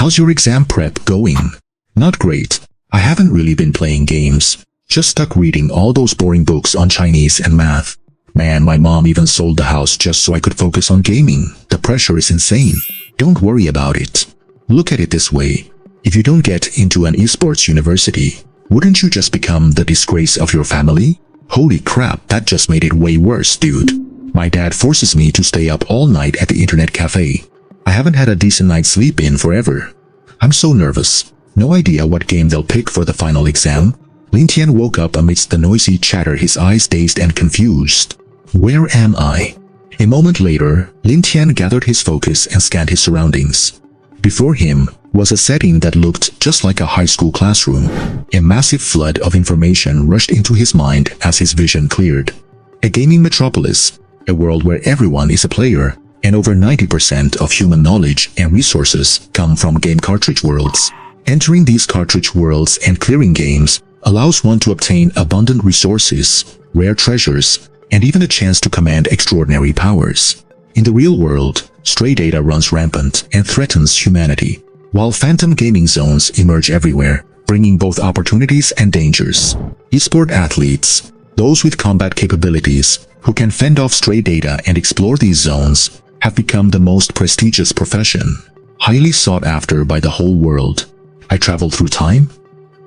How's your exam prep going? Not great. I haven't really been playing games. Just stuck reading all those boring books on Chinese and math. Man, my mom even sold the house just so I could focus on gaming. The pressure is insane. Don't worry about it. Look at it this way. If you don't get into an esports university, wouldn't you just become the disgrace of your family? Holy crap, that just made it way worse, dude. My dad forces me to stay up all night at the internet cafe. I haven't had a decent night's sleep in forever. I'm so nervous. No idea what game they'll pick for the final exam. Lin Tian woke up amidst the noisy chatter, his eyes dazed and confused. Where am I? A moment later, Lin Tian gathered his focus and scanned his surroundings. Before him was a setting that looked just like a high school classroom. A massive flood of information rushed into his mind as his vision cleared. A gaming metropolis, a world where everyone is a player, and over 90% of human knowledge and resources come from game cartridge worlds. Entering these cartridge worlds and clearing games allows one to obtain abundant resources, rare treasures, and even a chance to command extraordinary powers. In the real world, stray data runs rampant and threatens humanity, while phantom gaming zones emerge everywhere, bringing both opportunities and dangers. Esport athletes, those with combat capabilities, who can fend off stray data and explore these zones, have become the most prestigious profession, highly sought after by the whole world. I traveled through time?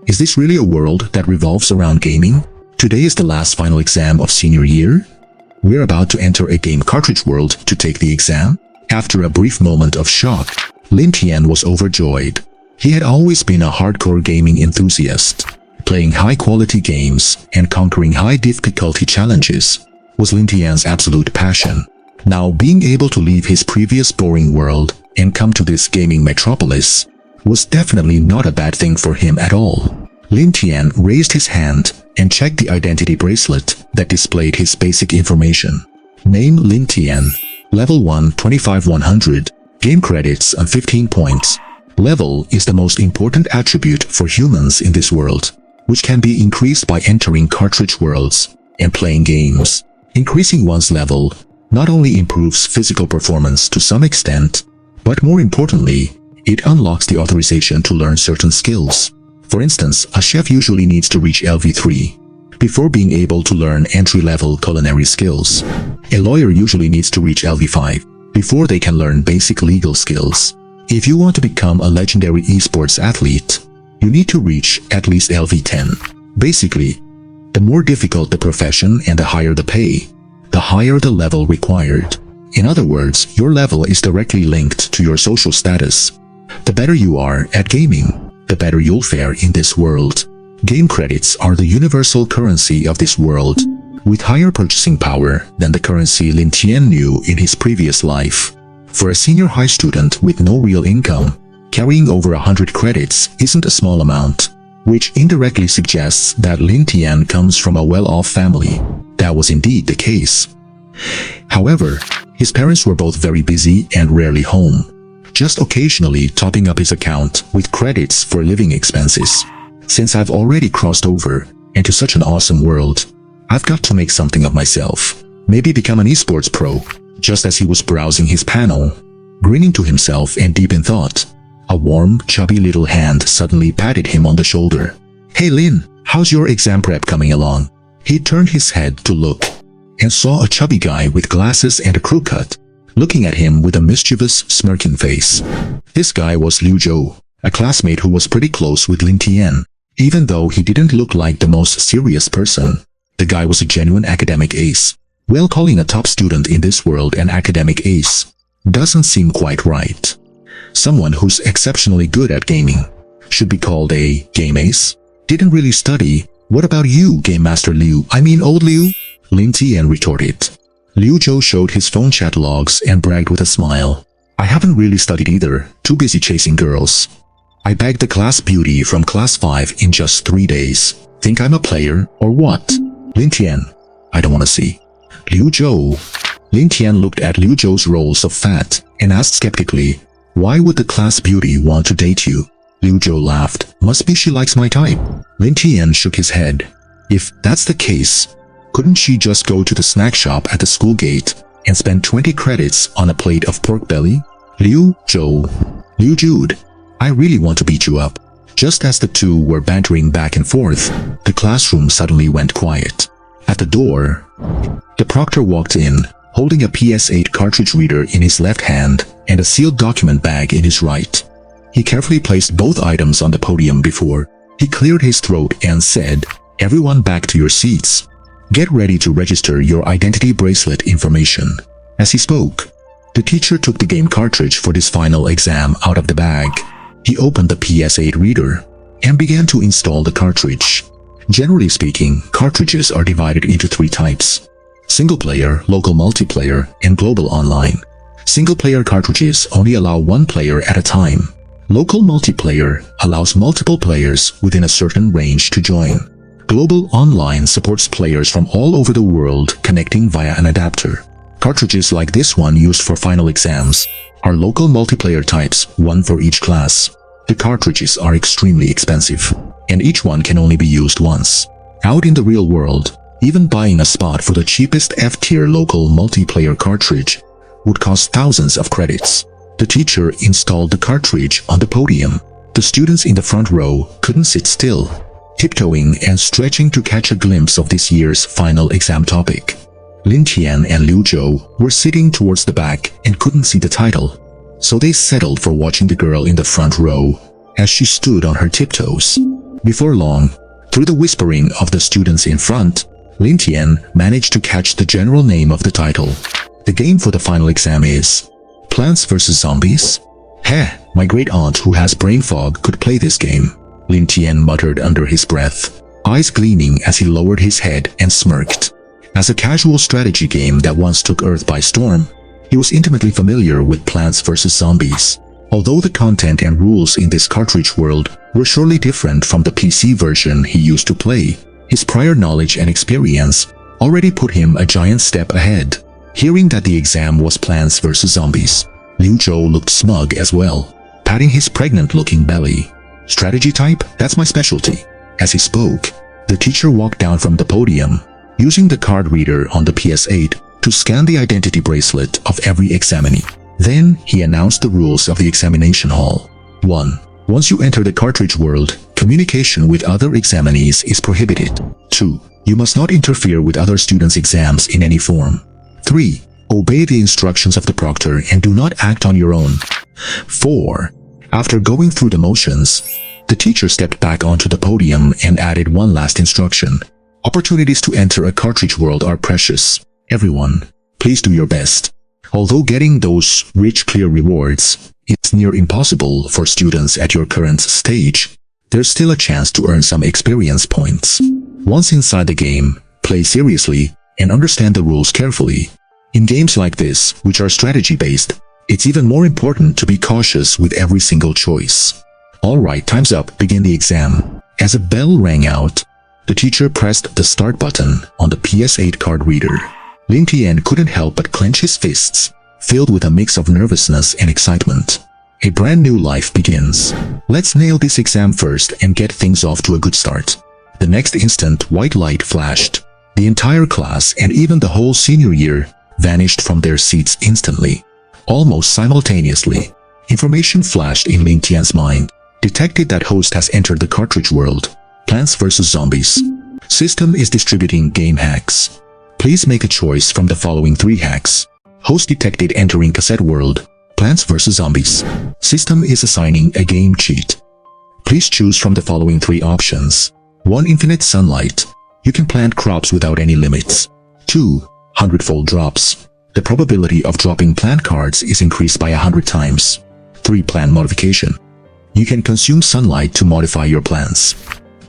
Is this really a world that revolves around gaming? Today is the last final exam of senior year? We're about to enter a game cartridge world to take the exam? After a brief moment of shock, Lin Tian was overjoyed. He had always been a hardcore gaming enthusiast. Playing high-quality games and conquering high-difficulty challenges was Lin Tian's absolute passion. Now, being able to leave his previous boring world and come to this gaming metropolis was definitely not a bad thing for him at all. Lin Tian raised his hand and checked the identity bracelet that displayed his basic information. Name Lin Tian. Level 1, 25,100. Game credits and 15 points. Level is the most important attribute for humans in this world, which can be increased by entering cartridge worlds and playing games. Increasing one's level not only improves physical performance to some extent, but more importantly, it unlocks the authorization to learn certain skills. For instance, a chef usually needs to reach LV3 before being able to learn entry-level culinary skills. A lawyer usually needs to reach LV5 before they can learn basic legal skills. If you want to become a legendary esports athlete, you need to reach at least LV10. Basically, the more difficult the profession and the higher the pay, the higher the level required. In other words, your level is directly linked to your social status. The better you are at gaming, the better you'll fare in this world. Game credits are the universal currency of this world, with higher purchasing power than the currency Lin Tian knew in his previous life. For a senior high student with no real income, carrying over 100 credits isn't a small amount, which indirectly suggests that Lin Tian comes from a well-off family. That was indeed the case. However, his parents were both very busy and rarely home, just occasionally topping up his account with credits for living expenses. Since I've already crossed over into such an awesome world, I've got to make something of myself. Maybe become an esports pro. Just as he was browsing his panel, grinning to himself and deep in thought, a warm, chubby little hand suddenly patted him on the shoulder. "Hey Lin, how's your exam prep coming along?" He turned his head to look and saw a chubby guy with glasses and a crew cut, looking at him with a mischievous, smirking face. This guy was Liu Zhou, a classmate who was pretty close with Lin Tian. Even though he didn't look like the most serious person, the guy was a genuine academic ace. Well, calling a top student in this world an academic ace doesn't seem quite right. Someone who's exceptionally good at gaming should be called a game ace. Didn't really study. What about you, Game Master Liu? I mean old Liu? Lin Tian retorted. Liu Zhou showed his phone chat logs and bragged with a smile. I haven't really studied either, too busy chasing girls. I bagged the class beauty from class 5 in just 3 days. Think I'm a player, or what? Lin Tian, I don't want to see. Liu Zhou. Lin Tian looked at Liu Zhou's rolls of fat and asked skeptically, why would the class beauty want to date you? Liu Zhou laughed. Must be she likes my type. Lin Tian shook his head. If that's the case, couldn't she just go to the snack shop at the school gate and spend 20 credits on a plate of pork belly? Liu Zhou. Liu Jude. I really want to beat you up." Just as the two were bantering back and forth, the classroom suddenly went quiet. At the door, the proctor walked in, holding a PS8 cartridge reader in his left hand and a sealed document bag in his right. He carefully placed both items on the podium before he cleared his throat and said, "Everyone back to your seats. Get ready to register your identity bracelet information." As he spoke, the teacher took the game cartridge for this final exam out of the bag. He opened the PS8 reader and began to install the cartridge. Generally speaking, cartridges are divided into three types: single player, local multiplayer, and global online. Single player cartridges only allow one player at a time. Local multiplayer allows multiple players within a certain range to join. Global online supports players from all over the world connecting via an adapter. Cartridges like this one used for final exams are local multiplayer types, one for each class. The cartridges are extremely expensive, and each one can only be used once. Out in the real world, even buying a spot for the cheapest F-tier local multiplayer cartridge would cost thousands of credits. The teacher installed the cartridge on the podium. The students in the front row couldn't sit still, tiptoeing and stretching to catch a glimpse of this year's final exam topic. Lin Tian and Liu Zhou were sitting towards the back and couldn't see the title, so they settled for watching the girl in the front row as she stood on her tiptoes. Before long, through the whispering of the students in front, Lin Tian managed to catch the general name of the title. The game for the final exam is Plants vs. Zombies? Heh, my great aunt who has brain fog could play this game, Lin Tian muttered under his breath, eyes gleaming as he lowered his head and smirked. As a casual strategy game that once took Earth by storm, he was intimately familiar with Plants vs. Zombies. Although the content and rules in this cartridge world were surely different from the PC version he used to play, his prior knowledge and experience already put him a giant step ahead. Hearing that the exam was Plants vs. Zombies, Liu Zhou looked smug as well, patting his pregnant-looking belly. Strategy type? That's my specialty. As he spoke, the teacher walked down from the podium, using the card reader on the PS8 to scan the identity bracelet of every examinee. Then he announced the rules of the examination hall. 1. Once you enter the cartridge world, communication with other examinees is prohibited. 2. You must not interfere with other students' exams in any form. 3. Obey the instructions of the proctor and do not act on your own. 4. After going through the motions, the teacher stepped back onto the podium and added one last instruction. Opportunities to enter a cartridge world are precious. Everyone, please do your best. Although getting those rich, clear rewards is near impossible for students at your current stage, there's still a chance to earn some experience points. Once inside the game, play seriously and understand the rules carefully. In games like this, which are strategy-based, it's even more important to be cautious with every single choice. Alright, time's up, begin the exam. As a bell rang out, the teacher pressed the start button on the PS8 card reader. Lin Tian couldn't help but clench his fists, filled with a mix of nervousness and excitement. A brand new life begins. Let's nail this exam first and get things off to a good start. The next instant, white light flashed. The entire class and even the whole senior year vanished from their seats instantly. Almost simultaneously, information flashed in Lin Tian's mind. Detected that host has entered the cartridge world. Plants vs. Zombies. System is distributing game hacks. Please make a choice from the following 3 hacks. Host detected entering cassette world. Plants vs. Zombies. System is assigning a game cheat. Please choose from the following 3 options. 1. Infinite sunlight. You can plant crops without any limits. 2. 100-fold drops. The probability of dropping plant cards is increased by 100 times. 3. Plant modification. You can consume sunlight to modify your plants.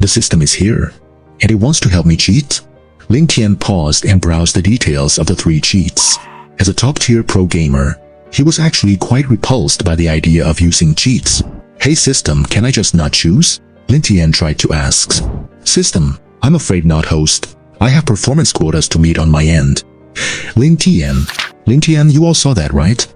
The system is here, and it wants to help me cheat? Lin Tian paused and browsed the details of the 3 cheats. As a top-tier pro gamer, he was actually quite repulsed by the idea of using cheats. Hey system, can I just not choose? Lin Tian tried to ask. System, I'm afraid not, host. I have performance quotas to meet on my end. Lin Tian, you all saw that, right?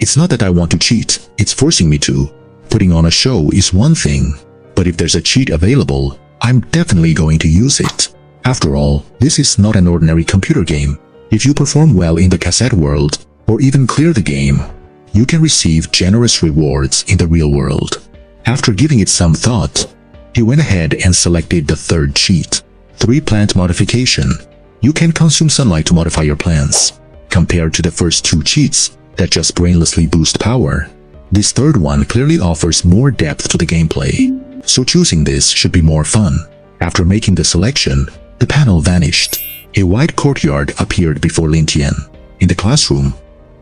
It's not that I want to cheat, it's forcing me to. Putting on a show is one thing, but if there's a cheat available, I'm definitely going to use it. After all, this is not an ordinary computer game. If you perform well in the cassette world, or even clear the game, you can receive generous rewards in the real world. After giving it some thought, he went ahead and selected the third cheat, 3 plant modification. You can consume sunlight to modify your plants, compared to the first 2 cheats that just brainlessly boost power. This third one clearly offers more depth to the gameplay, so choosing this should be more fun. After making the selection, the panel vanished. A wide courtyard appeared before Lin Tian. In the classroom,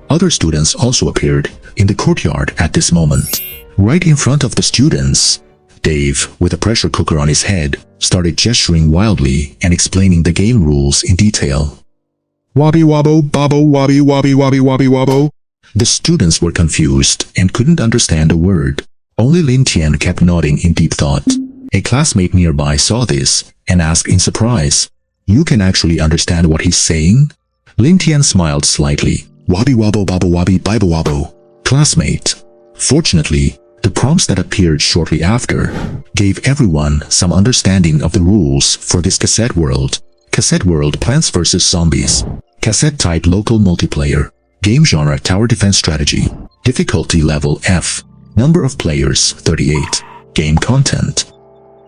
other students also appeared in the courtyard at this moment. Right in front of the students, Dave, with a pressure cooker on his head, started gesturing wildly and explaining the game rules in detail. Wobby wobbo, bobbo, wobby wobby wobby wobby wobbo. The students were confused and couldn't understand a word. Only Lin Tian kept nodding in deep thought. A classmate nearby saw this and asked in surprise, "You can actually understand what he's saying?" Lin Tian smiled slightly. Wobby wobbo bobbo wobby bibo wobbo. Classmate. Fortunately, the prompts that appeared shortly after gave everyone some understanding of the rules for this cassette world. Cassette world: Plants vs Zombies. Cassette type: local multiplayer. Game genre: tower defense strategy. Difficulty level F. Number of players: 38. Game content.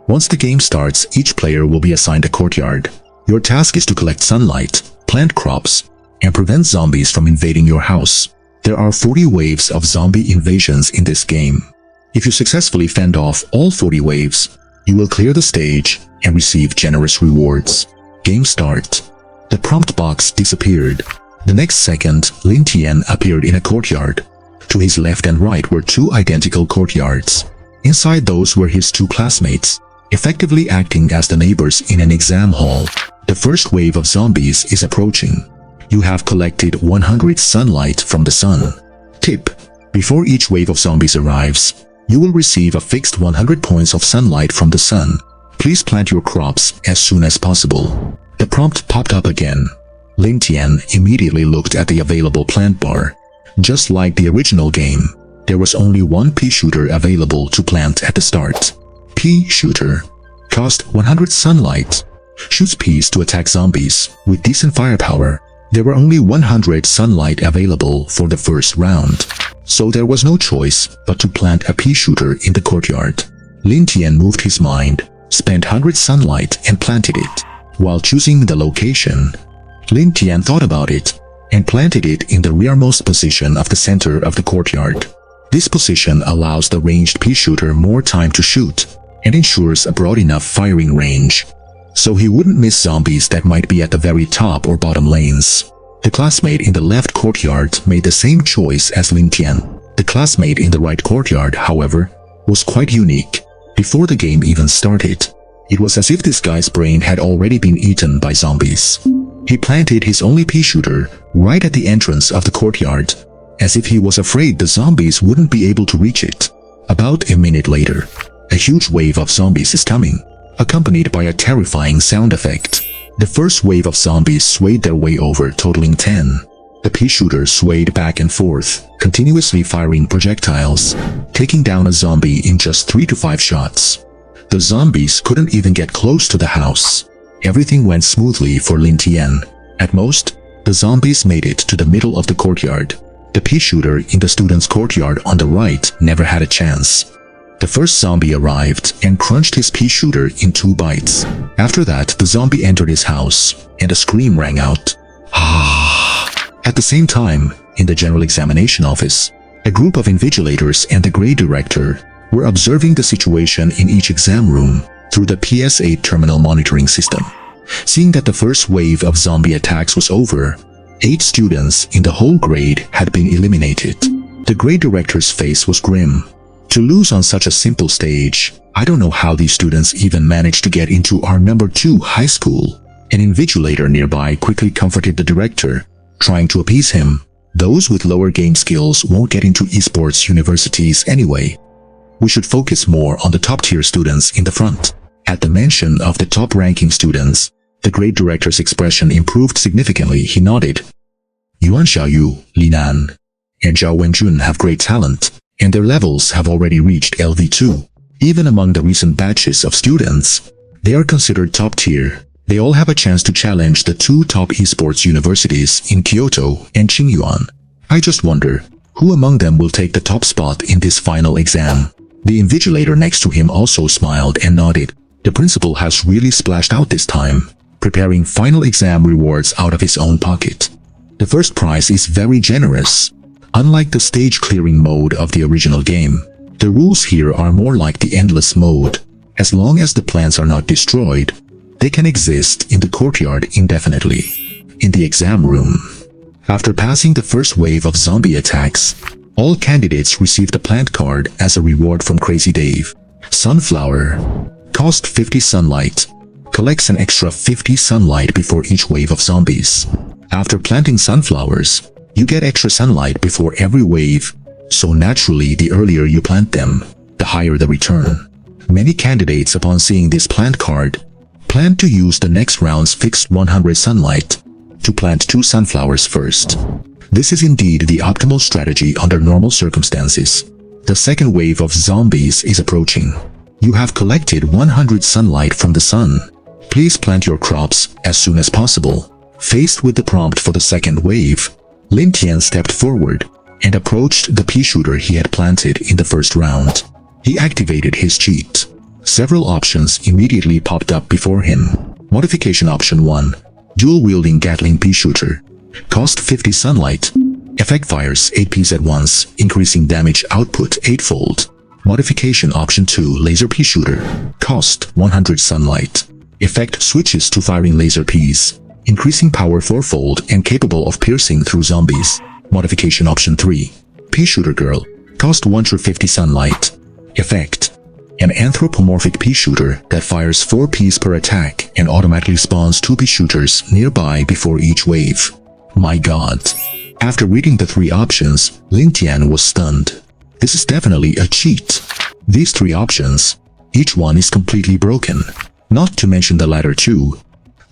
Once the game starts, each player will be assigned a courtyard. Your task is to collect sunlight, plant crops, and prevent zombies from invading your house. There are 40 waves of zombie invasions in this game. If you successfully fend off all 40 waves, you will clear the stage and receive generous rewards. Game start. The prompt box disappeared. The next second, Lin Tian appeared in a courtyard. To his left and right were 2 identical courtyards. Inside those were his 2 classmates, effectively acting as the neighbors in an exam hall. The first wave of zombies is approaching. You have collected 100 sunlight from the sun. Tip: before each wave of zombies arrives, you will receive a fixed 100 points of sunlight from the sun. Please plant your crops as soon as possible. The prompt popped up again. Lin Tian immediately looked at the available plant bar. Just like the original game, there was only 1 pea shooter available to plant at the start. Pea shooter. Cost 100 sunlight. Shoots peas to attack zombies with decent firepower. There were only 100 sunlight available for the first round, so there was no choice but to plant a pea shooter in the courtyard. Lin Tian moved his mind, spent 100 sunlight and planted it. While choosing the location, Lin Tian thought about it and planted it in the rearmost position of the center of the courtyard. This position allows the ranged pea shooter more time to shoot and ensures a broad enough firing range, so he wouldn't miss zombies that might be at the very top or bottom lanes. The classmate in the left courtyard made the same choice as Lin Tian. The classmate in the right courtyard, however, was quite unique. Before the game even started, it was as if this guy's brain had already been eaten by zombies. He planted his only pea shooter right at the entrance of the courtyard, as if he was afraid the zombies wouldn't be able to reach it. About a minute later, a huge wave of zombies is coming, accompanied by a terrifying sound effect. The first wave of zombies swayed their way over, totaling 10. The pea shooter swayed back and forth, continuously firing projectiles, taking down a zombie in just 3 to 5 shots. The zombies couldn't even get close to the house. Everything went smoothly for Lin Tian. At most, the zombies made it to the middle of the courtyard. The pea shooter in the student's courtyard on the right never had a chance. The first zombie arrived and crunched his pea shooter in 2 bites. After that, the zombie entered his house, and a scream rang out. At the same time, in the general examination office, a group of invigilators and the grade director were observing the situation in each exam room through the PS8 terminal monitoring system. Seeing that the first wave of zombie attacks was over, 8 students in the whole grade had been eliminated. The grade director's face was grim. To lose on such a simple stage, I don't know how these students even managed to get into our number 2 high school. An invigilator nearby quickly comforted the director, trying to appease him. Those with lower game skills won't get into esports universities anyway. We should focus more on the top-tier students in the front. At the mention of the top-ranking students, the grade director's expression improved significantly. He nodded. Yuan Xiaoyu, Li Nan, and Zhao Wenjun have great talent, and their levels have already reached LV2. Even among the recent batches of students, they are considered top tier. They all have a chance to challenge the 2 top esports universities in Kyoto and Qingyuan. I just wonder, who among them will take the top spot in this final exam? The invigilator next to him also smiled and nodded. The principal has really splashed out this time, preparing final exam rewards out of his own pocket. The first prize is very generous. Unlike the stage clearing mode of the original game, the rules here are more like the endless mode. As long as the plants are not destroyed, they can exist in the courtyard indefinitely. In the exam room, after passing the first wave of zombie attacks, all candidates received a plant card as a reward from Crazy Dave. Sunflower. Cost 50 sunlight. Collects an extra 50 sunlight before each wave of zombies. After planting sunflowers, you get extra sunlight before every wave, so naturally the earlier you plant them, the higher the return. Many candidates, upon seeing this plant card, plan to use the next round's fixed 100 sunlight to plant 2 sunflowers first. This is indeed the optimal strategy under normal circumstances. The second wave of zombies is approaching. You have collected 100 sunlight from the sun. Please plant your crops as soon as possible. Faced with the prompt for the second wave, Lin Tian stepped forward and approached the pea shooter he had planted in the first round. He activated his cheat. Several options immediately popped up before him. Modification option 1. Dual-wielding Gatling pea shooter. Cost 50 sunlight. Effect fires 8 peas at once, increasing damage output 8-fold. Modification option 2. Laser pea shooter. Cost 100 sunlight. Effect switches to firing laser peas, increasing power 4-fold and capable of piercing through zombies. Modification option 3. Pea shooter girl. Cost 150 sunlight. Effect: an anthropomorphic pea shooter that fires 4 peas per attack and automatically spawns 2 pea shooters nearby before each wave. My god. After reading the 3 options, Lin Tian was stunned. This is definitely a cheat. These 3 options, each one is completely broken. Not to mention the latter 2.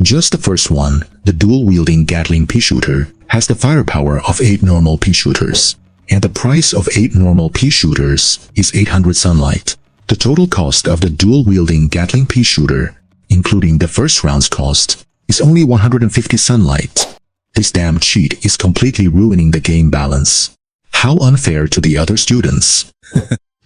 Just the first one, the dual-wielding Gatling pea shooter, has the firepower of 8 normal pea shooters. And the price of 8 normal pea shooters is 800 sunlight. The total cost of the dual-wielding Gatling pea shooter, including the first round's cost, is only 150 sunlight. This damn cheat is completely ruining the game balance. How unfair to the other students.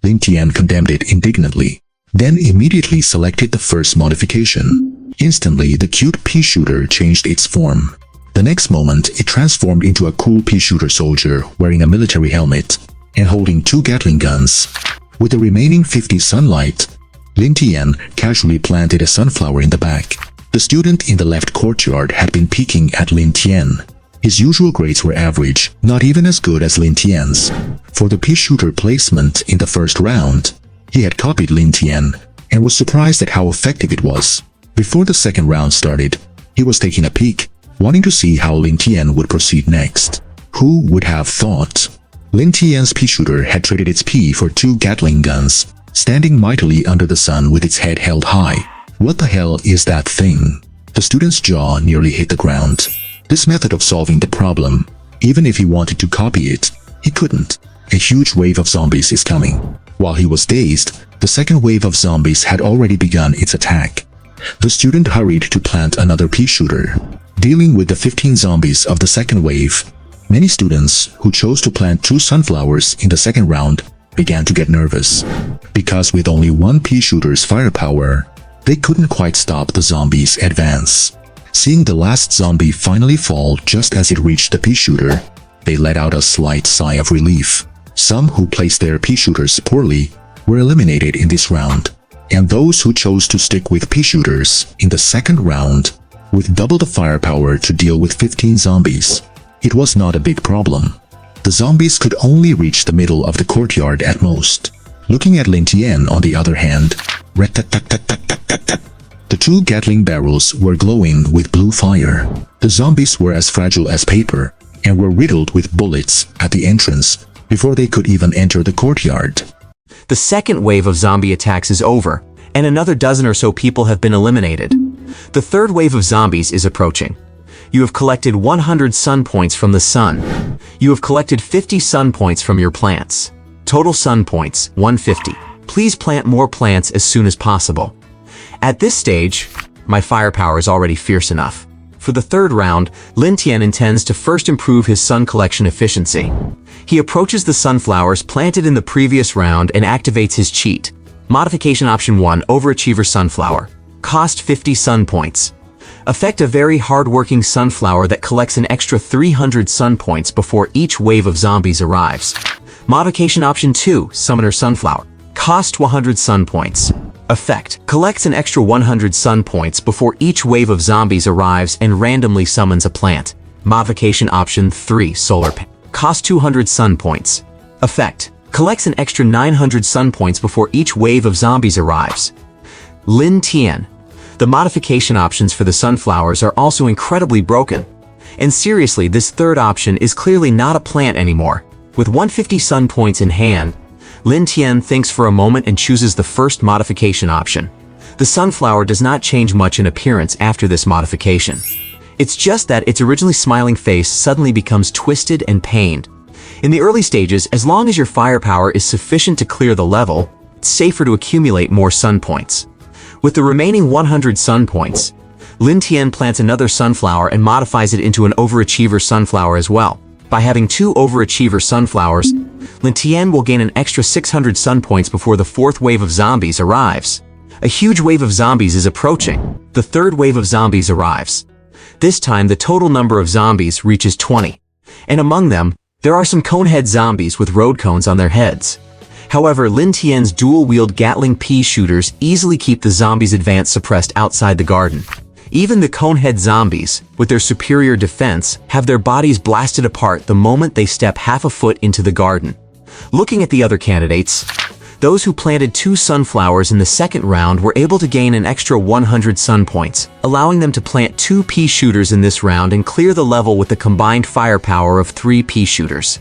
Lin Tian condemned it indignantly, then immediately selected the first modification. Instantly, the cute pea shooter changed its form. The next moment, it transformed into a cool pea shooter soldier wearing a military helmet and holding 2 Gatling guns. With the remaining 50 sunlight, Lin Tian casually planted a sunflower in the back. The student in the left courtyard had been peeking at Lin Tian. His usual grades were average, not even as good as Lin Tian's. For the pea shooter placement in the first round, he had copied Lin Tian and was surprised at how effective it was. Before the second round started, he was taking a peek, wanting to see how Lin Tian would proceed next. Who would have thought? Lin Tian's pea shooter had traded its pea for 2 Gatling guns, standing mightily under the sun with its head held high. What the hell is that thing? The student's jaw nearly hit the ground. This method of solving the problem, even if he wanted to copy it, he couldn't. A huge wave of zombies is coming. While he was dazed, the second wave of zombies had already begun its attack. The student hurried to plant another pea shooter. Dealing with the 15 zombies of the second wave, many students who chose to plant 2 sunflowers in the second round began to get nervous. Because with only 1 pea shooter's firepower, they couldn't quite stop the zombies' advance. Seeing the last zombie finally fall just as it reached the pea shooter, they let out a slight sigh of relief. Some who placed their pea shooters poorly were eliminated in this round, and those who chose to stick with pea shooters in the second round with double the firepower to deal with 15 zombies. It was not a big problem. The zombies could only reach the middle of the courtyard at most. Looking at Lin Tian, on the other hand, the 2 Gatling barrels were glowing with blue fire. The zombies were as fragile as paper and were riddled with bullets at the entrance before they could even enter the courtyard. The second wave of zombie attacks is over, and another dozen or so people have been eliminated. The third wave of zombies is approaching. You have collected 100 sun points from the sun. You have collected 50 sun points from your plants. Total sun points, 150. Please plant more plants as soon as possible. At this stage, my firepower is already fierce enough. For the third round, Lin Tian intends to first improve his sun collection efficiency. He approaches the sunflowers planted in the previous round and activates his cheat. Modification Option 1, Overachiever Sunflower. Cost 50 sun points. Effect: a very hard-working sunflower that collects an extra 300 sun points before each wave of zombies arrives. Modification Option 2, Summoner Sunflower. Cost 100 sun points. Effect: collects an extra 100 sun points before each wave of zombies arrives and randomly summons a plant. Modification Option 3, Solar Panel. Cost 200 sun points. Effect: collects an extra 900 sun points before each wave of zombies arrives. Lin Tian. The modification options for the sunflowers are also incredibly broken. And seriously, this third option is clearly not a plant anymore. With 150 sun points in hand, Lin Tian thinks for a moment and chooses the first modification option. The sunflower does not change much in appearance after this modification. It's just that its originally smiling face suddenly becomes twisted and pained. In the early stages, as long as your firepower is sufficient to clear the level, it's safer to accumulate more sun points. With the remaining 100 sun points, Lin Tian plants another sunflower and modifies it into an overachiever sunflower as well. By having 2 overachiever sunflowers, Lin Tian will gain an extra 600 sun points before the fourth wave of zombies arrives. A huge wave of zombies is approaching. The third wave of zombies arrives. This time, the total number of zombies reaches 20. And among them, there are some conehead zombies with road cones on their heads. However, Lin Tian's dual-wield Gatling pea shooters easily keep the zombies' advance suppressed outside the garden. Even the conehead zombies, with their superior defense, have their bodies blasted apart the moment they step half a foot into the garden. Looking at the other candidates, those who planted 2 sunflowers in the second round were able to gain an extra 100 sun points, allowing them to plant 2 pea shooters in this round and clear the level with the combined firepower of 3 pea shooters.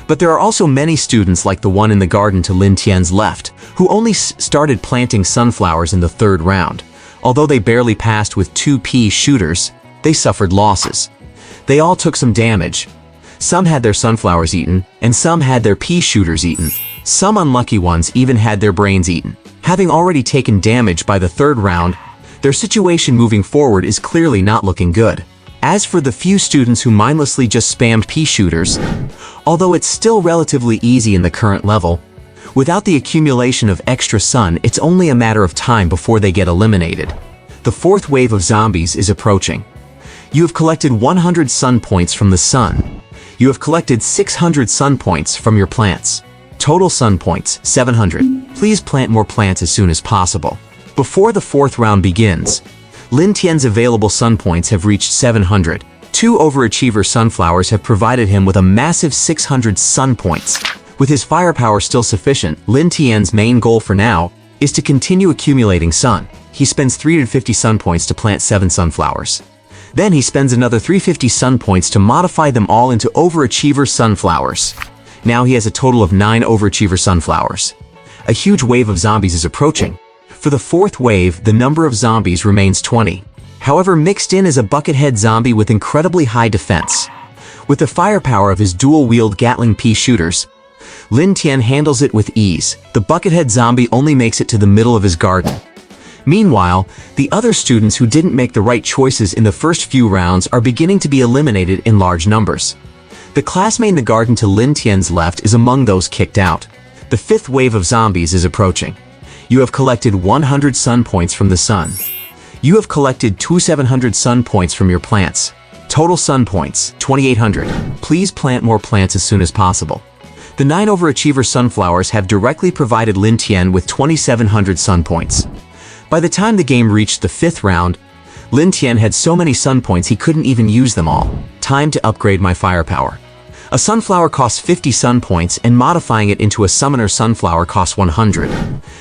But there are also many students like the one in the garden to Lin Tian's left, who only started planting sunflowers in the third round. Although they barely passed with 2 pea shooters, they suffered losses. They all took some damage. Some had their sunflowers eaten, and some had their pea shooters eaten. Some unlucky ones even had their brains eaten. Having already taken damage by the third round, their situation moving forward is clearly not looking good. As for the few students who mindlessly just spammed pea shooters, although it's still relatively easy in the current level, without the accumulation of extra sun, it's only a matter of time before they get eliminated. The fourth wave of zombies is approaching. You have collected 100 sun points from the sun. You have collected 600 sun points from your plants. Total sun points, 700. Please plant more plants as soon as possible. Before the fourth round begins, Lin Tian's available sun points have reached 700. 2 overachiever sunflowers have provided him with a massive 600 sun points. With his firepower still sufficient, Lin Tian's main goal for now is to continue accumulating sun. He spends 350 sun points to plant 7 sunflowers. Then he spends another 350 sun points to modify them all into overachiever sunflowers. Now he has a total of 9 overachiever sunflowers. A huge wave of zombies is approaching. For the fourth wave, the number of zombies remains 20. However, mixed in is a buckethead zombie with incredibly high defense. With the firepower of his dual-wield Gatling pea shooters, Lin Tian handles it with ease. The buckethead zombie only makes it to the middle of his garden. Meanwhile, the other students who didn't make the right choices in the first few rounds are beginning to be eliminated in large numbers. The classmate in the garden to Lin Tian's left is among those kicked out. The fifth wave of zombies is approaching. You have collected 100 sun points from the sun. You have collected 700 sun points from your plants. Total sun points, 2,800. Please plant more plants as soon as possible. The 9 overachiever sunflowers have directly provided Lin Tian with 2,700 sun points. By the time the game reached the 5th round, Lin Tian had so many sun points he couldn't even use them all. Time to upgrade my firepower. A sunflower costs 50 sun points, and modifying it into a summoner sunflower costs 100.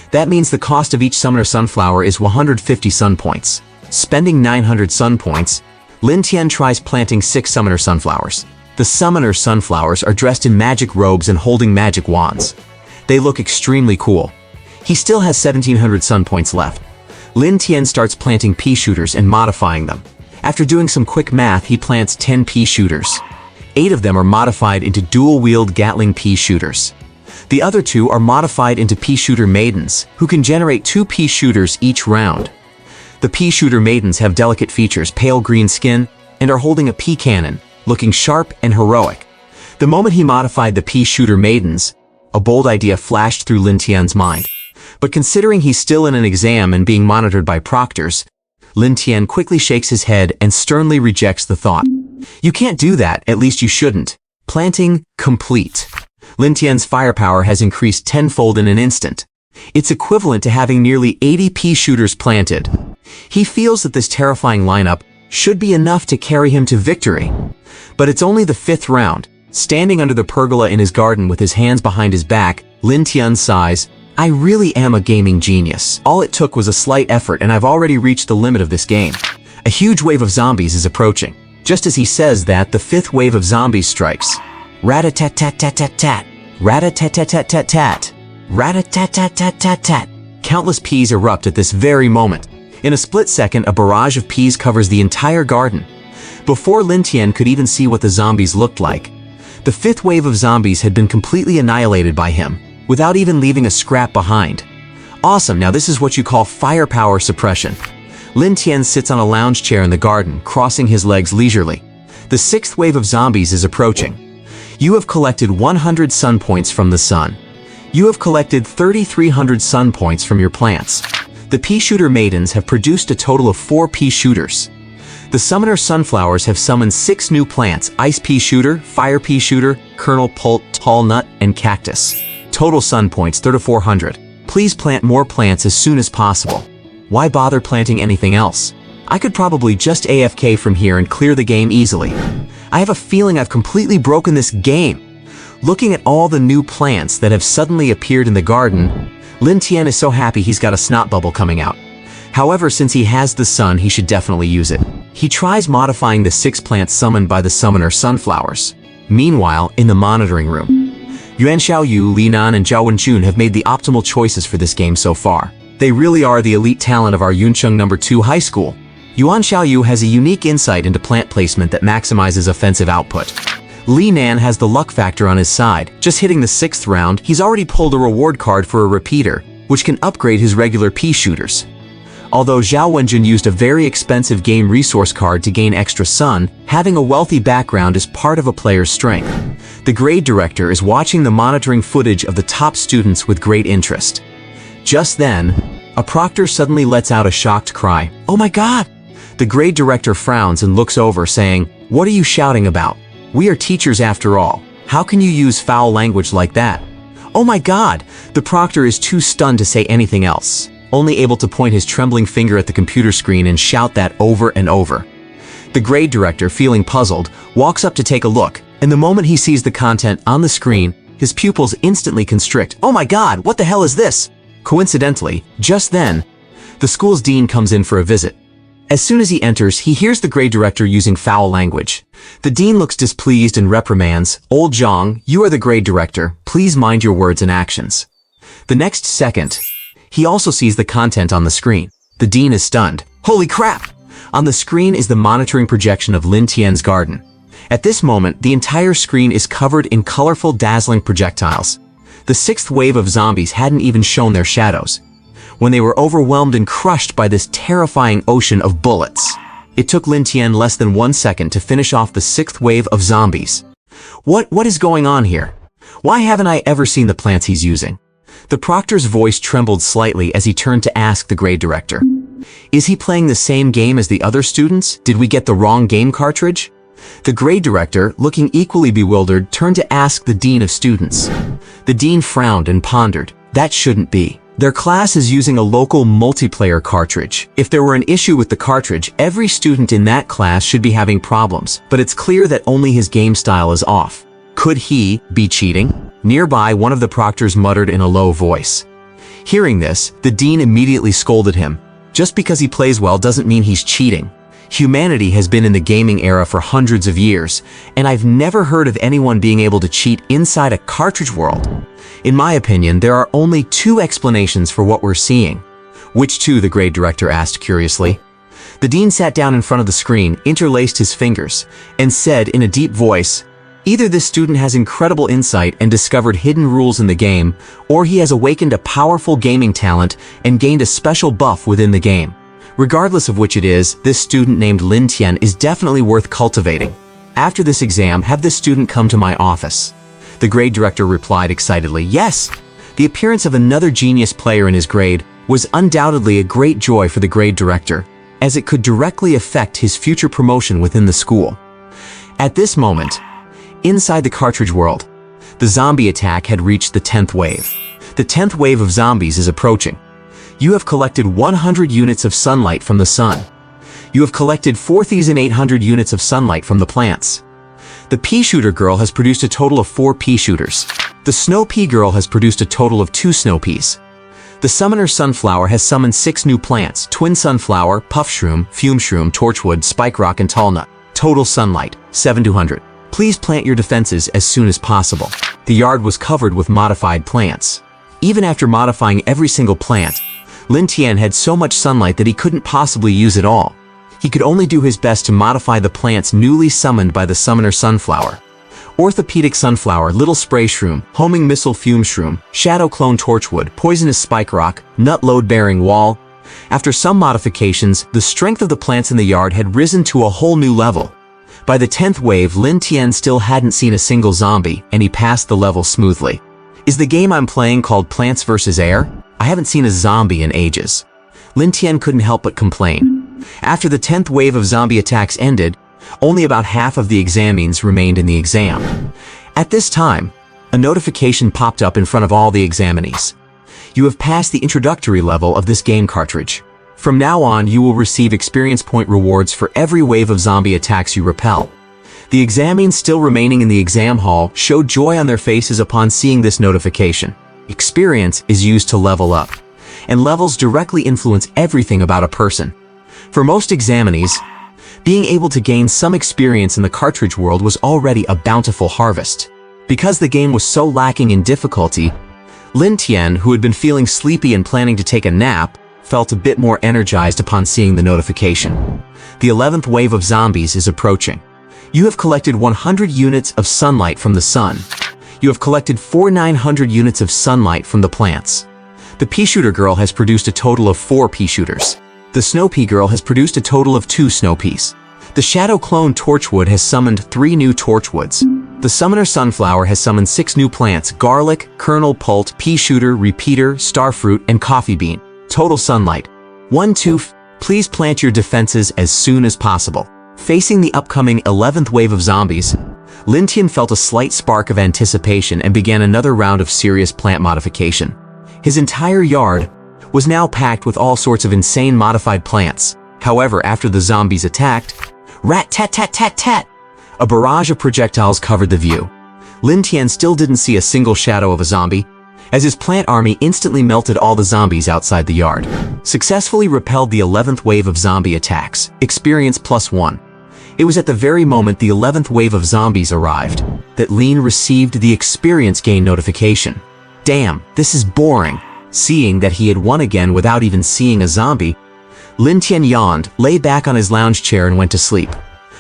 That means the cost of each summoner sunflower is 150 sun points. Spending 900 sun points, Lin Tian tries planting 6 summoner sunflowers. The summoner sunflowers are dressed in magic robes and holding magic wands. They look extremely cool. He still has 1,700 sun points left. Lin Tian starts planting pea shooters and modifying them. After doing some quick math, he plants 10 pea shooters. 8 of them are modified into dual-wield Gatling pea shooters. The other 2 are modified into pea shooter maidens, who can generate 2 pea shooters each round. The pea shooter maidens have delicate features: pale green skin, and are holding a pea cannon, looking sharp and heroic. The moment he modified the pea shooter maidens, a bold idea flashed through Lin Tian's mind. But considering he's still in an exam and being monitored by proctors, Lin Tian quickly shakes his head and sternly rejects the thought. You can't do that, at least you shouldn't. Planting complete. Lin Tian's firepower has increased tenfold in an instant. It's equivalent to having nearly 80 pea shooters planted. He feels that this terrifying lineup should be enough to carry him to victory. But it's only the 5th round. Standing under the pergola in his garden with his hands behind his back, Lin Tian sighs, I really am a gaming genius. All it took was a slight effort and I've already reached the limit of this game. A huge wave of zombies is approaching. Just as he says that, the 5th wave of zombies strikes. Rat-a-tat-tat-tat-tat-tat. Rat-a-tat-tat-tat-tat-tat. Rat-a-tat-tat-tat-tat-tat. Countless peas erupt at this very moment. In a split second, a barrage of peas covers the entire garden. Before Lin Tian could even see what the zombies looked like, the 5th wave of zombies had been completely annihilated by him, without even leaving a scrap behind. Awesome, now this is what you call firepower suppression. Lin Tian sits on a lounge chair in the garden, crossing his legs leisurely. The 6th wave of zombies is approaching. You have collected 100 sun points from the sun. You have collected 3,300 sun points from your plants. The pea shooter maidens have produced a total of 4 pea shooters. The summoner sunflowers have summoned 6 new plants: ice pea shooter, fire pea shooter, kernel pult, tall nut, and cactus. Total sun points 3,400. Please plant more plants as soon as possible. Why bother planting anything else? I could probably just AFK from here and clear the game easily. I have a feeling I've completely broken this game. Looking at all the new plants that have suddenly appeared in the garden, Lin Tian is so happy he's got a snot bubble coming out. However, since he has the sun, he should definitely use it. He tries modifying the 6 plants summoned by the summoner sunflowers. Meanwhile, in the monitoring room, Yuan Xiaoyu, Li Nan, and Zhao Wenjun have made the optimal choices for this game so far. They really are the elite talent of our Yuncheng No. 2 high school. Yuan Xiaoyu has a unique insight into plant placement that maximizes offensive output. Li Nan has the luck factor on his side. Just hitting the 6th round, he's already pulled a reward card for a repeater, which can upgrade his regular pea shooters. Although Zhao Wenjun used a very expensive game resource card to gain extra sun, having a wealthy background is part of a player's strength. The grade director is watching the monitoring footage of the top students with great interest. Just then, a proctor suddenly lets out a shocked cry. Oh my god! The grade director frowns and looks over, saying, What are you shouting about? We are teachers after all. How can you use foul language like that? Oh my god! The proctor is too stunned to say anything else, only able to point his trembling finger at the computer screen and shout that over and over. The grade director, feeling puzzled, walks up to take a look, and the moment he sees the content on the screen, his pupils instantly constrict. Oh my god, what the hell is this? Coincidentally, just then, the school's dean comes in for a visit. As soon as he enters, he hears the grade director using foul language. The dean looks displeased and reprimands, Old Zhang, you are the grade director, please mind your words and actions. The next second, he also sees the content on the screen. The dean is stunned. Holy crap! On the screen is the monitoring projection of Lin Tian's garden. At this moment, the entire screen is covered in colorful, dazzling projectiles. The 6th wave of zombies hadn't even shown their shadows, when they were overwhelmed and crushed by this terrifying ocean of bullets. It took Lin Tian less than 1 second to finish off the 6th wave of zombies. What is going on here? Why haven't I ever seen the plants he's using? The proctor's voice trembled slightly as he turned to ask the grade director. Is he playing the same game as the other students? Did we get the wrong game cartridge? The grade director, looking equally bewildered, turned to ask the dean of students. The dean frowned and pondered. That shouldn't be. Their class is using a local multiplayer cartridge. If there were an issue with the cartridge, every student in that class should be having problems, but it's clear that only his game style is off. Could he be cheating? Nearby, one of the proctors muttered in a low voice. Hearing this, the dean immediately scolded him. Just because he plays well doesn't mean he's cheating. Humanity has been in the gaming era for hundreds of years, and I've never heard of anyone being able to cheat inside a cartridge world. In my opinion, there are only 2 explanations for what we're seeing. Which 2? The grade director asked curiously. The dean sat down in front of the screen, interlaced his fingers, and said in a deep voice, either this student has incredible insight and discovered hidden rules in the game, or he has awakened a powerful gaming talent and gained a special buff within the game. Regardless of which it is, this student named Lin Tian is definitely worth cultivating. After this exam, have this student come to my office. The grade director replied excitedly, yes. The appearance of another genius player in his grade was undoubtedly a great joy for the grade director, as it could directly affect his future promotion within the school. At this moment, inside the cartridge world, the zombie attack had reached the 10th wave. The 10th wave of zombies is approaching. You have collected 100 units of sunlight from the sun. You have collected 4,800 units of sunlight from the plants. The pea shooter girl has produced a total of 4 pea shooters. The snow pea girl has produced a total of 2 snow peas. The summoner sunflower has summoned 6 new plants: twin sunflower, puff shroom, fume shroom, torchwood, spike rock, and tall nut. Total sunlight, 7,200. Please plant your defenses as soon as possible. The yard was covered with modified plants. Even after modifying every single plant, Lin Tian had so much sunlight that he couldn't possibly use it all. He could only do his best to modify the plants newly summoned by the summoner sunflower. Orthopedic sunflower, little spray shroom, homing missile fume shroom, shadow clone torchwood, poisonous spike rock, nut load bearing wall. After some modifications, the strength of the plants in the yard had risen to a whole new level. By the 10th wave, Lin Tian still hadn't seen a single zombie, and he passed the level smoothly. Is the game I'm playing called Plants vs. Air? I haven't seen a zombie in ages. Lin Tian couldn't help but complain. After the 10th wave of zombie attacks ended, only about half of the examines remained in the exam. At this time, a notification popped up in front of all the examinees. You have passed the introductory level of this game cartridge. From now on, you will receive experience point rewards for every wave of zombie attacks you repel. The examines still remaining in the exam hall showed joy on their faces upon seeing this notification. Experience is used to level up, and levels directly influence everything about a person. For most examinees, being able to gain some experience in the cartridge world was already a bountiful harvest. Because the game was so lacking in difficulty, Lin Tian, who had been feeling sleepy and planning to take a nap, felt a bit more energized upon seeing the notification. The 11th wave of zombies is approaching. You have collected 100 units of sunlight from the sun. You have collected 4,900 units of sunlight from the plants. The pea shooter girl has produced a total of 4 pea shooters. The snow pea girl has produced a total of 2 snow peas. The shadow clone torchwood has summoned 3 new torchwoods. The summoner sunflower has summoned 6 new plants: garlic, kernel pult, pea shooter, repeater, starfruit, and coffee bean. Total sunlight, 1, 2. Please plant your defenses as soon as possible. Facing the upcoming 11th wave of zombies, Lin Tian felt a slight spark of anticipation and began another round of serious plant modification. His entire yard was now packed with all sorts of insane modified plants. However, after the zombies attacked, rat-tat-tat-tat-tat, a barrage of projectiles covered the view. Lin Tian still didn't see a single shadow of a zombie, as his plant army instantly melted all the zombies outside the yard. Successfully repelled the 11th wave of zombie attacks. Experience +1. It was at the very moment the 11th wave of zombies arrived that Lin received the experience gain notification. Damn, this is boring. Seeing that he had won again without even seeing a zombie, Lin Tian yawned, lay back on his lounge chair and went to sleep.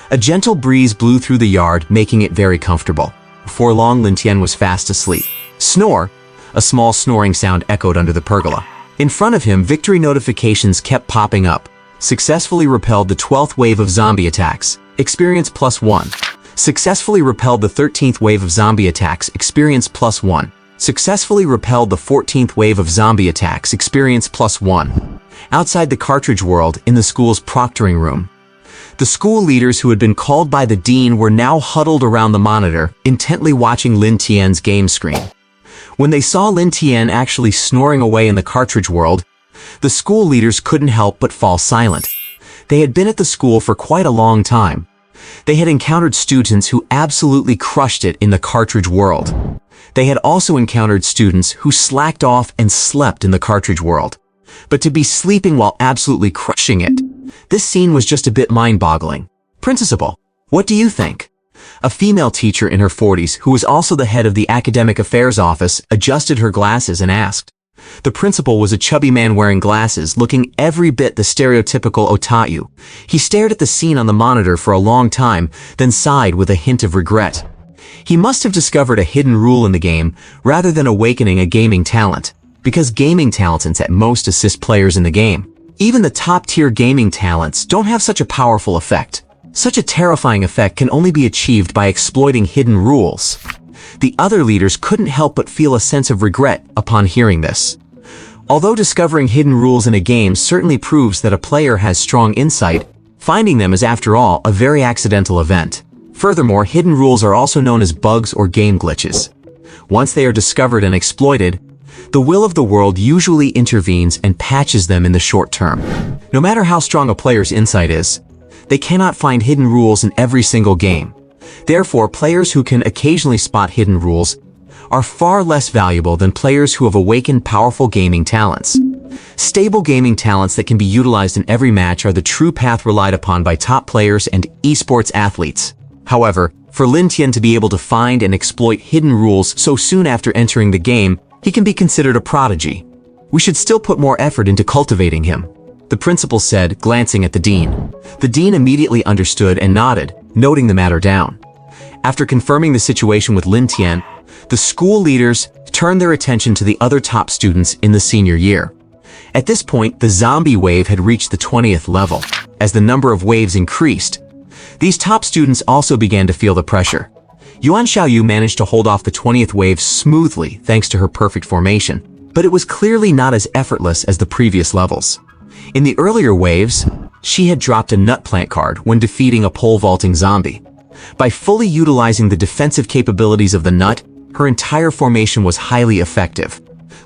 A gentle breeze blew through the yard, making it very comfortable. Before long, Lin Tian was fast asleep. Snore! A small snoring sound echoed under the pergola. In front of him, victory notifications kept popping up. Successfully repelled the 12th wave of zombie attacks. Experience +1. Successfully repelled the 13th wave of zombie attacks. Experience +1. Successfully repelled the 14th wave of zombie attacks. Experience +1. Outside the cartridge world, in the school's proctoring room, the school leaders who had been called by the dean were now huddled around the monitor, intently watching Lin Tian's game screen. When they saw Lin Tian actually snoring away in the cartridge world, the school leaders couldn't help but fall silent. They had been at the school for quite a long time. They had encountered students who absolutely crushed it in the cartridge world. They had also encountered students who slacked off and slept in the cartridge world. But to be sleeping while absolutely crushing it, this scene was just a bit mind-boggling. Principal, what do you think? A female teacher in her 40s, who was also the head of the academic affairs office, adjusted her glasses and asked. The principal was a chubby man wearing glasses, looking every bit the stereotypical otaku. He stared at the scene on the monitor for a long time, then sighed with a hint of regret. He must have discovered a hidden rule in the game, rather than awakening a gaming talent, because gaming talents at most assist players in the game. Even the top-tier gaming talents don't have such a powerful effect. Such a terrifying effect can only be achieved by exploiting hidden rules. The other leaders couldn't help but feel a sense of regret upon hearing this. Although discovering hidden rules in a game certainly proves that a player has strong insight, finding them is after all a very accidental event. Furthermore, hidden rules are also known as bugs or game glitches. Once they are discovered and exploited, the will of the world usually intervenes and patches them in the short term. No matter how strong a player's insight is, they cannot find hidden rules in every single game. Therefore, players who can occasionally spot hidden rules are far less valuable than players who have awakened powerful gaming talents. Stable gaming talents that can be utilized in every match are the true path relied upon by top players and esports athletes. However, for Lin Tian to be able to find and exploit hidden rules so soon after entering the game, he can be considered a prodigy. We should still put more effort into cultivating him, the principal said, glancing at the dean. The dean immediately understood and nodded, noting the matter down. After confirming the situation with Lin Tian, the school leaders turned their attention to the other top students in the senior year. At this point, the zombie wave had reached the 20th level. As the number of waves increased, these top students also began to feel the pressure. Yuan Xiaoyu managed to hold off the 20th wave smoothly thanks to her perfect formation, but it was clearly not as effortless as the previous levels. In the earlier waves, she had dropped a nut plant card when defeating a pole vaulting zombie. By fully utilizing the defensive capabilities of the nut, her entire formation was highly effective.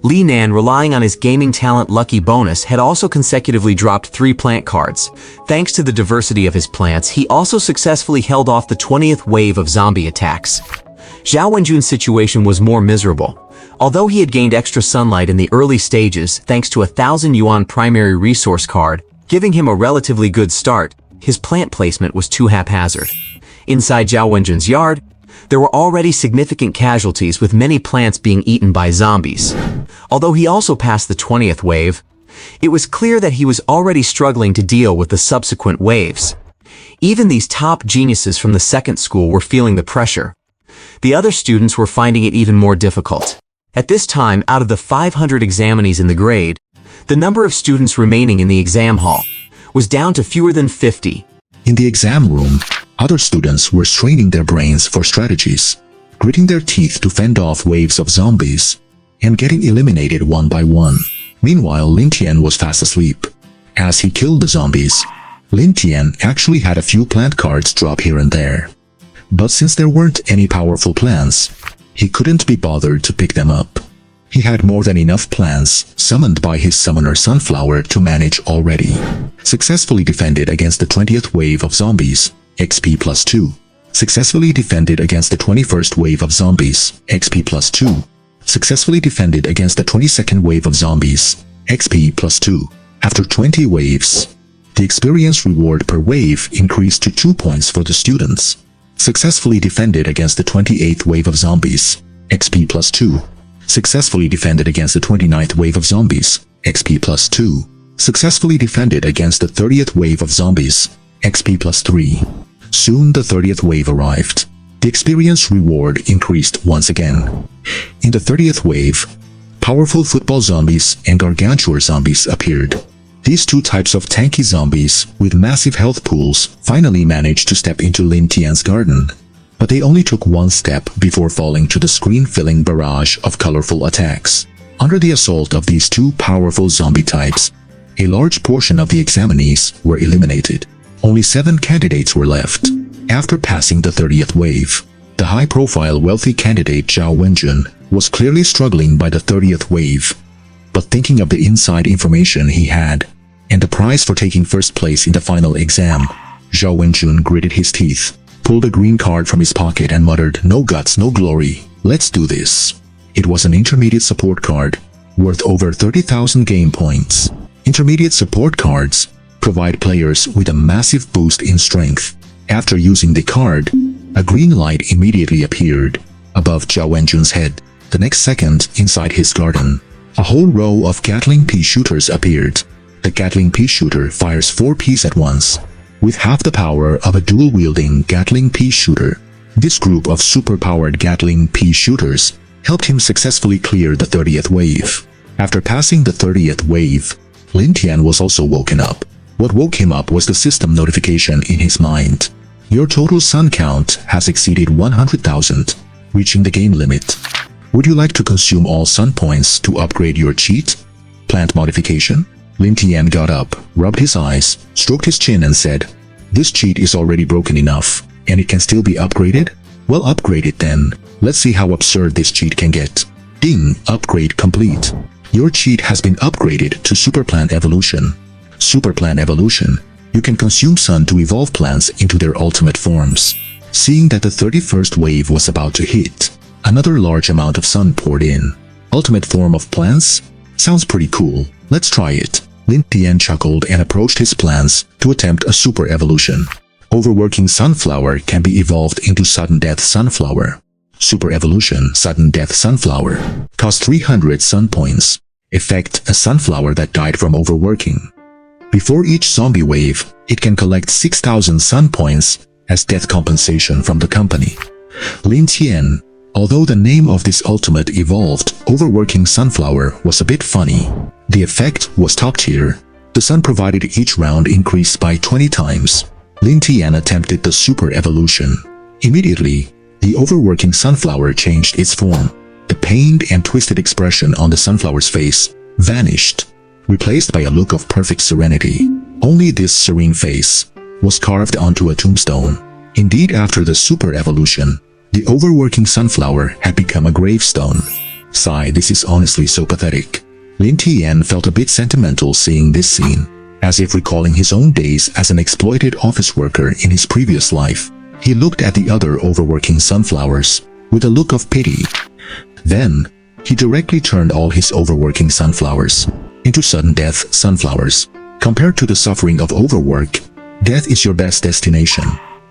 Li Nan, relying on his gaming talent Lucky Bonus, had also consecutively dropped 3 plant cards. Thanks to the diversity of his plants, he also successfully held off the 20th wave of zombie attacks. Zhao Wenjun's situation was more miserable. Although he had gained extra sunlight in the early stages thanks to a 1,000 yuan primary resource card, giving him a relatively good start, his plant placement was too haphazard. Inside Zhao Wenjun's yard, there were already significant casualties, with many plants being eaten by zombies. Although he also passed the 20th wave, it was clear that he was already struggling to deal with the subsequent waves. Even these top geniuses from the second school were feeling the pressure. The other students were finding it even more difficult. At this time, out of the 500 examinees in the grade, the number of students remaining in the exam hall was down to fewer than 50. In the exam room, other students were straining their brains for strategies, gritting their teeth to fend off waves of zombies, and getting eliminated one by one. Meanwhile, Lin Tian was fast asleep. As he killed the zombies, Lin Tian actually had a few plant cards drop here and there. But since there weren't any powerful plants, he couldn't be bothered to pick them up. He had more than enough plants summoned by his summoner Sunflower to manage already. Successfully defended against the 20th wave of zombies, XP plus 2. Successfully defended against the 21st wave of zombies, XP plus 2. Successfully defended against the 22nd wave of zombies, XP plus 2. After 20 waves, the experience reward per wave increased to 2 points for the students. Successfully defended against the 28th wave of zombies, XP plus 2. Successfully defended against the 29th wave of zombies, XP plus 2. Successfully defended against the 30th wave of zombies, XP plus 3. Soon the 30th wave arrived. The experience reward increased once again. In the 30th wave, powerful football zombies and gargantuar zombies appeared. These two types of tanky zombies with massive health pools finally managed to step into Lin Tian's garden. But they only took one step before falling to the screen-filling barrage of colorful attacks. Under the assault of these two powerful zombie types, a large portion of the examinees were eliminated. Only 7 candidates were left. After passing the 30th wave, the high-profile wealthy candidate Zhao Wenjun was clearly struggling by the 30th wave. But thinking of the inside information he had, and the prize for taking first place in the final exam, Zhao Wenjun gritted his teeth, pulled a green card from his pocket and muttered, "No guts, no glory. Let's do this." It was an intermediate support card, worth over 30,000 game points. Intermediate support cards provide players with a massive boost in strength. After using the card, a green light immediately appeared above Zhao Wenjun's head. The next second, inside his garden, a whole row of Gatling pea shooters appeared. The Gatling pea shooter fires 4 peas at once, with half the power of a dual-wielding Gatling pea shooter. This group of super-powered Gatling pea shooters helped him successfully clear the 30th wave. After passing the 30th wave, Lin Tian was also woken up. What woke him up was the system notification in his mind. Your total sun count has exceeded 100,000, reaching the game limit. Would you like to consume all sun points to upgrade your cheat? Plant modification? Lin Tian got up, rubbed his eyes, stroked his chin and said, "This cheat is already broken enough, and it can still be upgraded? Well, upgrade it then. Let's see how absurd this cheat can get." Ding! Upgrade complete. Your cheat has been upgraded to Super Plant Evolution. Super Plant Evolution. You can consume sun to evolve plants into their ultimate forms. Seeing that the 31st wave was about to hit, another large amount of sun poured in. Ultimate form of plants? Sounds pretty cool. Let's try it. Lin Tian chuckled and approached his plans to attempt a super evolution. Overworking Sunflower can be evolved into Sudden Death Sunflower. Super Evolution Sudden Death Sunflower. Cost 300 sun points. Effect: a sunflower that died from overworking. Before each zombie wave, it can collect 6,000 sun points as death compensation from the company. Lin Tian. Although the name of this ultimate evolved overworking sunflower was a bit funny, the effect was top tier. The sun provided each round increased by 20 times. Lin Tian attempted the super evolution. Immediately, the overworking sunflower changed its form. The pained and twisted expression on the sunflower's face vanished, replaced by a look of perfect serenity. Only this serene face was carved onto a tombstone. Indeed, after the super evolution, the overworking sunflower had become a gravestone. Sigh, this is honestly so pathetic. Lin Tian felt a bit sentimental seeing this scene, as if recalling his own days as an exploited office worker in his previous life. He looked at the other overworking sunflowers with a look of pity. Then, he directly turned all his overworking sunflowers into sudden death sunflowers. Compared to the suffering of overwork, death is your best destination.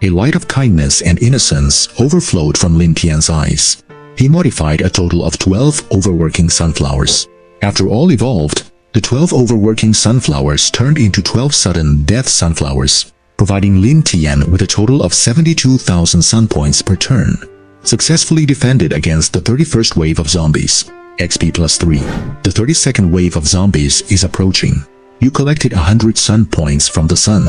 A light of kindness and innocence overflowed from Lin Tian's eyes. He modified a total of 12 overworking sunflowers. After all evolved, the 12 overworking sunflowers turned into 12 sudden death sunflowers, providing Lin Tian with a total of 72,000 sun points per turn. Successfully defended against the 31st wave of zombies. XP plus 3. The 32nd wave of zombies is approaching. You collected 100 sun points from the sun.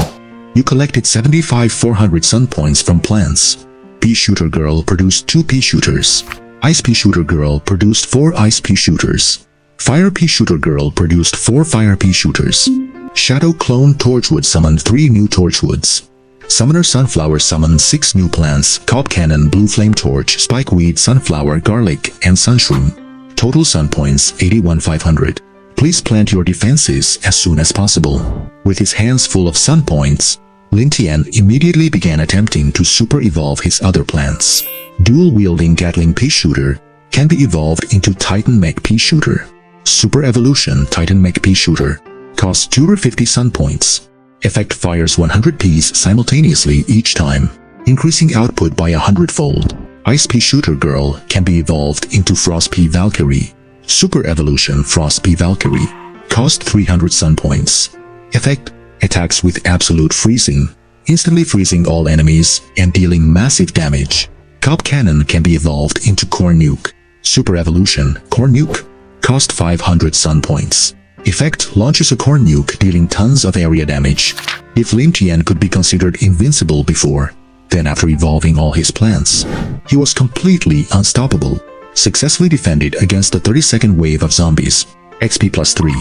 You collected 400 sun points from plants. Pea Shooter Girl produced 2 pea shooters. Ice Pea Shooter Girl produced 4 ice pea shooters. Fire Pea Shooter Girl produced 4 fire pea shooters. Shadow Clone Torchwood summoned 3 new Torchwoods. Summoner Sunflower summoned 6 new plants: Cob Cannon, Blue Flame Torch, Spikeweed, Sunflower, Garlic, and Sunshroom. Total sun points 81,500. Please plant your defenses as soon as possible. With his hands full of sun points, Lin Tian immediately began attempting to super evolve his other plants. Dual-wielding Gatling Pea Shooter can be evolved into Titan Mech Pea Shooter. Super Evolution Titan Mech Pea Shooter costs 250 sun points. Effect: fires 100 peas simultaneously each time, increasing output by 100-fold. Ice Pea Shooter Girl can be evolved into Frost Pea Valkyrie. Super Evolution Frost Pea Valkyrie cost 300 sun points. Effect: attacks with absolute freezing, instantly freezing all enemies and dealing massive damage. Cob Cannon can be evolved into Corn Nuke. Super Evolution Corn Nuke cost 500 sun points. Effect: launches a corn nuke dealing tons of area damage. If Lin Tian could be considered invincible before, then after evolving all his plants, he was completely unstoppable. Successfully defended against the 32nd wave of zombies. XP plus 3.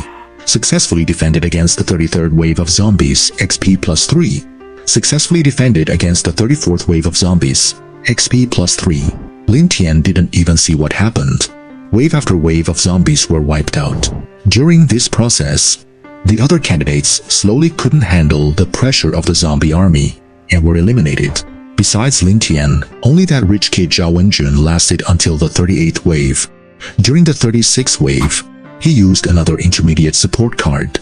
Successfully defended against the 33rd wave of zombies. XP plus 3. Successfully defended against the 34th wave of zombies. XP plus 3. Lin Tian didn't even see what happened. Wave after wave of zombies were wiped out. During this process, the other candidates slowly couldn't handle the pressure of the zombie army and were eliminated. Besides Lin Tian, only that rich kid Zhao Wenjun lasted until the 38th wave. During the 36th wave, he used another intermediate support card,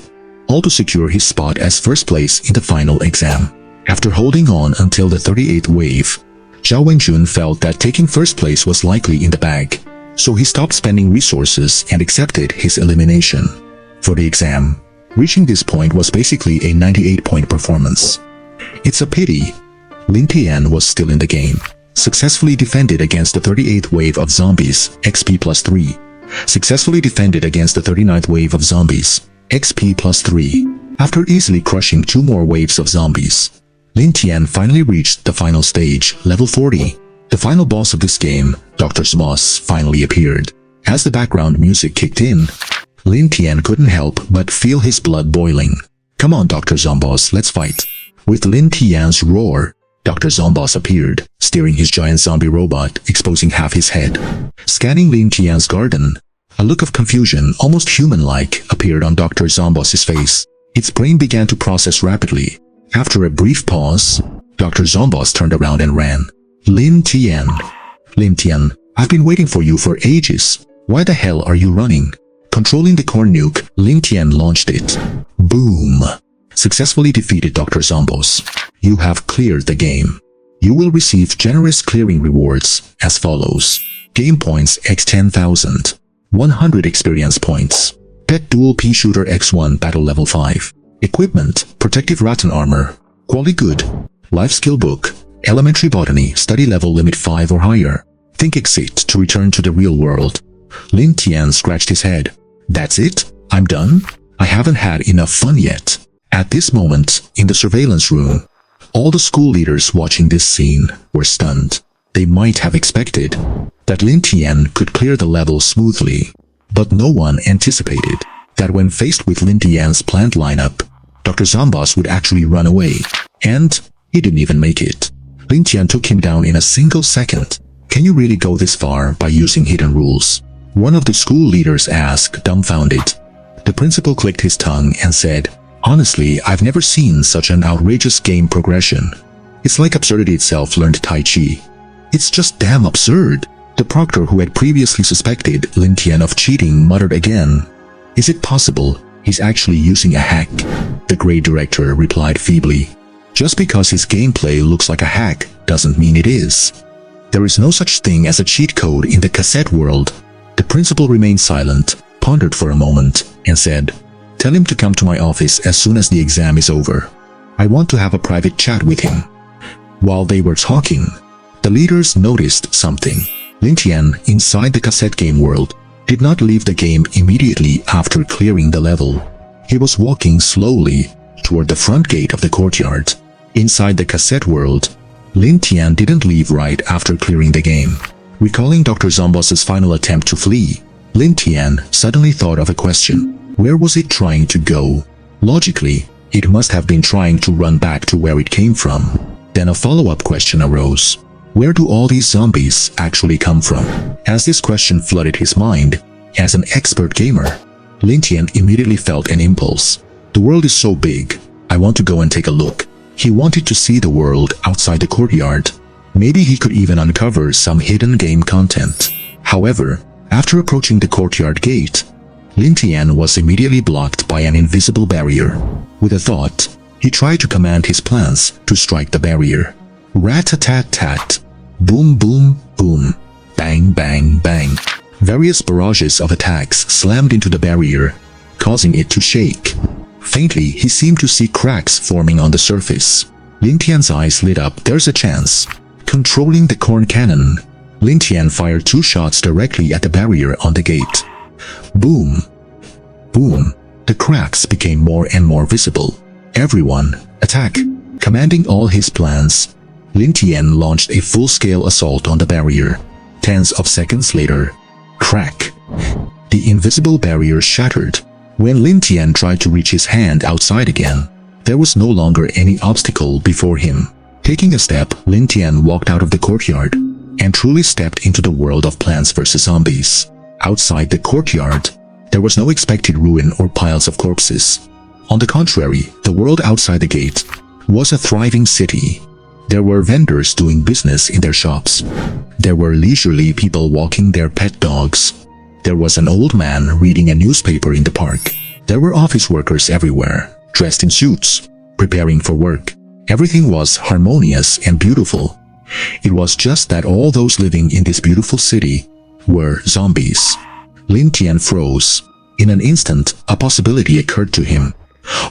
all to secure his spot as first place in the final exam. After holding on until the 38th wave, Zhao Wenjun felt that taking first place was likely in the bag, so he stopped spending resources and accepted his elimination. For the exam, reaching this point was basically a 98-point performance. It's a pity Lin Tian was still in the game. Successfully defended against the 38th wave of zombies. XP plus 3. Successfully defended against the 39th wave of zombies. XP plus 3. After easily crushing 2 more waves of zombies, Lin Tian finally reached the final stage, level 40. The final boss of this game, Dr. Zombos, finally appeared. As the background music kicked in, Lin Tian couldn't help but feel his blood boiling. Come on, Dr. Zombos, let's fight. With Lin Tian's roar, Dr. Zombos appeared, steering his giant zombie robot, exposing half his head. Scanning Lin Tian's garden, a look of confusion, almost human-like, appeared on Dr. Zombos' face. Its brain began to process rapidly. After a brief pause, Dr. Zombos turned around and ran. Lin Tian. Lin Tian, I've been waiting for you for ages. Why the hell are you running? Controlling the corn nuke, Lin Tian launched it. Boom. Successfully defeated Dr. Zombos. You have cleared the game. You will receive generous clearing rewards as follows. Game points x 10,000. 100 experience points. Pet Dual Pea Shooter X1 Battle Level 5. Equipment, Protective Rattan Armor. Quality Good. Life Skill Book. Elementary Botany, Study Level Limit 5 or higher. Think Exit to return to the real world. Lin Tian scratched his head. That's it? I'm done? I haven't had enough fun yet. At this moment, in the surveillance room, all the school leaders watching this scene were stunned. They might have expected that Lin Tian could clear the level smoothly, but no one anticipated that when faced with Lin Tian's planned lineup, Dr. Zombos would actually run away. And he didn't even make it. Lin Tian took him down in a single second. Can you really go this far by using hidden rules? One of the school leaders asked, dumbfounded. The principal clicked his tongue and said, honestly, I've never seen such an outrageous game progression. It's like absurdity itself learned Tai Chi. It's just damn absurd. The proctor who had previously suspected Lin Tian of cheating muttered again. Is it possible he's actually using a hack? The grade director replied feebly. Just because his gameplay looks like a hack doesn't mean it is. There is no such thing as a cheat code in the cassette world. The principal remained silent, pondered for a moment, and said, tell him to come to my office as soon as the exam is over. I want to have a private chat with him. While they were talking, the leaders noticed something. Lin Tian, inside the cassette game world, did not leave the game immediately after clearing the level. He was walking slowly toward the front gate of the courtyard. Inside the cassette world, Lin Tian didn't leave right after clearing the game. Recalling Dr. Zombos' final attempt to flee, Lin Tian suddenly thought of a question. Where was it trying to go? Logically, it must have been trying to run back to where it came from. Then a follow-up question arose. Where do all these zombies actually come from? As this question flooded his mind, as an expert gamer, Lin Tian immediately felt an impulse. The world is so big, I want to go and take a look. He wanted to see the world outside the courtyard. Maybe he could even uncover some hidden game content. However, after approaching the courtyard gate, Lin Tian was immediately blocked by an invisible barrier. With a thought, he tried to command his plans to strike the barrier. Rat-a-tat-tat. Boom boom boom. Bang bang bang. Various barrages of attacks slammed into the barrier, causing it to shake. Faintly, he seemed to see cracks forming on the surface. Lin Tian's eyes lit up. There's a chance. Controlling the corn cannon, Lin Tian fired 2 shots directly at the barrier on the gate. Boom. Boom. The cracks became more and more visible. Everyone, attack. Commanding all his plans, Lin Tian launched a full-scale assault on the barrier. Tens of seconds later, crack. The invisible barrier shattered. When Lin Tian tried to reach his hand outside again, there was no longer any obstacle before him. Taking a step, Lin Tian walked out of the courtyard and truly stepped into the world of Plants vs. Zombies. Outside the courtyard, there was no expected ruin or piles of corpses. On the contrary, the world outside the gate was a thriving city. There were vendors doing business in their shops. There were leisurely people walking their pet dogs. There was an old man reading a newspaper in the park. There were office workers everywhere, dressed in suits, preparing for work. Everything was harmonious and beautiful. It was just that all those living in this beautiful city were zombies. Lin Tian froze. In an instant, a possibility occurred to him.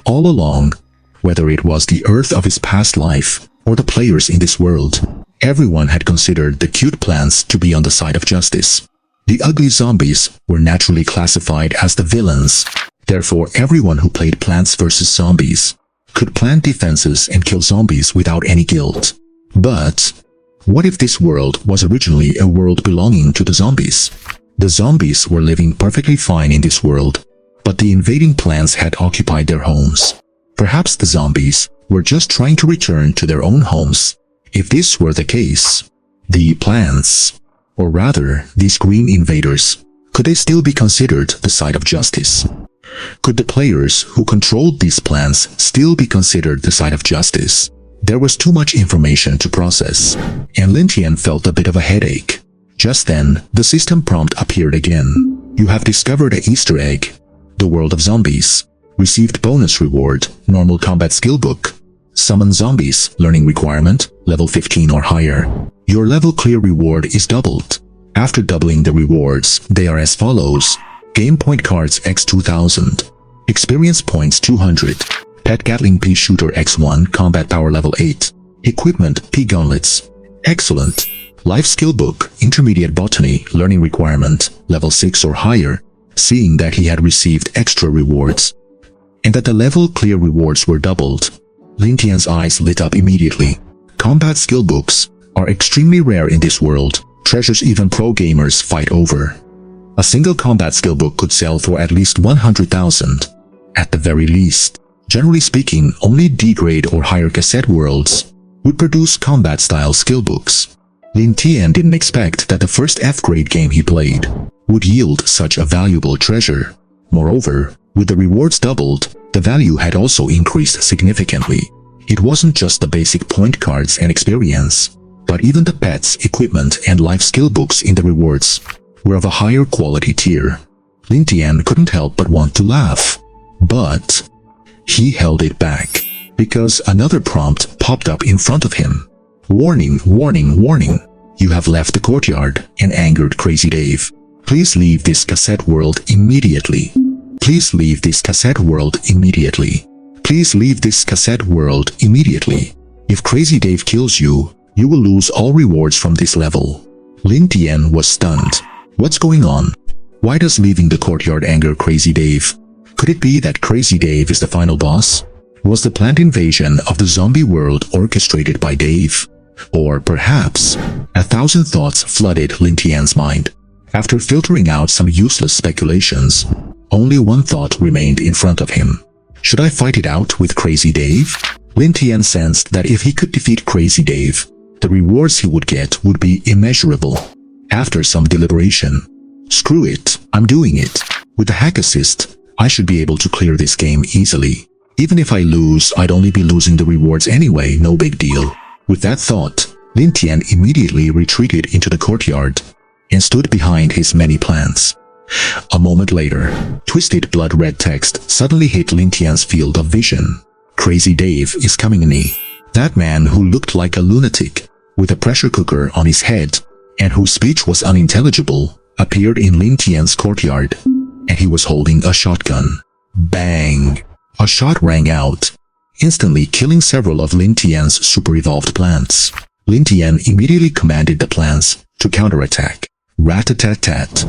All along, whether it was the Earth of his past life or the players in this world, everyone had considered the cute plants to be on the side of justice. The ugly zombies were naturally classified as the villains. Therefore, everyone who played Plants vs. Zombies could plant defenses and kill zombies without any guilt. But what if this world was originally a world belonging to the zombies? The zombies were living perfectly fine in this world, but the invading plants had occupied their homes. Perhaps the zombies were just trying to return to their own homes. If this were the case, the plants, or rather, these green invaders, could they still be considered the side of justice? Could the players who controlled these plants still be considered the side of justice? There was too much information to process, and Lin Tian felt a bit of a headache. Just then, the system prompt appeared again. You have discovered an Easter egg. The World of Zombies. Received bonus reward, normal combat skill book. Summon zombies, learning requirement, level 15 or higher. Your level clear reward is doubled. After doubling the rewards, they are as follows. Game point cards x 2000. Experience points 200. Pet Gatling Pea Shooter x1 combat power level 8. Equipment Pea Gauntlets. Excellent. Life skill book, intermediate botany, learning requirement, level 6 or higher. Seeing that he had received extra rewards, and that the level clear rewards were doubled, Lin Tian's eyes lit up immediately. Combat skill books are extremely rare in this world, treasures even pro gamers fight over. A single combat skill book could sell for at least 100,000, at the very least. Generally speaking, only D-grade or higher cassette worlds would produce combat-style skill books. Lin Tian didn't expect that the first F-grade game he played would yield such a valuable treasure. Moreover, with the rewards doubled, the value had also increased significantly. It wasn't just the basic point cards and experience, but even the pets, equipment, and life skill books in the rewards were of a higher quality tier. Lin Tian couldn't help but want to laugh. But he held it back, because another prompt popped up in front of him. Warning, warning, warning. You have left the courtyard and angered Crazy Dave. Please leave this cassette world immediately. Please leave this cassette world immediately. Please leave this cassette world immediately. If Crazy Dave kills you, you will lose all rewards from this level. Lin Tian was stunned. What's going on? Why does leaving the courtyard anger Crazy Dave? Could it be that Crazy Dave is the final boss? Was the plant invasion of the zombie world orchestrated by Dave? Or perhaps, 1,000 thoughts flooded Lin Tian's mind. After filtering out some useless speculations, only one thought remained in front of him. Should I fight it out with Crazy Dave? Lin Tian sensed that if he could defeat Crazy Dave, the rewards he would get would be immeasurable. After some deliberation, screw it, I'm doing it. With the hack assist, I should be able to clear this game easily. Even if I lose, I'd only be losing the rewards anyway, no big deal. With that thought, Lin Tian immediately retreated into the courtyard and stood behind his many plants. A moment later, twisted blood-red text suddenly hit Lin Tian's field of vision. Crazy Dave is coming me. That man who looked like a lunatic, with a pressure cooker on his head, and whose speech was unintelligible, appeared in Lin Tian's courtyard, and he was holding a shotgun. Bang! A shot rang out, instantly killing several of Lin Tian's super-evolved plants. Lin Tian immediately commanded the plants to counterattack. Rat-a-tat-tat.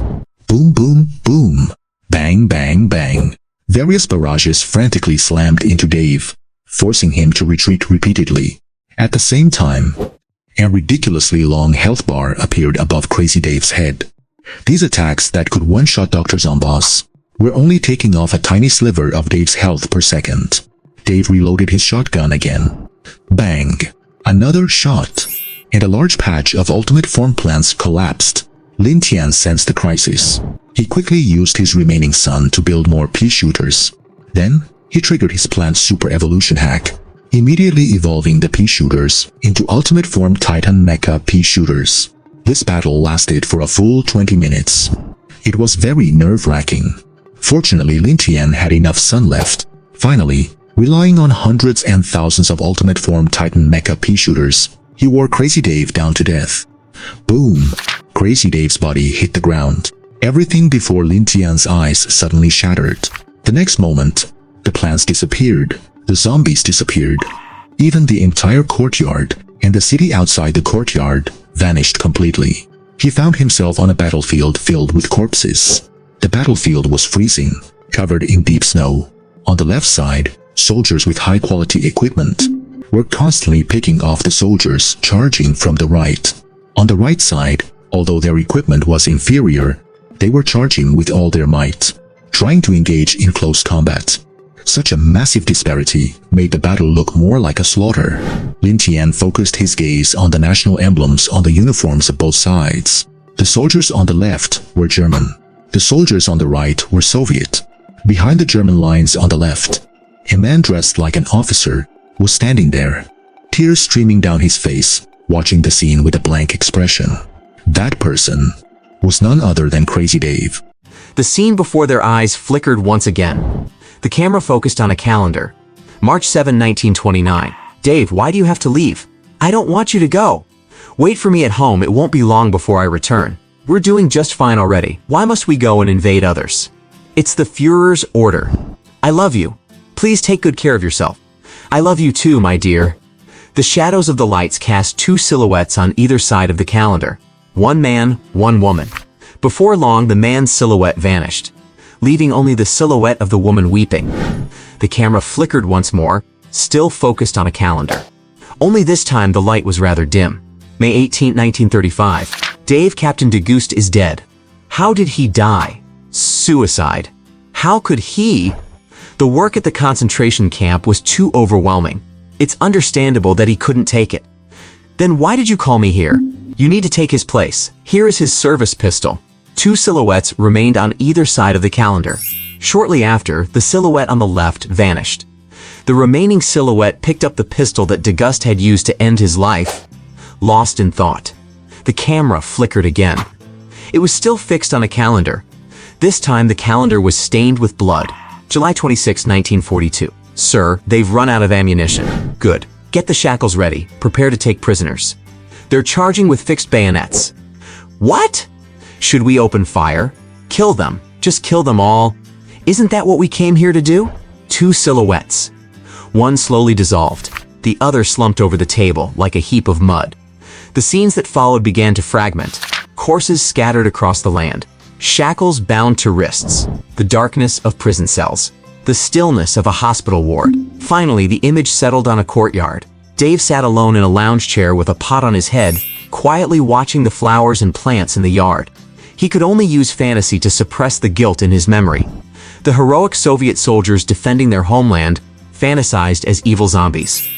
Boom boom boom. Bang bang bang. Various barrages frantically slammed into Dave, forcing him to retreat repeatedly. At the same time, a ridiculously long health bar appeared above Crazy Dave's head. These attacks that could one-shot Dr. Zomboss were only taking off a tiny sliver of Dave's health per second. Dave reloaded his shotgun again. Bang! Another shot, and a large patch of ultimate form plants collapsed. Lin Tian sensed the crisis. He quickly used his remaining sun to build more pea shooters. Then, he triggered his plant super evolution hack, immediately evolving the pea shooters into ultimate form Titan Mecha pea shooters. This battle lasted for a full 20 minutes. It was very nerve-wracking. Fortunately, Lin Tian had enough sun left. Finally, relying on hundreds and thousands of ultimate form Titan Mecha pea shooters, he wore Crazy Dave down to death. Boom! Crazy Dave's body hit the ground. Everything before Lin Tian's eyes suddenly shattered. The next moment, the plants disappeared. The zombies disappeared. Even the entire courtyard and the city outside the courtyard vanished completely. He found himself on a battlefield filled with corpses. The battlefield was freezing, covered in deep snow. On the left side, soldiers with high-quality equipment were constantly picking off the soldiers charging from the right. On the right side, although their equipment was inferior, they were charging with all their might, trying to engage in close combat. Such a massive disparity made the battle look more like a slaughter. Lin Tian focused his gaze on the national emblems on the uniforms of both sides. The soldiers on the left were German. The soldiers on the right were Soviet. Behind the German lines on the left, a man dressed like an officer was standing there, tears streaming down his face, watching the scene with a blank expression. That person was none other than Crazy Dave. The scene before their eyes flickered once again. The camera focused on a calendar. March 7, 1929. Dave, why do you have to leave? I don't want you to go. Wait for me at home, it won't be long before I return. We're doing just fine already. Why must we go and invade others? It's the Führer's order. I love you. Please take good care of yourself. I love you too, my dear. The shadows of the lights cast two silhouettes on either side of the calendar. One man, one woman. Before long, the man's silhouette vanished, leaving only the silhouette of the woman weeping. The camera flickered once more, still focused on a calendar. Only this time the light was rather dim. May 18, 1935. Dave, Captain Deguste is dead. How did he die? Suicide. How could he? The work at the concentration camp was too overwhelming. It's understandable that he couldn't take it. Then why did you call me here? You need to take his place. Here is his service pistol. Two silhouettes remained on either side of the calendar. Shortly after, the silhouette on the left vanished. The remaining silhouette picked up the pistol that Deguste had used to end his life. Lost in thought, the camera flickered again. It was still fixed on a calendar. This time the calendar was stained with blood. July 26, 1942. Sir, they've run out of ammunition. Good. Get the shackles ready. Prepare to take prisoners. They're charging with fixed bayonets. What? Should we open fire? Kill them. Just kill them all. Isn't that what we came here to do? Two silhouettes. One slowly dissolved. The other slumped over the table like a heap of mud. The scenes that followed began to fragment. Corpses scattered across the land. Shackles bound to wrists. The darkness of prison cells. The stillness of a hospital ward. Finally, the image settled on a courtyard. Dave sat alone in a lounge chair with a pot on his head, quietly watching the flowers and plants in the yard. He could only use fantasy to suppress the guilt in his memory. The heroic Soviet soldiers defending their homeland fantasized as evil zombies.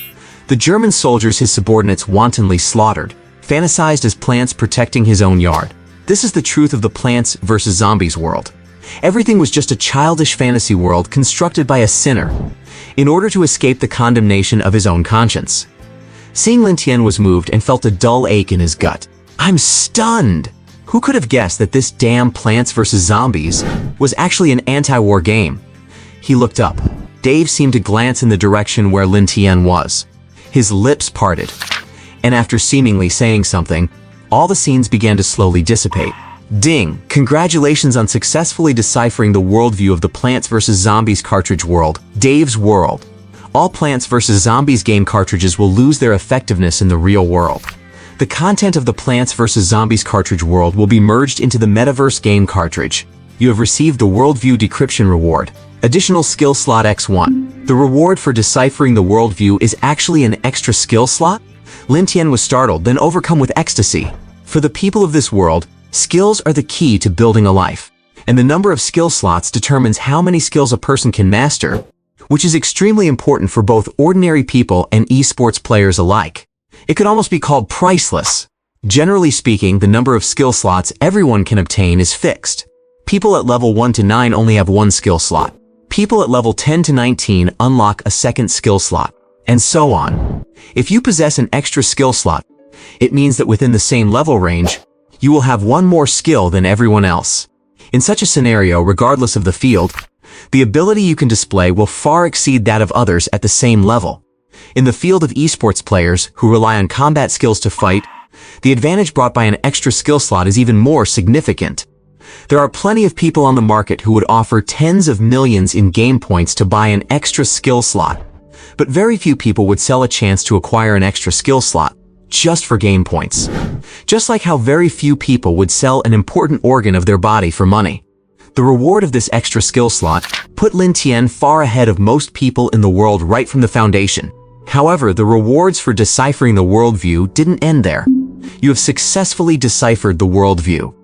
The German soldiers his subordinates wantonly slaughtered fantasized as plants protecting his own yard. This is the truth of the Plants vs. Zombies world. Everything was just a childish fantasy world constructed by a sinner in order to escape the condemnation of his own conscience. Seeing Lin Tian was moved and felt a dull ache in his gut. I'm stunned! Who could have guessed that this damn Plants vs. Zombies was actually an anti-war game? He looked up. Dave seemed to glance in the direction where Lin Tian was. His lips parted, and after seemingly saying something, all the scenes began to slowly dissipate. Ding! Congratulations on successfully deciphering the worldview of the Plants vs. Zombies cartridge world, Dave's World. All Plants vs. Zombies game cartridges will lose their effectiveness in the real world. The content of the Plants vs. Zombies cartridge world will be merged into the Metaverse game cartridge. You have received the Worldview Decryption Reward. Additional Skill Slot X1. The reward for deciphering the worldview is actually an extra skill slot? Lin Tian was startled, then overcome with ecstasy. For the people of this world, skills are the key to building a life, and the number of skill slots determines how many skills a person can master, which is extremely important for both ordinary people and esports players alike. It could almost be called priceless. Generally speaking, the number of skill slots everyone can obtain is fixed. People at level 1 to 9 only have one skill slot. People at level 10 to 19 unlock a second skill slot, and so on. If you possess an extra skill slot, it means that within the same level range, you will have one more skill than everyone else. In such a scenario, regardless of the field, the ability you can display will far exceed that of others at the same level. In the field of esports players who rely on combat skills to fight, the advantage brought by an extra skill slot is even more significant. There are plenty of people on the market who would offer tens of millions in game points to buy an extra skill slot, but very few people would sell a chance to acquire an extra skill slot just for game points. Just like how very few people would sell an important organ of their body for money. The reward of this extra skill slot put Lin Tian far ahead of most people in the world right from the foundation. However, the rewards for deciphering the worldview didn't end there. You have successfully deciphered the worldview.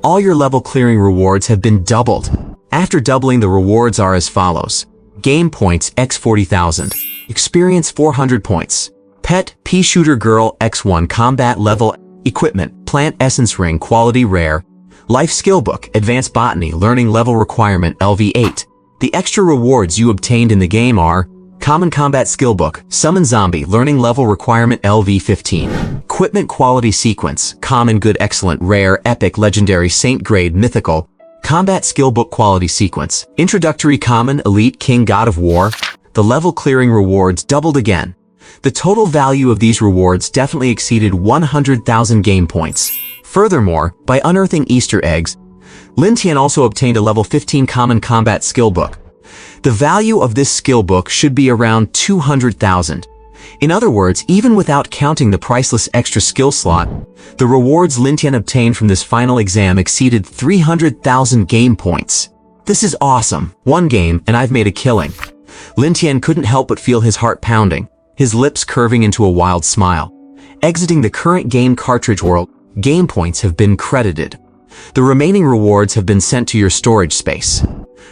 All your level clearing rewards have been doubled. After doubling, the rewards are as follows. Game points x 40,000. Experience 400 points. Pet, Pea Shooter Girl x1 combat level. Equipment, Plant Essence Ring quality rare. Life Skill Book, Advanced Botany learning level requirement LV8. The extra rewards you obtained in the game are Common Combat Skill Book, Summon Zombie learning level requirement LV15. Equipment Quality Sequence, Common Good Excellent Rare Epic Legendary Saint Grade Mythical. Combat Skill Book Quality Sequence, Introductory Common Elite King God of War. The level clearing rewards doubled again. The total value of these rewards definitely exceeded 100,000 game points. Furthermore, by unearthing Easter eggs, Lin Tian also obtained a level 15 Common Combat Skill Book. The value of this skill book should be around 200,000. In other words, even without counting the priceless extra skill slot, the rewards Lin Tian obtained from this final exam exceeded 300,000 game points. This is awesome. One game, and I've made a killing. Lin Tian couldn't help but feel his heart pounding, his lips curving into a wild smile. Exiting the current game cartridge world, game points have been credited. The remaining rewards have been sent to your storage space.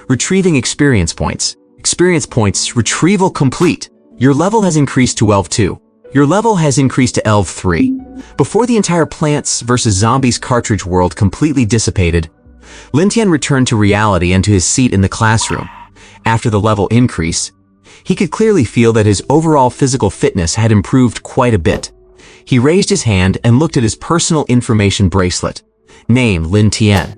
Retrieving experience points. Experience points retrieval complete. Your level has increased to ELV2. Your level has increased to ELV3. Before the entire Plants vs. Zombies cartridge world completely dissipated, Lin Tian returned to reality and to his seat in the classroom. After the level increase, he could clearly feel that his overall physical fitness had improved quite a bit. He raised his hand and looked at his personal information bracelet. Name, Lin Tian.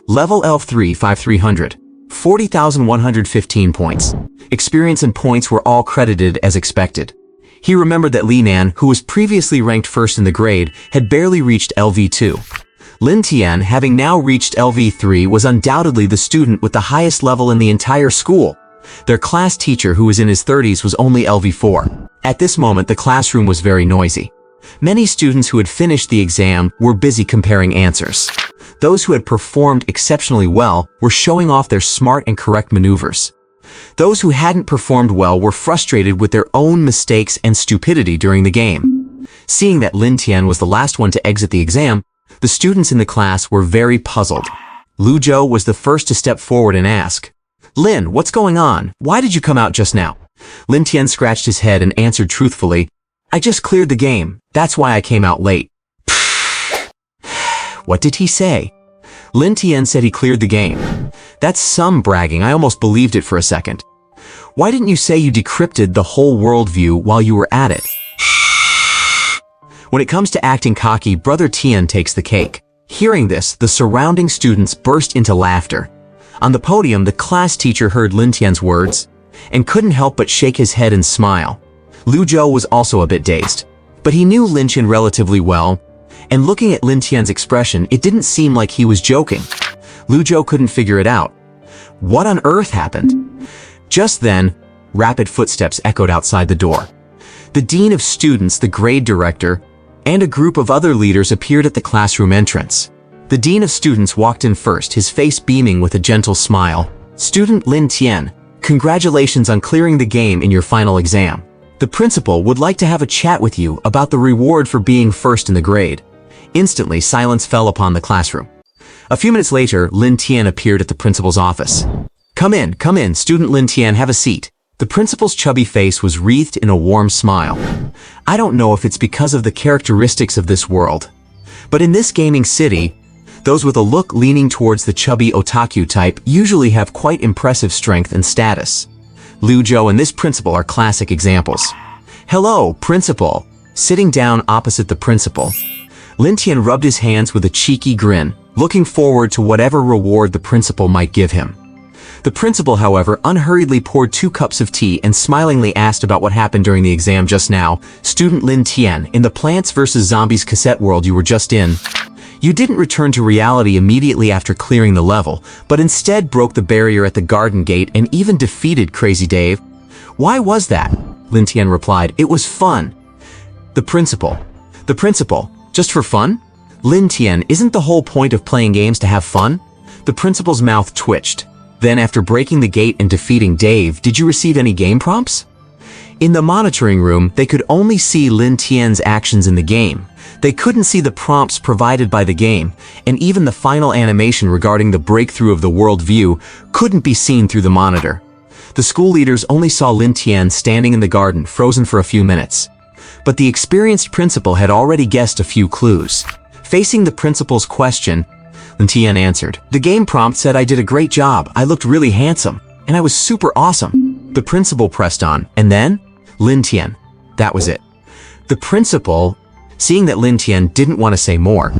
Level ELV3 5300. 40,115 points. Experience and points were all credited as expected. He remembered that Li Nan, who was previously ranked first in the grade, had barely reached LV2. Lin Tian, having now reached LV3, was undoubtedly the student with the highest level in the entire school. Their class teacher, who was in his 30s, was only LV4. At this moment, the classroom was very noisy. Many students who had finished the exam were busy comparing answers. Those who had performed exceptionally well were showing off their smart and correct maneuvers. Those who hadn't performed well were frustrated with their own mistakes and stupidity during the game. Seeing that Lin Tian was the last one to exit the exam, the students in the class were very puzzled. Lu Zhou was the first to step forward and ask, "Lin, what's going on? Why did you come out just now?" Lin Tian scratched his head and answered truthfully, "I just cleared the game. That's why I came out late." What did he say? Lin Tian said he cleared the game. That's some bragging. I almost believed it for a second. Why didn't you say you decrypted the whole worldview while you were at it? When it comes to acting cocky, Brother Tian takes the cake. Hearing this, the surrounding students burst into laughter. On the podium, the class teacher heard Lin Tian's words and couldn't help but shake his head and smile. Lu Zhou was also a bit dazed, but he knew Lin Tian relatively well, and looking at Lin Tian's expression, it didn't seem like he was joking. Lu Zhou couldn't figure it out. What on earth happened? Just then, rapid footsteps echoed outside the door. The dean of students, the grade director, and a group of other leaders appeared at the classroom entrance. The dean of students walked in first, his face beaming with a gentle smile. "Student Lin Tian, congratulations on clearing the game in your final exam. The principal would like to have a chat with you about the reward for being first in the grade." Instantly, silence fell upon the classroom. A few minutes later, Lin Tian appeared at the principal's office. Come in, student Lin Tian, have a seat." The principal's chubby face was wreathed in a warm smile. I don't know if it's because of the characteristics of this world, but in this gaming city, those with a look leaning towards the chubby otaku type usually have quite impressive strength and status. Lu Zhou and this principal are classic examples. "Hello, principal." Sitting down opposite the principal, Lin Tian rubbed his hands with a cheeky grin, looking forward to whatever reward the principal might give him. The principal, however, unhurriedly poured 2 cups of tea and smilingly asked about what happened during the exam just now. "Student Lin Tian, in the Plants vs. Zombies cassette world you were just in, you didn't return to reality immediately after clearing the level, but instead broke the barrier at the garden gate and even defeated Crazy Dave. Why was that?" Lin Tian replied, "It was fun." The principal, just for fun? Lin Tian, isn't the whole point of playing games to have fun? The principal's mouth twitched. Then after breaking the gate and defeating Dave, did you receive any game prompts? In the monitoring room, they could only see Lin Tian's actions in the game. They couldn't see the prompts provided by the game, and even the final animation regarding the breakthrough of the world view couldn't be seen through the monitor. The school leaders only saw Lin Tian standing in the garden, frozen for a few minutes. But the experienced principal had already guessed a few clues. Facing the principal's question, Lin Tian answered, "The game prompt said I did a great job, I looked really handsome, and I was super awesome." The principal pressed on, and then? Lin Tian. That was it. The principal, seeing that Lin Tian didn't want to say more,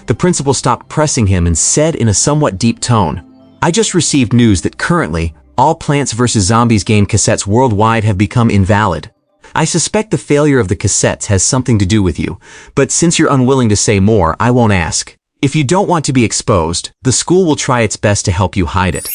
the principal stopped pressing him and said in a somewhat deep tone, "I just received news that currently, all Plants vs. Zombies game cassettes worldwide have become invalid. I suspect the failure of the cassettes has something to do with you, but since you're unwilling to say more, I won't ask. If you don't want to be exposed, the school will try its best to help you hide it."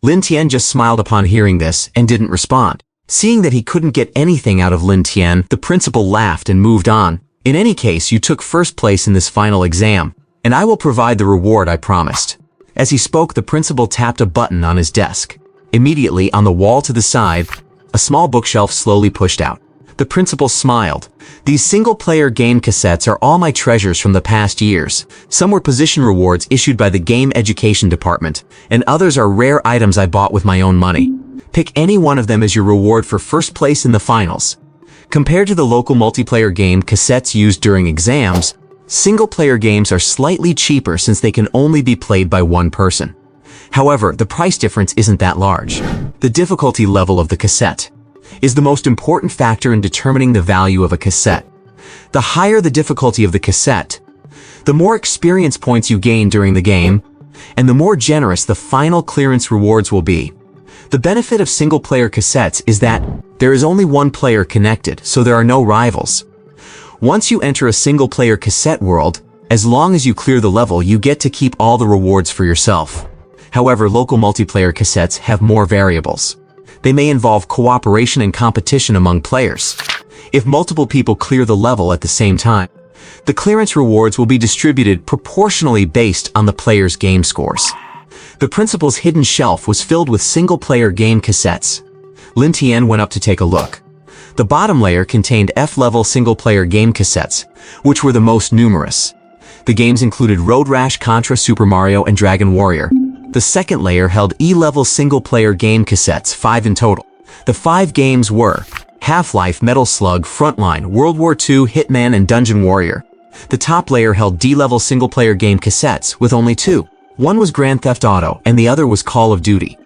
Lin Tian just smiled upon hearing this and didn't respond. Seeing that he couldn't get anything out of Lin Tian, the principal laughed and moved on. "In any case, you took first place in this final exam, and I will provide the reward I promised." As he spoke, the principal tapped a button on his desk. Immediately, on the wall to the side, a small bookshelf slowly pushed out. The principal smiled. "These single-player game cassettes are all my treasures from the past years. Some were position rewards issued by the Game Education Department, and others are rare items I bought with my own money. Pick any one of them as your reward for first place in the finals." Compared to the local multiplayer game cassettes used during exams, single-player games are slightly cheaper since they can only be played by one person. However, the price difference isn't that large. The difficulty level of the cassette is the most important factor in determining the value of a cassette. The higher the difficulty of the cassette, the more experience points you gain during the game, and the more generous the final clearance rewards will be. The benefit of single-player cassettes is that there is only one player connected, so there are no rivals. Once you enter a single-player cassette world, as long as you clear the level, you get to keep all the rewards for yourself. However, local multiplayer cassettes have more variables. They may involve cooperation and competition among players. If multiple people clear the level at the same time, the clearance rewards will be distributed proportionally based on the player's game scores. The principal's hidden shelf was filled with single-player game cassettes. Lin Tian went up to take a look. The bottom layer contained F-level single-player game cassettes, which were the most numerous. The games included Road Rash, Contra, Super Mario, and Dragon Warrior. The second layer held E-level single-player game cassettes, 5 in total. The 5 games were Half-Life, Metal Slug, Frontline, World War II, Hitman, and Dungeon Warrior. The top layer held D-level single-player game cassettes, with only 2. One was Grand Theft Auto, and the other was Call of Duty.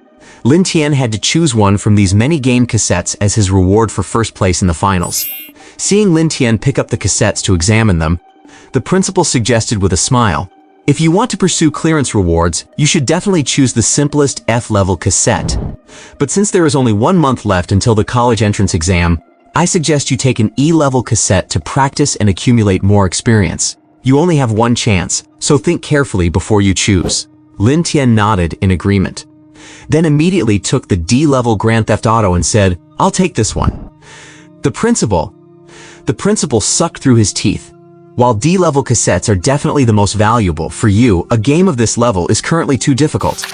Lin Tian had to choose one from these many game cassettes as his reward for first place in the finals. Seeing Lin Tian pick up the cassettes to examine them, the principal suggested with a smile, "If you want to pursue clearance rewards, you should definitely choose the simplest F-level cassette. But since there is only 1 month left until the college entrance exam, I suggest you take an E-level cassette to practice and accumulate more experience. You only have one chance, so think carefully before you choose." Lin Tian nodded in agreement. Then immediately took the D-level Grand Theft Auto and said, "I'll take this one." The principal sucked through his teeth. While D-level cassettes are definitely the most valuable, for you, a game of this level is currently too difficult,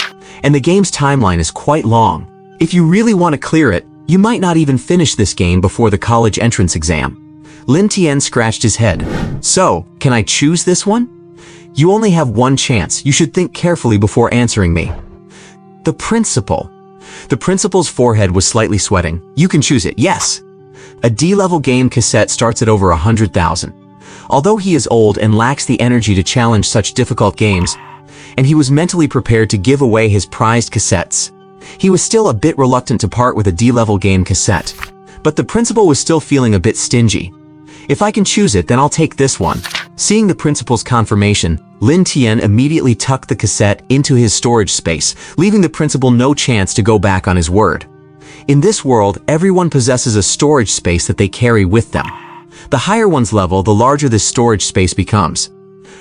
and the game's timeline is quite long. If you really want to clear it, you might not even finish this game before the college entrance exam. Lin Tian scratched his head. "So, can I choose this one?" "You only have one chance. You should think carefully before answering me." The principal's forehead was slightly sweating. "You can choose it, yes." A D-level game cassette starts at over 100,000. Although he is old and lacks the energy to challenge such difficult games, and he was mentally prepared to give away his prized cassettes, he was still a bit reluctant to part with a D-level game cassette. But the principal was still feeling a bit stingy. "If I can choose it, then I'll take this one." Seeing the principal's confirmation, Lin Tian immediately tucked the cassette into his storage space, leaving the principal no chance to go back on his word. In this world, everyone possesses a storage space that they carry with them. The higher one's level, the larger this storage space becomes.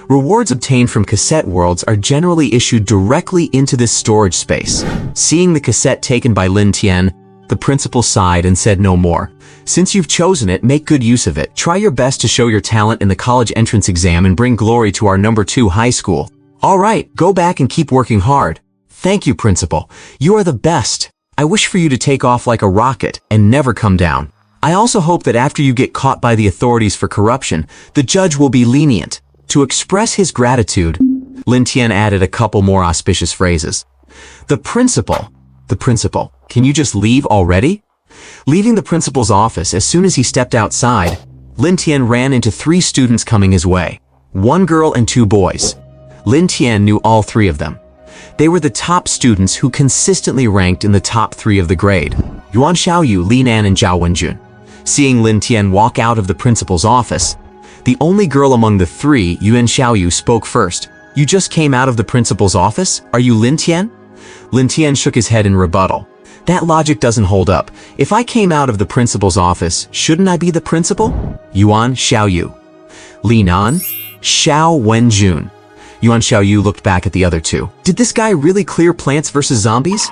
Rewards obtained from cassette worlds are generally issued directly into this storage space. Seeing the cassette taken by Lin Tian, the principal sighed and said no more. "Since you've chosen it, make good use of it. Try your best to show your talent in the college entrance exam and bring glory to our number 2 high school. All right, go back and keep working hard." Thank you, Principal. You are the best. I wish for you to take off like a rocket and never come down. I also hope that after you get caught by the authorities for corruption, the judge will be lenient. To express his gratitude, Lin Tian added a couple more auspicious phrases. The principal, can you just leave already? Leaving the principal's office as soon as he stepped outside, Lin Tian ran into 3 students coming his way. 1 girl and 2 boys. Lin Tian knew all 3 of them. They were the top students who consistently ranked in the top 3 of the grade. Yuan Xiaoyu, Li Nan and Zhao Wenjun. Seeing Lin Tian walk out of the principal's office, the only girl among the 3, Yuan Xiaoyu, spoke first. You just came out of the principal's office? Are you Lin Tian? Lin Tian shook his head in rebuttal. That logic doesn't hold up. If I came out of the principal's office, shouldn't I be the principal? Yuan Xiaoyu. Li Nan, Zhao Wenjun. Yuan Xiaoyu looked back at the other 2. Did this guy really clear Plants vs. Zombies?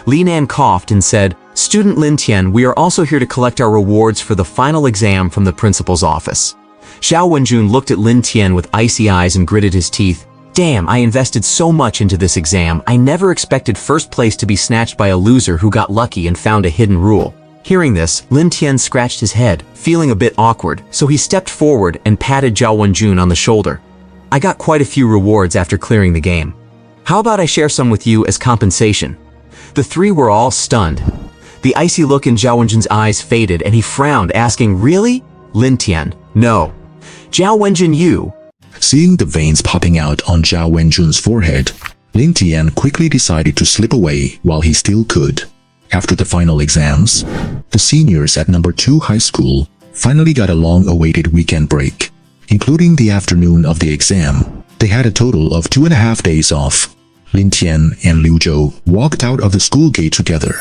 Li Nan coughed and said, Student Lin Tian, we are also here to collect our rewards for the final exam from the principal's office. Zhao Wenjun looked at Lin Tian with icy eyes and gritted his teeth. Damn, I invested so much into this exam, I never expected first place to be snatched by a loser who got lucky and found a hidden rule. Hearing this, Lin Tian scratched his head, feeling a bit awkward, so he stepped forward and patted Zhao Wenjun on the shoulder. I got quite a few rewards after clearing the game. How about I share some with you as compensation? The 3 were all stunned. The icy look in Zhao Wenjun's eyes faded and he frowned, asking, Really? Lin Tian, no. Zhao Wenjun, you. Seeing the veins popping out on Zhao Wenjun's forehead, Lin Tian quickly decided to slip away while he still could. After the final exams, the seniors at number 2 high school finally got a long-awaited weekend break. Including the afternoon of the exam, they had a total of 2.5 days off. Lin Tian and Liu Zhou walked out of the school gate together.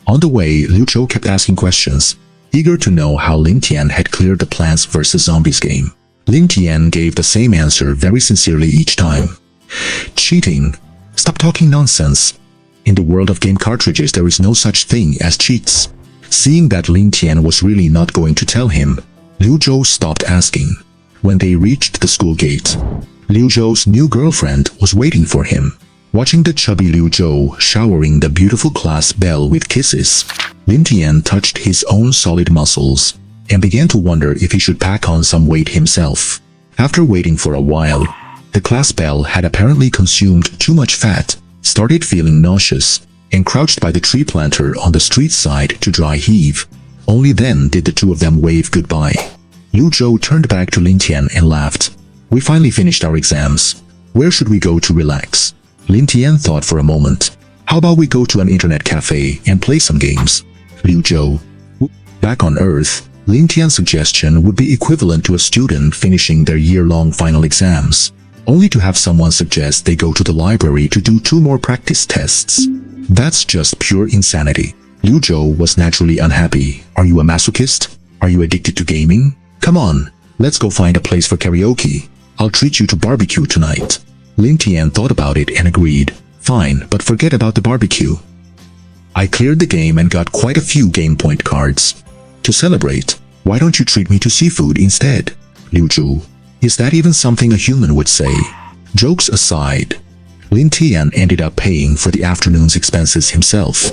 On the way, Liu Zhou kept asking questions, eager to know how Lin Tian had cleared the Plants vs. Zombies game. Lin Tian gave the same answer very sincerely each time. Cheating. Stop talking nonsense. In the world of game cartridges, there is no such thing as cheats. Seeing that Lin Tian was really not going to tell him, Liu Zhou stopped asking. When they reached the school gate, Liu Zhou's new girlfriend was waiting for him. Watching the chubby Liu Zhou showering the beautiful class belle with kisses, Lin Tian touched his own solid muscles and began to wonder if he should pack on some weight himself. After waiting for a while, the class belle had apparently consumed too much fat, started feeling nauseous, and crouched by the tree planter on the street side to dry heave. Only then did the 2 of them wave goodbye. Liu Zhou turned back to Lin Tian and laughed. We finally finished our exams. Where should we go to relax? Lin Tian thought for a moment. How about we go to an internet cafe and play some games? Liu Zhou. Back on Earth, Lin Tian's suggestion would be equivalent to a student finishing their year-long final exams, only to have someone suggest they go to the library to do 2 more practice tests. That's just pure insanity. Liu Zhou was naturally unhappy. Are you a masochist? Are you addicted to gaming? Come on, let's go find a place for karaoke. I'll treat you to barbecue tonight. Lin Tian thought about it and agreed. Fine, but forget about the barbecue. I cleared the game and got quite a few game point cards. To celebrate, why don't you treat me to seafood instead? Liu Zhu. Is that even something a human would say? Jokes aside, Lin Tian ended up paying for the afternoon's expenses himself.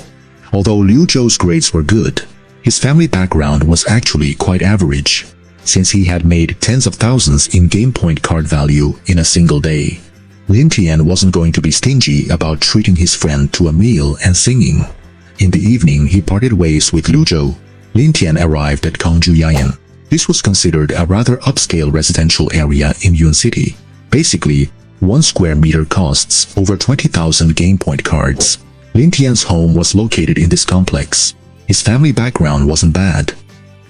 Although Liu Zhou's grades were good, his family background was actually quite average, since he had made tens of thousands in game point card value in a single day. Lin Tian wasn't going to be stingy about treating his friend to a meal and singing. In the evening, he parted ways with Liu Zhou. Lin Tian arrived at Kongjuyayan. This was considered a rather upscale residential area in Yun City. Basically, 1 square meter costs over 20,000 game point cards. Lin Tian's home was located in this complex. His family background wasn't bad.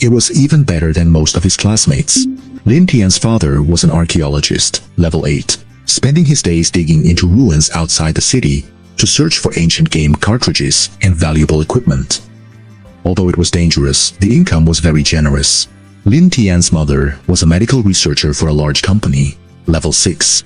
It was even better than most of his classmates. Lin Tian's father was an archaeologist, level 8, spending his days digging into ruins outside the city to search for ancient game cartridges and valuable equipment. Although it was dangerous, the income was very generous. Lin Tian's mother was a medical researcher for a large company, level 6,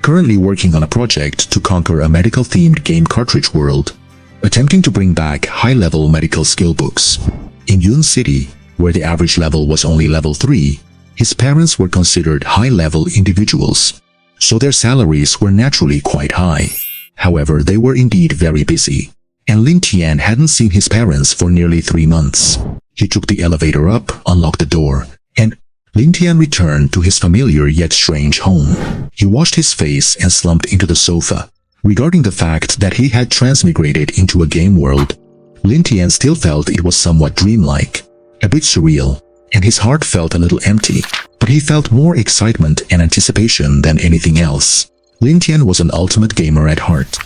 currently working on a project to conquer a medical-themed game cartridge world, attempting to bring back high-level medical skill books. In Yun City, where the average level was only level 3, his parents were considered high-level individuals, so their salaries were naturally quite high. However, they were indeed very busy, and Lin Tian hadn't seen his parents for nearly 3 months. He took the elevator up, unlocked the door, and Lin Tian returned to his familiar yet strange home. He washed his face and slumped into the sofa. Regarding the fact that he had transmigrated into a game world, Lin Tian still felt it was somewhat dreamlike, a bit surreal, and his heart felt a little empty, but he felt more excitement and anticipation than anything else. Lin Tian was an ultimate gamer at heart.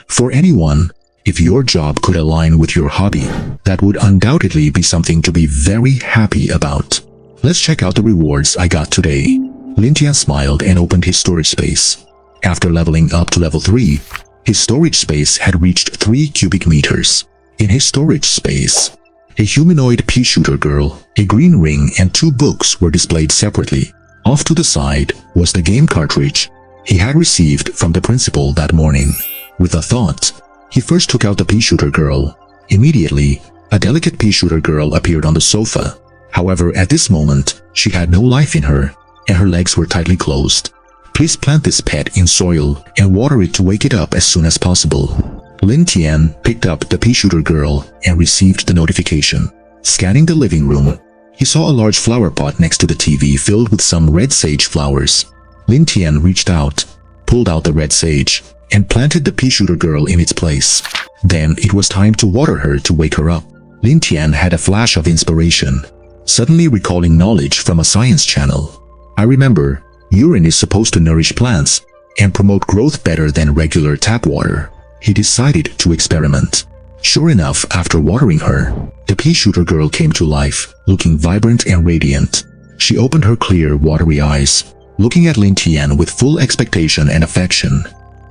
For anyone, if your job could align with your hobby, that would undoubtedly be something to be very happy about. Let's check out the rewards I got today. Lin Tian smiled and opened his storage space. After leveling up to level 3, his storage space had reached 3 cubic meters. In his storage space, a humanoid pea-shooter girl, a green ring, and 2 books were displayed separately. Off to the side was the game cartridge he had received from the principal that morning. With a thought, he first took out the pea-shooter girl. Immediately, a delicate pea-shooter girl appeared on the sofa. However, at this moment, she had no life in her, and her legs were tightly closed. Please plant this pet in soil and water it to wake it up as soon as possible. Lin Tian picked up the pea-shooter girl and received the notification. Scanning the living room, he saw a large flower pot next to the TV filled with some red sage flowers. Lin Tian reached out, pulled out the red sage, and planted the pea-shooter girl in its place. Then it was time to water her to wake her up. Lin Tian had a flash of inspiration, suddenly recalling knowledge from a science channel. I remember, urine is supposed to nourish plants and promote growth better than regular tap water. He decided to experiment. Sure enough, after watering her, the pea-shooter girl came to life, looking vibrant and radiant. She opened her clear, watery eyes, looking at Lin Tian with full expectation and affection,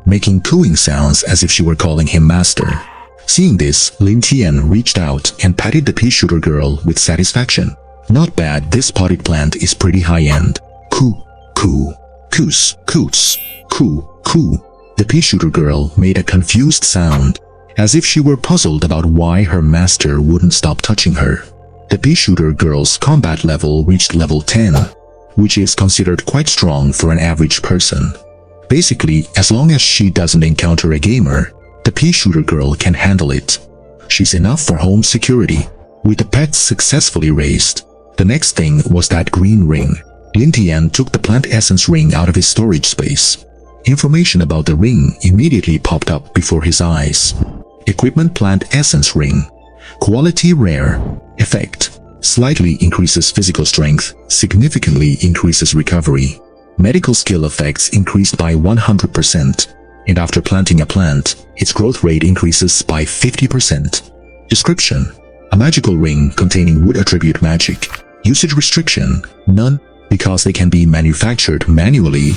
making cooing sounds as if she were calling him master. Seeing this, Lin Tian reached out and patted the pea-shooter girl with satisfaction. Not bad, this potted plant is pretty high-end. Coo, coo, coos, coots, coo, coo. The pea-shooter girl made a confused sound, as if she were puzzled about why her master wouldn't stop touching her. The pea-shooter girl's combat level reached level 10, which is considered quite strong for an average person. Basically, as long as she doesn't encounter a gamer, the pea-shooter girl can handle it. She's enough for home security. With the pets successfully raised, the next thing was that green ring. Lin Tian took the plant essence ring out of his storage space. Information about the ring immediately popped up before his eyes. Equipment plant essence ring. Quality rare. Effect: slightly increases physical strength, significantly increases recovery. Medical skill effects increased by 100%, and after planting a plant, its growth rate increases by 50%. Description: a magical ring containing wood attribute magic. Usage restriction: none, because they can be manufactured manually.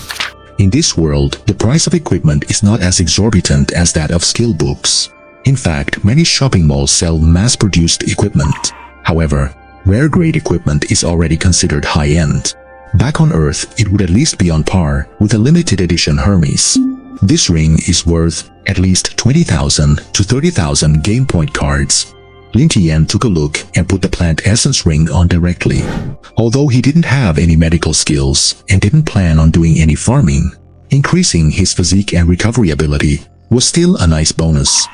In this world, the price of equipment is not as exorbitant as that of skill books. In fact, many shopping malls sell mass-produced equipment. However, rare-grade equipment is already considered high-end. Back on Earth, it would at least be on par with a limited edition Hermes. This ring is worth at least 20,000 to 30,000 game point cards. Lin Tian took a look and put the plant essence ring on directly. Although he didn't have any medical skills and didn't plan on doing any farming, increasing his physique and recovery ability was still a nice bonus.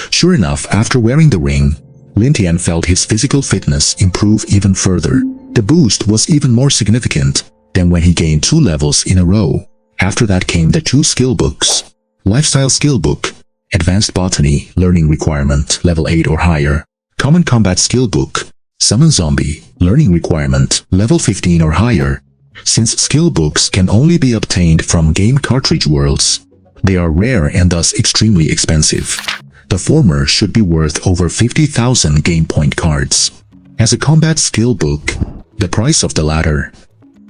Sure enough, after wearing the ring, Lin Tian felt his physical fitness improve even further. The boost was even more significant than when he gained 2 levels in a row. After that came the 2 skill books. Lifestyle skill book, Advanced Botany, learning requirement, level 8 or higher. Common Combat Skill Book, Summon Zombie, learning requirement, level 15 or higher. Since skill books can only be obtained from game cartridge worlds, they are rare and thus extremely expensive. The former should be worth over 50,000 game point cards. As a combat skill book, the price of the latter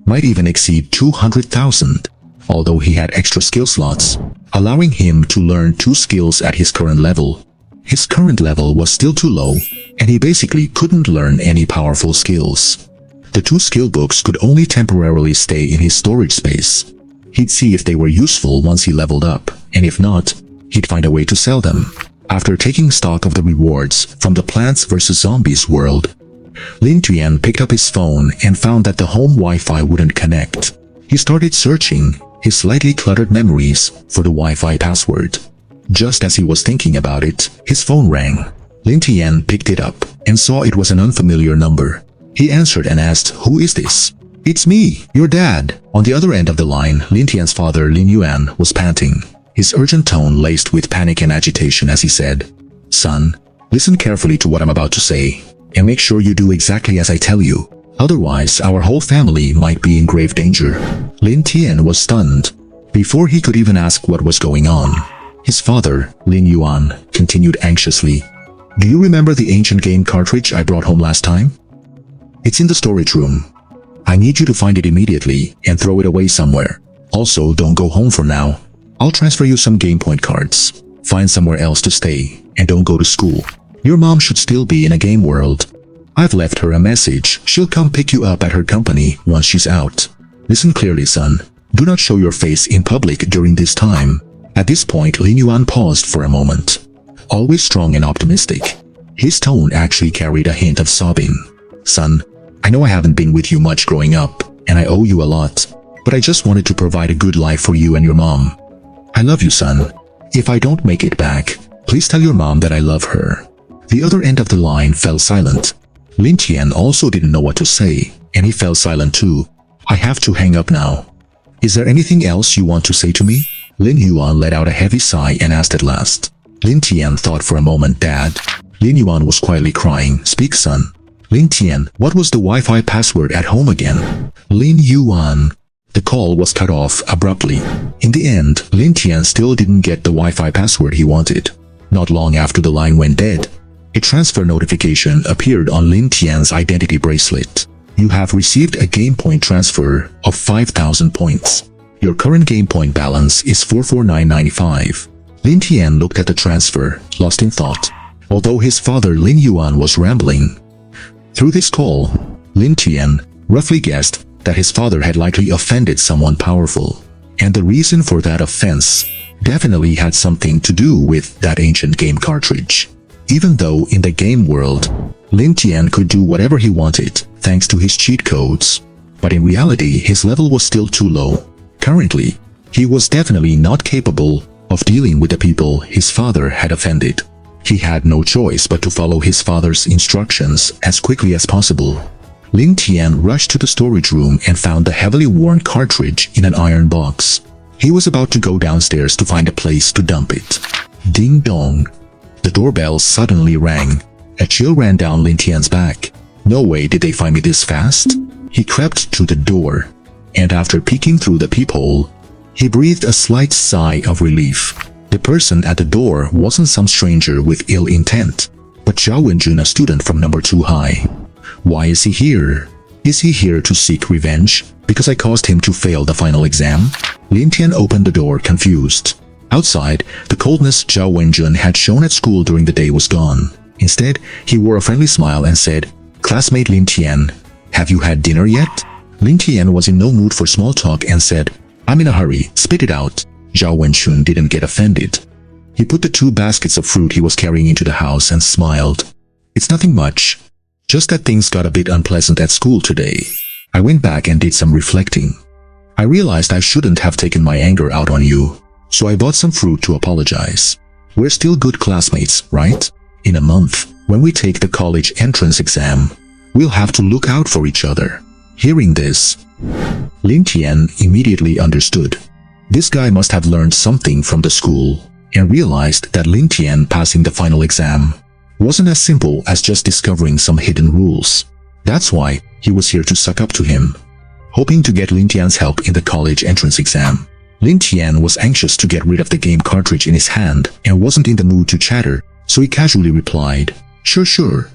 might even exceed 200,000, although he had extra skill slots, allowing him to learn 2 skills at his current level. His current level was still too low, and he basically couldn't learn any powerful skills. The 2 skill books could only temporarily stay in his storage space. He'd see if they were useful once he leveled up, and if not, he'd find a way to sell them. After taking stock of the rewards from the Plants vs. Zombies world, Lin Tian picked up his phone and found that the home Wi-Fi wouldn't connect. He started searching his slightly cluttered memories for the Wi-Fi password. Just as he was thinking about it, his phone rang. Lin Tian picked it up and saw it was an unfamiliar number. He answered and asked, "Who is this?" "It's me, your dad." On the other end of the line, Lin Tian's father, Lin Yuan, was panting, his urgent tone laced with panic and agitation as he said, "Son, listen carefully to what I'm about to say, and make sure you do exactly as I tell you. Otherwise, our whole family might be in grave danger." Lin Tian was stunned. Before he could even ask what was going on, his father, Lin Yuan, continued anxiously, "Do you remember the ancient game cartridge I brought home last time? It's in the storage room. I need you to find it immediately and throw it away somewhere. Also, don't go home for now. I'll transfer you some game point cards. Find somewhere else to stay, and don't go to school. Your mom should still be in a game world. I've left her a message. She'll come pick you up at her company once she's out. Listen clearly, son. Do not show your face in public during this time." At this point, Lin Yuan paused for a moment. Always strong and optimistic, his tone actually carried a hint of sobbing. "Son, I know I haven't been with you much growing up, and I owe you a lot, but I just wanted to provide a good life for you and your mom. I love you, son. If I don't make it back, please tell your mom that I love her." The other end of the line fell silent. Lin Tian also didn't know what to say, and he fell silent too. "I have to hang up now. Is there anything else you want to say to me?" Lin Yuan let out a heavy sigh and asked at last. Lin Tian thought for a moment. "Dad." Lin Yuan was quietly crying. "Speak, son." "Lin Tian, what was the Wi-Fi password at home again?" "Lin Yuan." The call was cut off abruptly. In the end, Lin Tian still didn't get the Wi-Fi password he wanted. Not long after the line went dead, a transfer notification appeared on Lin Tian's identity bracelet. "You have received a game point transfer of 5,000 points. Your current game point balance is 44995. Lin Tian looked at the transfer, lost in thought. Although his father Lin Yuan was rambling through this call, Lin Tian roughly guessed that his father had likely offended someone powerful, and the reason for that offense definitely had something to do with that ancient game cartridge. Even though in the game world, Lin Tian could do whatever he wanted thanks to his cheat codes, but in reality his level was still too low. Currently, he was definitely not capable of dealing with the people his father had offended. He had no choice but to follow his father's instructions as quickly as possible. Lin Tian rushed to the storage room and found the heavily worn cartridge in an iron box. He was about to go downstairs to find a place to dump it. Ding dong. The doorbell suddenly rang. A chill ran down Lin Tian's back. No way did they find me this fast. He crept to the door, and after peeking through the peephole, he breathed a slight sigh of relief. The person at the door wasn't some stranger with ill intent, but Zhao Wenjun, a student from number 2 high. Why is he here? Is he here to seek revenge because I caused him to fail the final exam? Lin Tian opened the door, confused. Outside, the coldness Zhao Wenjun had shown at school during the day was gone. Instead, he wore a friendly smile and said, "Classmate Lin Tian, have you had dinner yet?" Lin Tian was in no mood for small talk and said, "I'm in a hurry, spit it out." Zhao Wenjun didn't get offended. He put the 2 baskets of fruit he was carrying into the house and smiled. "It's nothing much. Just that things got a bit unpleasant at school today. I went back and did some reflecting. I realized I shouldn't have taken my anger out on you, so I bought some fruit to apologize. We're still good classmates, right? In a month, when we take the college entrance exam, we'll have to look out for each other." Hearing this, Lin Tian immediately understood. This guy must have learned something from the school and realized that Lin Tian passing the final exam wasn't as simple as just discovering some hidden rules. That's why he was here to suck up to him, hoping to get Lin Tian's help in the college entrance exam. Lin Tian was anxious to get rid of the game cartridge in his hand and wasn't in the mood to chatter, so he casually replied, Sure.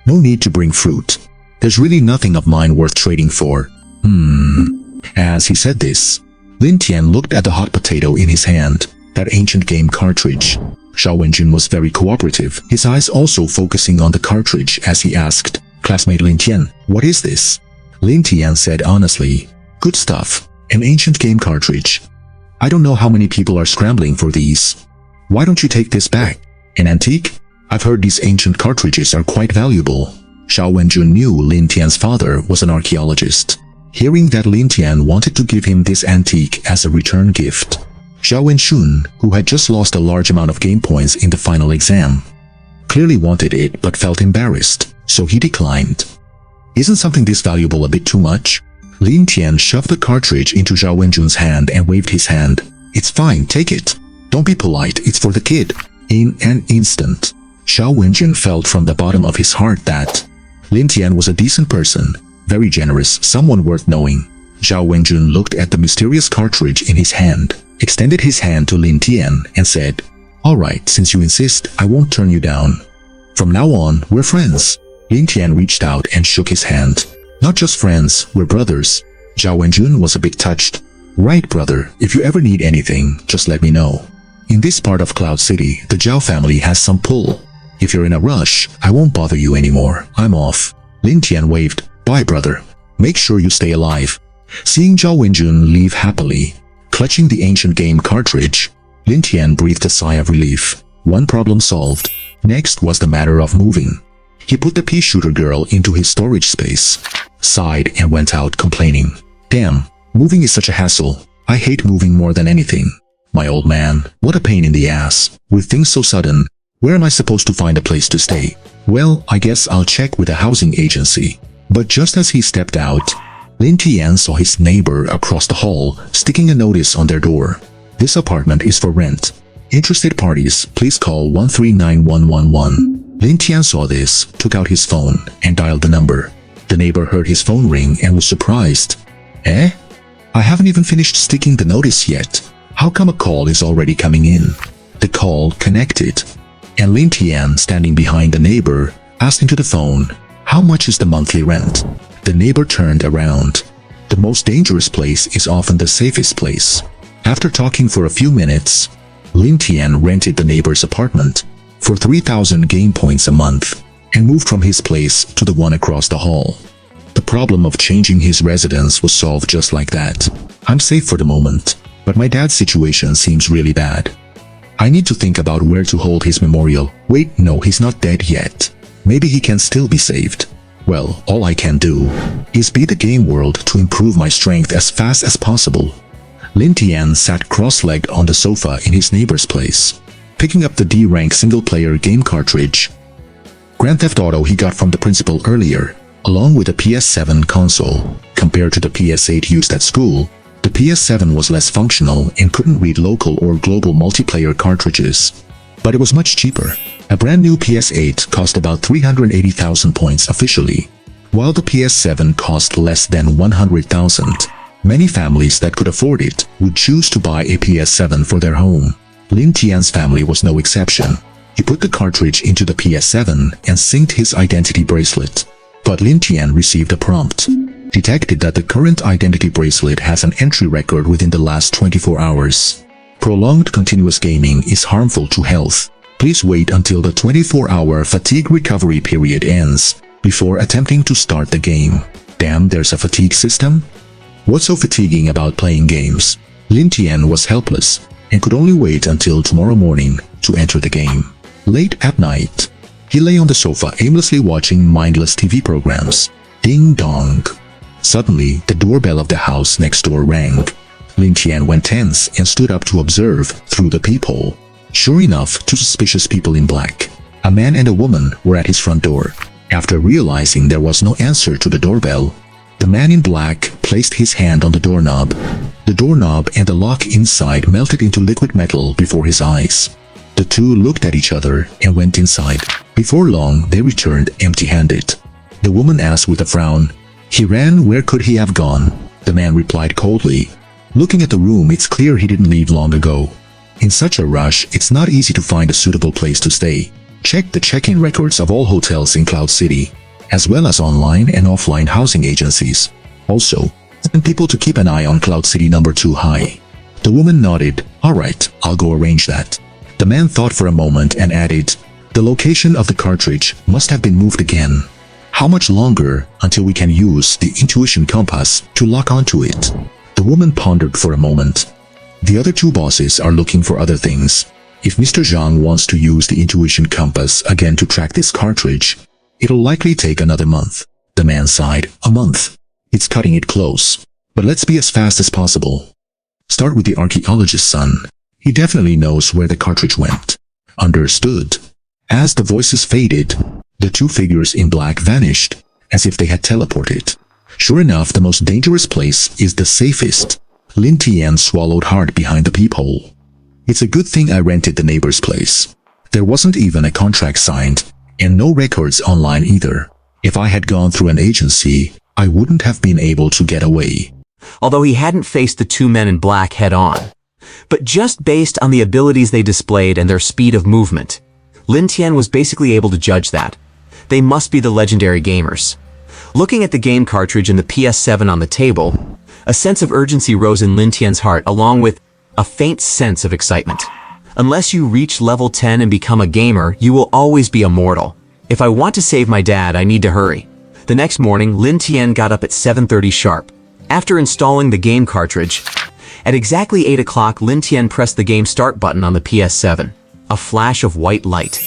No need to bring fruit. There's really nothing of mine worth trading for." As he said this, Lin Tian looked at the hot potato in his hand, that ancient game cartridge. Zhao Wenjun was very cooperative, his eyes also focusing on the cartridge as he asked, "Classmate Lin Tian, what is this?" Lin Tian said honestly, "Good stuff, an ancient game cartridge. I don't know how many people are scrambling for these. Why don't you take this back? An antique? I've heard these ancient cartridges are quite valuable." Zhao Wenjun knew Lin Tian's father was an archaeologist. Hearing that Lin Tian wanted to give him this antique as a return gift, Zhao Wenshun, who had just lost a large amount of game points in the final exam, clearly wanted it but felt embarrassed, so he declined. Isn't something this valuable a bit too much? Lin Tian shoved the cartridge into Zhao Wenjun's hand and waved his hand. It's fine, take it. Don't be polite, it's for the kid. In an instant, Zhao Wenjun felt from the bottom of his heart that Lin Tian was a decent person, very generous, someone worth knowing. Zhao Wenjun looked at the mysterious cartridge in his hand, extended his hand to Lin Tian, and said, "Alright, since you insist, I won't turn you down. From now on, we're friends." Lin Tian reached out and shook his hand. "Not just friends, we're brothers." Zhao Wenjun was a bit touched. "Right, brother, if you ever need anything, just let me know. In this part of Cloud City, the Zhao family has some pull. If you're in a rush, I won't bother you anymore. I'm off." Lin Tian waved. "Bye, brother. Make sure you stay alive." Seeing Zhao Wenjun leave happily, clutching the ancient game cartridge, Lin Tian breathed a sigh of relief. One problem solved. Next was the matter of moving. He put the pea shooter girl into his storage space, sighed, and went out complaining. "Damn, moving is such a hassle. I hate moving more than anything. My old man, what a pain in the ass. With things so sudden, where am I supposed to find a place to stay? Well, I guess I'll check with a housing agency." But just as he stepped out, Lin Tian saw his neighbor across the hall sticking a notice on their door. "This apartment is for rent. Interested parties, please call 139111. Lin Tian saw this, took out his phone, and dialed the number. The neighbor heard his phone ring and was surprised. "Eh? I haven't even finished sticking the notice yet. How come a call is already coming in?" The call connected, and Lin Tian, standing behind the neighbor, asked into the phone, "How much is the monthly rent?" The neighbor turned around. The most dangerous place is often the safest place. After talking for a few minutes, Lin Tian rented the neighbor's apartment for 3,000 game points a month and moved from his place to the one across the hall. The problem of changing his residence was solved just like that. "I'm safe for the moment, but my dad's situation seems really bad. I need to think about where to hold his memorial. Wait, no, he's not dead yet. Maybe he can still be saved. Well, all I can do is beat the game world to improve my strength as fast as possible." Lin Tian sat cross-legged on the sofa in his neighbor's place, picking up the D-rank single-player game cartridge. Grand Theft Auto he got from the principal earlier, along with a PS7 console. Compared to the PS8 used at school, the PS7 was less functional and couldn't read local or global multiplayer cartridges. But it was much cheaper. A brand new PS8 cost about 380,000 points officially, while the PS7 cost less than 100,000. Many families that could afford it would choose to buy a PS7 for their home. Lin Tian's family was no exception. He put the cartridge into the PS7 and synced his identity bracelet. But Lin Tian received a prompt. Detected that the current identity bracelet has an entry record within the last 24 hours. Prolonged continuous gaming is harmful to health. Please wait until the 24-hour fatigue recovery period ends before attempting to start the game. Damn, there's a fatigue system? What's so fatiguing about playing games? Lin Tian was helpless and could only wait until tomorrow morning to enter the game. Late at night, he lay on the sofa aimlessly watching mindless TV programs. Ding dong. Suddenly, the doorbell of the house next door rang. Lin Tian went tense and stood up to observe through the peephole. Sure enough, two suspicious people in black, a man and a woman, were at his front door. After realizing there was no answer to the doorbell, the man in black placed his hand on the doorknob. The doorknob and the lock inside melted into liquid metal before his eyes. The two looked at each other and went inside. Before long, they returned empty-handed. The woman asked with a frown, "He ran, where could he have gone?" The man replied coldly, "Looking at the room, it's clear he didn't leave long ago. In such a rush, it's not easy to find a suitable place to stay. Check the check-in records of all hotels in Cloud City, as well as online and offline housing agencies. Also, send people to keep an eye on Cloud City number 2 high." The woman nodded. "Alright, I'll go arrange that." The man thought for a moment and added, "The location of the cartridge must have been moved again. How much longer until we can use the intuition compass to lock onto it?" The woman pondered for a moment. "The other two bosses are looking for other things. If Mr. Zhang wants to use the intuition compass again to track this cartridge, it'll likely take another month." The man sighed. "A month? It's cutting it close. But let's be as fast as possible." Start with the archaeologist's son. He definitely knows where the cartridge went. Understood. As the voices faded, the two figures in black vanished, as if they had teleported. Sure enough, the most dangerous place is the safest. Lin Tian swallowed hard behind the peephole. It's a good thing I rented the neighbor's place. There wasn't even a contract signed, and no records online either. If I had gone through an agency, I wouldn't have been able to get away. Although he hadn't faced the two men in black head-on. But just based on the abilities they displayed and their speed of movement, Lin Tian was basically able to judge that. They must be the legendary gamers. Looking at the game cartridge and the PS7 on the table, a sense of urgency rose in Lin Tian's heart along with a faint sense of excitement. Unless you reach level 10 and become a gamer, you will always be immortal. If I want to save my dad, I need to hurry. The next morning, Lin Tian got up at 7:30 sharp. After installing the game cartridge, at exactly 8 o'clock, Lin Tian pressed the game start button on the PS7. A flash of white light.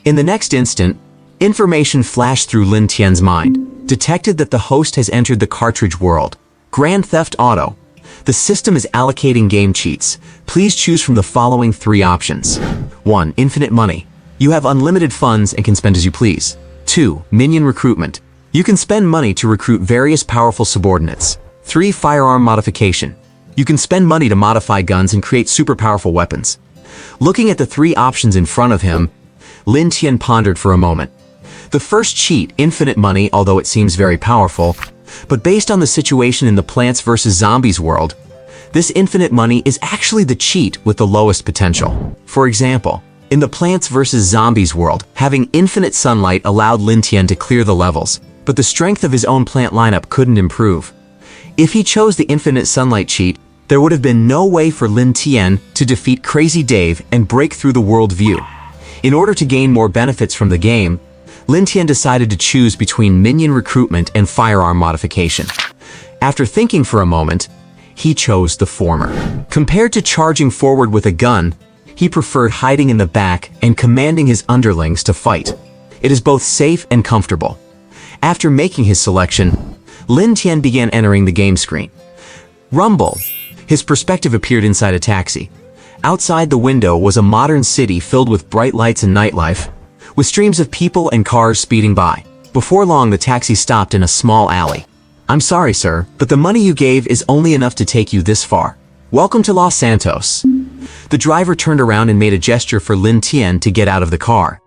In the next instant, information flashed through Lin Tian's mind. Detected that the host has entered the cartridge world. Grand Theft Auto. The system is allocating game cheats. Please choose from the following 3 options. 1. Infinite money. You have unlimited funds and can spend as you please. 2. Minion recruitment. You can spend money to recruit various powerful subordinates. 3. Firearm modification. You can spend money to modify guns and create super powerful weapons. Looking at the 3 options in front of him, Lin Tian pondered for a moment. The first cheat, infinite money, although it seems very powerful, but based on the situation in the Plants vs. Zombies world, this infinite money is actually the cheat with the lowest potential. For example, in the Plants vs. Zombies world, having infinite sunlight allowed Lin Tian to clear the levels, but the strength of his own plant lineup couldn't improve. If he chose the infinite sunlight cheat, there would have been no way for Lin Tian to defeat Crazy Dave and break through the world view. In order to gain more benefits from the game, Lin Tian decided to choose between minion recruitment and firearm modification. After thinking for a moment, he chose the former. Compared to charging forward with a gun, he preferred hiding in the back and commanding his underlings to fight. It is both safe and comfortable. After making his selection, Lin Tian began entering the game screen. Rumble. His perspective appeared inside a taxi. Outside the window was a modern city filled with bright lights and nightlife, with streams of people and cars speeding by. Before long, the taxi stopped in a small alley. "I'm sorry, sir, but the money you gave is only enough to take you this far. Welcome to Los Santos." The driver turned around and made a gesture for Lin Tian to get out of the car.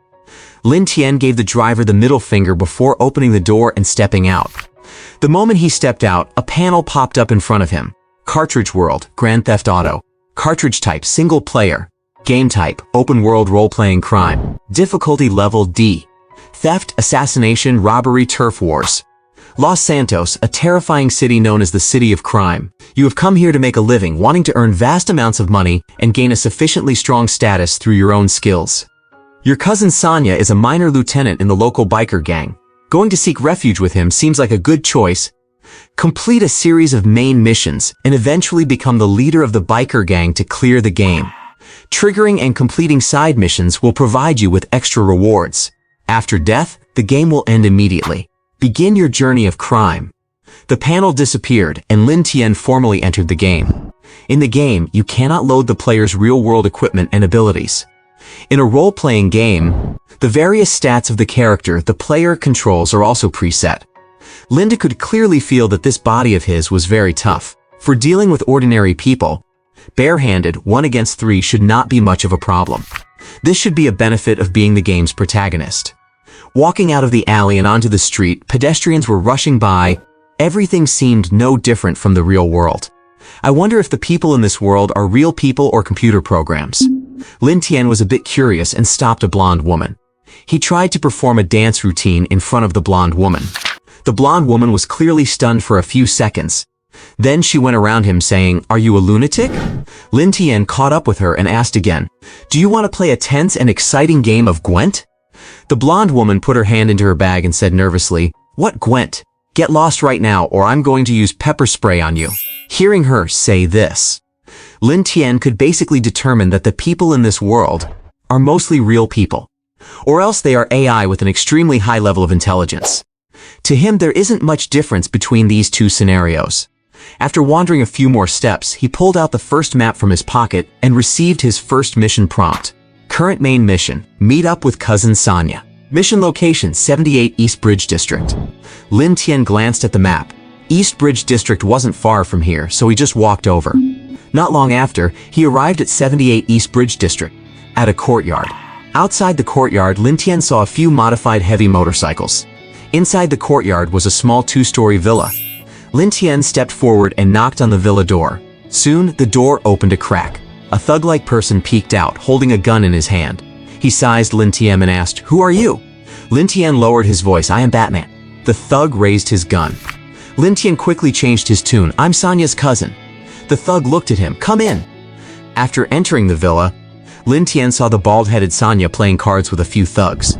Lin Tian gave the driver the middle finger before opening the door and stepping out. The moment he stepped out, a panel popped up in front of him. Cartridge World, Grand Theft Auto. Cartridge type, single player. Game type, open world role-playing crime. Difficulty level D. Theft, assassination, robbery, turf wars. Los Santos, a terrifying city known as the City of Crime. You have come here to make a living, wanting to earn vast amounts of money and gain a sufficiently strong status through your own skills. Your cousin Sonia is a minor lieutenant in the local biker gang. Going to seek refuge with him seems like a good choice. Complete a series of main missions and eventually become the leader of the biker gang to clear the game. Triggering and completing side missions will provide you with extra rewards. After death, the game will end immediately. Begin your journey of crime. The panel disappeared and Lin Tian formally entered the game. In the game, you cannot load the player's real-world equipment and abilities. In a role-playing game, the various stats of the character the player controls are also preset. Linda could clearly feel that this body of his was very tough. For dealing with ordinary people, barehanded 1 against 3 should not be much of a problem. This should be a benefit of being the game's protagonist. Walking out of the alley and onto the street, pedestrians were rushing by. Everything seemed no different from the real world. I wonder if the people in this world are real people or computer programs. Lin Tian was a bit curious and stopped a blonde woman. He tried to perform a dance routine in front of the blonde woman. The blonde woman was clearly stunned for a few seconds. Then she went around him saying, "Are you a lunatic?" Lin Tian caught up with her and asked again, "Do you want to play a tense and exciting game of Gwent?" The blonde woman put her hand into her bag and said nervously, "What Gwent? Get lost right now or I'm going to use pepper spray on you." Hearing her say this, Lin Tian could basically determine that the people in this world are mostly real people, or else they are AI with an extremely high level of intelligence. To him, there isn't much difference between these two scenarios. After wandering a few more steps, he pulled out the first map from his pocket and received his first mission prompt. Current main mission, meet up with cousin Sanya. Mission location, 78 East Bridge District. Lin Tian glanced at the map. East Bridge District wasn't far from here, so he just walked over. Not long after, he arrived at 78 East Bridge District, at a courtyard. Outside the courtyard, Lin Tian saw a few modified heavy motorcycles. Inside the courtyard was a small two-story villa. Lin Tian stepped forward and knocked on the villa door. Soon, the door opened a crack. A thug-like person peeked out, holding a gun in his hand. He sized Lin Tian and asked, "Who are you?" Lin Tian lowered his voice, "I am Batman." The thug raised his gun. Lin Tian quickly changed his tune, "I'm Sanya's cousin." The thug looked at him, "Come in." After entering the villa, Lin Tian saw the bald-headed Sanya playing cards with a few thugs.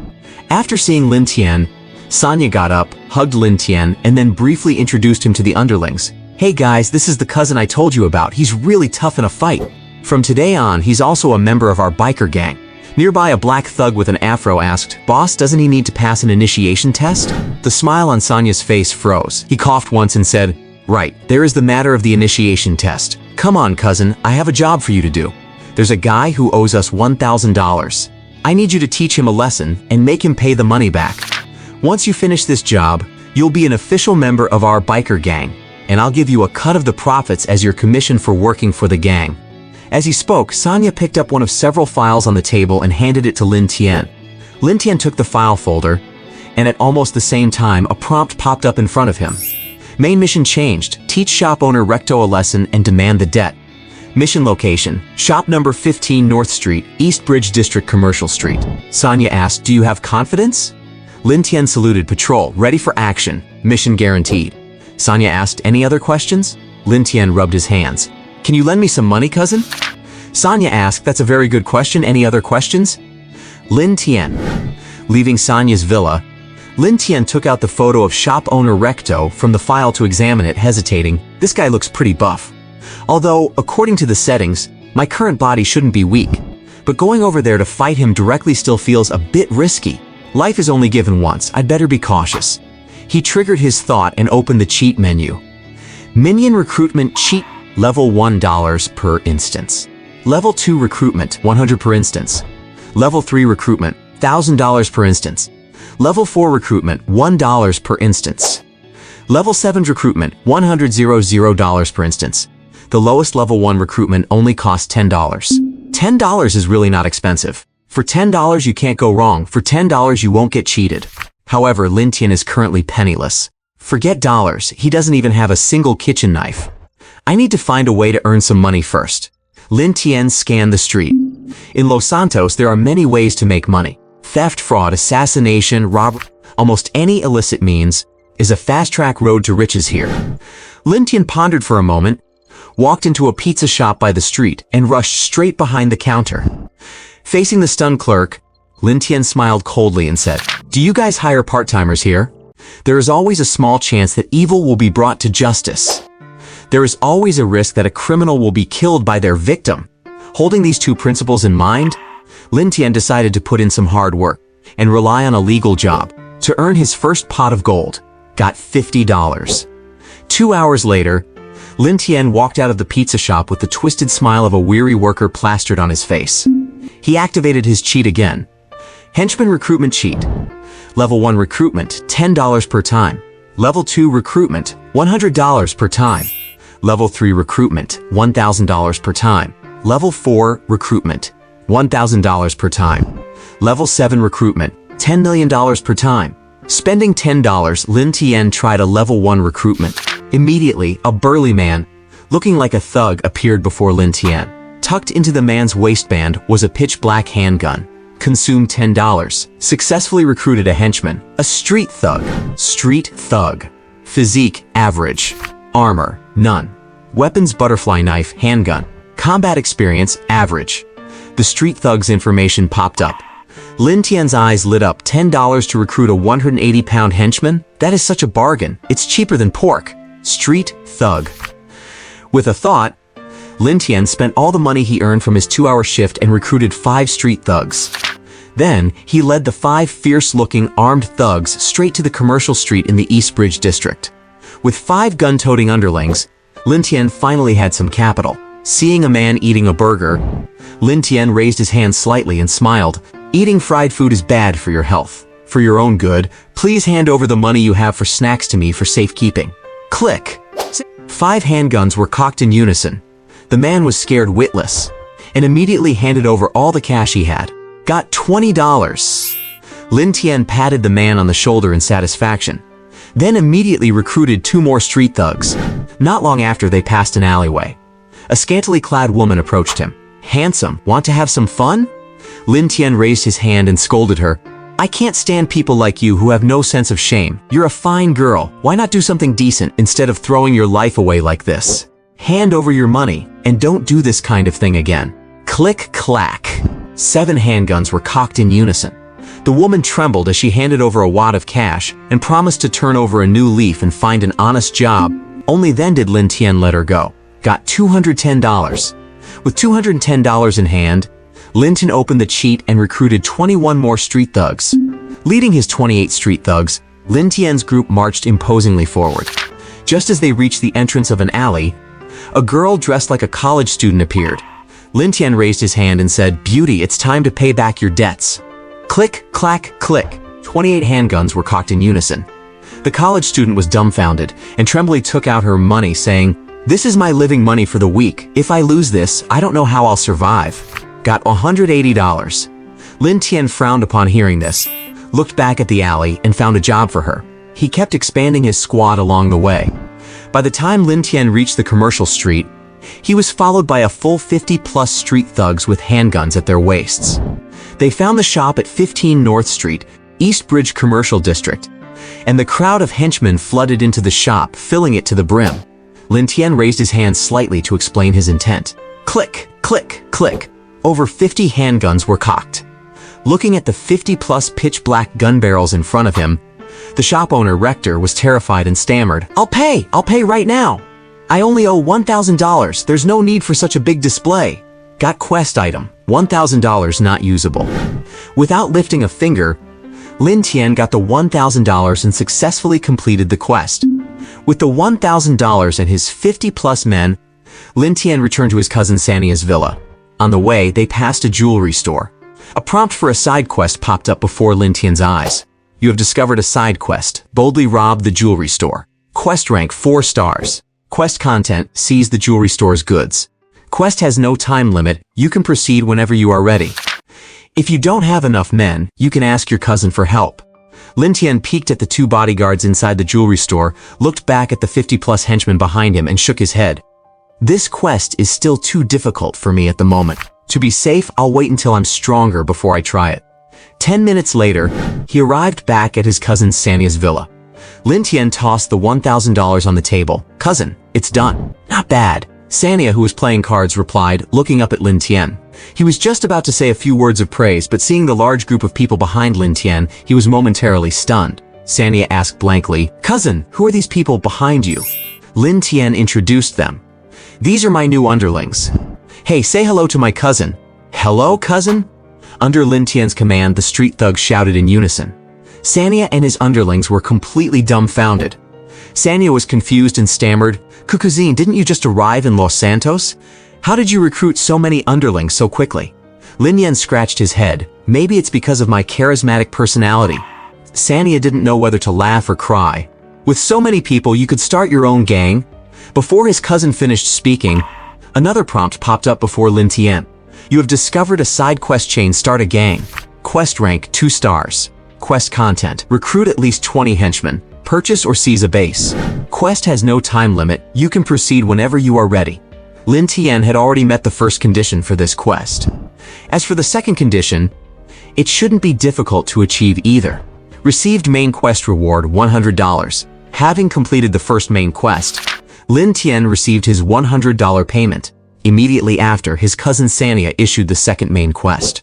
After seeing Lin Tian, Sanya got up, hugged Lin Tian, and then briefly introduced him to the underlings. "Hey guys, this is the cousin I told you about. He's really tough in a fight. From today on, he's also a member of our biker gang." Nearby, a black thug with an afro asked, "Boss, doesn't he need to pass an initiation test?" The smile on Sanya's face froze. He coughed once and said, "Right, there is the matter of the initiation test. Come on, cousin, I have a job for you to do. There's a guy who owes us $1,000. I need you to teach him a lesson and make him pay the money back. Once you finish this job, you'll be an official member of our biker gang, and I'll give you a cut of the profits as your commission for working for the gang." As he spoke, Sanya picked up one of several files on the table and handed it to Lin Tian. Lin Tian took the file folder, and at almost the same time, a prompt popped up in front of him. Main mission changed. Teach shop owner Recto a lesson and demand the debt. Mission location, shop number 15 North Street, East Bridge District, Commercial Street. Sanya asked, "Do you have confidence?" Lin Tian saluted, "Patrol, ready for action. Mission guaranteed." Sanya asked, "Any other questions?" Lin Tian rubbed his hands. "Can you lend me some money, cousin?" Sanya asked, "That's a very good question. Any other questions?" Lin Tian. Leaving Sanya's villa, Lin Tian took out the photo of shop owner Recto from the file to examine it, hesitating. "This guy looks pretty buff. Although, according to the settings, my current body shouldn't be weak. But going over there to fight him directly still feels a bit risky. Life is only given once. I'd better be cautious." He triggered his thought and opened the cheat menu. Minion recruitment cheat. Level $1 per instance. Level 2 recruitment, 100 per instance. Level 3 recruitment, $1,000 per instance. Level 4 recruitment, $1 per instance. Level 7 recruitment, $100 per instance. The lowest level 1 recruitment only costs $10. $10 is really not expensive. For $10 you can't go wrong. For $10 you won't get cheated. However, Lin Tian is currently penniless. Forget dollars, he doesn't even have a single kitchen knife. I need to find a way to earn some money first. Lin Tian scanned the street. In Los Santos, there are many ways to make money. Theft, fraud, assassination, robbery, almost any illicit means is a fast-track road to riches here. Lin Tian pondered for a moment, walked into a pizza shop by the street, and rushed straight behind the counter. Facing the stunned clerk, Lin Tian smiled coldly and said, "Do you guys hire part-timers here? There is always a small chance that evil will be brought to justice. There is always a risk that a criminal will be killed by their victim." Holding these two principles in mind, Lin Tian decided to put in some hard work and rely on a legal job to earn his first pot of gold. Got $50. 2 hours later, Lin Tian walked out of the pizza shop with the twisted smile of a weary worker plastered on his face. He activated his cheat again. Henchman recruitment cheat. Level 1 recruitment, $10 per time. Level 2 recruitment, $100 per time. Level 3 recruitment, $1,000 per time. Level 4 recruitment, $1,000 per time. Level 7 recruitment, $10 million per time. Spending $10, Lin Tian tried a level 1 recruitment. Immediately, a burly man, looking like a thug, appeared before Lin Tian. Tucked into the man's waistband was a pitch-black handgun. Consumed $10. Successfully recruited a henchman. A street thug. Street thug. Physique, average. Armor, none. Weapons, butterfly knife, handgun. Combat experience, average. The street thug's information popped up. Lin Tian's eyes lit up. $10 to recruit a 180-pound henchman? That is such a bargain. It's cheaper than pork. Street thug. With a thought, Lin Tian spent all the money he earned from his 2-hour shift and recruited 5 street thugs. Then, he led the 5 fierce-looking, armed thugs straight to the commercial street in the East Bridge district. With 5 gun-toting underlings, Lin Tian finally had some capital. Seeing a man eating a burger, Lin Tian raised his hand slightly and smiled. Eating fried food is bad for your health. For your own good, please hand over the money you have for snacks to me for safekeeping. Click. 5 handguns were cocked in unison. The man was scared witless and immediately handed over all the cash he had. Got $20. Lin Tian patted the man on the shoulder in satisfaction, then immediately recruited 2 more street thugs. Not long after, they passed an alleyway. A scantily clad woman approached him. "Handsome, want to have some fun?" Lin Tian raised his hand and scolded her. "I can't stand people like you who have no sense of shame. You're a fine girl. Why not do something decent instead of throwing your life away like this? Hand over your money and don't do this kind of thing again." Click clack. 7 handguns were cocked in unison. The woman trembled as she handed over a wad of cash and promised to turn over a new leaf and find an honest job. Only then did Lin Tian let her go. Got $210. With $210 in hand, Lin Tian opened the cheat and recruited 21 more street thugs. Leading his 28 street thugs, Lin Tian's group marched imposingly forward. Just as they reached the entrance of an alley, a girl dressed like a college student appeared. Lin Tian raised his hand and said, "Beauty, it's time to pay back your debts." Click, clack, click. 28 handguns were cocked in unison. The college student was dumbfounded and trembly took out her money, saying, "This is my living money for the week. If I lose this, I don't know how I'll survive." Got $180. Lin Tian frowned upon hearing this, looked back at the alley, and found a job for her. He kept expanding his squad along the way. By the time Lin Tian reached the commercial street, he was followed by a full 50-plus street thugs with handguns at their waists. They found the shop at 15 North Street, East Bridge Commercial District, and the crowd of henchmen flooded into the shop, filling it to the brim. Lin Tian raised his hand slightly to explain his intent. Click, click, click. Over 50 handguns were cocked. Looking at the 50-plus pitch-black gun barrels in front of him, the shop owner, Rector, was terrified and stammered, I'll pay right now. I only owe $1,000. There's no need for such a big display." Got quest item, $1,000 not usable. Without lifting a finger, Lin Tian got the $1,000 and successfully completed the quest. With the $1,000 and his 50-plus men, Lin Tian returned to his cousin Sania's villa. On the way, they passed a jewelry store. A prompt for a side quest popped up before Lin Tian's eyes. You have discovered a side quest. Boldly rob the jewelry store. Quest rank 4 stars. Quest content, seize the jewelry store's goods. Quest has no time limit. You can proceed whenever you are ready. If you don't have enough men, you can ask your cousin for help. Lin Tian peeked at the 2 bodyguards inside the jewelry store, looked back at the 50-plus henchmen behind him, and shook his head. This quest is still too difficult for me at the moment. To be safe, I'll wait until I'm stronger before I try it. 10 minutes later, he arrived back at his cousin Sania's villa. Lin Tian tossed the $1,000 on the table. "Cousin, it's done." "Not bad." Sania, who was playing cards, replied, looking up at Lin Tian. He was just about to say a few words of praise, but seeing the large group of people behind Lin Tian, he was momentarily stunned. Sania asked blankly, "Cousin, who are these people behind you?" Lin Tian introduced them. "These are my new underlings. Hey, say hello to my cousin." "Hello, cousin?" Under Lin Tian's command, the street thugs shouted in unison. Sania and his underlings were completely dumbfounded. Sania was confused and stammered, "Cousin, didn't you just arrive in Los Santos? How did you recruit so many underlings so quickly?" Lin Tian scratched his head. "Maybe it's because of my charismatic personality." Sania didn't know whether to laugh or cry. "With so many people, you could start your own gang." Before his cousin finished speaking, another prompt popped up before Lin Tian. You have discovered a side quest chain. Start a gang. Quest rank 2 stars. Quest content. Recruit at least 20 henchmen. Purchase or seize a base. Quest has no time limit. You can proceed whenever you are ready. Lin Tian had already met the first condition for this quest. As for the second condition, it shouldn't be difficult to achieve either. Received main quest reward $100. Having completed the first main quest, Lin Tian received his $100 payment. Immediately after, his cousin Sania issued the second main quest.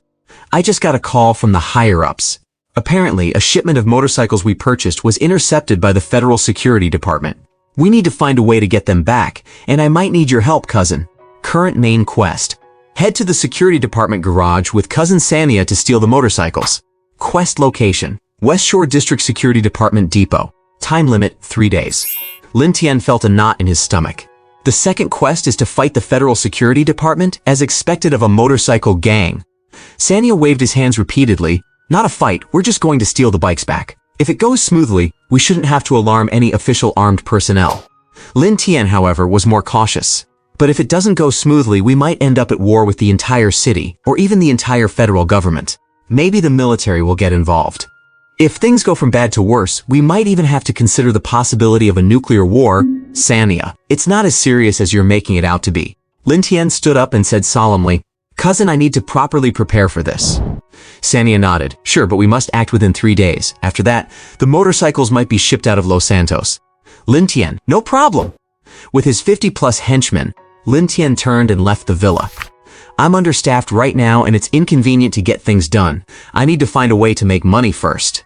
I just got a call from the higher-ups. Apparently, a shipment of motorcycles we purchased was intercepted by the Federal Security Department. We need to find a way to get them back, and I might need your help, cousin. Current main quest. Head to the Security Department garage with cousin Sania to steal the motorcycles. Quest location. West Shore District Security Department Depot. Time limit 3 days. Lin Tian felt a knot in his stomach. The second quest is to fight the Federal Security Department as expected of a motorcycle gang. Sanya waved his hands repeatedly. Not a fight, we're just going to steal the bikes back. If it goes smoothly, we shouldn't have to alarm any official armed personnel. Lin Tian, however, was more cautious. But if it doesn't go smoothly, we might end up at war with the entire city, or even the entire federal government. Maybe the military will get involved. If things go from bad to worse, we might even have to consider the possibility of a nuclear war. Sanya, it's not as serious as you're making it out to be. Lin Tian stood up and said solemnly, "Cousin, I need to properly prepare for this." Sanya nodded. "Sure, but we must act within 3 days. After that, the motorcycles might be shipped out of Los Santos." Lin Tian, "No problem." With his 50-plus henchmen, Lin Tian turned and left the villa. "I'm understaffed right now and it's inconvenient to get things done. I need to find a way to make money first."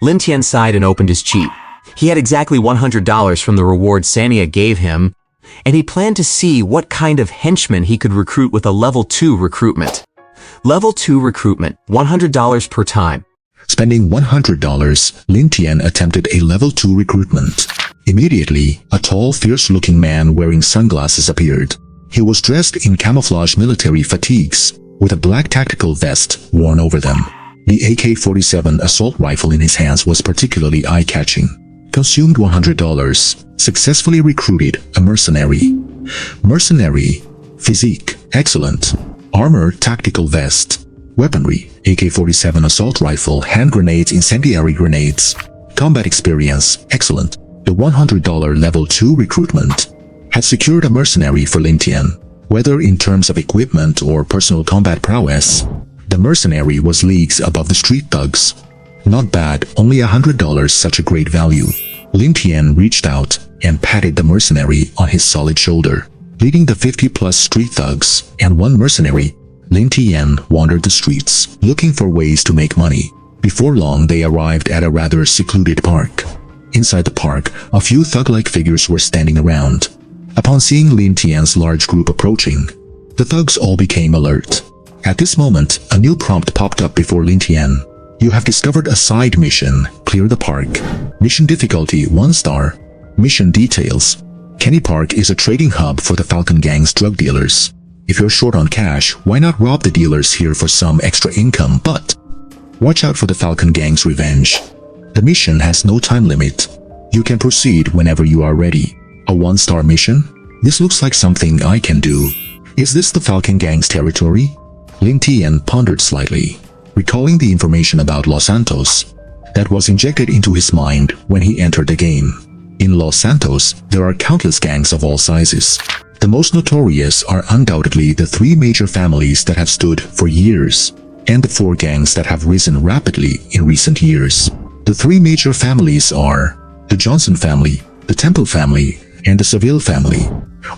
Lin Tian sighed and opened his cheat. He had exactly $100 from the reward Sanya gave him, and he planned to see what kind of henchmen he could recruit with a level 2 recruitment. Level 2 recruitment, $100 per time. Spending $100, Lin Tian attempted a level 2 recruitment. Immediately, a tall, fierce-looking man wearing sunglasses appeared. He was dressed in camouflage military fatigues, with a black tactical vest worn over them. The AK-47 assault rifle in his hands was particularly eye-catching. Consumed $100. Successfully recruited a mercenary. Mercenary. Physique. Excellent. Armor, tactical vest. Weaponry. AK-47 assault rifle, hand grenades, incendiary grenades. Combat experience. Excellent. The $100 level 2 recruitment had secured a mercenary for Lin Tian. Whether in terms of equipment or personal combat prowess, the mercenary was leagues above the street thugs. Not bad, only $100, such a great value. Lin Tian reached out and patted the mercenary on his solid shoulder. Leading the 50-plus street thugs and one mercenary, Lin Tian wandered the streets, looking for ways to make money. Before long, they arrived at a rather secluded park. Inside the park, a few thug-like figures were standing around. Upon seeing Lin Tian's large group approaching, the thugs all became alert. At this moment, a new prompt popped up before Lin Tian. You have discovered a side mission. Clear the park. Mission difficulty 1 star. Mission details. Kenny Park is a trading hub for the Falcon Gang's drug dealers. If you're short on cash, why not rob the dealers here for some extra income? But watch out for the Falcon Gang's revenge. The mission has no time limit. You can proceed whenever you are ready. A 1-star mission? This looks like something I can do. Is this the Falcon Gang's territory? Lin Tian pondered slightly, recalling the information about Los Santos that was injected into his mind when he entered the game. In Los Santos, there are countless gangs of all sizes. The most notorious are undoubtedly the 3 major families that have stood for years, and the 4 gangs that have risen rapidly in recent years. The 3 major families are the Johnson family, the Temple family, and the Seville family.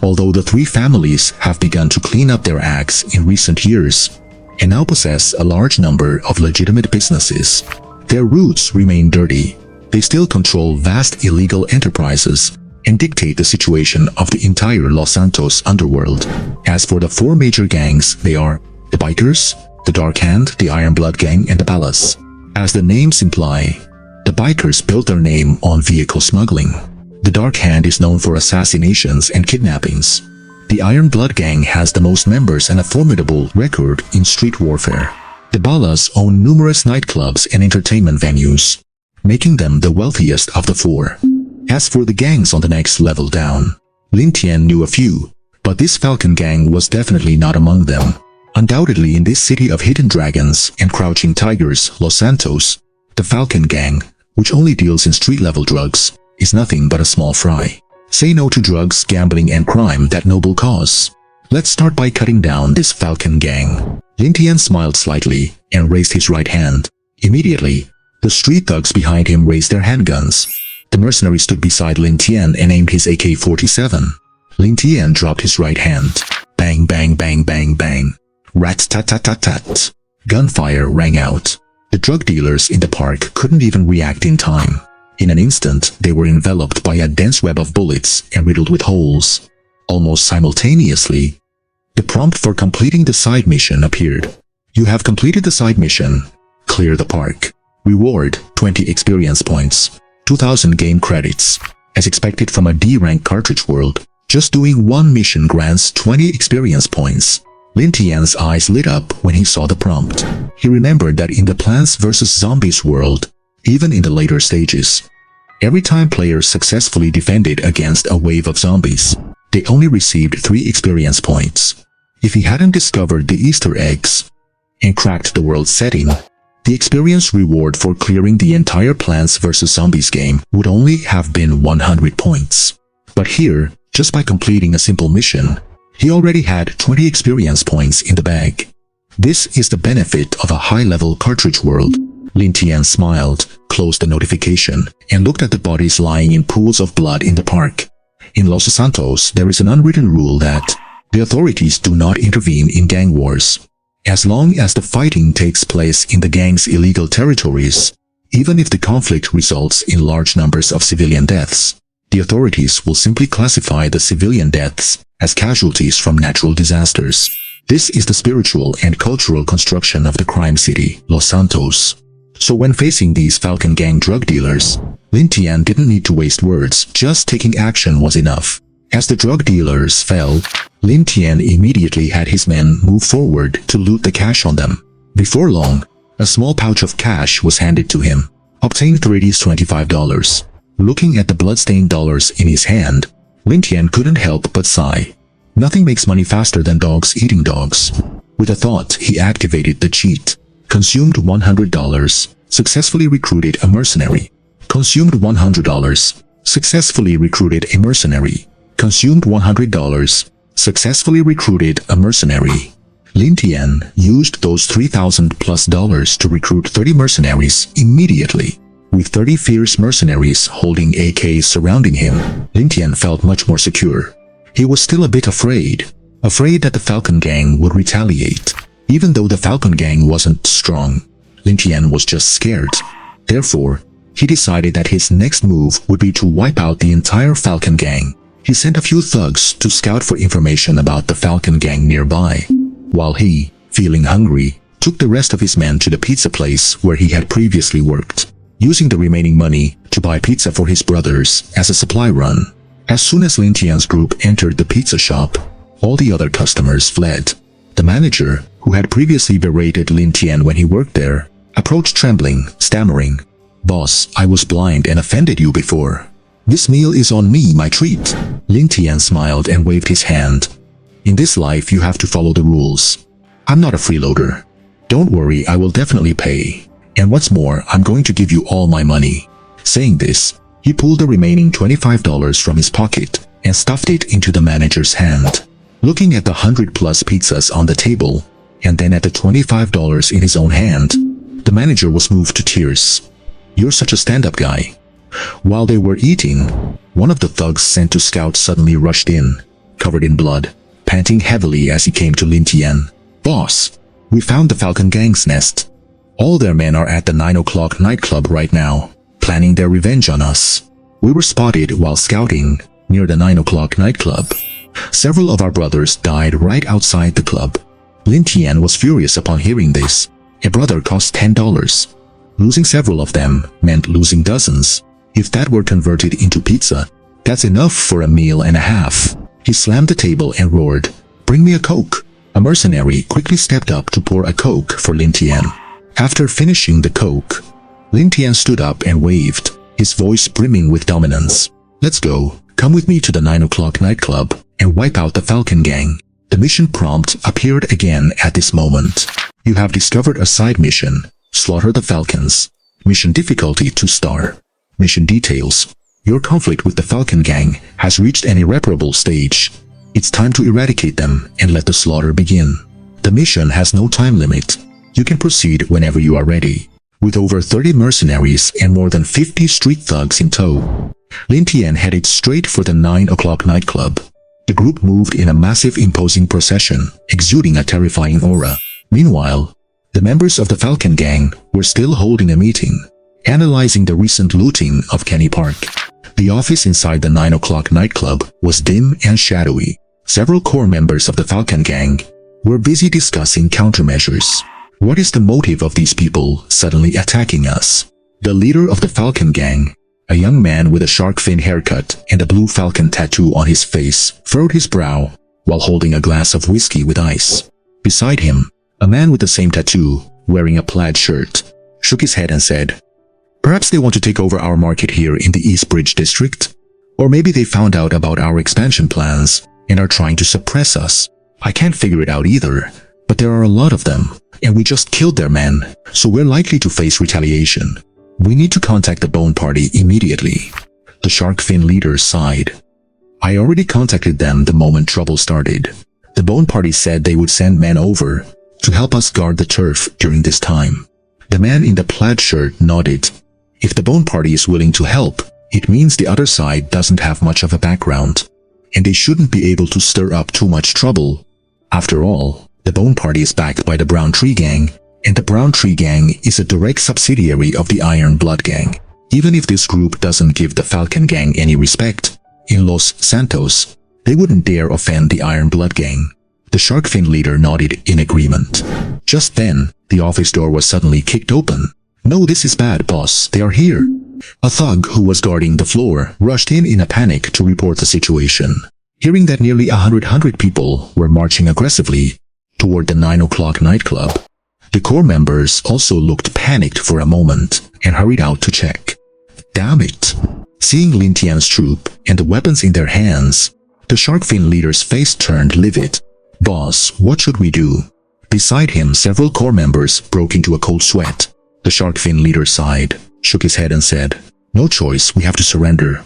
Although the 3 families have begun to clean up their acts in recent years and now possess a large number of legitimate businesses, their roots remain dirty. They still control vast illegal enterprises and dictate the situation of the entire Los Santos underworld. As for the 4 major gangs, they are the Bikers, the Dark Hand, the Iron Blood Gang, and the Ballas. As the names imply, the Bikers built their name on vehicle smuggling. The Dark Hand is known for assassinations and kidnappings. The Iron Blood Gang has the most members and a formidable record in street warfare. The Ballas own numerous nightclubs and entertainment venues, making them the wealthiest of the 4. As for the gangs on the next level down, Lin Tian knew a few, but this Falcon Gang was definitely not among them. Undoubtedly, in this city of hidden dragons and crouching tigers, Los Santos, the Falcon Gang, which only deals in street-level drugs, is nothing but a small fry. Say no to drugs, gambling, and crime, that noble cause. Let's start by cutting down this Falcon Gang. Lin Tian smiled slightly and raised his right hand. Immediately, the street thugs behind him raised their handguns. The mercenary stood beside Lin Tian and aimed his AK-47. Lin Tian dropped his right hand. Bang, bang, bang, bang, bang. Rat-tat-tat-tat-tat. Gunfire rang out. The drug dealers in the park couldn't even react in time. In an instant, they were enveloped by a dense web of bullets and riddled with holes. Almost simultaneously, the prompt for completing the side mission appeared. You have completed the side mission. Clear the park. Reward, 20 experience points. 2,000 game credits. As expected from a D-rank cartridge world, Just doing one mission grants 20 experience points. Lin Tian's eyes lit up when he saw the prompt. He remembered that in the Plants vs. Zombies world, even in the later stages, every time players successfully defended against a wave of zombies, they only received 3 experience points. If he hadn't discovered the Easter eggs and cracked the world setting, the experience reward for clearing the entire Plants vs. Zombies game would only have been 100 points. But here, just by completing a simple mission, he already had 20 experience points in the bag. This is the benefit of a high-level cartridge world. Lin Tian smiled, closed the notification, and looked at the bodies lying in pools of blood in the park. In Los Santos, there is an unwritten rule that the authorities do not intervene in gang wars. As long as the fighting takes place in the gang's illegal territories, even if the conflict results in large numbers of civilian deaths, the authorities will simply classify the civilian deaths as casualties from natural disasters. This is the spiritual and cultural construction of the crime city, Los Santos. So when facing these Falcon Gang drug dealers, Lin Tian didn't need to waste words, just taking action was enough. As the drug dealers fell, Lin Tian immediately had his men move forward to loot the cash on them. Before long, a small pouch of cash was handed to him. Obtain $30's $25. Looking at the bloodstained dollars in his hand, Lin Tian couldn't help but sigh. Nothing makes money faster than dogs eating dogs. With a thought, he activated the cheat. Consumed $100. Successfully recruited a mercenary. Consumed $100. Successfully recruited a mercenary. Consumed $100. Successfully recruited a mercenary. Lin Tian used those $3,000 plus to recruit 30 mercenaries immediately. With 30 fierce mercenaries holding AKs surrounding him, Lin Tian felt much more secure. He was still a bit afraid that the Falcon Gang would retaliate. Even though the Falcon Gang wasn't strong, Lin Tian was just scared. Therefore, he decided that his next move would be to wipe out the entire Falcon Gang. He sent a few thugs to scout for information about the Falcon Gang nearby, while he, feeling hungry, took the rest of his men to the pizza place where he had previously worked, using the remaining money to buy pizza for his brothers as a supply run. As soon as Lin Tian's group entered the pizza shop, all the other customers fled. The manager, who had previously berated Lin Tian when he worked there, approached trembling, stammering, "Boss, I was blind and offended you before. This meal is on me, my treat." Lin Tian smiled and waved his hand. "In this life you have to follow the rules. I'm not a freeloader. Don't worry, I will definitely pay. And what's more, I'm going to give you all my money." Saying this, he pulled the remaining $25 from his pocket and stuffed it into the manager's hand. Looking at the 100 plus pizzas on the table, and then at the $25 in his own hand, the manager was moved to tears. "You're such a stand-up guy." While they were eating, one of the thugs sent to scout suddenly rushed in, covered in blood, panting heavily as he came to Lin Tian. "Boss, we found the Falcon Gang's nest. All their men are at the 9 o'clock nightclub right now, planning their revenge on us. We were spotted while scouting near the 9 o'clock nightclub. Several of our brothers died right outside the club." Lin Tian was furious upon hearing this. A brother cost $10. Losing several of them meant losing dozens. If that were converted into pizza, that's enough for a meal and a half. He slammed the table and roared, "Bring me a Coke." A mercenary quickly stepped up to pour a Coke for Lin Tian. After finishing the Coke, Lin Tian stood up and waved, his voice brimming with dominance. "Let's go. Come with me to the 9 o'clock nightclub and wipe out the Falcon Gang." The mission prompt appeared again at this moment. "You have discovered a side mission. Slaughter the Falcons. Mission difficulty 2-star. Mission details. Your conflict with the Falcon Gang has reached an irreparable stage. It's time to eradicate them and let the slaughter begin. The mission has no time limit. You can proceed whenever you are ready." With over 30 mercenaries and more than 50 street thugs in tow, Lin Tian headed straight for the 9 o'clock nightclub. The group moved in a massive imposing procession, exuding a terrifying aura. Meanwhile, the members of the Falcon Gang were still holding a meeting, analyzing the recent looting of Kenny Park. The office inside the 9 o'clock nightclub was dim and shadowy. Several core members of the Falcon Gang were busy discussing countermeasures. "What is the motive of these people suddenly attacking us?" The leader of the Falcon Gang, A young man with a shark fin haircut and a blue falcon tattoo on his face furrowed his brow while holding a glass of whiskey with ice. Beside him, a man with the same tattoo, wearing a plaid shirt, shook his head and said, "Perhaps they want to take over our market here in the East Bridge district. Or maybe they found out about our expansion plans and are trying to suppress us. I can't figure it out either, but there are a lot of them, and we just killed their men, so we're likely to face retaliation. We need to contact the Bone Party immediately." The shark fin leader sighed. "I already contacted them the moment trouble started. The Bone Party said they would send men over to help us guard the turf during this time." The man in the plaid shirt nodded. If the Bone Party is willing to help, it means the other side doesn't have much of a background, and they shouldn't be able to stir up too much trouble. After all, the Bone Party is backed by the Brown Tree Gang, and the Brown Tree Gang is a direct subsidiary of the Iron Blood Gang. Even if this group doesn't give the Falcon Gang any respect, in Los Santos, they wouldn't dare offend the Iron Blood Gang. The shark fin leader nodded in agreement. Just then, the office door was suddenly kicked open. "No, this is bad, boss. They are here." A thug who was guarding the floor rushed in a panic to report the situation. Hearing that nearly 100 people were marching aggressively toward the 9 o'clock nightclub, the core members also looked panicked for a moment and hurried out to check. Damn it! Seeing Lin Tian's troop and the weapons in their hands, the shark fin leader's face turned livid. "Boss, what should we do?" Beside him, several core members broke into a cold sweat. The shark fin leader sighed, shook his head and said, "No choice, we have to surrender.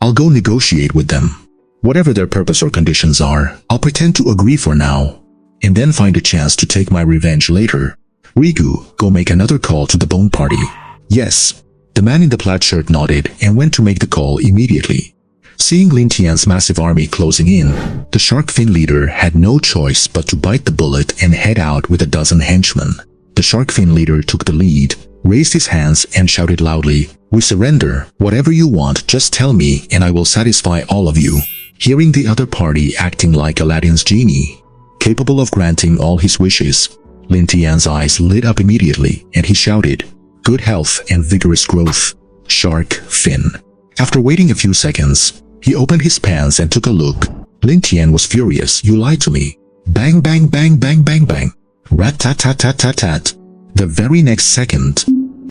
I'll go negotiate with them. Whatever their purpose or conditions are, I'll pretend to agree for now, and then find a chance to take my revenge later. Rigu, go make another call to the Bone Party." "Yes." The man in the plaid shirt nodded and went to make the call immediately. Seeing Lin Tian's massive army closing in, the shark fin leader had no choice but to bite the bullet and head out with a dozen henchmen. The shark fin leader took the lead, raised his hands and shouted loudly, "We surrender. Whatever you want, just tell me and I will satisfy all of you." Hearing the other party acting like Aladdin's genie, capable of granting all his wishes, Lin Tian's eyes lit up immediately and he shouted, "Good health and vigorous growth, shark fin." After waiting a few seconds, he opened his pants and took a look. Lin Tian was furious. "You lied to me." Bang bang bang bang bang bang. Rat-tat-tat-tat-tat-tat. The very next second,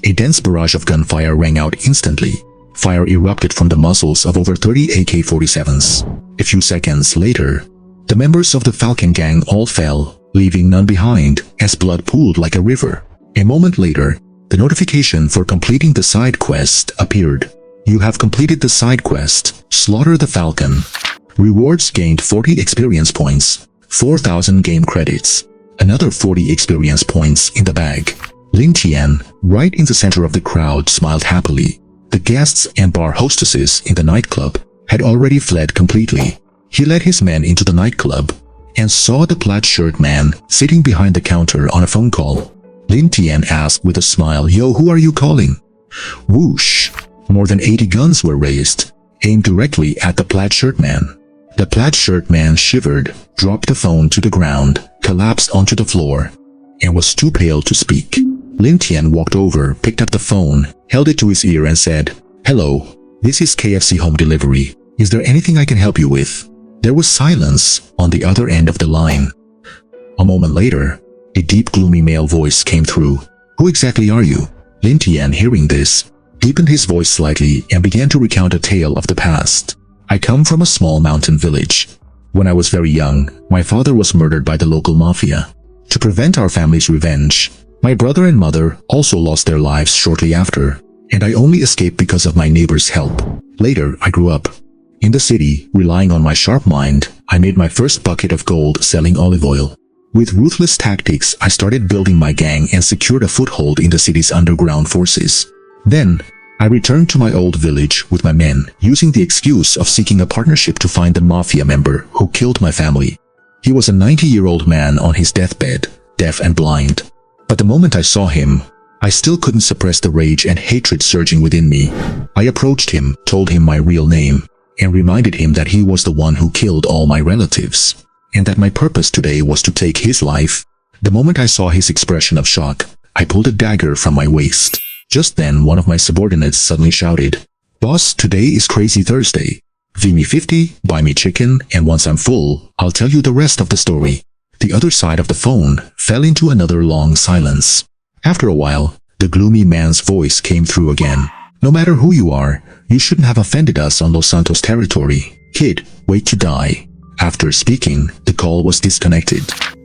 a dense barrage of gunfire rang out instantly. Fire erupted from the muzzles of over 30 AK-47s. A few seconds later, the members of the Falcon Gang all fell, leaving none behind as blood pooled like a river. A moment later, the notification for completing the side quest appeared. "You have completed the side quest, Slaughter the Falcon. Rewards gained 40 experience points, 4,000 game credits. Another 40 experience points in the bag." Lin Tian, right in the center of the crowd, smiled happily. The guests and bar hostesses in the nightclub had already fled completely. He led his men into the nightclub and saw the plaid shirt man sitting behind the counter on a phone call. Lin Tian asked with a smile, "Yo, who are you calling?" Whoosh! More than 80 guns were raised, aimed directly at the plaid shirt man. The plaid shirt man shivered, dropped the phone to the ground, collapsed onto the floor, and was too pale to speak. Lin Tian walked over, picked up the phone, held it to his ear and said, "Hello, this is KFC Home Delivery. Is there anything I can help you with?" There was silence on the other end of the line. A moment later, a deep gloomy male voice came through. "Who exactly are you?" Lin Tian, hearing this, deepened his voice slightly and began to recount a tale of the past. "I come from a small mountain village. When I was very young, my father was murdered by the local mafia. To prevent our family's revenge, my brother and mother also lost their lives shortly after, and I only escaped because of my neighbor's help. Later, I grew up. In the city, relying on my sharp mind, I made my first bucket of gold selling olive oil. With ruthless tactics, I started building my gang and secured a foothold in the city's underground forces. Then, I returned to my old village with my men, using the excuse of seeking a partnership to find the mafia member who killed my family. He was a 90-year-old man on his deathbed, deaf and blind. But the moment I saw him, I still couldn't suppress the rage and hatred surging within me. I approached him, told him my real name, and reminded him that he was the one who killed all my relatives, and that my purpose today was to take his life. The moment I saw his expression of shock, I pulled a dagger from my waist. Just then, one of my subordinates suddenly shouted, Boss, today is Crazy Thursday. Feed me 50, buy me chicken, and once I'm full, I'll tell you the rest of the story. The other side of the phone fell into another long silence. After a while, the gloomy man's voice came through again. No matter who you are, you shouldn't have offended us on Los Santos territory. Kid, wait to die. After speaking, the call was disconnected.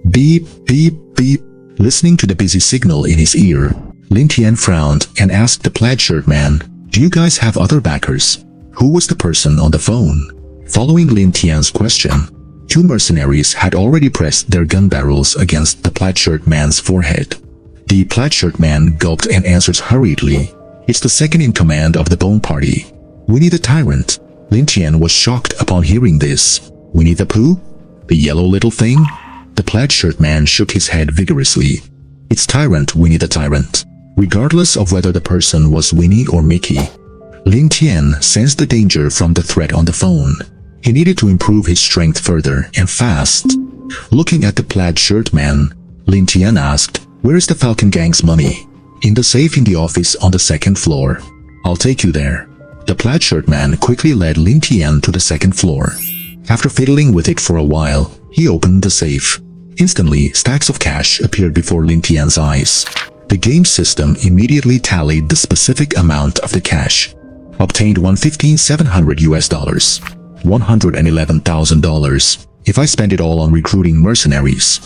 Beep, beep, beep. Listening to the busy signal in his ear, Lin Tian frowned and asked the plaid shirt man, "Do you guys have other backers?" Who was the person on the phone? Following Lin Tian's question, two mercenaries had already pressed their gun barrels against the plaid shirt man's forehead. The plaid shirt man gulped and answered hurriedly, "It's the second in command of the Bone Party. Winnie the Tyrant." Lin Tian was shocked upon hearing this. Winnie the Pooh? The yellow little thing? The plaid shirt man shook his head vigorously. "It's Tyrant, Winnie the Tyrant." Regardless of whether the person was Winnie or Mickey, Lin Tian sensed the danger from the threat on the phone. He needed to improve his strength further and fast. Looking at the plaid shirt man, Lin Tian asked, "Where is the Falcon Gang's money?" "In the safe in the office on the second floor." "I'll take you there." The plaid shirt man quickly led Lin Tian to the second floor. After fiddling with it for a while, he opened the safe. Instantly, stacks of cash appeared before Lin Tian's eyes. The game system immediately tallied the specific amount of the cash. Obtained $115,700, $111,000. If I spend it all on recruiting mercenaries,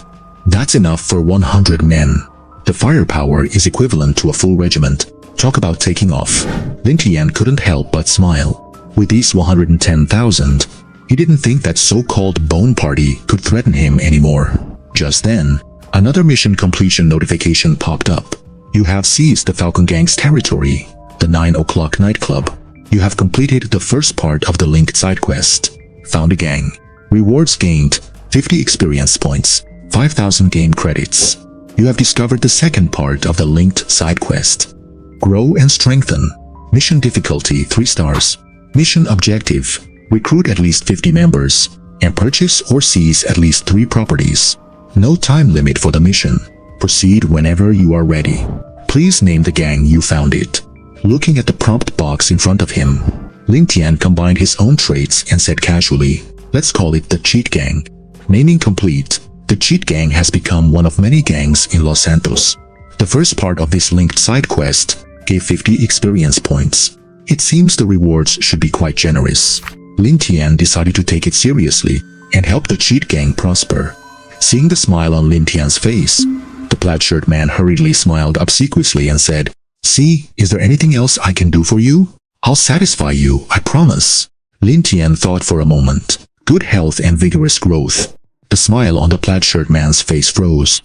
that's enough for 100 men. The firepower is equivalent to a full regiment. Talk about taking off. Lin Tian couldn't help but smile. With these 110,000, he didn't think that so-called Bone Party could threaten him anymore. Just then, another mission completion notification popped up. You have seized the Falcon Gang's territory, the 9 o'clock nightclub. You have completed the first part of the linked side quest. Found a gang. Rewards gained, 50 experience points, 5,000 game credits. You have discovered the second part of the linked side quest. Grow and strengthen. Mission difficulty 3 stars. Mission objective: recruit at least 50 members and purchase or seize at least 3 properties. No time limit for the mission. Proceed whenever you are ready. Please name the gang you founded. Looking at the prompt box in front of him, Lin Tian combined his own traits and said casually, "Let's call it the Cheat Gang." Naming complete, the Cheat Gang has become one of many gangs in Los Santos. The first part of this linked side quest gave 50 experience points. It seems the rewards should be quite generous. Lin Tian decided to take it seriously and help the Cheat Gang prosper. Seeing the smile on Lin Tian's face, the plaid shirt man hurriedly smiled obsequiously and said, "See, is there anything else I can do for you? I'll satisfy you, I promise." Lin Tian thought for a moment. Good health and vigorous growth. The smile on the plaid shirt man's face froze.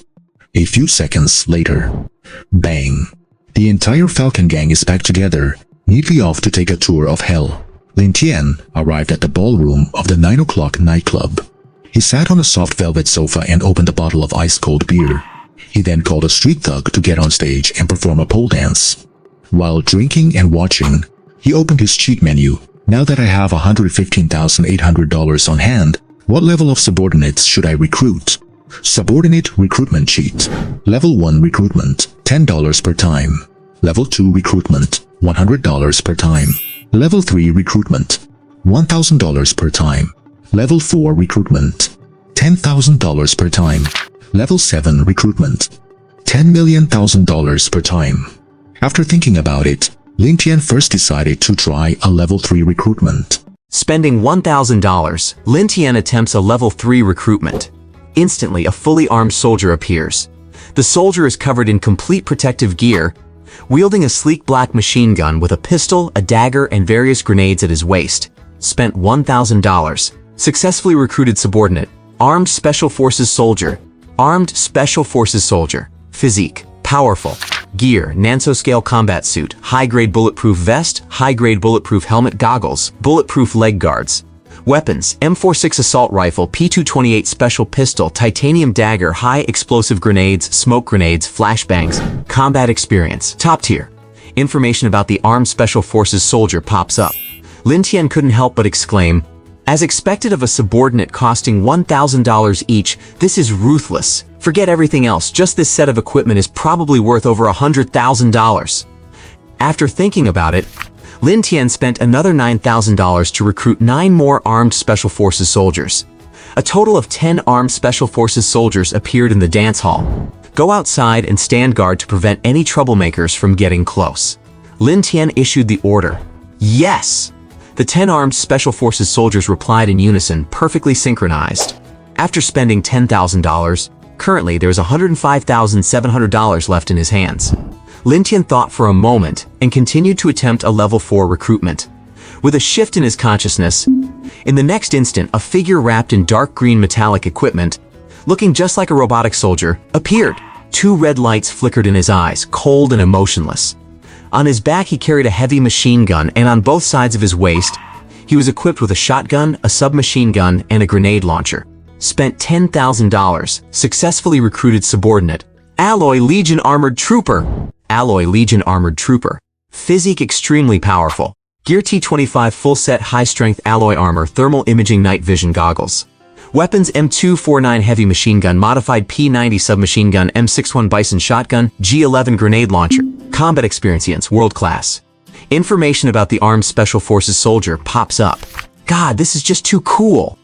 A few seconds later, bang. The entire Falcon Gang is back together, neatly off to take a tour of hell. Lin Tian arrived at the ballroom of the 9 o'clock nightclub. He sat on a soft velvet sofa and opened a bottle of ice-cold beer. He then called a street thug to get on stage and perform a pole dance. While drinking and watching, he opened his cheat menu. "Now that I have $115,800 on hand, what level of subordinates should I recruit?" Subordinate recruitment cheat. Level 1 recruitment, $10 per time. Level 2 recruitment, $100 per time. Level 3 recruitment, $1,000 per time. Level 4 recruitment, $10,000 per time. Level 7 recruitment, $10 million per time. After thinking about it, Lin Tian first decided to try a level 3 recruitment. Spending $1,000, Lin Tian attempts a level 3 recruitment. Instantly, a fully armed soldier appears. The soldier is covered in complete protective gear, wielding a sleek black machine gun with a pistol, a dagger, and various grenades at his waist. Spent $1,000. Successfully recruited subordinate. Armed Special Forces soldier. Armed Special Forces soldier. Physique: powerful. Gear: nanoscale combat suit, high-grade bulletproof vest, high-grade bulletproof helmet, goggles, bulletproof leg guards. Weapons: M46 assault rifle, P228 special pistol, titanium dagger, high explosive grenades, smoke grenades, flashbangs. Combat experience: top tier. Information about the Armed Special Forces soldier pops up. Lin Tian couldn't help but exclaim, "As expected of a subordinate costing $1,000 each, this is ruthless. Forget everything else, just this set of equipment is probably worth over $100,000. After thinking about it, Lin Tian spent another $9,000 to recruit 9 more armed Special Forces soldiers. A total of 10 armed Special Forces soldiers appeared in the dance hall. Go outside and stand guard to prevent any troublemakers from getting close. Lin Tian issued the order. Yes! The 10 armed Special Forces soldiers replied in unison, perfectly synchronized. After spending $10,000, currently there's $105,700 left in his hands. Lin Tian thought for a moment and continued to attempt a level 4 recruitment. With a shift in his consciousness, in the next instant, a figure wrapped in dark green metallic equipment, looking just like a robotic soldier, appeared. 2 red lights flickered in his eyes, cold and emotionless. On his back he carried a heavy machine gun, and on both sides of his waist, he was equipped with a shotgun, a submachine gun, and a grenade launcher. Spent $10,000, successfully recruited subordinate. Alloy Legion Armored Trooper. Alloy Legion Armored Trooper. Physique extremely powerful. Gear T25 full set high-strength alloy armor, thermal imaging night vision goggles. Weapons M249 heavy machine gun, modified P90 submachine gun, M61 Bison shotgun, G11 grenade launcher. Combat experience world class. Information about the armed Special Forces soldier pops up. God, this is just too cool.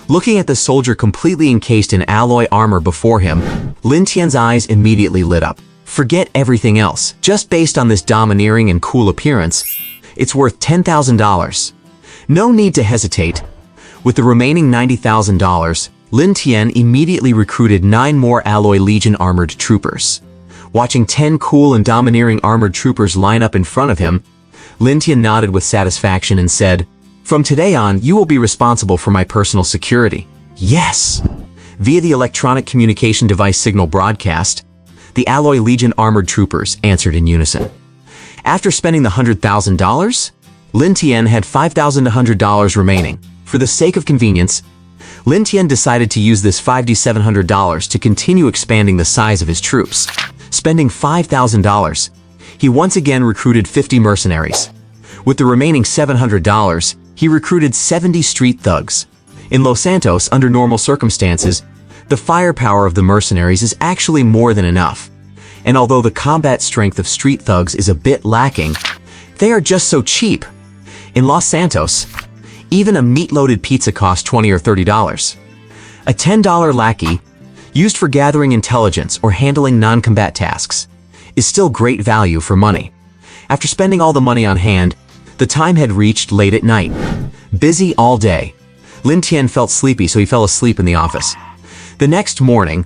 Looking at the soldier completely encased in alloy armor before him, Lin Tian's eyes immediately lit up. Forget everything else. Just based on this domineering and cool appearance, it's worth $10,000. No need to hesitate. With the remaining $90,000, Lin Tian immediately recruited 9 more Alloy Legion armored troopers. Watching 10 cool and domineering armored troopers line up in front of him, Lin Tian nodded with satisfaction and said, "From today on, you will be responsible for my personal security." Yes! Via the electronic communication device signal broadcast, the Alloy Legion armored troopers answered in unison. After spending the $100,000, Lin Tian had $5,100 remaining. For the sake of convenience, Lin Tian decided to use this $5,700 to continue expanding the size of his troops. Spending $5,000, he once again recruited 50 mercenaries. With the remaining $700, he recruited 70 street thugs. In Los Santos, under normal circumstances, the firepower of the mercenaries is actually more than enough. And although the combat strength of street thugs is a bit lacking, they are just so cheap. In Los Santos, even a meat-loaded pizza costs $20 or $30. A $10 lackey, used for gathering intelligence or handling non-combat tasks, is still great value for money. After spending all the money on hand, the time had reached late at night. Busy all day, Lin Tian felt sleepy, so he fell asleep in the office. The next morning,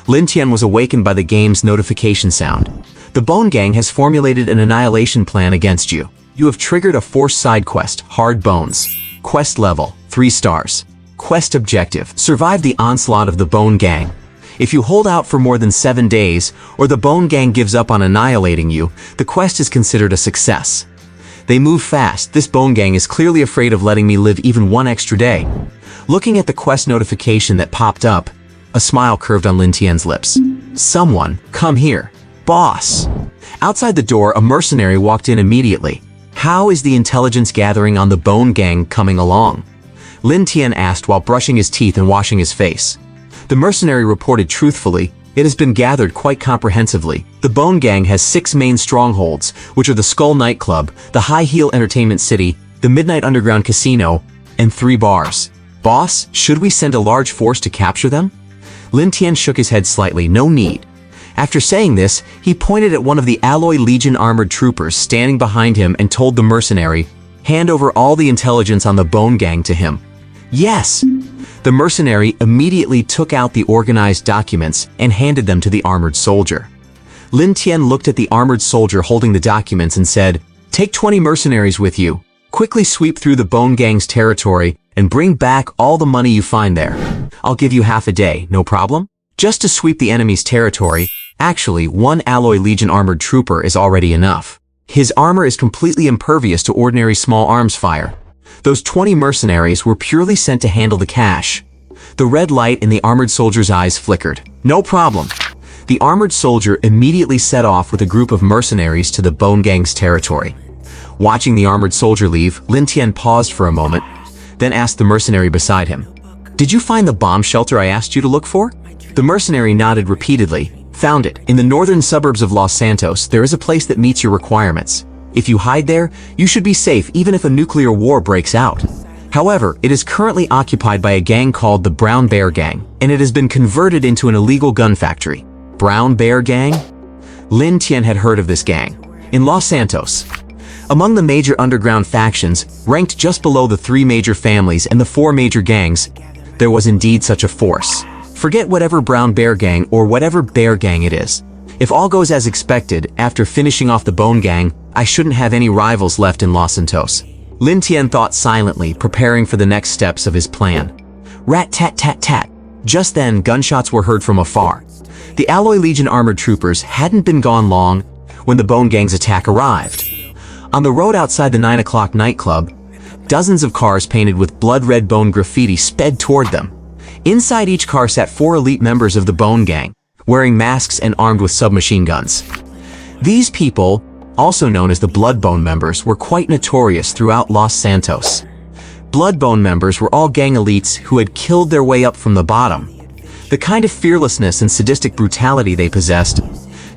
Lin Tian was awakened by the game's notification sound. The Bone Gang has formulated an annihilation plan against you. You have triggered a forced side quest, Hard Bones. Quest level, 3 stars. Quest objective, survive the onslaught of the Bone Gang. If you hold out for more than 7 days, or the Bone Gang gives up on annihilating you, the quest is considered a success. They move fast. This Bone Gang is clearly afraid of letting me live even 1 extra day. Looking at the quest notification that popped up, a smile curved on Lin Tian's lips. Someone, come here. Boss. Outside the door, a mercenary walked in immediately. How is the intelligence gathering on the Bone Gang coming along? Lin Tian asked while brushing his teeth and washing his face. The mercenary reported truthfully, it has been gathered quite comprehensively. The Bone Gang has 6 main strongholds, which are the Skull Nightclub, the High Heel Entertainment City, the Midnight Underground Casino, and 3 bars. Boss, should we send a large force to capture them? Lin Tian shook his head slightly. No need. After saying this, he pointed at one of the Alloy Legion armored troopers standing behind him and told the mercenary, hand over all the intelligence on the Bone Gang to him. Yes! The mercenary immediately took out the organized documents and handed them to the armored soldier. Lin Tian looked at the armored soldier holding the documents and said, take 20 mercenaries with you. Quickly sweep through the Bone Gang's territory and bring back all the money you find there. I'll give you half a day, no problem? Just to sweep the enemy's territory, actually, 1 Alloy Legion armored trooper is already enough. His armor is completely impervious to ordinary small arms fire. Those 20 mercenaries were purely sent to handle the cash. The red light in the armored soldier's eyes flickered. No problem. The armored soldier immediately set off with a group of mercenaries to the Bone Gang's territory. Watching the armored soldier leave, Lin Tian paused for a moment, then asked the mercenary beside him, did you find the bomb shelter I asked you to look for? The mercenary nodded repeatedly. Found it. In the northern suburbs of Los Santos, there is a place that meets your requirements. If you hide there, you should be safe even if a nuclear war breaks out. However, it is currently occupied by a gang called the Brown Bear Gang, and it has been converted into an illegal gun factory. Brown Bear Gang? Lin Tian had heard of this gang. In Los Santos, among the major underground factions, ranked just below the 3 major families and the 4 major gangs, there was indeed such a force. Forget whatever Brown Bear Gang or whatever bear gang it is. If all goes as expected, after finishing off the Bone Gang, I shouldn't have any rivals left in Los Santos. Lin Tian thought silently, preparing for the next steps of his plan. Rat-tat-tat-tat. Just then, gunshots were heard from afar. The Alloy Legion armored troopers hadn't been gone long when the Bone Gang's attack arrived. On the road outside the 9 o'clock nightclub, dozens of cars painted with blood-red bone graffiti sped toward them. Inside each car sat 4 elite members of the Bone Gang, wearing masks and armed with submachine guns. These people, also known as the Bloodbone members, were quite notorious throughout Los Santos. Bloodbone members were all gang elites who had killed their way up from the bottom. The kind of fearlessness and sadistic brutality they possessed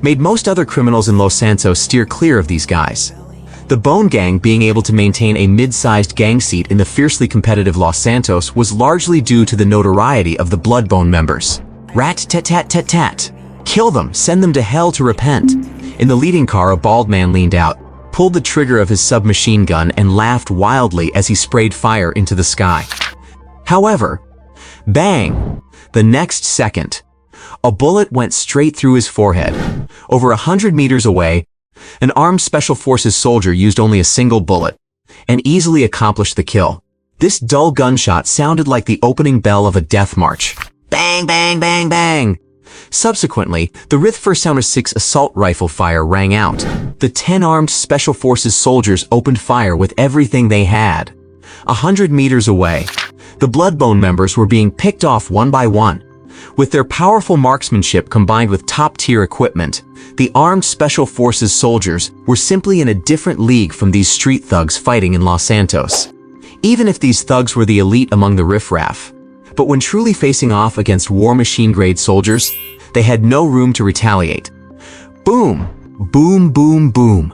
made most other criminals in Los Santos steer clear of these guys. The Bone Gang being able to maintain a mid-sized gang seat in the fiercely competitive Los Santos was largely due to the notoriety of the Bloodbone members. Rat-tat-tat-tat-tat. Kill them, send them to hell to repent. In the leading car, a bald man leaned out, pulled the trigger of his submachine gun, and laughed wildly as he sprayed fire into the sky. However, bang! The next second, a bullet went straight through his forehead. Over 100 meters away, an armed Special Forces soldier used only a single bullet and easily accomplished the kill. This dull gunshot sounded like the opening bell of a death march. Bang, bang, bang, bang! Subsequently, the RIF 106 assault rifle fire rang out. The 10 armed Special Forces soldiers opened fire with everything they had. 100 meters away, the Bloodbone members were being picked off one by one. With their powerful marksmanship combined with top-tier equipment, the armed Special Forces soldiers were simply in a different league from these street thugs fighting in Los Santos. Even if these thugs were the elite among the riffraff, but when truly facing off against war machine-grade soldiers, they had no room to retaliate. Boom! Boom, boom, boom.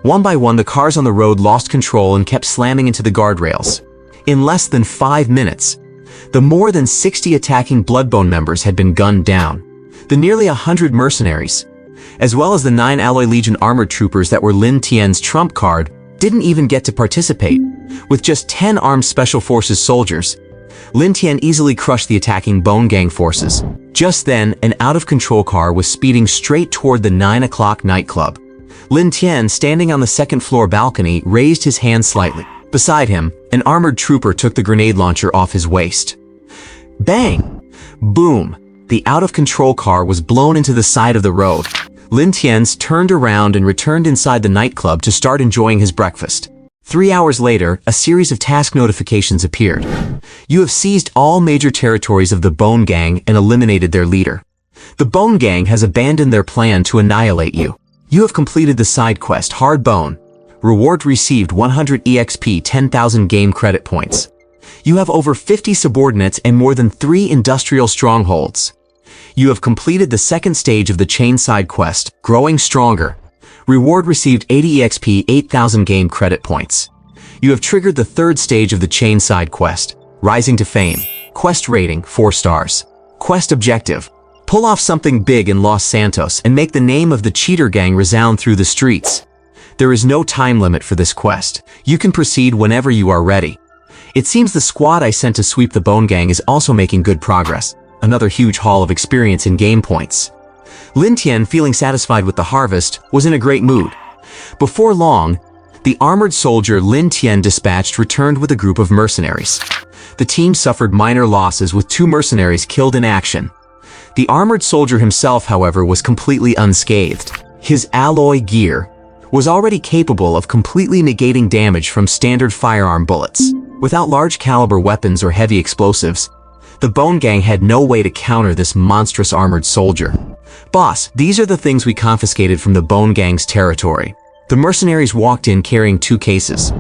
One by one, the cars on the road lost control and kept slamming into the guardrails. In less than 5 minutes, the more than 60 attacking Bloodbone members had been gunned down. The nearly 100 mercenaries, as well as the 9 Alloy Legion armored troopers that were Lin Tian's trump card, didn't even get to participate. With just 10 armed Special Forces soldiers, Lin Tian easily crushed the attacking Bone Gang forces. Just then, an out-of-control car was speeding straight toward the 9 o'clock nightclub. Lin Tian, standing on the second-floor balcony, raised his hand slightly. Beside him, an armored trooper took the grenade launcher off his waist. Bang! Boom! The out-of-control car was blown into the side of the road. Lin Tian's turned around and returned inside the nightclub to start enjoying his breakfast. 3 hours later, a series of task notifications appeared. You have seized all major territories of the Bone Gang and eliminated their leader. The Bone Gang has abandoned their plan to annihilate you. You have completed the side quest Hard Bone. Reward received 100 EXP, 10,000 game credit points. You have over 50 subordinates and more than 3 industrial strongholds. You have completed the second stage of the chain side quest, Growing Stronger. Reward received 80 EXP, 8,000 game credit points. You have triggered the third stage of the chain side quest, Rising to Fame. Quest rating, 4 stars. Quest objective: pull off something big in Los Santos and make the name of the Cheater Gang resound through the streets. There is no time limit for this quest. You can proceed whenever you are ready. It seems the squad I sent to sweep the Bone Gang is also making good progress. Another huge haul of experience and game points. Lin Tian, feeling satisfied with the harvest, was in a great mood. Before long, the armored soldier Lin Tian dispatched returned with a group of mercenaries. The team suffered minor losses with 2 mercenaries killed in action. The armored soldier himself, however, was completely unscathed. His alloy gear was already capable of completely negating damage from standard firearm bullets. Without large caliber weapons or heavy explosives, the Bone Gang had no way to counter this monstrous armored soldier. Boss, these are the things we confiscated from the Bone Gang's territory. The mercenaries walked in carrying 2 cases.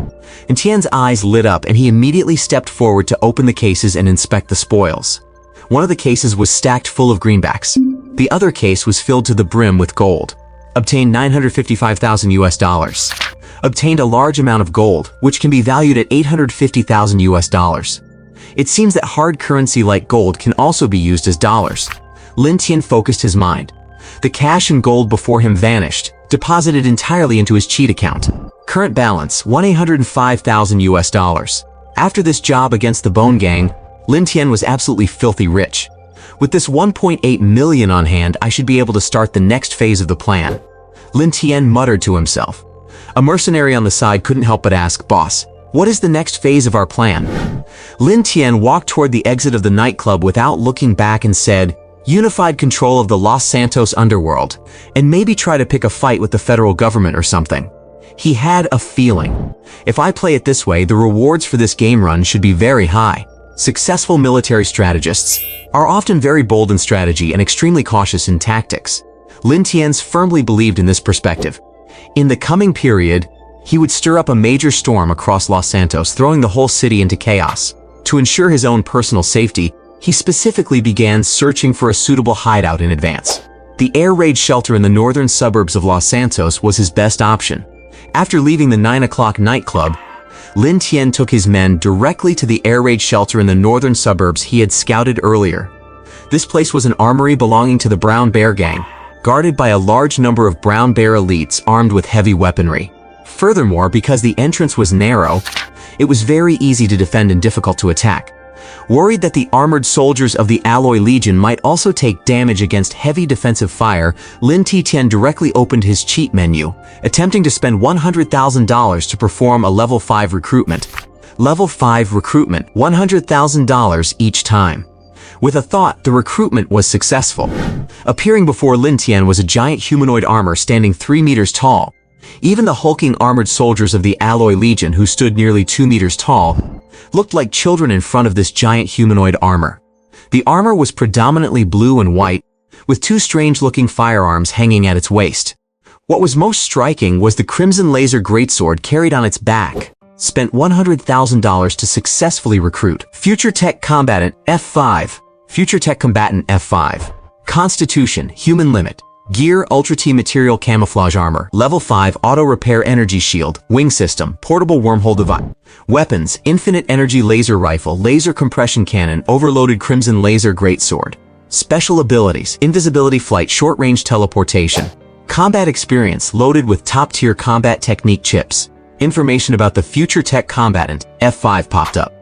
And Tian's eyes lit up and he immediately stepped forward to open the cases and inspect the spoils. One of the cases was stacked full of greenbacks. The other case was filled to the brim with gold. Obtained 955,000 US dollars. obtained a large amount of gold, which can be valued at 850,000 US dollars. It seems that hard currency like gold can also be used as dollars. Lin Tian focused his mind. The cash and gold before him vanished, deposited entirely into his cheat account. Current balance, 1,805,000 US dollars. After this job against the Bone Gang, Lin Tian was absolutely filthy rich. With this 1.8 million on hand, I should be able to start the next phase of the plan. Lin Tian muttered to himself. A mercenary on the side couldn't help but ask, "Boss, what is the next phase of our plan?" Lin Tian walked toward the exit of the nightclub without looking back and said, "Unified control of the Los Santos underworld, and maybe try to pick a fight with the federal government or something." He had a feeling. If I play it this way, the rewards for this game run should be very high. Successful military strategists are often very bold in strategy and extremely cautious in tactics. Lin Tian firmly believed in this perspective. In the coming period, he would stir up a major storm across Los Santos, throwing the whole city into chaos. To ensure his own personal safety, he specifically began searching for a suitable hideout in advance. The air raid shelter in the northern suburbs of Los Santos was his best option. After leaving the 9 o'clock nightclub, Lin Tian took his men directly to the air raid shelter in the northern suburbs he had scouted earlier. This place was an armory belonging to the Brown Bear Gang, guarded by a large number of Brown Bear elites armed with heavy weaponry. Furthermore, because the entrance was narrow, it was very easy to defend and difficult to attack. Worried that the armored soldiers of the Alloy Legion might also take damage against heavy defensive fire, Lin Tian directly opened his cheat menu, attempting to spend $100,000 to perform a level 5 recruitment. Level 5 recruitment, $100,000 each time. With a thought, the recruitment was successful. Appearing before Lin Tian was a giant humanoid armor standing 3 meters tall. Even the hulking armored soldiers of the Alloy Legion, who stood nearly 2 meters tall, looked like children in front of this giant humanoid armor. The armor was predominantly blue and white, with 2 strange-looking firearms hanging at its waist. What was most striking was the crimson laser greatsword carried on its back. Spent $100,000 to successfully recruit. Future Tech Combatant F5. Future Tech Combatant F5. Constitution, Human Limit. Gear, Ultra T Material Camouflage Armor. Level 5 Auto Repair Energy Shield. Wing System, Portable Wormhole Device. Weapons, Infinite Energy Laser Rifle, Laser Compression Cannon, Overloaded Crimson Laser Greatsword. Special Abilities, Invisibility Flight, Short Range Teleportation. Combat Experience, loaded with top-tier combat technique chips. Information about the Future Tech Combatant F5 popped up.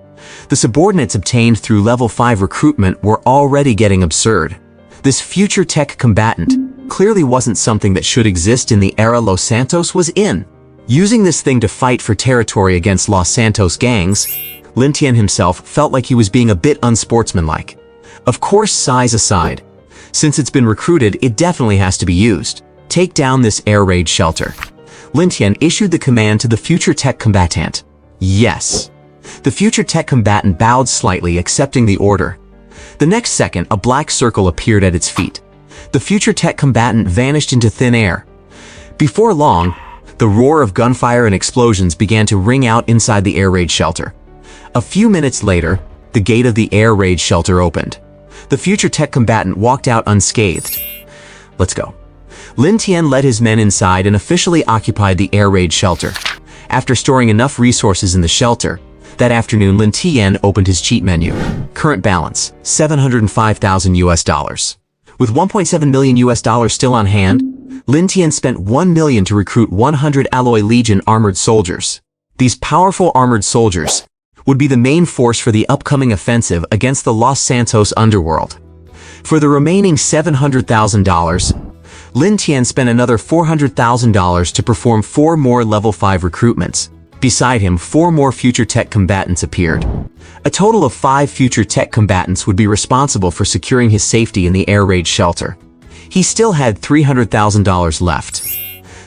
The subordinates obtained through Level 5 recruitment were already getting absurd. This Future Tech Combatant clearly wasn't something that should exist in the era Los Santos was in. Using this thing to fight for territory against Los Santos gangs, Lin Tian himself felt like he was being a bit unsportsmanlike. Of course, size aside, since it's been recruited, it definitely has to be used. Take down this air raid shelter. Lin Tian issued the command to the Future Tech Combatant. Yes. The Future Tech Combatant bowed slightly, accepting the order. The next second, a black circle appeared at its feet. The Future Tech Combatant vanished into thin air. Before long, the roar of gunfire and explosions began to ring out inside the air raid shelter. A few minutes later, the gate of the air raid shelter opened. The Future Tech Combatant walked out unscathed. Let's go. Lin Tian led his men inside and officially occupied the air raid shelter. After storing enough resources in the shelter, that afternoon Lin Tian opened his cheat menu. Current balance, 705,000 US dollars. With 1.7 million US dollars still on hand, Lin Tian spent 1 million to recruit 100 Alloy Legion armored soldiers. These powerful armored soldiers would be the main force for the upcoming offensive against the Los Santos underworld. For the remaining $700,000, Lin Tian spent another $400,000 to perform 4 more level 5 recruitments. Beside him, 4 more Future Tech Combatants appeared. A total of 5 Future Tech Combatants would be responsible for securing his safety in the air raid shelter. He still had $300,000 left.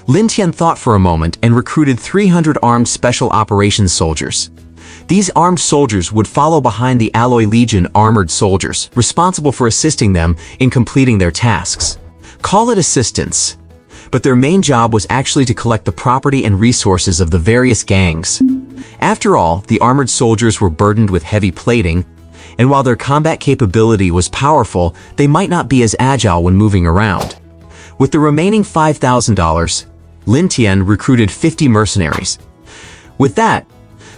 Lin Tian thought for a moment and recruited 300 armed Special Operations soldiers. These armed soldiers would follow behind the Alloy Legion armored soldiers, responsible for assisting them in completing their tasks. Call it assistance, but their main job was actually to collect the property and resources of the various gangs. After all, the armored soldiers were burdened with heavy plating, and while their combat capability was powerful, they might not be as agile when moving around. With the remaining $5,000, Lin Tian recruited 50 mercenaries. With that,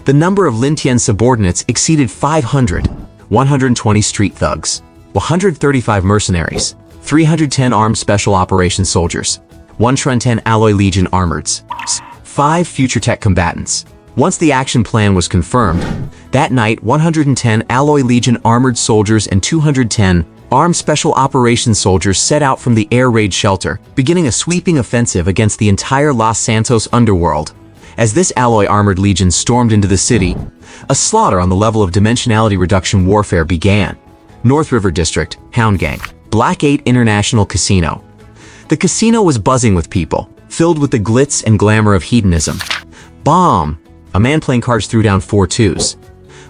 the number of Lin Tian's subordinates exceeded 500, 120 street thugs, 135 mercenaries, 310 armed special operations soldiers, 110 Alloy Legion armoreds, 5 future tech combatants. Once the action plan was confirmed, that night 110 Alloy Legion armored soldiers and 210 armed special operations soldiers set out from the air raid shelter, beginning a sweeping offensive against the entire Los Santos underworld. As this Alloy armored legion stormed into the city, a slaughter on the level of dimensionality reduction warfare began. North River District, Hound Gang, Black 8 International Casino. The casino was buzzing with people, filled with the glitz and glamour of hedonism. Bomb! A man playing cards threw down 4 twos.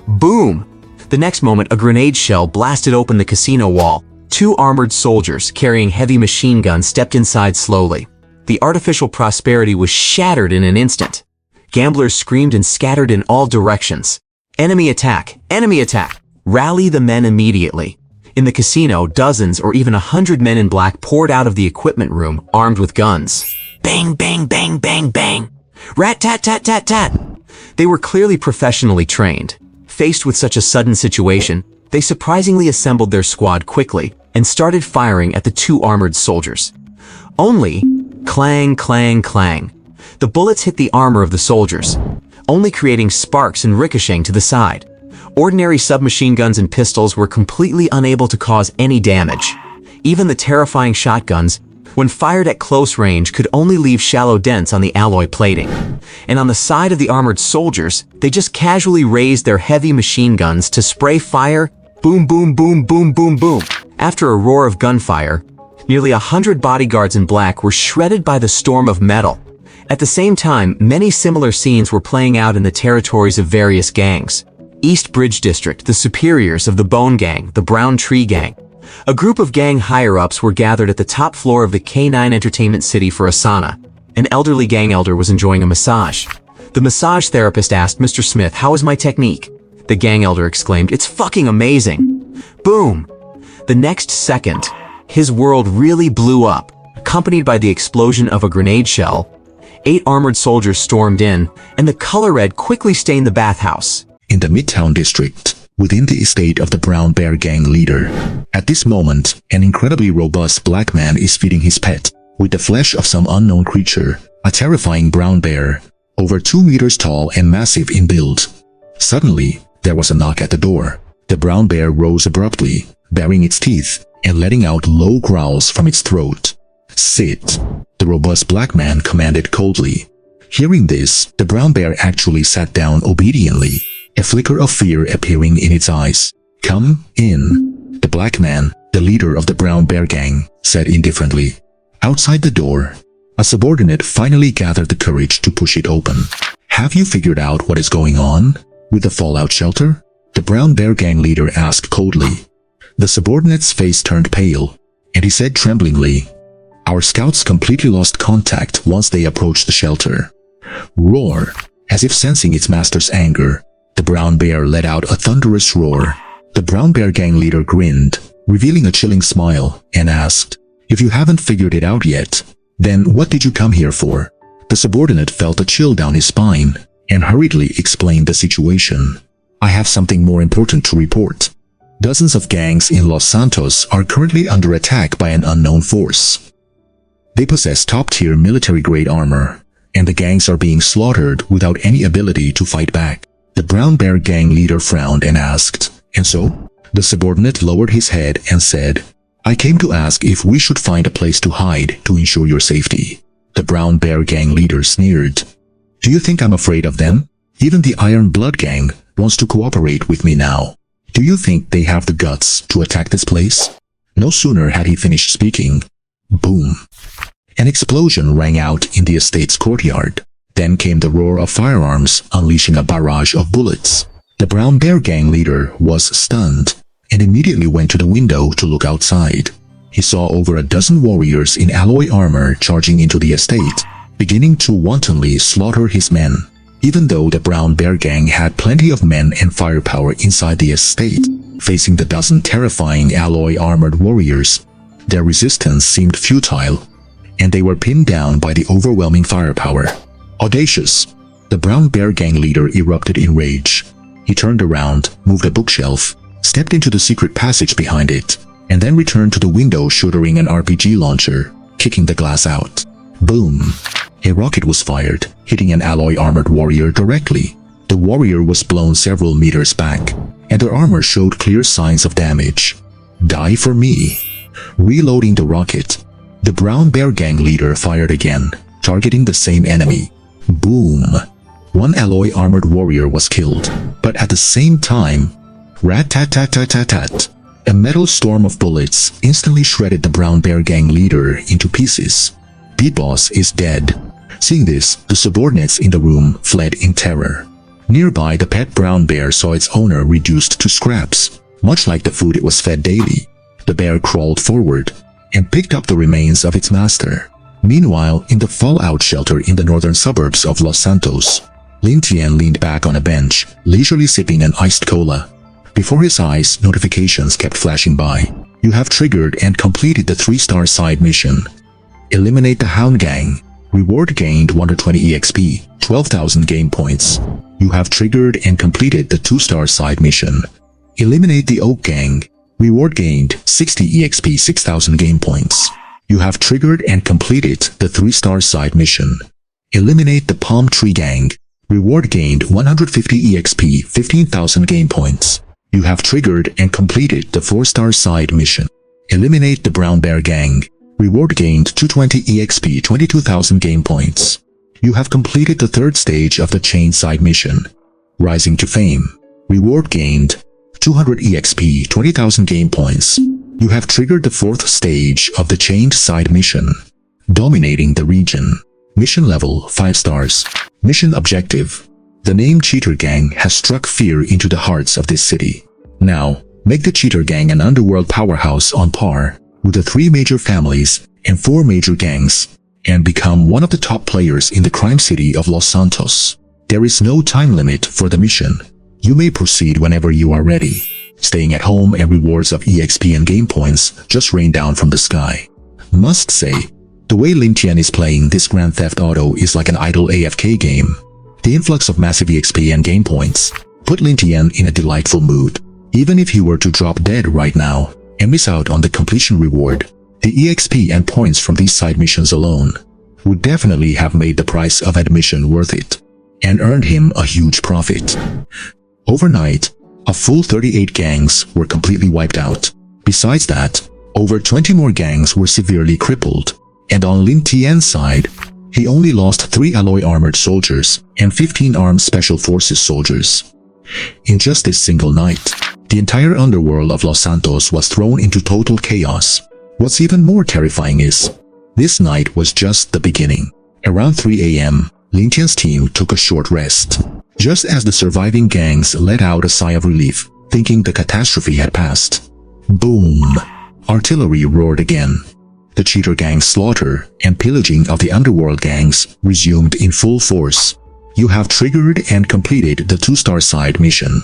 Boom! The next moment, a grenade shell blasted open the casino wall. 2 armored soldiers carrying heavy machine guns stepped inside slowly. The artificial prosperity was shattered in an instant. Gamblers screamed and scattered in all directions. Enemy attack! Enemy attack! Rally the men immediately. In the casino, dozens or even 100 men in black poured out of the equipment room, armed with guns. Bang, bang, bang, bang, bang! Rat-tat-tat-tat-tat! They were clearly professionally trained. Faced with such a sudden situation, they surprisingly assembled their squad quickly and started firing at the 2 armored soldiers. Only, clang, clang, clang. The bullets hit the armor of the soldiers, only creating sparks and ricocheting to the side. Ordinary submachine guns and pistols were completely unable to cause any damage. Even the terrifying shotguns, when fired at close range, could only leave shallow dents on the alloy plating. And on the side of the armored soldiers, they just casually raised their heavy machine guns to spray fire, boom, boom, boom, boom, boom, boom. After a roar of gunfire, nearly 100 bodyguards in black were shredded by the storm of metal. At the same time, many similar scenes were playing out in the territories of various gangs. East Bridge District, the superiors of the Bone Gang, the Brown Tree Gang. A group of gang higher-ups were gathered at the top floor of the K9 Entertainment City for a sauna. An elderly gang elder was enjoying a massage. The massage therapist asked Mr. Smith, "How is my technique?" The gang elder exclaimed, "It's fucking amazing." Boom! The next second, his world really blew up, accompanied by the explosion of a grenade shell. 8 armored soldiers stormed in, and the color red quickly stained the bathhouse. In the Midtown District, within the estate of the Brown Bear Gang leader. At this moment, an incredibly robust black man is feeding his pet with the flesh of some unknown creature, a terrifying brown bear, over 2 meters tall and massive in build. Suddenly, there was a knock at the door. The brown bear rose abruptly, baring its teeth and letting out low growls from its throat. "Sit," the robust black man commanded coldly. Hearing this, the brown bear actually sat down obediently, a flicker of fear appearing in its eyes. "Come in," the black man, the leader of the Brown Bear Gang, said indifferently. Outside the door, a subordinate finally gathered the courage to push it open. "Have you figured out what is going on with the fallout shelter?" the Brown Bear Gang leader asked coldly. The subordinate's face turned pale, and he said tremblingly, "Our scouts completely lost contact once they approached the shelter." Roar! As if sensing its master's anger, the brown bear let out a thunderous roar. The Brown Bear Gang leader grinned, revealing a chilling smile, and asked, "If you haven't figured it out yet, then what did you come here for?" The subordinate felt a chill down his spine, and hurriedly explained the situation. "I have something more important to report. Dozens of gangs in Los Santos are currently under attack by an unknown force. They possess top-tier military-grade armor, and the gangs are being slaughtered without any ability to fight back." The Brown Bear Gang leader frowned and asked, "And so?" The subordinate lowered his head and said, "I came to ask if we should find a place to hide to ensure your safety." The Brown Bear Gang leader sneered. "Do you think I'm afraid of them? Even the Iron Blood Gang wants to cooperate with me now. Do you think they have the guts to attack this place?" No sooner had he finished speaking. Boom! An explosion rang out in the estate's courtyard. Then came the roar of firearms, unleashing a barrage of bullets. The Brown Bear Gang leader was stunned and immediately went to the window to look outside. He saw over a dozen warriors in alloy armor charging into the estate, beginning to wantonly slaughter his men. Even though the Brown Bear Gang had plenty of men and firepower inside the estate, facing the dozen terrifying alloy armored warriors, their resistance seemed futile. and they were pinned down by the overwhelming firepower. Audacious! The Brown Bear Gang leader erupted in rage. He turned around, moved a bookshelf, stepped into the secret passage behind it, and then returned to the window shouldering an RPG launcher, kicking the glass out. Boom! A rocket was fired, hitting an alloy-armored warrior directly. The warrior was blown several meters back, and their armor showed clear signs of damage. Die for me! Reloading the rocket, the Brown Bear Gang leader fired again, targeting the same enemy. Boom! One alloy-armored warrior was killed, but at the same time, rat-tat-tat-tat-tat-tat, a metal storm of bullets instantly shredded the Brown Bear Gang leader into pieces. Beat Boss is dead. Seeing this, the subordinates in the room fled in terror. Nearby, the pet brown bear saw its owner reduced to scraps, much like the food it was fed daily. The bear crawled forward and picked up the remains of its master. Meanwhile, in the fallout shelter in the northern suburbs of Los Santos, Lin Tian leaned back on a bench, leisurely sipping an iced cola. Before his eyes, notifications kept flashing by. You have triggered and completed the 3-star side mission. Eliminate the Hound Gang. Reward gained 120 EXP, 12,000 game points. You have triggered and completed the 2-star side mission. Eliminate the Oak Gang. Reward gained 60 EXP, 6,000 game points. You have triggered and completed the 3-star side mission. Eliminate the Palm Tree Gang. Reward gained 150 EXP, 15,000 game points. You have triggered and completed the 4-star side mission. Eliminate the Brown Bear Gang. Reward gained 220 EXP, 22,000 game points. You have completed the 3rd stage of the chain side mission. Rising to Fame. Reward gained 200 EXP, 20,000 game points. You have triggered the 4th stage of the chained side mission. Dominating the region. Mission level 5 stars. Mission objective. The name Cheater Gang has struck fear into the hearts of this city. Now, make the Cheater Gang an underworld powerhouse on par with the 3 major families and 4 major gangs, and become one of the top players in the crime city of Los Santos. There is no time limit for the mission. You may proceed whenever you are ready. Staying at home and rewards of EXP and game points just rain down from the sky. Must say, the way Lin Tian is playing this Grand Theft Auto is like an idle AFK game. The influx of massive EXP and game points put Lin Tian in a delightful mood. Even if he were to drop dead right now and miss out on the completion reward, the EXP and points from these side missions alone would definitely have made the price of admission worth it, and earned him a huge profit. Overnight, a full 38 gangs were completely wiped out. Besides that, over 20 more gangs were severely crippled, and on Lin Tian's side, he only lost 3 alloy-armored soldiers and 15 armed special forces soldiers. In just this single night, the entire underworld of Los Santos was thrown into total chaos. What's even more terrifying is, this night was just the beginning. Around 3 a.m., Lin Tian's team took a short rest. Just as the surviving gangs let out a sigh of relief, thinking the catastrophe had passed. Boom! Artillery roared again. The Cheater Gang's slaughter and pillaging of the underworld gangs resumed in full force. You have triggered and completed the 2-star side mission.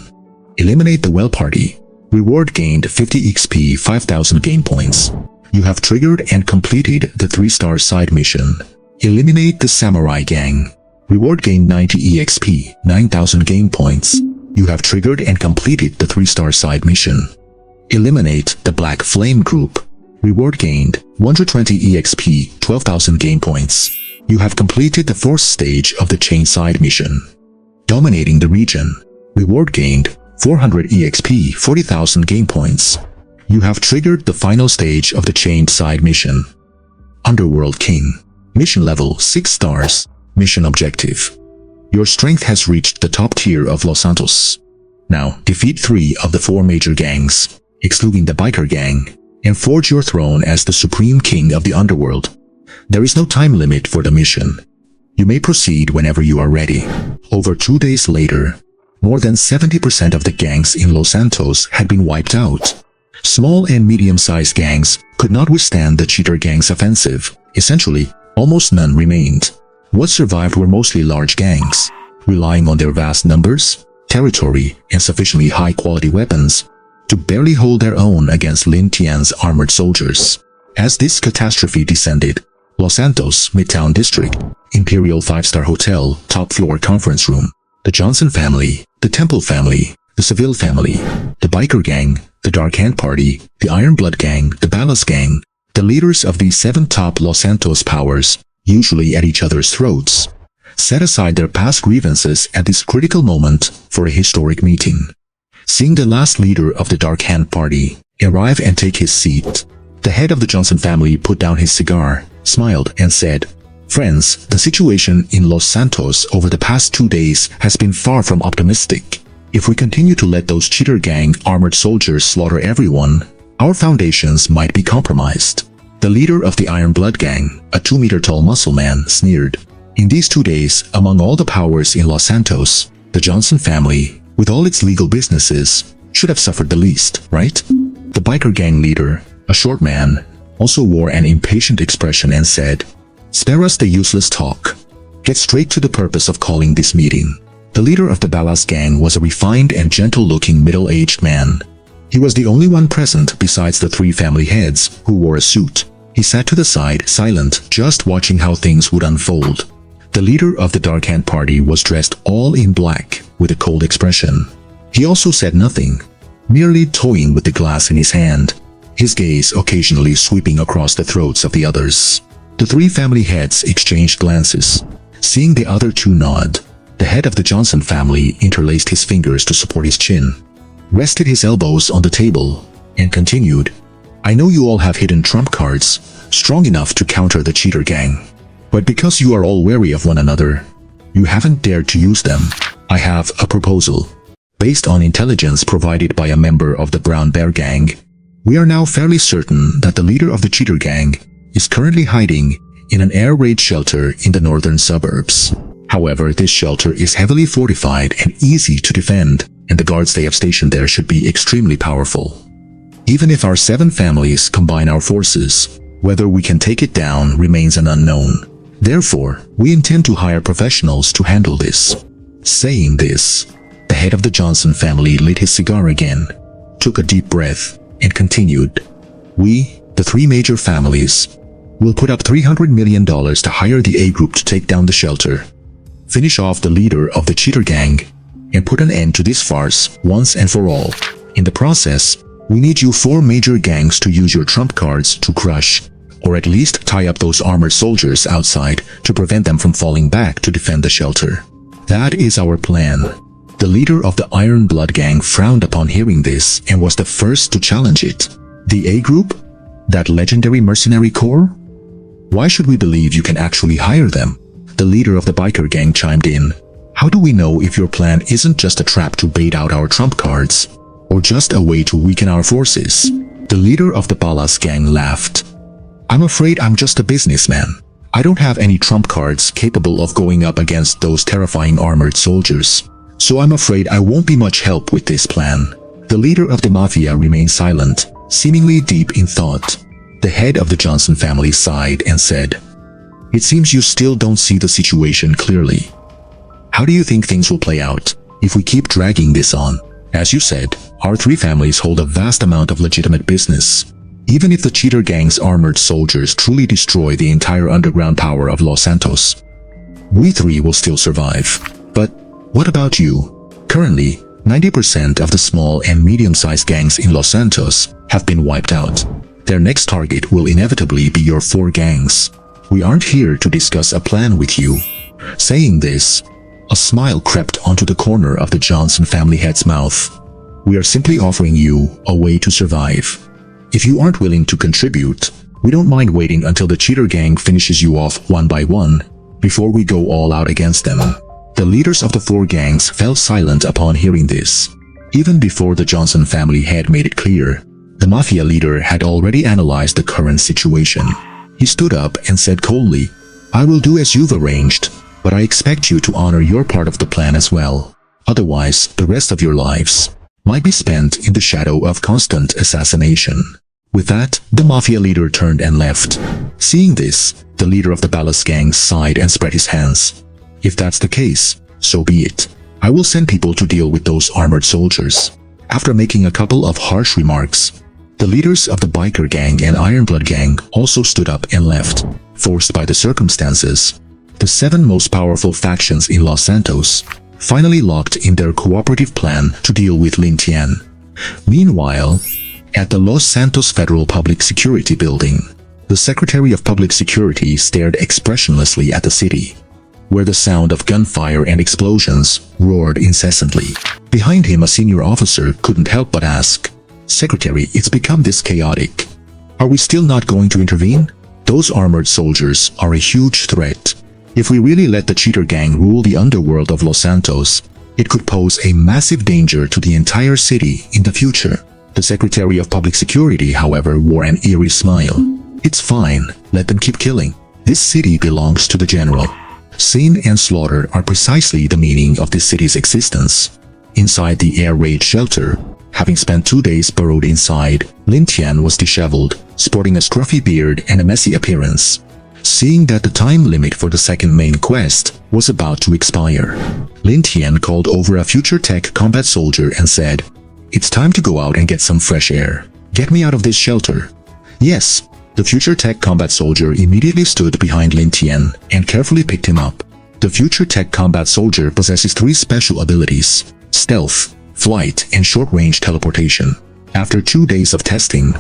Eliminate the Well Party. Reward gained 50 XP, 5,000 game points. You have triggered and completed the 3-star side mission. Eliminate the Samurai Gang. Reward gained 90 EXP, 9,000 game points. You have triggered and completed the 3-star side mission. Eliminate the Black Flame Group. Reward gained 120 EXP, 12,000 game points. You have completed the 4th stage of the chain side mission. Dominating the region. Reward gained 400 EXP, 40,000 game points. You have triggered the final stage of the chained side mission. Underworld King. Mission level 6 stars. Mission objective. Your strength has reached the top tier of Los Santos. Now, defeat 3 of the 4 major gangs, excluding the Biker Gang, and forge your throne as the Supreme King of the Underworld. There is no time limit for the mission. You may proceed whenever you are ready. Over 2 days later, more than 70% of the gangs in Los Santos had been wiped out. Small and medium-sized gangs could not withstand the Cheater Gang's offensive. Essentially, almost none remained. What survived were mostly large gangs, relying on their vast numbers, territory, and sufficiently high-quality weapons to barely hold their own against Lin Tian's armored soldiers. As this catastrophe descended, Los Santos, Midtown District, Imperial 5-star Hotel, top floor conference room. The Johnson family, the Temple family, the Seville family, the Biker Gang, the Dark Hand Party, the Iron Blood Gang, the Ballas Gang, the leaders of these 7 top Los Santos powers, usually at each other's throats, set aside their past grievances at this critical moment for a historic meeting. Seeing the last leader of the Dark Hand Party arrive and take his seat, the head of the Johnson family put down his cigar, smiled, and said, "Friends, the situation in Los Santos over the past 2 days has been far from optimistic. If we continue to let those cheater gang armored soldiers slaughter everyone, our foundations might be compromised." The leader of the Iron Blood Gang, a 2-meter-tall muscle man, sneered. In these 2 days, among all the powers in Los Santos, the Johnson family, with all its legal businesses, should have suffered the least, right? The Biker Gang leader, a short man, also wore an impatient expression and said, "Spare us the useless talk. Get straight to the purpose of calling this meeting." The leader of the Ballas Gang was a refined and gentle-looking middle-aged man. He was the only one present besides the 3 family heads who wore a suit. He sat to the side, silent, just watching how things would unfold. The leader of the Dark Hand Party was dressed all in black, with a cold expression. He also said nothing, merely toying with the glass in his hand, his gaze occasionally sweeping across the throats of the others. The 3 family heads exchanged glances. Seeing the other 2 nod, the head of the Johnson family interlaced his fingers to support his chin, rested his elbows on the table, and continued, "I know you all have hidden trump cards, strong enough to counter the cheater gang. But because you are all wary of one another, you haven't dared to use them. I have a proposal. Based on intelligence provided by a member of the Brown Bear Gang, we are now fairly certain that the leader of the cheater gang is currently hiding in an air raid shelter in the northern suburbs. However, this shelter is heavily fortified and easy to defend, and the guards they have stationed there should be extremely powerful. Even if our 7 families combine our forces, whether we can take it down remains an unknown. Therefore, we intend to hire professionals to handle this." Saying this, the head of the Johnson family lit his cigar again, took a deep breath, and continued, "We, the 3 major families, will put up $300 million to hire the A group to take down the shelter, finish off the leader of the cheater gang, and put an end to this farce once and for all. In the process, we need you 4 major gangs to use your trump cards to crush, or at least tie up those armored soldiers outside to prevent them from falling back to defend the shelter. That is our plan." The leader of the Iron Blood Gang frowned upon hearing this and was the first to challenge it. "The A group? That legendary mercenary corps? Why should we believe you can actually hire them?" The leader of the Biker Gang chimed in. "How do we know if your plan isn't just a trap to bait out our trump cards, or just a way to weaken our forces?" The leader of the Ballas Gang laughed. "I'm afraid I'm just a businessman. I don't have any trump cards capable of going up against those terrifying armored soldiers. So I'm afraid I won't be much help with this plan." The leader of the Mafia remained silent, seemingly deep in thought. The head of the Johnson family sighed and said, "It seems you still don't see the situation clearly. How do you think things will play out if we keep dragging this on? As you said, our 3 families hold a vast amount of legitimate business. Even if the cheater gang's armored soldiers truly destroy the entire underground power of Los Santos, we 3 will still survive. But what about you? Currently, 90% of the small and medium-sized gangs in Los Santos have been wiped out. Their next target will inevitably be your 4 gangs. We aren't here to discuss a plan with you." Saying this, a smile crept onto the corner of the Johnson family head's mouth. "We are simply offering you a way to survive. If you aren't willing to contribute, we don't mind waiting until the cheater gang finishes you off one by one before we go all out against them." The leaders of the 4 gangs fell silent upon hearing this. Even before the Johnson family head made it clear, the Mafia leader had already analyzed the current situation. He stood up and said coldly, "I will do as you've arranged, but I expect you to honor your part of the plan as well. Otherwise, the rest of your lives might be spent in the shadow of constant assassination." With that, the Mafia leader turned and left. Seeing this, the leader of the Ballas Gang sighed and spread his hands. "If that's the case, so be it. I will send people to deal with those armored soldiers." After making a couple of harsh remarks, the leaders of the Biker Gang and Iron Blood Gang also stood up and left. Forced by the circumstances, the 7 most powerful factions in Los Santos finally locked in their cooperative plan to deal with Lin Tian. Meanwhile, at the Los Santos Federal Public Security Building, the Secretary of Public Security stared expressionlessly at the city, where the sound of gunfire and explosions roared incessantly. Behind him, a senior officer couldn't help but ask, "Secretary, it's become this chaotic. Are we still not going to intervene? Those armored soldiers are a huge threat. If we really let the cheater gang rule the underworld of Los Santos, it could pose a massive danger to the entire city in the future." The Secretary of Public Security, however, wore an eerie smile. "It's fine, let them keep killing. This city belongs to the general." Sin and slaughter are precisely the meaning of this city's existence. Inside the air raid shelter, having spent 2 days burrowed inside, Lin Tian was disheveled, sporting a scruffy beard and a messy appearance. Seeing that the time limit for the second main quest was about to expire, Lin Tian called over a future tech combat soldier and said, "It's time to go out and get some fresh air. Get me out of this shelter." "Yes." The future tech combat soldier immediately stood behind Lin Tian and carefully picked him up. The future tech combat soldier possesses 3 special abilities: stealth, flight, and short-range teleportation. After 2 days of testing,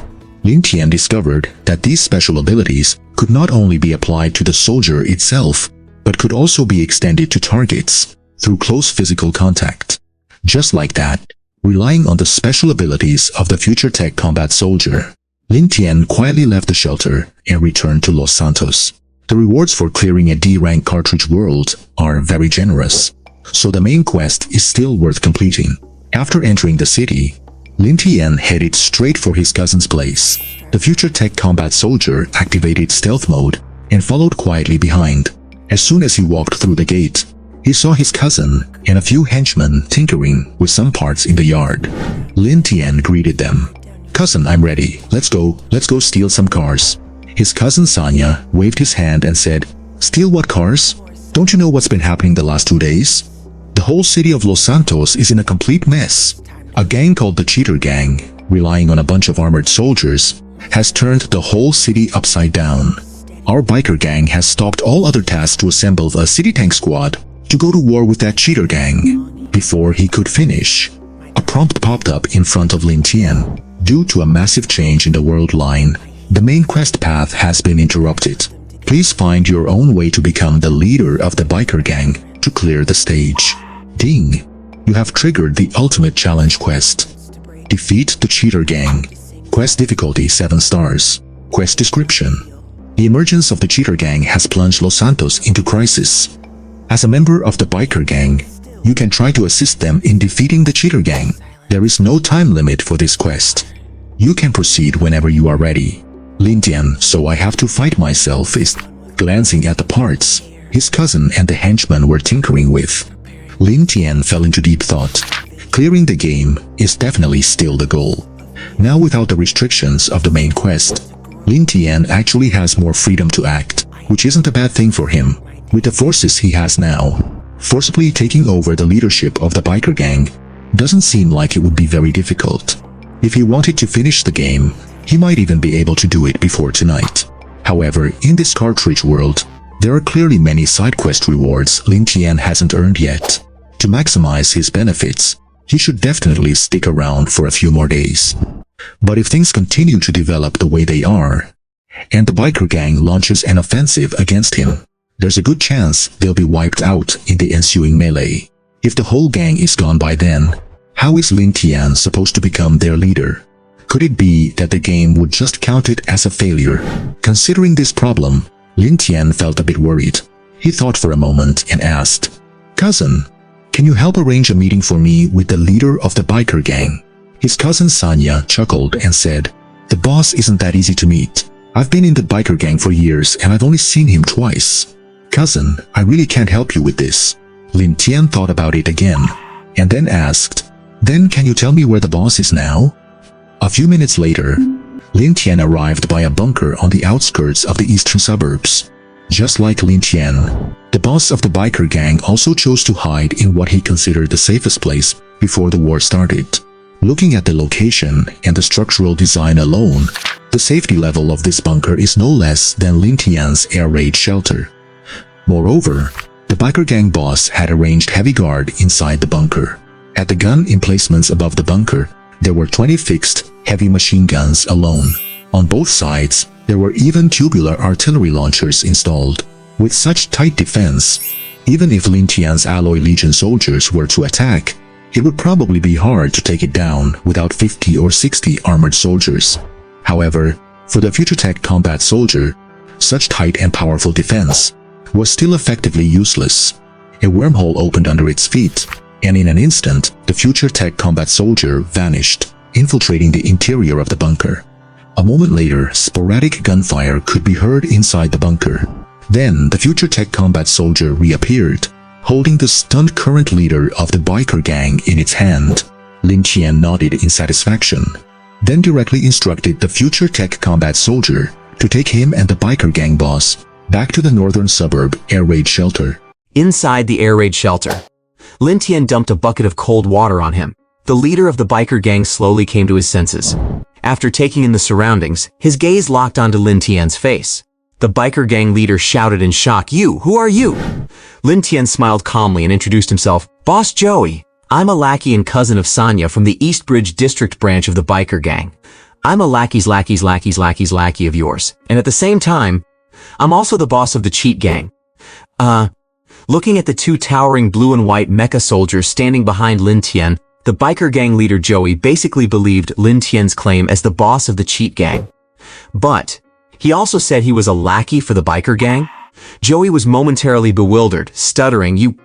Lin Tian discovered that these special abilities could not only be applied to the soldier itself, but could also be extended to targets through close physical contact. Just like that, relying on the special abilities of the future tech combat soldier, Lin Tian quietly left the shelter and returned to Los Santos. The rewards for clearing a D-rank cartridge world are very generous, so the main quest is still worth completing. After entering the city, Lin Tian headed straight for his cousin's place. The future tech combat soldier activated stealth mode and followed quietly behind. As soon as he walked through the gate, he saw his cousin and a few henchmen tinkering with some parts in the yard. Lin Tian greeted them. "Cousin, I'm ready. Let's go steal some cars." His cousin Sanya waved his hand and said, "Steal what cars? Don't you know what's been happening the last 2 days? The whole city of Los Santos is in a complete mess. A gang called the Cheater Gang, relying on a bunch of armored soldiers, has turned the whole city upside down. Our biker gang has stopped all other tasks to assemble a city tank squad to go to war with that Cheater Gang." Before he could finish, a prompt popped up in front of Lin Tian. Due to a massive change in the world line, the main quest path has been interrupted. Please find your own way to become the leader of the biker gang to clear the stage. Ding! You have triggered the ultimate challenge quest. Defeat the Cheater Gang. Quest difficulty 7 stars. Quest description: the emergence of the Cheater Gang has plunged Los Santos into crisis. As a member of the biker gang, you can try to assist them in defeating the Cheater Gang. There is no time limit for this quest. You can proceed whenever you are ready. Lin Tian, so I have to fight myself, is glancing at the parts his cousin and the henchman were tinkering with. Lin Tian fell into deep thought. Clearing the game is definitely still the goal. Now, without the restrictions of the main quest, Lin Tian actually has more freedom to act, which isn't a bad thing for him. With the forces he has now, forcibly taking over the leadership of the biker gang doesn't seem like it would be very difficult. If he wanted to finish the game, he might even be able to do it before tonight. However, in this cartridge world, there are clearly many side quest rewards Lin Tian hasn't earned yet. To maximize his benefits, he should definitely stick around for a few more days. But if things continue to develop the way they are, and the biker gang launches an offensive against him, there's a good chance they'll be wiped out in the ensuing melee. If the whole gang is gone by then, how is Lin Tian supposed to become their leader? Could it be that the game would just count it as a failure? Considering this problem, Lin Tian felt a bit worried. He thought for a moment and asked, "Cousin, can you help arrange a meeting for me with the leader of the biker gang?" His cousin Sanya chuckled and said, "The boss isn't that easy to meet. I've been in the biker gang for years and I've only seen him twice. Cousin, I really can't help you with this." Lin Tian thought about it again, and then asked, "Then can you tell me where the boss is now?" A few minutes later, Lin Tian arrived by a bunker on the outskirts of the eastern suburbs. Just like Lin Tian, the boss of the biker gang also chose to hide in what he considered the safest place before the war started. Looking at the location and the structural design alone, the safety level of this bunker is no less than Lin Tian's air raid shelter. Moreover, the biker gang boss had arranged heavy guard inside the bunker. At the gun emplacements above the bunker, there were 20 fixed, heavy machine guns alone. On both sides, there were even tubular artillery launchers installed. With such tight defense, even if Lin Tian's Alloy Legion soldiers were to attack, it would probably be hard to take it down without 50 or 60 armored soldiers. However, for the Future Tech combat soldier, such tight and powerful defense was still effectively useless. A wormhole opened under its feet, and in an instant, the Future Tech combat soldier vanished, infiltrating the interior of the bunker. A moment later, sporadic gunfire could be heard inside the bunker. Then, the Future Tech combat soldier reappeared, holding the stunned current leader of the biker gang in its hand. Lin Tian nodded in satisfaction, then directly instructed the Future Tech combat soldier to take him and the biker gang boss back to the northern suburb air raid shelter. Inside the air raid shelter, Lin Tian dumped a bucket of cold water on him. The leader of the biker gang slowly came to his senses. After taking in the surroundings, his gaze locked onto Lin Tian's face. The biker gang leader shouted in shock, "You, who are you?" Lin Tian smiled calmly and introduced himself. "Boss Joey. I'm a lackey and cousin of Sanya from the East Bridge District branch of the biker gang. I'm a lackey of yours. And at the same time, I'm also the boss of the cheat gang." Looking at the two towering blue and white mecha soldiers standing behind Lin Tian, the biker gang leader Joey basically believed Lin Tian's claim as the boss of the cheat gang. But he also said he was a lackey for the biker gang. Joey was momentarily bewildered, stuttering,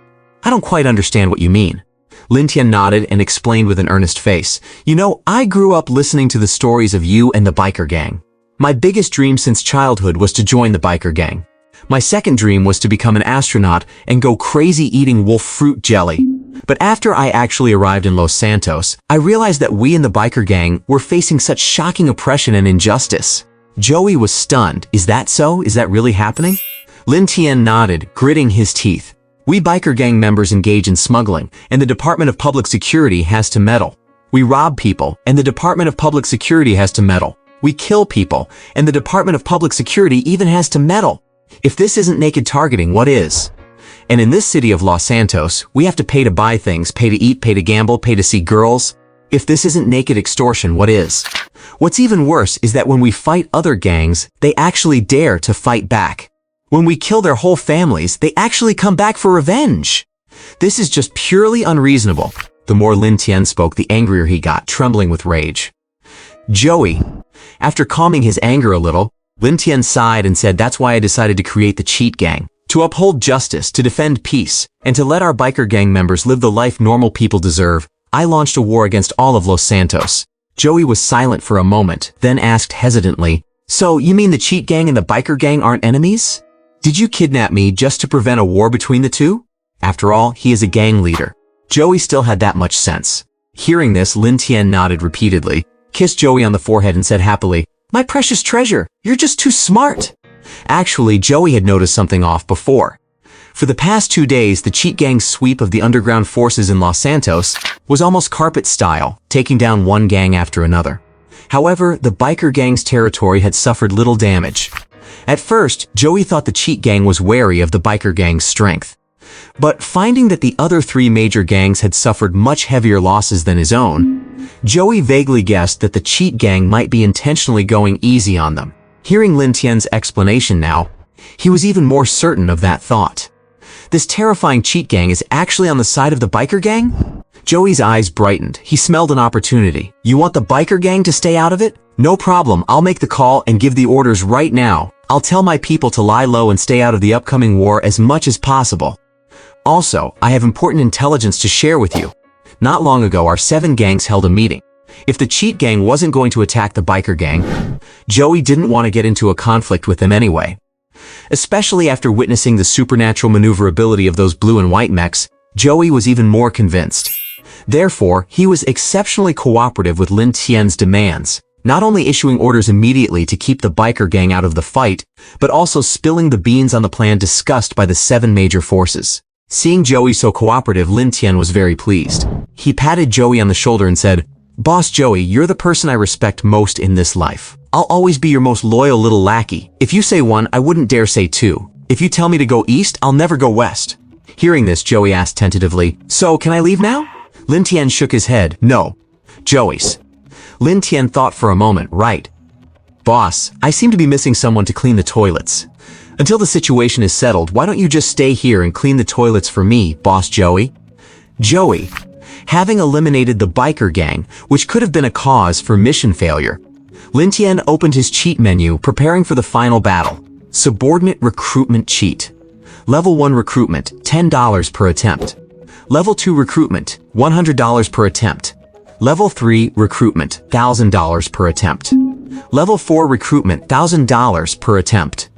I don't quite understand what you mean." Lin Tian nodded and explained with an earnest face, "You know, I grew up listening to the stories of you and the biker gang. My biggest dream since childhood was to join the biker gang. My second dream was to become an astronaut and go crazy eating wolf fruit jelly. But after I actually arrived in Los Santos, I realized that we in the biker gang were facing such shocking oppression and injustice." Joey was stunned. "Is that so? Is that really happening?" Lin Tian nodded, gritting his teeth. "We biker gang members engage in smuggling, and the Department of Public Security has to meddle. We rob people, and the Department of Public Security has to meddle. We kill people, and the Department of Public Security even has to meddle. If this isn't naked targeting, what is? And in this city of Los Santos, we have to pay to buy things, pay to eat, pay to gamble, pay to see girls. If this isn't naked extortion, what is? What's even worse is that when we fight other gangs, they actually dare to fight back. When we kill their whole families, they actually come back for revenge. This is just purely unreasonable." The more Lin Tian spoke, the angrier he got, trembling with rage. Joey, after calming his anger a little, Lin Tian sighed and said, "That's why I decided to create the cheat gang. To uphold justice, to defend peace, and to let our biker gang members live the life normal people deserve, I launched a war against all of Los Santos." Joey was silent for a moment, then asked hesitantly, "So you mean the cheat gang and the biker gang aren't enemies? Did you kidnap me just to prevent a war between the two?" After all, he is a gang leader. Joey still had that much sense. Hearing this, Lin Tian nodded repeatedly, kissed Joey on the forehead and said happily, "My precious treasure, you're just too smart." Actually, Joey had noticed something off before. For the past 2 days, the cheat gang's sweep of the underground forces in Los Santos was almost carpet style, taking down one gang after another. However, the biker gang's territory had suffered little damage. At first, Joey thought the cheat gang was wary of the biker gang's strength. But finding that the other 3 major gangs had suffered much heavier losses than his own, Joey vaguely guessed that the cheat gang might be intentionally going easy on them. Hearing Lin Tian's explanation now, he was even more certain of that thought. This terrifying cheat gang is actually on the side of the biker gang? Joey's eyes brightened. He smelled an opportunity. "You want the biker gang to stay out of it? No problem, I'll make the call and give the orders right now. I'll tell my people to lie low and stay out of the upcoming war as much as possible. Also, I have important intelligence to share with you. Not long ago, our 7 gangs held a meeting. If the cheat gang wasn't going to attack the biker gang, Joey didn't want to get into a conflict with them anyway. Especially after witnessing the supernatural maneuverability of those blue and white mechs, Joey was even more convinced. Therefore, he was exceptionally cooperative with Lin Tian's demands, not only issuing orders immediately to keep the biker gang out of the fight, but also spilling the beans on the plan discussed by the 7 major forces. Seeing Joey so cooperative, Lin Tian was very pleased. He patted Joey on the shoulder and said, Boss Joey, you're the person I respect most in this life. I'll always be your most loyal little lackey. If you say one, I wouldn't dare say two. If you tell me to go east, I'll never go west. Hearing this, Joey asked tentatively, "So, can I leave now?" Lin Tian shook his head. "No." Joey's. Lin Tian thought for a moment. "Right. Boss, I seem to be missing someone to clean the toilets. Until the situation is settled, why don't you just stay here and clean the toilets for me, Boss Joey?" Joey, having eliminated the biker gang, which could have been a cause for mission failure, Lin Tian opened his cheat menu, preparing for the final battle. Subordinate recruitment cheat. Level 1 recruitment, $10 per attempt. Level 2 recruitment, $100 per attempt. Level 3 recruitment, $1,000 per attempt. Level 4 recruitment, $1,000 per attempt.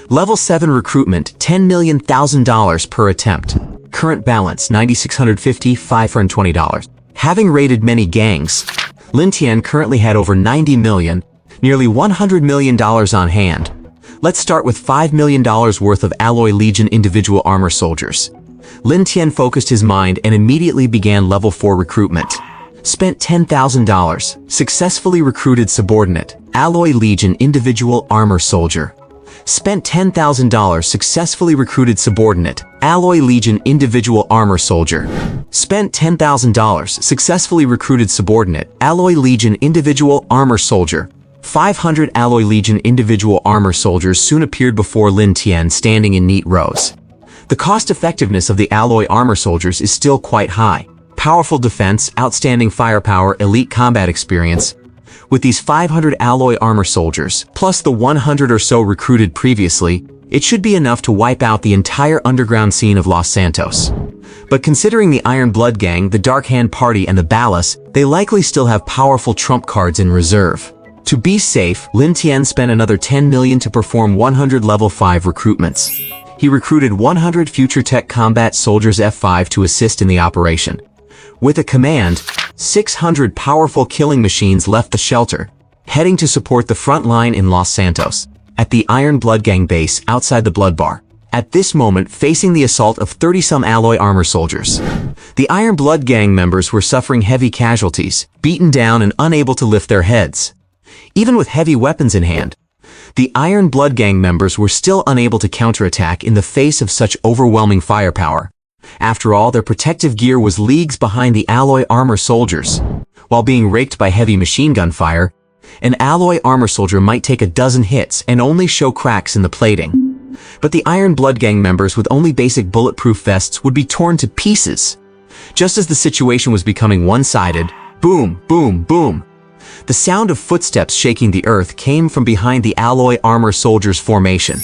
Level 7 recruitment, $10,000,000 per attempt. Current balance, $9,650, $520. Having raided many gangs, Lin Tian currently had over 90 million, nearly $100 million on hand. Let's start with $5 million worth of Alloy Legion individual armor soldiers. Lin Tian focused his mind and immediately began level 4 recruitment. Spent $10,000, successfully recruited subordinate, Alloy Legion individual armor soldier. Spent $10,000, successfully recruited subordinate, Alloy Legion individual armor soldier. Spent $10,000, successfully recruited subordinate, Alloy Legion individual armor soldier. 500 Alloy Legion individual armor soldiers soon appeared before Lin Tian, standing in neat rows. The cost-effectiveness of the Alloy armor soldiers is still quite high. Powerful defense, outstanding firepower, elite combat experience. With these 500 Alloy armor soldiers, plus the 100 or so recruited previously, it should be enough to wipe out the entire underground scene of Los Santos. But considering the Iron Blood Gang, the Dark Hand Party, and the Ballas, they likely still have powerful trump cards in reserve. To be safe, Lin Tian spent another 10 million to perform 100 level 5 recruitments. He recruited 100 future tech combat soldiers F5 to assist in the operation. With a command, 600 powerful killing machines left the shelter, heading to support the front line in Los Santos, at the Iron Blood Gang base outside the Blood Bar. At this moment, facing the assault of 30-some Alloy armor soldiers. The Iron Blood Gang members were suffering heavy casualties, beaten down and unable to lift their heads. Even with heavy weapons in hand, the Iron Blood Gang members were still unable to counterattack in the face of such overwhelming firepower. After all, their protective gear was leagues behind the Alloy armor soldiers. While being raked by heavy machine gun fire, an Alloy armor soldier might take a dozen hits and only show cracks in the plating. But the Iron Blood Gang members with only basic bulletproof vests would be torn to pieces. Just as the situation was becoming one-sided, boom, boom, boom. The sound of footsteps shaking the earth came from behind the Alloy armor soldiers' formation.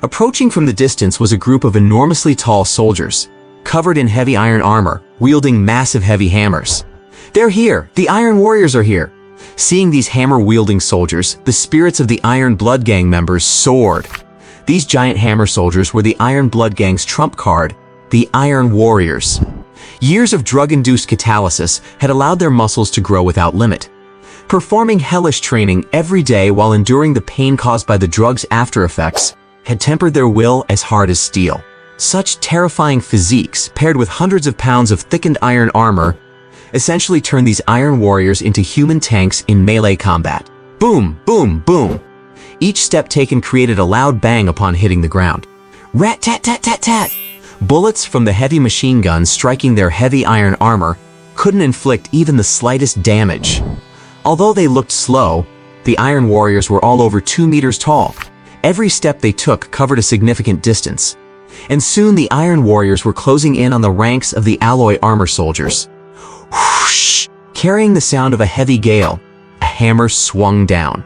Approaching from the distance was a group of enormously tall soldiers, covered in heavy iron armor, wielding massive heavy hammers. "They're here! The Iron Warriors are here!" Seeing these hammer-wielding soldiers, the spirits of the Iron Blood Gang members soared. These giant hammer soldiers were the Iron Blood Gang's trump card, the Iron Warriors. Years of drug-induced catalysis had allowed their muscles to grow without limit. Performing hellish training every day while enduring the pain caused by the drug's after-effects had tempered their will as hard as steel. Such terrifying physiques, paired with hundreds of pounds of thickened iron armor, essentially turned these Iron Warriors into human tanks in melee combat. Boom, boom, boom. Each step taken created a loud bang upon hitting the ground. Rat-tat-tat-tat-tat. Bullets from the heavy machine guns striking their heavy iron armor couldn't inflict even the slightest damage. Although they looked slow, the Iron Warriors were all over 2 meters tall. Every step they took covered a significant distance. And soon the Iron Warriors were closing in on the ranks of the Alloy armor soldiers. Whoosh! Carrying the sound of a heavy gale, a hammer swung down.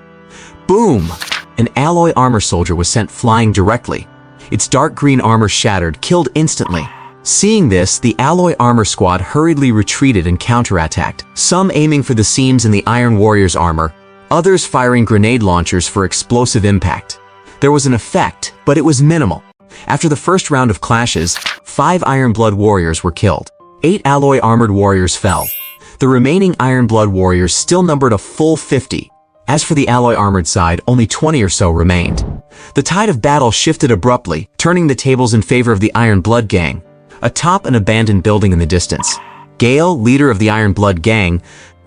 Boom! An Alloy armor soldier was sent flying directly. Its dark green armor shattered, killed instantly. Seeing this, the Alloy armor squad hurriedly retreated and counterattacked, some aiming for the seams in the Iron Warriors' armor, others firing grenade launchers for explosive impact. There was an effect, but it was minimal. After the first round of clashes, 5 Iron Blood Warriors were killed. 8 Alloy Armored Warriors fell. The remaining Iron Blood Warriors still numbered a full 50. As for the Alloy Armored side, only 20 or so remained. The tide of battle shifted abruptly, turning the tables in favor of the Iron Blood Gang. Atop an abandoned building in the distance, Gale, leader of the Iron Blood Gang,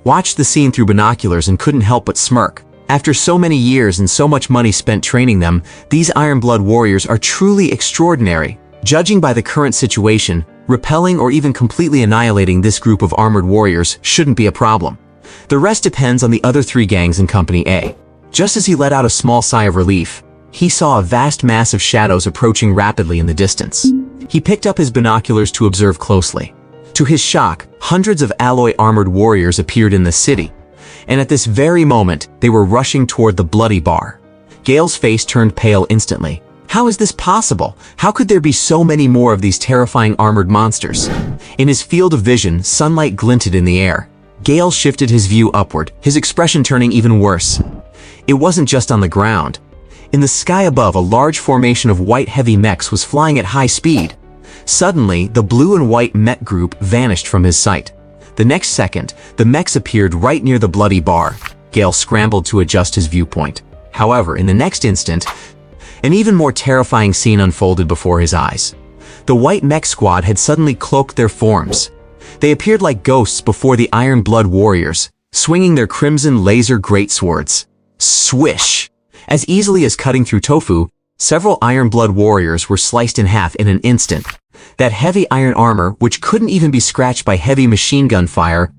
watched the scene through binoculars and couldn't help but smirk. After so many years and so much money spent training them, these Iron Blood warriors are truly extraordinary. Judging by the current situation, repelling or even completely annihilating this group of armored warriors shouldn't be a problem. The rest depends on the other three gangs in Company A. Just as he let out a small sigh of relief, he saw a vast mass of shadows approaching rapidly in the distance. He picked up his binoculars to observe closely. To his shock, hundreds of alloy armored warriors appeared in the city, and at this very moment, they were rushing toward the bloody bar. Gale's face turned pale instantly. How is this possible? How could there be so many more of these terrifying armored monsters? In his field of vision, sunlight glinted in the air. Gale shifted his view upward, his expression turning even worse. It wasn't just on the ground. In the sky above, a large formation of white heavy mechs was flying at high speed. Suddenly, the blue and white mech group vanished from his sight. The next second, the mechs appeared right near the bloody bar. Gale scrambled to adjust his viewpoint. However, in the next instant, an even more terrifying scene unfolded before his eyes. The white mech squad had suddenly cloaked their forms. They appeared like ghosts before the Iron Blood warriors, swinging their crimson laser greatswords. Swish! As easily as cutting through tofu, several Iron Blood warriors were sliced in half in an instant. That heavy iron armor, which couldn't even be scratched by heavy machine gun fire,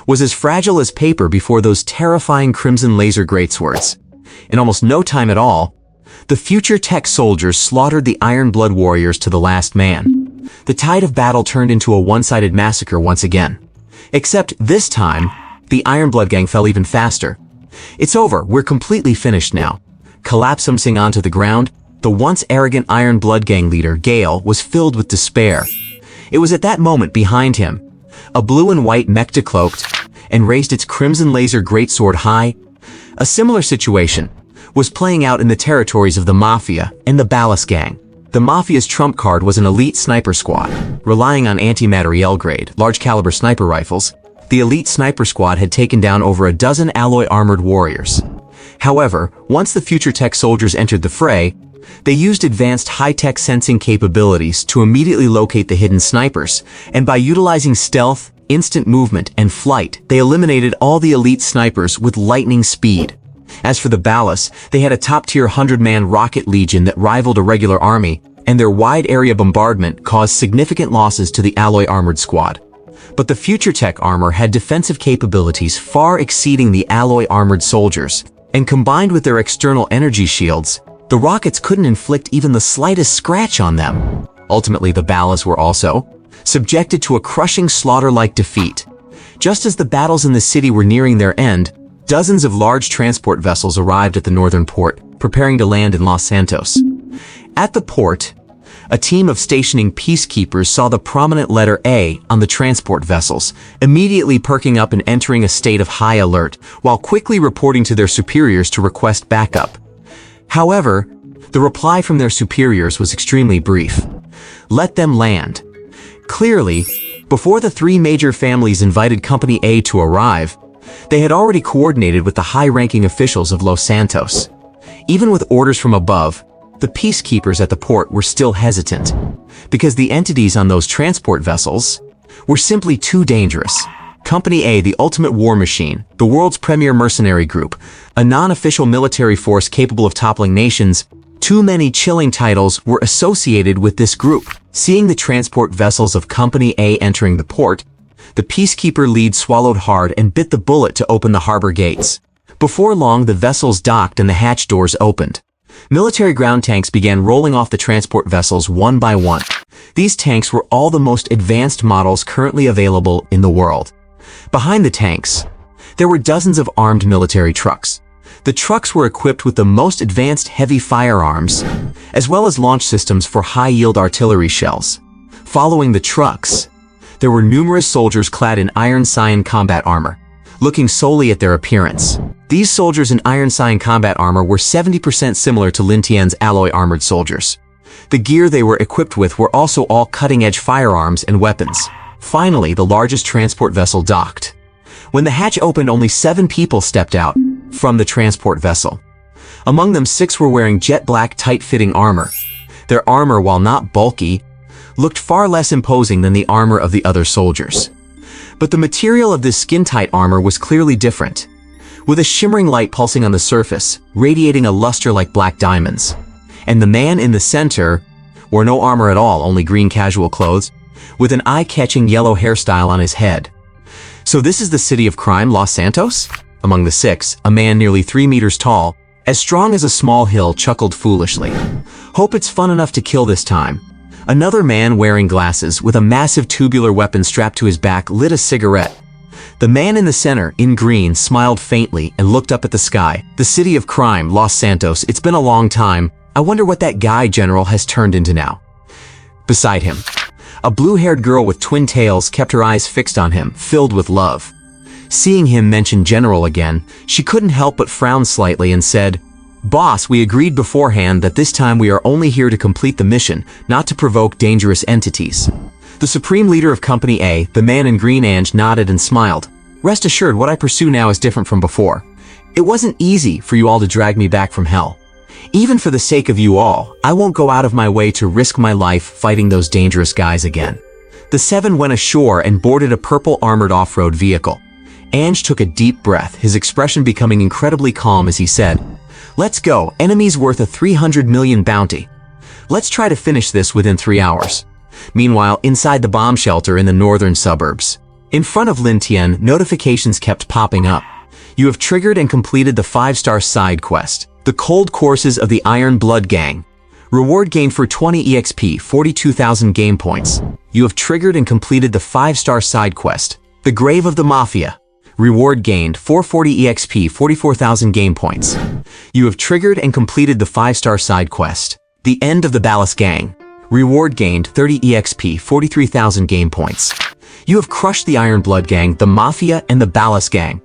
was as fragile as paper before those terrifying crimson laser greatswords. In almost no time at all, the future tech soldiers slaughtered the Iron Blood warriors to the last man. The tide of battle turned into a one-sided massacre once again. Except this time, the Iron Blood gang fell even faster. It's over, we're completely finished now. Collapsing onto the ground, the once arrogant Iron Blood gang leader, Gale, was filled with despair. It was at that moment behind him. A blue and white mech decloaked and raised its crimson laser greatsword high. A similar situation was playing out in the territories of the Mafia and the Ballas gang. The Mafia's trump card was an elite sniper squad. Relying on anti-materiel grade, large-caliber sniper rifles, the elite sniper squad had taken down over a dozen alloy armored warriors. However, once the future tech soldiers entered the fray, they used advanced high-tech sensing capabilities to immediately locate the hidden snipers, and by utilizing stealth, instant movement, and flight, they eliminated all the elite snipers with lightning speed. As for the Ballas, they had a top-tier 100-man rocket legion that rivaled a regular army, and their wide-area bombardment caused significant losses to the alloy armored squad. But the future tech armor had defensive capabilities far exceeding the alloy armored soldiers, and combined with their external energy shields, the rockets couldn't inflict even the slightest scratch on them. Ultimately, the Ballas were also subjected to a crushing slaughter-like defeat. Just as the battles in the city were nearing their end, dozens of large transport vessels arrived at the northern port, preparing to land in Los Santos. At the port, a team of stationing peacekeepers saw the prominent letter A on the transport vessels, immediately perking up and entering a state of high alert, while quickly reporting to their superiors to request backup. However, the reply from their superiors was extremely brief. Let them land. Clearly, before the three major families invited Company A to arrive, they had already coordinated with the high-ranking officials of Los Santos. Even with orders from above, the peacekeepers at the port were still hesitant, because the entities on those transport vessels were simply too dangerous. Company A, the ultimate war machine, the world's premier mercenary group, a non-official military force capable of toppling nations, too many chilling titles were associated with this group. Seeing the transport vessels of Company A entering the port, the peacekeeper lead swallowed hard and bit the bullet to open the harbor gates. Before long, the vessels docked and the hatch doors opened. Military ground tanks began rolling off the transport vessels one by one. These tanks were all the most advanced models currently available in the world. Behind the tanks, there were dozens of armed military trucks. The trucks were equipped with the most advanced heavy firearms, as well as launch systems for high-yield artillery shells. Following the trucks, there were numerous soldiers clad in iron cyan combat armor, looking solely at their appearance. These soldiers in iron cyan combat armor were 70% similar to Lin Tian's alloy armored soldiers. The gear they were equipped with were also all cutting-edge firearms and weapons. Finally, the largest transport vessel docked. When the hatch opened, only 7 people stepped out from the transport vessel. Among them, 6 were wearing jet black tight-fitting armor. Their armor, while not bulky, looked far less imposing than the armor of the other soldiers. But the material of this skin-tight armor was clearly different, with a shimmering light pulsing on the surface, radiating a luster like black diamonds. And the man in the center wore no armor at all, only green casual clothes, with an eye-catching yellow hairstyle on his head. So this is the city of crime, Los Santos? Among the six, a man nearly 3 meters tall, as strong as a small hill, chuckled foolishly. Hope it's fun enough to kill this time. Another man wearing glasses, with a massive tubular weapon strapped to his back, lit a cigarette. The man in the center, in green, smiled faintly and looked up at the sky. The city of crime, Los Santos, it's been a long time. I wonder what that guy General has turned into now. Beside him, a blue-haired girl with twin tails kept her eyes fixed on him, filled with love. Seeing him mention General again, she couldn't help but frown slightly and said, "Boss, we agreed beforehand that this time we are only here to complete the mission, not to provoke dangerous entities." The supreme leader of Company A, the man in green, Ange, nodded and smiled. "Rest assured, what I pursue now is different from before. It wasn't easy for you all to drag me back from hell. Even for the sake of you all, I won't go out of my way to risk my life fighting those dangerous guys again." The seven went ashore and boarded a purple armored off-road vehicle. Ange took a deep breath, his expression becoming incredibly calm as he said, "Let's go, enemies worth a 300 million bounty. Let's try to finish this within 3 hours." Meanwhile, inside the bomb shelter in the northern suburbs, in front of Lin Tian, notifications kept popping up. You have triggered and completed the 5-star side quest, The Cold Courses of the Iron Blood Gang. Reward gained for 20 EXP, 42,000 game points. You have triggered and completed the 5-star side quest, The Grave of the Mafia. Reward gained 440 EXP, 44,000 game points. You have triggered and completed the 5-star side quest, The End of the Ballast Gang. Reward gained 30 EXP, 43,000 game points. You have crushed the Iron Blood Gang, the Mafia, and the Ballast Gang.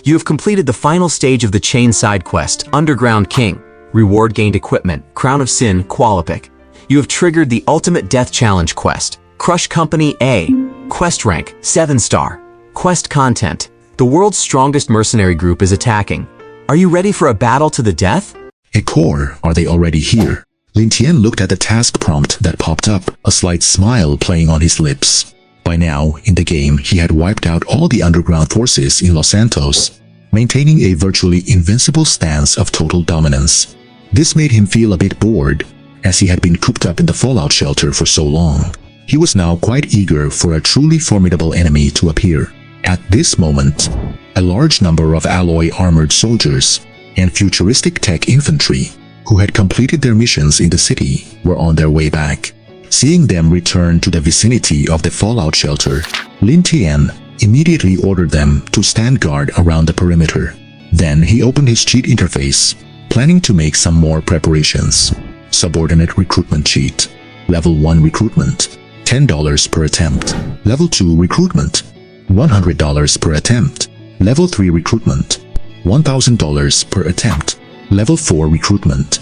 You have completed the final stage of the chain side quest, Underground King. Reward gained equipment, Crown of Sin, Qualipic. You have triggered the Ultimate Death Challenge quest, Crush Company A. Quest rank, 7-star. Quest content, the world's strongest mercenary group is attacking. Are you ready for a battle to the death? Ecor, are they already here? Lin Tian looked at the task prompt that popped up, a slight smile playing on his lips. By now, in the game, he had wiped out all the underground forces in Los Santos, maintaining a virtually invincible stance of total dominance. This made him feel a bit bored, as he had been cooped up in the fallout shelter for so long. He was now quite eager for a truly formidable enemy to appear. At this moment, a large number of alloy armored soldiers and futuristic tech infantry who had completed their missions in the city were on their way back. Seeing them return to the vicinity of the fallout shelter, Lin Tian immediately ordered them to stand guard around the perimeter. Then he opened his cheat interface, planning to make some more preparations. Subordinate recruitment cheat. Level 1 recruitment, $10 per attempt. Level 2 recruitment, $100 per attempt. Level 3 recruitment, $1,000 per attempt. Level 4 recruitment,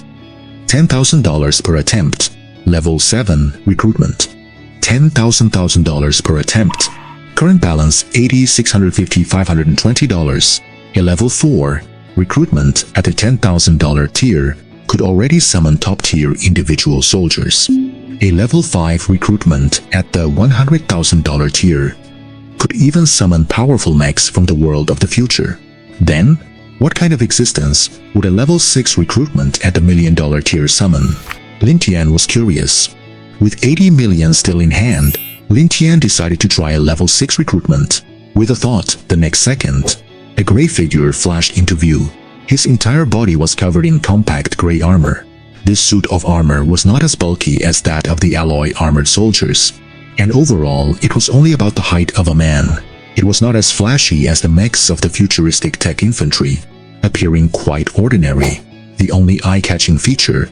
$10,000 per attempt. Level 7 recruitment, $10,000 per attempt. Current balance $80, $650, $520. A level 4 recruitment at the $10,000 tier could already summon top-tier individual soldiers. A level 5 recruitment at the $100,000 tier could even summon powerful mechs from the world of the future. Then, what kind of existence would a level 6 recruitment at the $1 million tier summon? Lin Tian was curious. With 80 million still in hand, Lin Tian decided to try a level 6 recruitment. With a thought, the next second, a gray figure flashed into view. His entire body was covered in compact gray armor. This suit of armor was not as bulky as that of the alloy armored soldiers, and overall, it was only about the height of a man. It was not as flashy as the mechs of the futuristic tech infantry, appearing quite ordinary. The only eye-catching feature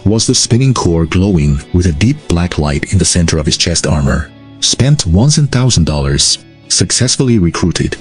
was the spinning core glowing with a deep black light in the center of his chest armor. Spent once in $1,000, successfully recruited.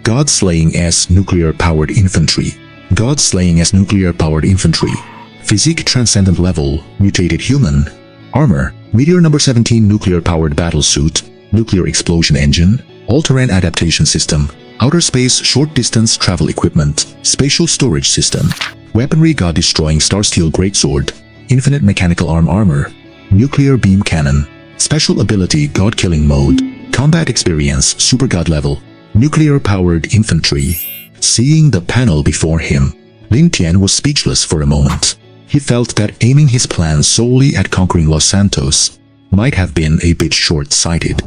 God-slaying as nuclear-powered infantry. God-slaying as nuclear-powered infantry. Physique transcendent level, mutated human. Armor, Meteor number 17 nuclear-powered battlesuit, nuclear explosion engine, all-terrain adaptation system, outer space short-distance travel equipment, spatial storage system, weaponry god-destroying Starsteel greatsword, infinite mechanical armor, nuclear beam cannon, special ability god-killing mode, combat experience, super god level, nuclear-powered infantry. Seeing the panel before him, Lin Tian was speechless for a moment. He felt that aiming his plan solely at conquering Los Santos might have been a bit short-sighted.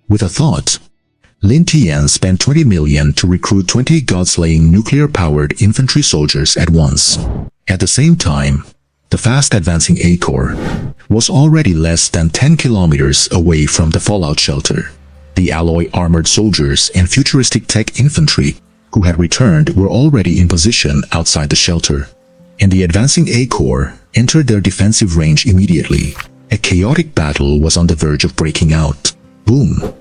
With a thought, Lin Tian spent 20 million to recruit 20 god-slaying nuclear-powered infantry soldiers at once. At the same time, the fast-advancing A Corps was already less than 10 kilometers away from the fallout shelter. The alloy armored soldiers and futuristic tech infantry who had returned were already in position outside the shelter, and the advancing A Corps entered their defensive range immediately. A chaotic battle was on the verge of breaking out. Boom!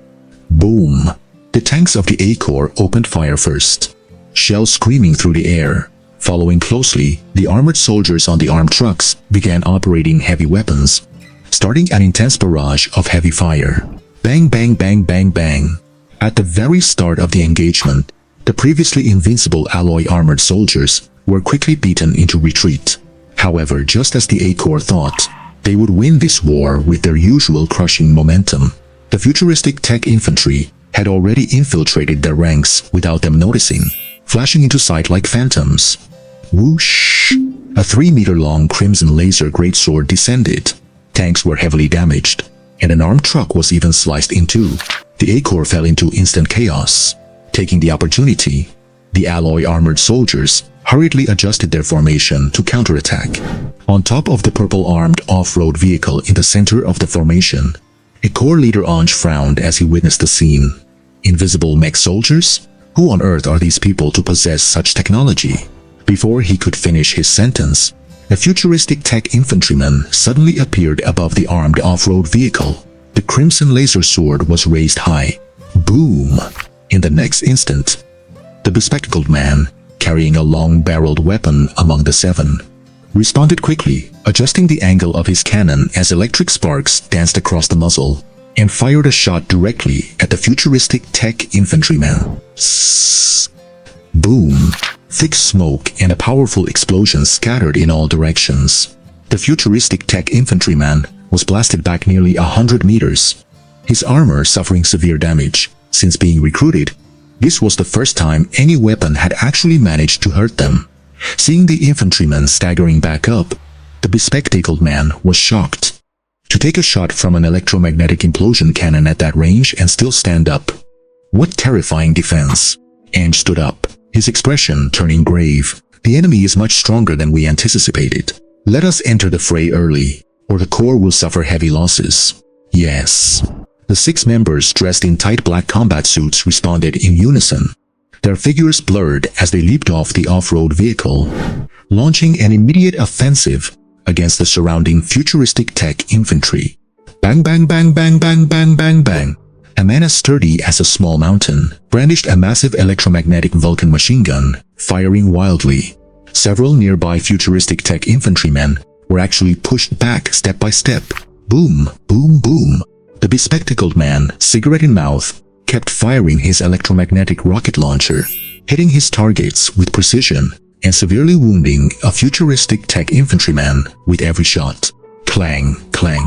Boom! The tanks of the A Corps opened fire first, shells screaming through the air. Following closely, the armored soldiers on the armed trucks began operating heavy weapons, starting an intense barrage of heavy fire. Bang, bang, bang, bang, bang. At the very start of the engagement, the previously invincible alloy armored soldiers were quickly beaten into retreat. However, just as the A Corps thought they would win this war with their usual crushing momentum, the futuristic tech infantry had already infiltrated their ranks without them noticing, flashing into sight like phantoms. Whoosh! A 3-meter-long crimson laser greatsword descended. Tanks were heavily damaged, and an armed truck was even sliced in two. The A Corps fell into instant chaos. Taking the opportunity, the alloy armored soldiers hurriedly adjusted their formation to counterattack. On top of the purple-armed off-road vehicle in the center of the formation, a Corps leader Ange frowned as he witnessed the scene. Invisible mech soldiers? Who on earth are these people to possess such technology? Before he could finish his sentence, a futuristic tech infantryman suddenly appeared above the armed off-road vehicle. The crimson laser sword was raised high. Boom! In the next instant, the bespectacled man, carrying a long-barreled weapon among the seven, responded quickly, adjusting the angle of his cannon as electric sparks danced across the muzzle, and fired a shot directly at the futuristic tech infantryman. Sssss. Boom! Thick smoke and a powerful explosion scattered in all directions. The futuristic tech infantryman was blasted back nearly 100 meters, his armor suffering severe damage. Since being recruited, this was the first time any weapon had actually managed to hurt them. Seeing the infantryman staggering back up, the bespectacled man was shocked. To take a shot from an electromagnetic implosion cannon at that range and still stand up. What terrifying defense! Ange stood up, his expression turning grave. The enemy is much stronger than we anticipated. Let us enter the fray early, or the Corps will suffer heavy losses. Yes. The 6 members dressed in tight black combat suits responded in unison. Their figures blurred as they leaped off the off-road vehicle, launching an immediate offensive against the surrounding futuristic tech infantry. Bang, bang, bang, bang, bang, bang, bang, bang. A man as sturdy as a small mountain brandished a massive electromagnetic Vulcan machine gun, firing wildly. Several nearby futuristic tech infantrymen were actually pushed back step by step. Boom, boom, boom. The bespectacled man, cigarette in mouth, kept firing his electromagnetic rocket launcher, hitting his targets with precision and severely wounding a futuristic tech infantryman with every shot. Clang, clang.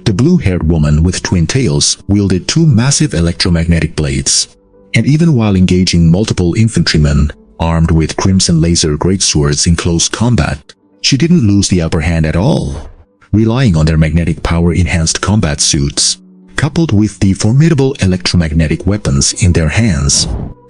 The blue-haired woman with twin tails wielded 2 massive electromagnetic blades, and even while engaging multiple infantrymen armed with crimson laser greatswords in close combat, she didn't lose the upper hand at all. Relying on their magnetic power-enhanced combat suits, coupled with the formidable electromagnetic weapons in their hands,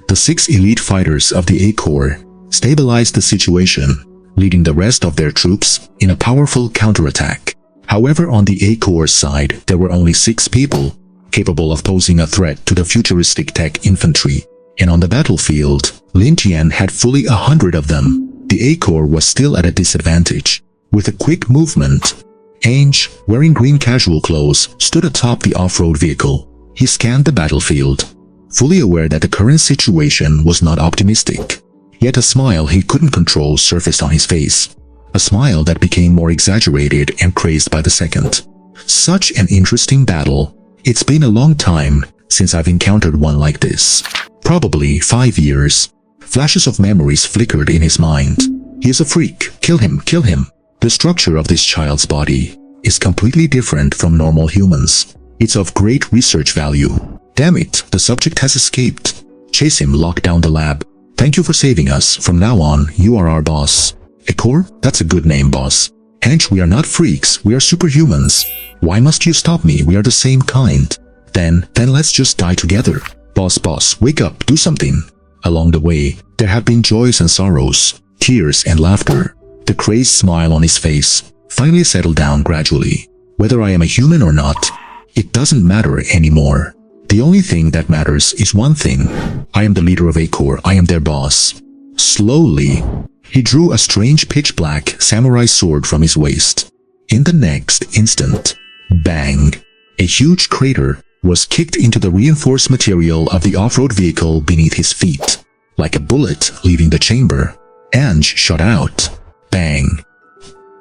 the 6 elite fighters of the A Corps stabilized the situation, leading the rest of their troops in a powerful counterattack. However, on the A Corps side, there were only 6 people capable of posing a threat to the futuristic tech infantry, and on the battlefield, Lin Tian had fully 100 of them. The A Corps was still at a disadvantage. With a quick movement, Ange, wearing green casual clothes, stood atop the off-road vehicle. He scanned the battlefield, fully aware that the current situation was not optimistic. Yet a smile he couldn't control surfaced on his face. A smile that became more exaggerated and crazed by the second. Such an interesting battle. It's been a long time since I've encountered one like this. Probably 5 years. Flashes of memories flickered in his mind. He is a freak. Kill him, kill him. The structure of this child's body is completely different from normal humans. It's of great research value. Damn it, the subject has escaped. Chase him, lock down the lab. Thank you for saving us. From now on, you are our boss. Ekor? That's a good name, boss. Hench, we are not freaks, we are superhumans. Why must you stop me? We are the same kind. Then let's just die together. Boss, wake up, do something. Along the way, there have been joys and sorrows, tears and laughter. The crazed smile on his face finally settled down gradually. Whether I am a human or not, it doesn't matter anymore. The only thing that matters is one thing. I am the leader of Ekor. I am their boss. Slowly, he drew a strange pitch-black samurai sword from his waist. In the next instant, bang! A huge crater was kicked into the reinforced material of the off-road vehicle beneath his feet. Like a bullet leaving the chamber, Ange shot out. Bang!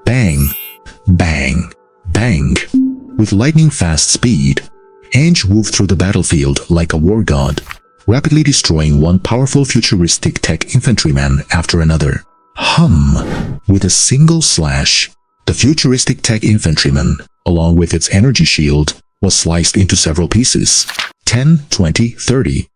Bang! Bang! Bang! With lightning-fast speed, Ange moved through the battlefield like a war god, rapidly destroying one powerful futuristic tech infantryman after another. With a single slash, the futuristic tech infantryman, along with its energy shield, was sliced into several pieces. 10, 20, 30.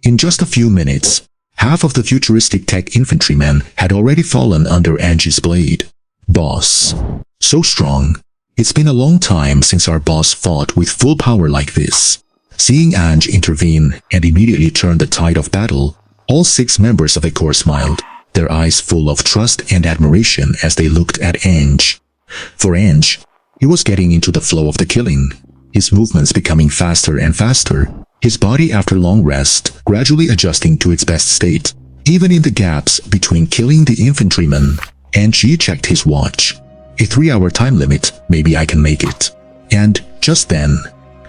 In just a few minutes, half of the futuristic tech infantrymen had already fallen under Ange's blade. Boss. So strong. It's been a long time since our boss fought with full power like this. Seeing Ange intervene and immediately turn the tide of battle, all 6 members of Ekor smiled, their eyes full of trust and admiration as they looked at Ange. For Ange, he was getting into the flow of the killing, his movements becoming faster and faster, his body after long rest gradually adjusting to its best state. Even in the gaps between killing the infantryman, Ange checked his watch. A 3-hour time limit, maybe I can make it. And just then,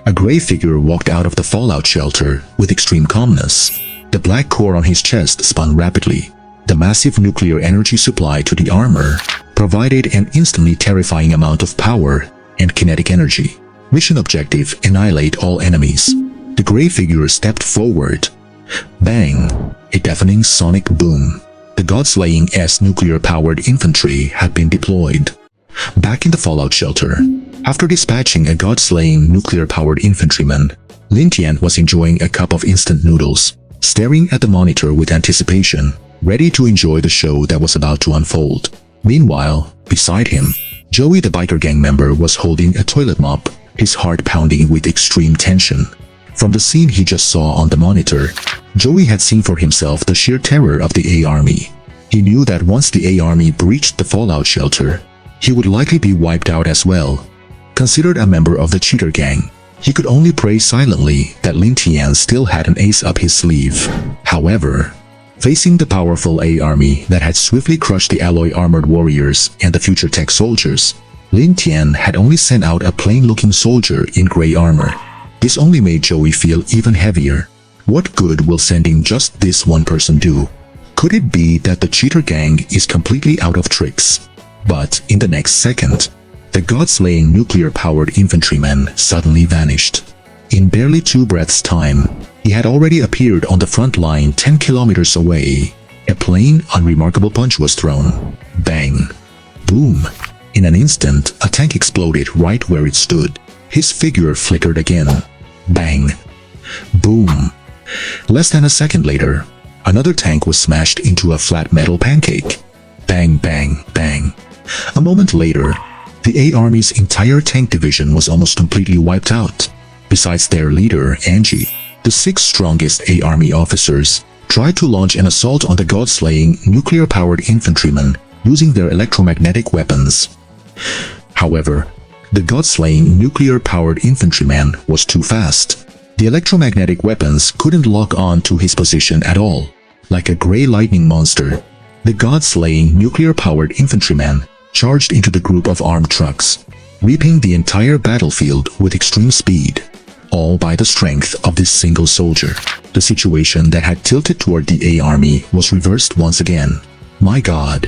a gray figure walked out of the fallout shelter with extreme calmness. The black core on his chest spun rapidly. The massive nuclear energy supply to the armor provided an instantly terrifying amount of power and kinetic energy. Mission objective: annihilate all enemies. The gray figure stepped forward. Bang! A deafening sonic boom. The God-slaying S nuclear-powered infantry had been deployed. Back in the fallout shelter, after dispatching a God-slaying nuclear-powered infantryman, Lin Tian was enjoying a cup of instant noodles, staring at the monitor with anticipation, ready to enjoy the show that was about to unfold. Meanwhile, beside him, Joey the biker gang member was holding a toilet mop, his heart pounding with extreme tension. From the scene he just saw on the monitor, Joey had seen for himself the sheer terror of the A Army. He knew that once the A Army breached the fallout shelter, he would likely be wiped out as well. Considered a member of the cheater gang, he could only pray silently that Lin Tian still had an ace up his sleeve. However, facing the powerful A Army that had swiftly crushed the alloy armored warriors and the future tech soldiers, Lin Tian had only sent out a plain-looking soldier in gray armor. This only made Joey feel even heavier. What good will sending just this one person do? Could it be that the cheater gang is completely out of tricks? But in the next second, the God-slaying nuclear-powered infantryman suddenly vanished. In barely 2 breaths' time, he had already appeared on the front line 10 kilometers away. A plain, unremarkable punch was thrown. Bang! Boom! In an instant, a tank exploded right where it stood. His figure flickered again. Bang! Boom! Less than a second later, another tank was smashed into a flat metal pancake. Bang, bang, bang. A moment later, the A Army's entire tank division was almost completely wiped out. Besides their leader, Angie, the 6 strongest A Army officers tried to launch an assault on the God-slaying nuclear-powered infantrymen using their electromagnetic weapons. However, the God-slaying nuclear-powered infantryman was too fast. The electromagnetic weapons couldn't lock on to his position at all. Like a gray lightning monster, the God-slaying nuclear-powered infantryman charged into the group of armed trucks, reaping the entire battlefield with extreme speed, all by the strength of this single soldier. The situation that had tilted toward the A Army was reversed once again. My God.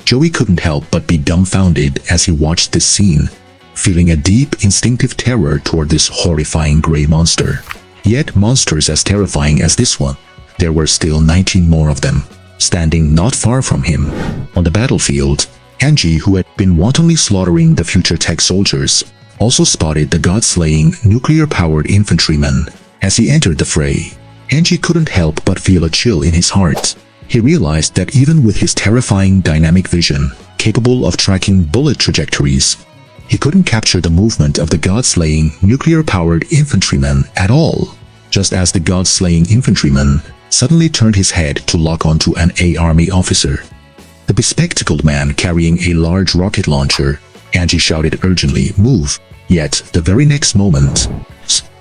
Joey couldn't help but be dumbfounded as he watched this scene, feeling a deep instinctive terror toward this horrifying gray monster. Yet monsters as terrifying as this one, there were still 19 more of them, standing not far from him. On the battlefield, Angie, who had been wantonly slaughtering the future tech soldiers, also spotted the God-slaying nuclear-powered infantryman As he entered the fray, Angie couldn't help but feel a chill in his heart. He realized that even with his terrifying dynamic vision, capable of tracking bullet trajectories, he couldn't capture the movement of the god-slaying, nuclear-powered infantryman at all. Just as the god-slaying infantryman suddenly turned his head to lock onto an army officer, the bespectacled man carrying a large rocket launcher, Angie shouted urgently, "Move!" Yet, the very next moment,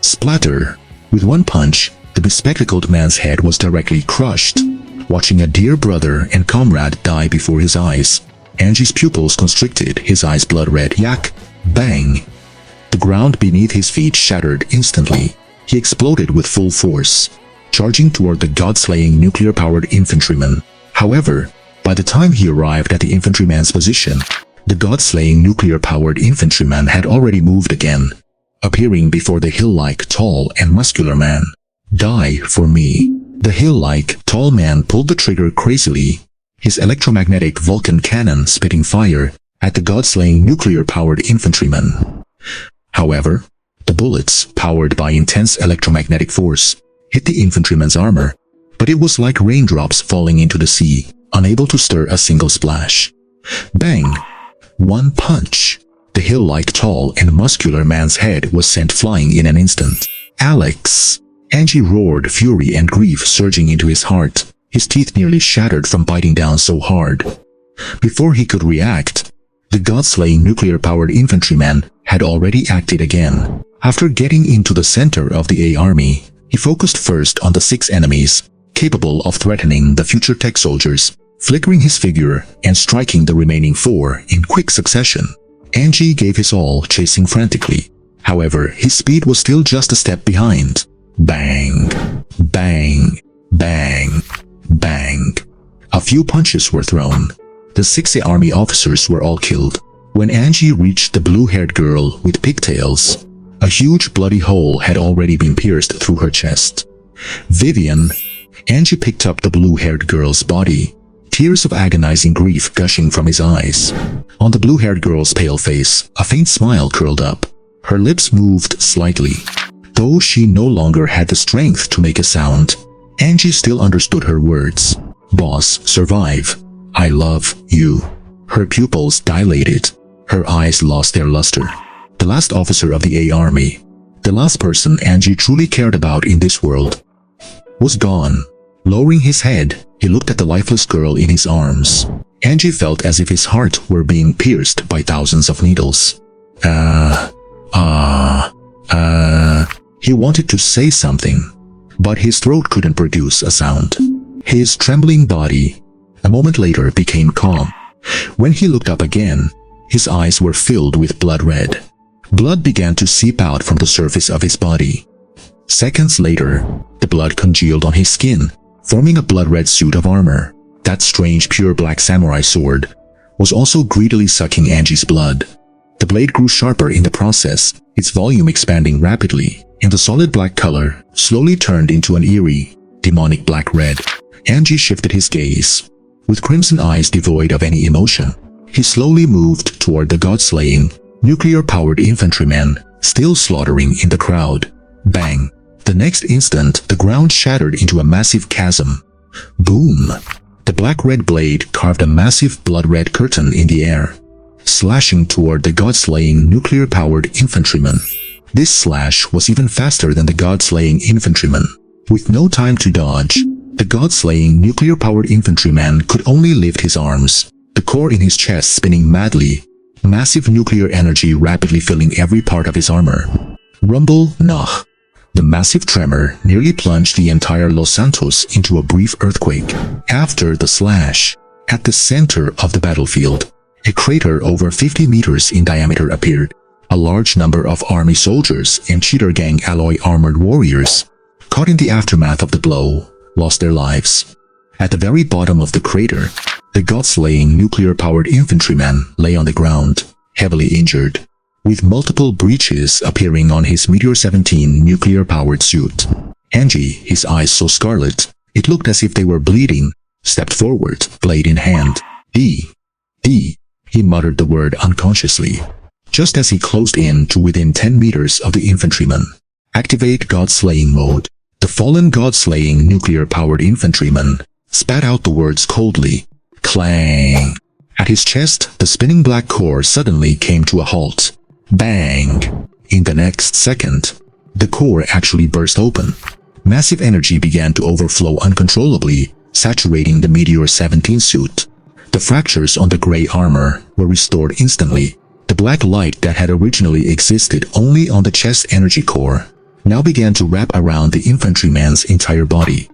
splatter! With one punch, the bespectacled man's head was directly crushed. Watching a dear brother and comrade die before his eyes, Angie's pupils constricted, his eyes blood-red. Yak! Bang! The ground beneath his feet shattered instantly. He exploded with full force, charging toward the god-slaying nuclear-powered infantryman. However, by the time he arrived at the infantryman's position, the god-slaying nuclear-powered infantryman had already moved again, appearing before the hill-like tall and muscular man. Die for me. The hill-like tall man pulled the trigger crazily, his electromagnetic Vulcan cannon spitting fire at the god-slaying nuclear-powered infantryman. However, the bullets, powered by intense electromagnetic force, hit the infantryman's armor, but it was like raindrops falling into the sea, unable to stir a single splash. Bang! One punch. The hill-like tall and muscular man's head was sent flying in an instant. Alex! Angie roared, fury and grief surging into his heart, his teeth nearly shattered from biting down so hard. Before he could react, the god-slaying nuclear-powered infantryman had already acted again. After getting into the center of the army, he focused first on the 6 enemies, capable of threatening the future tech soldiers, flickering his figure and striking the remaining 4 in quick succession. Angie gave his all, chasing frantically. However, his speed was still just a step behind. Bang! Bang! Bang! Bang! A few punches were thrown. The 6 army officers were all killed. When Angie reached the blue-haired girl with pigtails, a huge bloody hole had already been pierced through her chest. Vivian! Angie picked up the blue-haired girl's body, tears of agonizing grief gushing from his eyes. On the blue-haired girl's pale face, a faint smile curled up. Her lips moved slightly. Though she no longer had the strength to make a sound, Angie still understood her words. Boss, survive. I love you. Her pupils dilated. Her eyes lost their luster. The last officer of the army, the last person Angie truly cared about in this world, was gone. Lowering his head, he looked at the lifeless girl in his arms. Angie felt as if his heart were being pierced by thousands of needles. He wanted to say something, but his throat couldn't produce a sound. His trembling body, a moment later, became calm. When he looked up again, his eyes were filled with blood red. Blood began to seep out from the surface of his body. Seconds later, the blood congealed on his skin, forming a blood-red suit of armor. That strange pure black samurai sword was also greedily sucking Angie's blood. The blade grew sharper in the process, its volume expanding rapidly, and the solid black color slowly turned into an eerie, demonic black-red. Angie shifted his gaze. With crimson eyes devoid of any emotion, he slowly moved toward the god-slaying, nuclear-powered infantryman, still slaughtering in the crowd. Bang! The next instant, the ground shattered into a massive chasm. Boom! The black-red blade carved a massive blood-red curtain in the air, slashing toward the god-slaying nuclear-powered infantryman. This slash was even faster than the god-slaying infantryman. With no time to dodge, the god-slaying nuclear-powered infantryman could only lift his arms, the core in his chest spinning madly, massive nuclear energy rapidly filling every part of his armor. Rumble, nah. The massive tremor nearly plunged the entire Los Santos into a brief earthquake. After the slash, at the center of the battlefield, a crater over 50 meters in diameter appeared. A large number of army soldiers and cheater gang alloy armored warriors, caught in the aftermath of the blow, lost their lives. At the very bottom of the crater, the god-slaying nuclear-powered infantryman lay on the ground, heavily injured, with multiple breaches appearing on his Meteor 17 nuclear-powered suit. Angie, his eyes so scarlet, it looked as if they were bleeding, stepped forward, blade in hand. D. He muttered the word unconsciously. Just as he closed in to within 10 meters of the infantryman, Activate God-slaying mode. The fallen God-slaying nuclear-powered infantryman spat out the words coldly. Clang! At his chest, the spinning black core suddenly came to a halt. Bang! In the next second, the core actually burst open. Massive energy began to overflow uncontrollably, saturating the Meteor 17 suit. The fractures on the gray armor were restored instantly. The black light that had originally existed only on the chest energy core now began to wrap around the infantryman's entire body.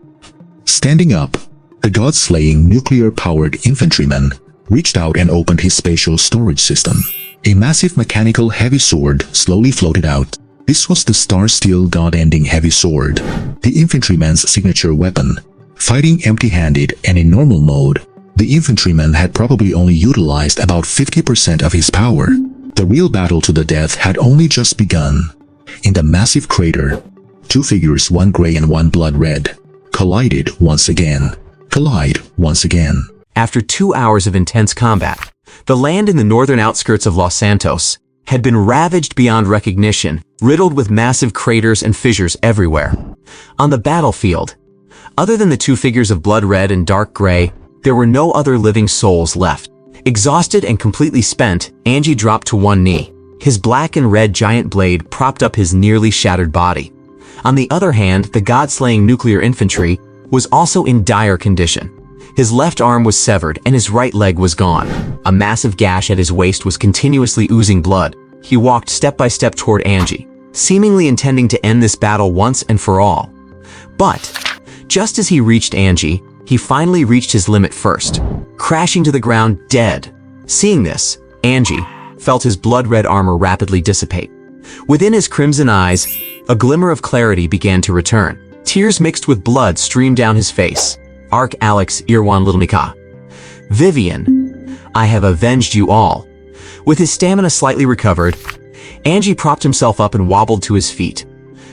Standing up, the God-slaying nuclear-powered infantryman reached out and opened his spatial storage system. A massive mechanical heavy sword slowly floated out. This was the Star Steel God-ending heavy sword, the infantryman's signature weapon. Fighting empty-handed and in normal mode, the infantryman had probably only utilized about 50% of his power. The real battle to the death had only just begun. In the massive crater, two figures, one gray and one blood red, collided once again. After 2 hours of intense combat, the land in the northern outskirts of Los Santos had been ravaged beyond recognition, riddled with massive craters and fissures everywhere. On the battlefield, other than the two figures of blood red and dark gray, there were no other living souls left. Exhausted and completely spent, Angie dropped to one knee. His black and red giant blade propped up his nearly shattered body. On the other hand, the God-slaying nuclear infantry was also in dire condition. His left arm was severed and his right leg was gone. A massive gash at his waist was continuously oozing blood. He walked step by step toward Angie, seemingly intending to end this battle once and for all. But just as he reached Angie, he finally reached his limit first, crashing to the ground dead. Seeing this, Angie felt his blood-red armor rapidly dissipate. Within his crimson eyes, a glimmer of clarity began to return. Tears mixed with blood streamed down his face. Ark Alex Irwan Littlnika. Vivian, I have avenged you all. With his stamina slightly recovered, Angie propped himself up and wobbled to his feet.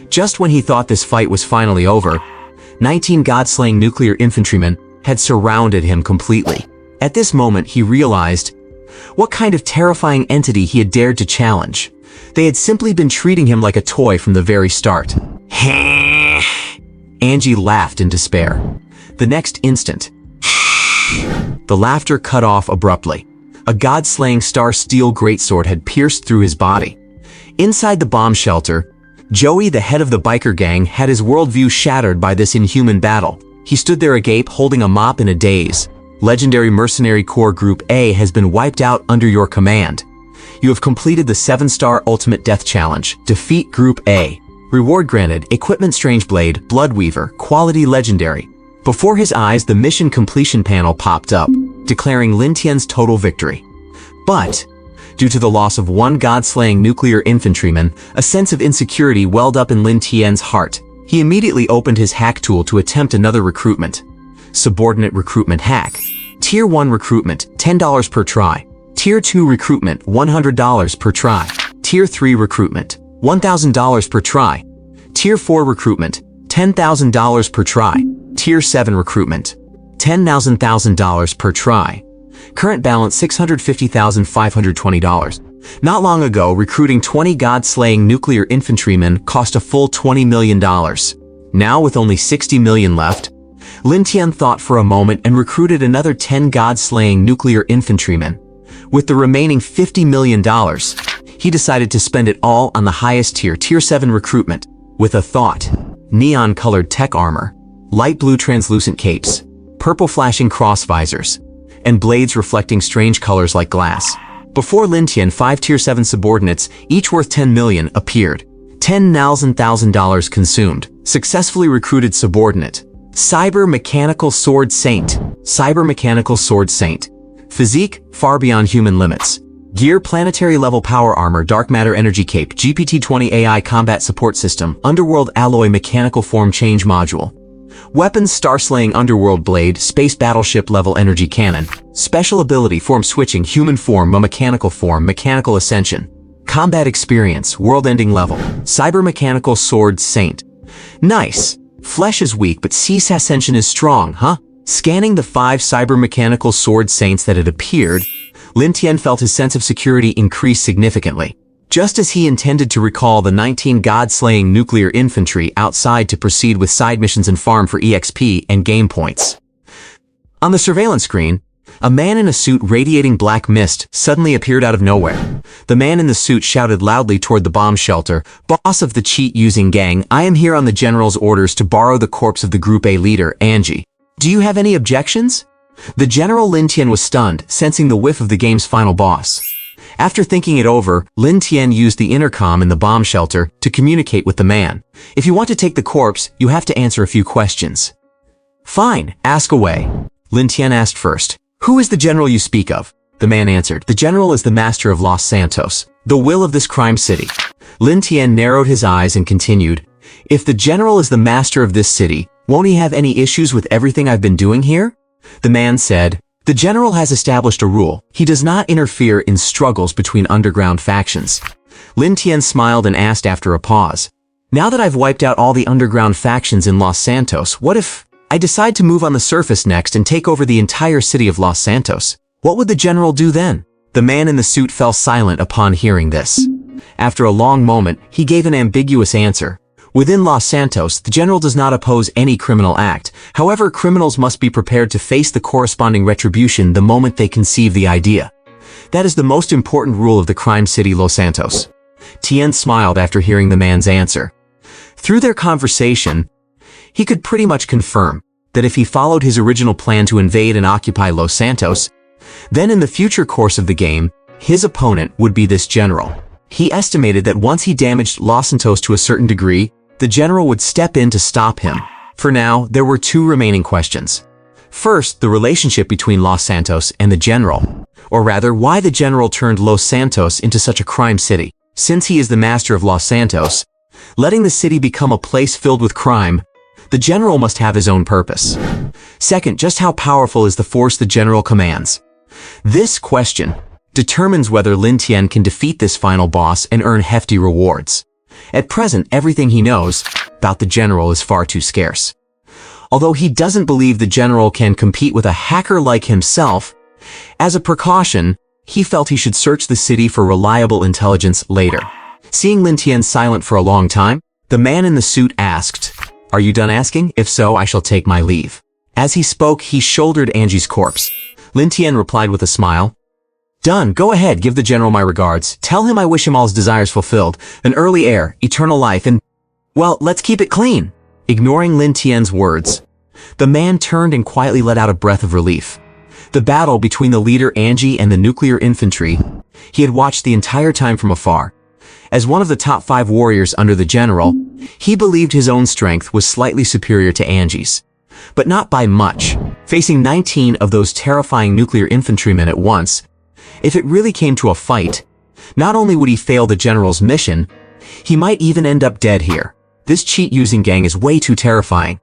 Just when he thought this fight was finally over, 19 God-slaying nuclear infantrymen had surrounded him completely. At this moment, he realized what kind of terrifying entity he had dared to challenge. They had simply been treating him like a toy from the very start. Angie laughed in despair. The next instant, the laughter cut off abruptly. A God-slaying Star Steel greatsword had pierced through his body. Inside the bomb shelter, Joey, the head of the biker gang, had his worldview shattered by this inhuman battle. He stood there agape, holding a mop in a daze. Legendary Mercenary Corps Group A has been wiped out under your command. You have completed the 7-star Ultimate Death Challenge. Defeat Group A. Reward granted, Equipment Strange Blade, Bloodweaver, Quality Legendary. Before his eyes, the mission completion panel popped up, declaring Lin Tian's total victory. But, due to the loss of one God-slaying nuclear infantryman, a sense of insecurity welled up in Lin Tian's heart. He immediately opened his hack tool to attempt another recruitment. Subordinate recruitment hack. Tier 1 recruitment, $10 per try. Tier 2 recruitment, $100 per try. Tier 3 recruitment, $1,000 per try. Tier 4 recruitment, $10,000 per try. Tier 7 recruitment, $10,000 per try. Current balance $650,520. Not long ago, recruiting 20 God-slaying nuclear infantrymen cost a full $20 million. Now, with only 60 million left, Lin Tian thought for a moment and recruited another 10 God-slaying nuclear infantrymen. With the remaining $50 million, he decided to spend it all on the highest tier, Tier 7 recruitment, with a thought. Neon-colored tech armor, light blue translucent capes, purple flashing cross visors, and blades reflecting strange colors like glass. Before Lin Tian, 5 Tier 7 subordinates, each worth 10 million, appeared. $10,000 consumed. Successfully recruited subordinate. Cyber Mechanical Sword Saint. Cyber Mechanical Sword Saint. Physique, far beyond human limits. Gear, planetary level power armor, dark matter energy cape, GPT-20 AI combat support system, underworld alloy mechanical form change module. Weapons, star-slaying underworld blade, space battleship level energy cannon. Special ability, form switching, human form, mechanical form, mechanical ascension. Combat experience, world-ending level. Cyber Mechanical Sword Saint. Nice. Flesh is weak, but Cease Ascension is strong, huh? Scanning the 5 Cyber Mechanical Sword Saints that had appeared, Lin Tian felt his sense of security increase significantly. just as he intended to recall the 19 god-slaying nuclear infantry outside to proceed with side missions and farm for EXP and game points. On the surveillance screen, a man in a suit radiating black mist suddenly appeared out of nowhere. The man in the suit shouted loudly toward the bomb shelter, "Boss of the cheat-using gang, I am here on the general's orders to borrow the corpse of the Group A leader, Angie. Do you have any objections?" The General Lin Tian was stunned, sensing the whiff of the game's final boss. After thinking it over, Lin Tian used the intercom in the bomb shelter to communicate with the man. "If you want to take the corpse, you have to answer a few questions." "Fine, ask away." Lin Tian asked first. "Who is the general you speak of?" The man answered. "The general is the master of Los Santos, the will of this crime city." Lin Tian narrowed his eyes and continued, "If the general is the master of this city, won't he have any issues with everything I've been doing here?" The man said, "The general has established a rule. He does not interfere in struggles between underground factions." Lin Tian smiled and asked after a pause, "Now that I've wiped out all the underground factions in Los Santos, what if I decide to move on the surface next and take over the entire city of Los Santos? What would the general do then?" The man in the suit fell silent upon hearing this. After a long moment, he gave an ambiguous answer. "Within Los Santos, the general does not oppose any criminal act. However, criminals must be prepared to face the corresponding retribution the moment they conceive the idea. That is the most important rule of the crime city Los Santos." Tian smiled after hearing the man's answer. Through their conversation, he could pretty much confirm that if he followed his original plan to invade and occupy Los Santos, then in the future course of the game, his opponent would be this general. He estimated that once he damaged Los Santos to a certain degree, the general would step in to stop him. For now, there were two remaining questions. First, the relationship between Los Santos and the general, or rather, why the general turned Los Santos into such a crime city. Since he is the master of Los Santos, letting the city become a place filled with crime, the general must have his own purpose. Second, just how powerful is the force the general commands? This question determines whether Lin Tian can defeat this final boss and earn hefty rewards. At present, everything he knows about the general is far too scarce. Although he doesn't believe the general can compete with a hacker like himself, as a precaution, he felt he should search the city for reliable intelligence later. Seeing Lin Tian silent for a long time, the man in the suit asked, "Are you done asking? If so, I shall take my leave." As he spoke, he shouldered Angie's corpse. Lin Tian replied with a smile, "Done. Go ahead, give the general my regards. Tell him I wish him all his desires fulfilled, an early heir, eternal life, and, well, let's keep it clean." Ignoring Lin Tian's words, the man turned and quietly let out a breath of relief. The battle between the leader Angie and the nuclear infantry, he had watched the entire time from afar. As one of the top 5 warriors under the general, he believed his own strength was slightly superior to Angie's. But not by much. Facing 19 of those terrifying nuclear infantrymen at once, if it really came to a fight, not only would he fail the general's mission, he might even end up dead here. This cheat-using gang is way too terrifying.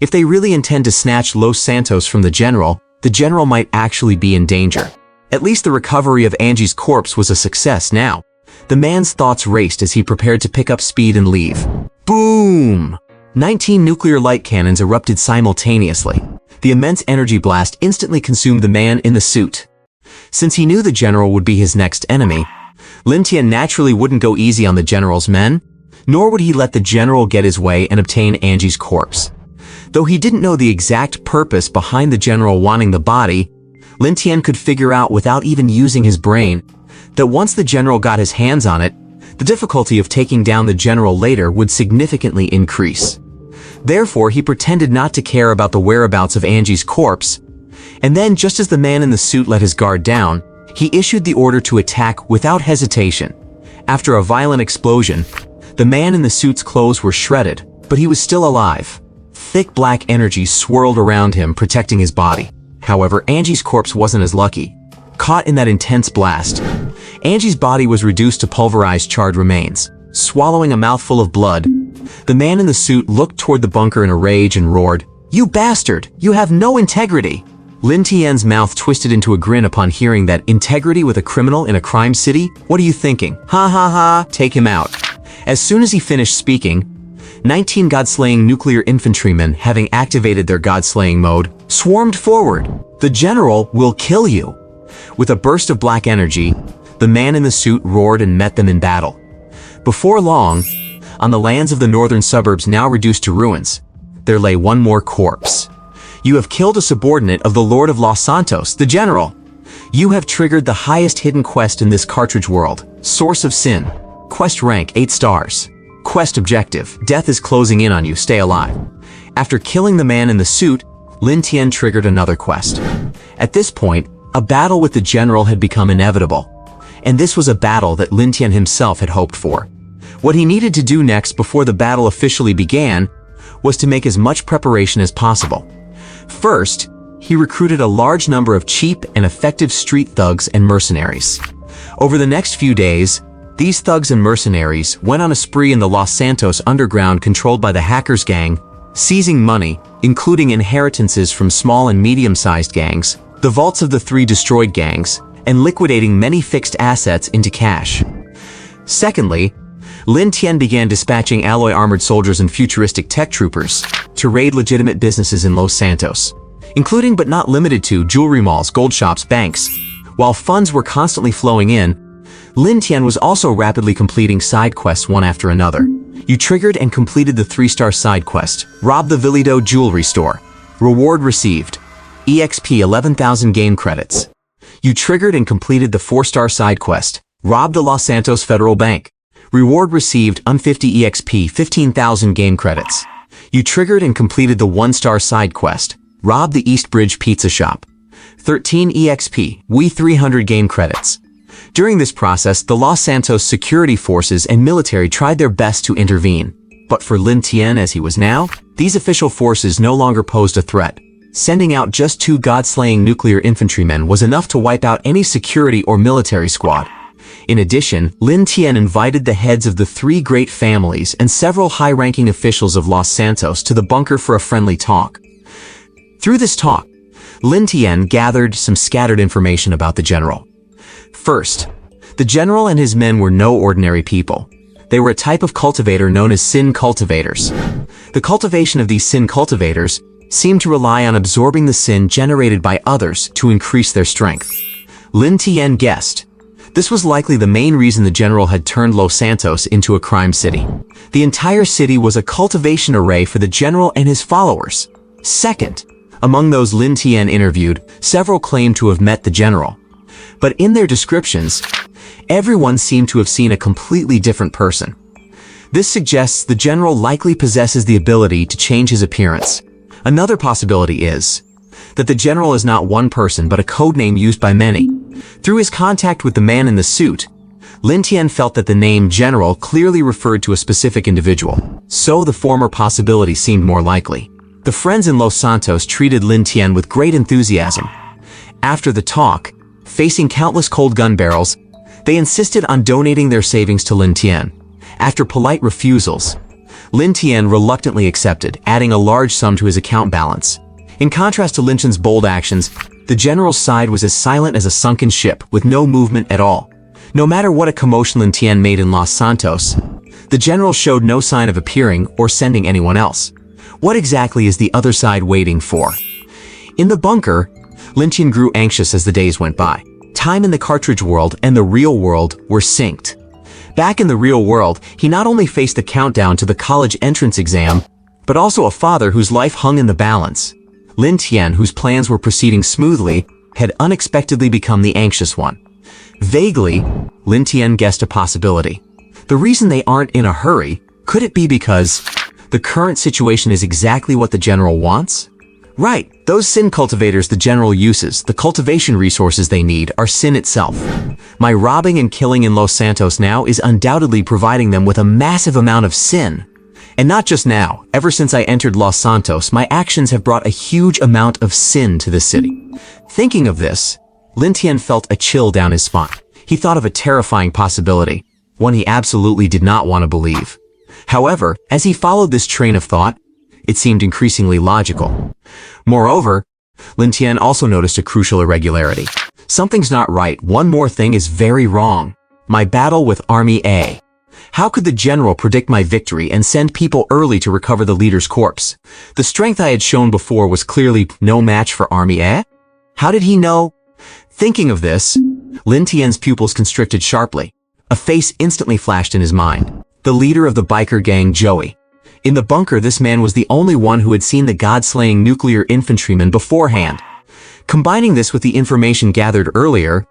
If they really intend to snatch Los Santos from the general might actually be in danger. At least the recovery of Angie's corpse was a success now. The man's thoughts raced as he prepared to pick up speed and leave. Boom! 19 nuclear light cannons erupted simultaneously. The immense energy blast instantly consumed the man in the suit. Since he knew the general would be his next enemy, Lin Tian naturally wouldn't go easy on the general's men, nor would he let the general get his way and obtain Angie's corpse. Though he didn't know the exact purpose behind the general wanting the body, Lin Tian could figure out without even using his brain that once the general got his hands on it, the difficulty of taking down the general later would significantly increase. Therefore, he pretended not to care about the whereabouts of Angie's corpse, and then just as the man in the suit let his guard down, he issued the order to attack without hesitation. After a violent explosion, the man in the suit's clothes were shredded, but he was still alive. Thick black energy swirled around him, protecting his body. However, Angie's corpse wasn't as lucky. Caught in that intense blast, Angie's body was reduced to pulverized charred remains. Swallowing a mouthful of blood, the man in the suit looked toward the bunker in a rage and roared, "You bastard! You have no integrity!" Lin Tian's mouth twisted into a grin upon hearing that. Integrity with a criminal in a crime city? What are you thinking? Ha ha ha, take him out. As soon as he finished speaking, 19 god-slaying nuclear infantrymen, having activated their god-slaying mode, swarmed forward. "The general will kill you." With a burst of black energy, the man in the suit roared and met them in battle. Before long, on the lands of the northern suburbs now reduced to ruins, there lay one more corpse. You have killed a subordinate of the Lord of Los Santos, the general. You have triggered the highest hidden quest in this cartridge world, Source of Sin. Quest rank 8 stars. Quest objective, death is closing in on you, stay alive. After killing the man in the suit, Lin Tian triggered another quest. At this point, a battle with the general had become inevitable. And this was a battle that Lin Tian himself had hoped for. What he needed to do next before the battle officially began was to make as much preparation as possible. First, he recruited a large number of cheap and effective street thugs and mercenaries. Over the next few days, these thugs and mercenaries went on a spree in the Los Santos underground controlled by the hackers gang, seizing money, including inheritances from small and medium-sized gangs, the vaults of the 3 destroyed gangs, and liquidating many fixed assets into cash. Secondly, Lin Tian began dispatching alloy armored soldiers and futuristic tech troopers to raid legitimate businesses in Los Santos, including but not limited to jewelry malls, gold shops, banks. While funds were constantly flowing in, Lin Tian was also rapidly completing side quests one after another. You triggered and completed the 3-star side quest, Rob the Vilido Jewelry Store. Reward received, EXP 11,000 game credits. You triggered and completed the 4-star side quest, Rob the Los Santos Federal Bank. Reward received, 50 EXP 15,000 game credits. You triggered and completed the 1-star side quest, Rob the East Bridge Pizza Shop. 13 EXP, 300 game credits. During this process, the Los Santos security forces and military tried their best to intervene. But for Lin Tian as he was now, these official forces no longer posed a threat. Sending out just 2 god-slaying nuclear infantrymen was enough to wipe out any security or military squad. In addition, Lin Tian invited the heads of the 3 great families and several high-ranking officials of Los Santos to the bunker for a friendly talk. Through this talk, Lin Tian gathered some scattered information about the general. First, the general and his men were no ordinary people. They were a type of cultivator known as sin cultivators. The cultivation of these sin cultivators seemed to rely on absorbing the sin generated by others to increase their strength. Lin Tian guessed this was likely the main reason the general had turned Los Santos into a crime city. The entire city was a cultivation array for the general and his followers. Second, among those Lin Tian interviewed, several claimed to have met the general. But in their descriptions, everyone seemed to have seen a completely different person. This suggests the general likely possesses the ability to change his appearance. Another possibility is that the general is not one person but a codename used by many. Through his contact with the man in the suit, Lin Tian felt that the name General clearly referred to a specific individual, so the former possibility seemed more likely. The friends in Los Santos treated Lin Tian with great enthusiasm. After the talk, facing countless cold gun barrels, they insisted on donating their savings to Lin Tian. After polite refusals, Lin Tian reluctantly accepted, adding a large sum to his account balance. In contrast to Lin Tian's bold actions, the general's side was as silent as a sunken ship, with no movement at all. No matter what a commotion Lin Tian made in Los Santos, the general showed no sign of appearing or sending anyone else. What exactly is the other side waiting for? In the bunker, Lin Tian grew anxious as the days went by. Time in the cartridge world and the real world were synced. Back in the real world, he not only faced the countdown to the college entrance exam, but also a father whose life hung in the balance. Lin Tian, whose plans were proceeding smoothly, had unexpectedly become the anxious one. Vaguely, Lin Tian guessed a possibility. The reason they aren't in a hurry, could it be because the current situation is exactly what the general wants? Right, those sin cultivators the general uses, the cultivation resources they need, are sin itself. My robbing and killing in Los Santos now is undoubtedly providing them with a massive amount of sin. And not just now, ever since I entered Los Santos, my actions have brought a huge amount of sin to the city. Thinking of this, Lin Tian felt a chill down his spine. He thought of a terrifying possibility, one he absolutely did not want to believe. However, as he followed this train of thought, it seemed increasingly logical. Moreover, Lin Tian also noticed a crucial irregularity. Something's not right. One more thing is very wrong. My battle with Army A. How could the general predict my victory and send people early to recover the leader's corpse? The strength I had shown before was clearly no match for Army A. How did he know? Thinking of this, Lin Tian's pupils constricted sharply. A face instantly flashed in his mind. The leader of the biker gang, Joey. In the bunker, this man was the only one who had seen the god-slaying nuclear infantryman beforehand. Combining this with the information gathered earlier,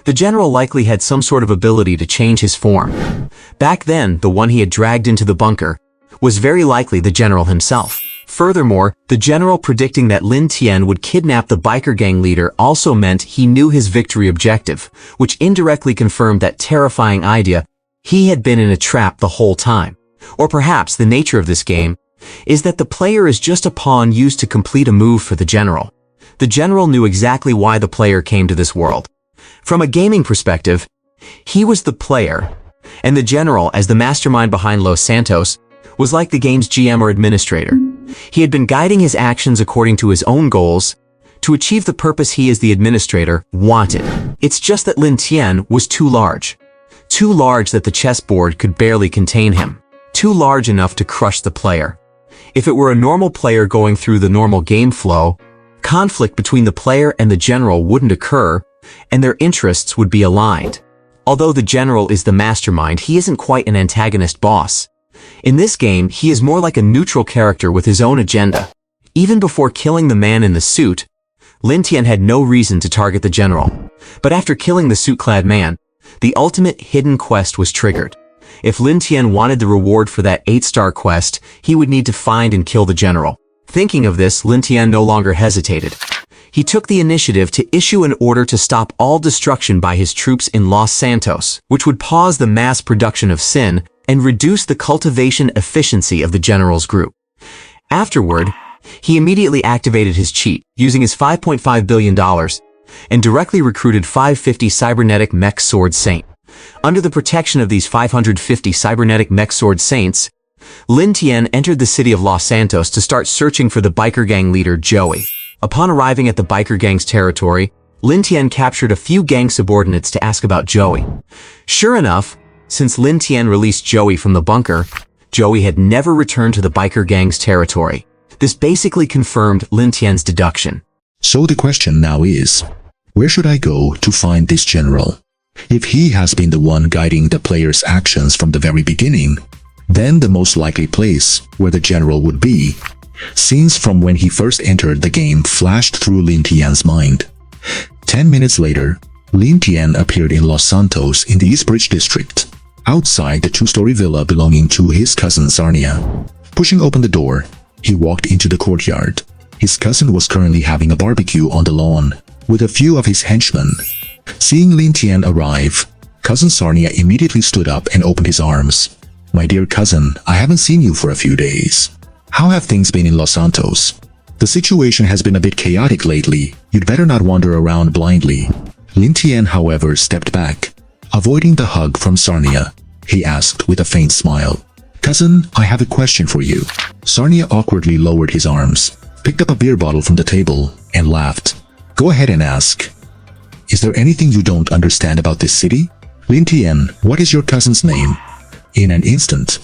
the general likely had some sort of ability to change his form. Back then, the one he had dragged into the bunker was very likely the general himself. Furthermore, the general predicting that Lin Tian would kidnap the biker gang leader also meant he knew his victory objective, which indirectly confirmed that terrifying idea: he had been in a trap the whole time. Or perhaps the nature of this game is that the player is just a pawn used to complete a move for the general. The general knew exactly why the player came to this world. From a gaming perspective, he was the player, and the general, as the mastermind behind Los Santos, was like the game's GM or administrator. He had been guiding his actions according to his own goals to achieve the purpose he, as the administrator, wanted. It's just that Lin Tian was too large. Too large that the chessboard could barely contain him. Too large enough to crush the player. If it were a normal player going through the normal game flow, conflict between the player and the general wouldn't occur, and their interests would be aligned. Although the general is the mastermind, he isn't quite an antagonist boss. In this game, he is more like a neutral character with his own agenda. Even before killing the man in the suit, Lin Tian had no reason to target the general. But after killing the suit-clad man, the ultimate hidden quest was triggered. If Lin Tian wanted the reward for that 8-star quest, he would need to find and kill the general. Thinking of this, Lin Tian no longer hesitated. He took the initiative to issue an order to stop all destruction by his troops in Los Santos, which would pause the mass production of sin and reduce the cultivation efficiency of the general's group. Afterward, he immediately activated his cheat, using his $5.5 billion, and directly recruited 550 cybernetic mech sword saint. Under the protection of these 550 cybernetic mech sword saints, Lin Tian entered the city of Los Santos to start searching for the biker gang leader, Joey. Upon arriving at the biker gang's territory, Lin Tian captured a few gang subordinates to ask about Joey. Sure enough, since Lin Tian released Joey from the bunker, Joey had never returned to the biker gang's territory. This basically confirmed Lin Tian's deduction. So the question now is, where should I go to find this general? If he has been the one guiding the player's actions from the very beginning, then the most likely place where the general would be. Scenes from when he first entered the game flashed through Lin Tian's mind. 10 minutes later, Lin Tian appeared in Los Santos in the Eastbridge district, outside the 2-story villa belonging to his cousin Sarnia. Pushing open the door, he walked into the courtyard. His cousin was currently having a barbecue on the lawn with a few of his henchmen. Seeing Lin Tian arrive, cousin Sarnia immediately stood up and opened his arms. "My dear cousin, I haven't seen you for a few days. How have things been in Los Santos? The situation has been a bit chaotic lately. You'd better not wander around blindly." Lin Tian, however, stepped back. Avoiding the hug from Sarnia, he asked with a faint smile, "Cousin, I have a question for you." Sarnia awkwardly lowered his arms, picked up a beer bottle from the table, and laughed. "Go ahead and ask. Is there anything you don't understand about this city?" "Lin Tian, what is your cousin's name?" In an instant,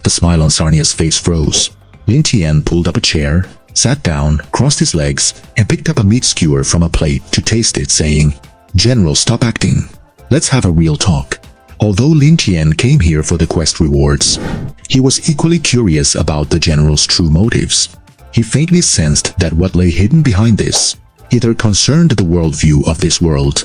the smile on Sarnia's face froze. Lin Tian pulled up a chair, sat down, crossed his legs, and picked up a meat skewer from a plate to taste it, saying, "General, stop acting. Let's have a real talk." Although Lin Tian came here for the quest rewards, he was equally curious about the general's true motives. He faintly sensed that what lay hidden behind this either concerned the worldview of this world,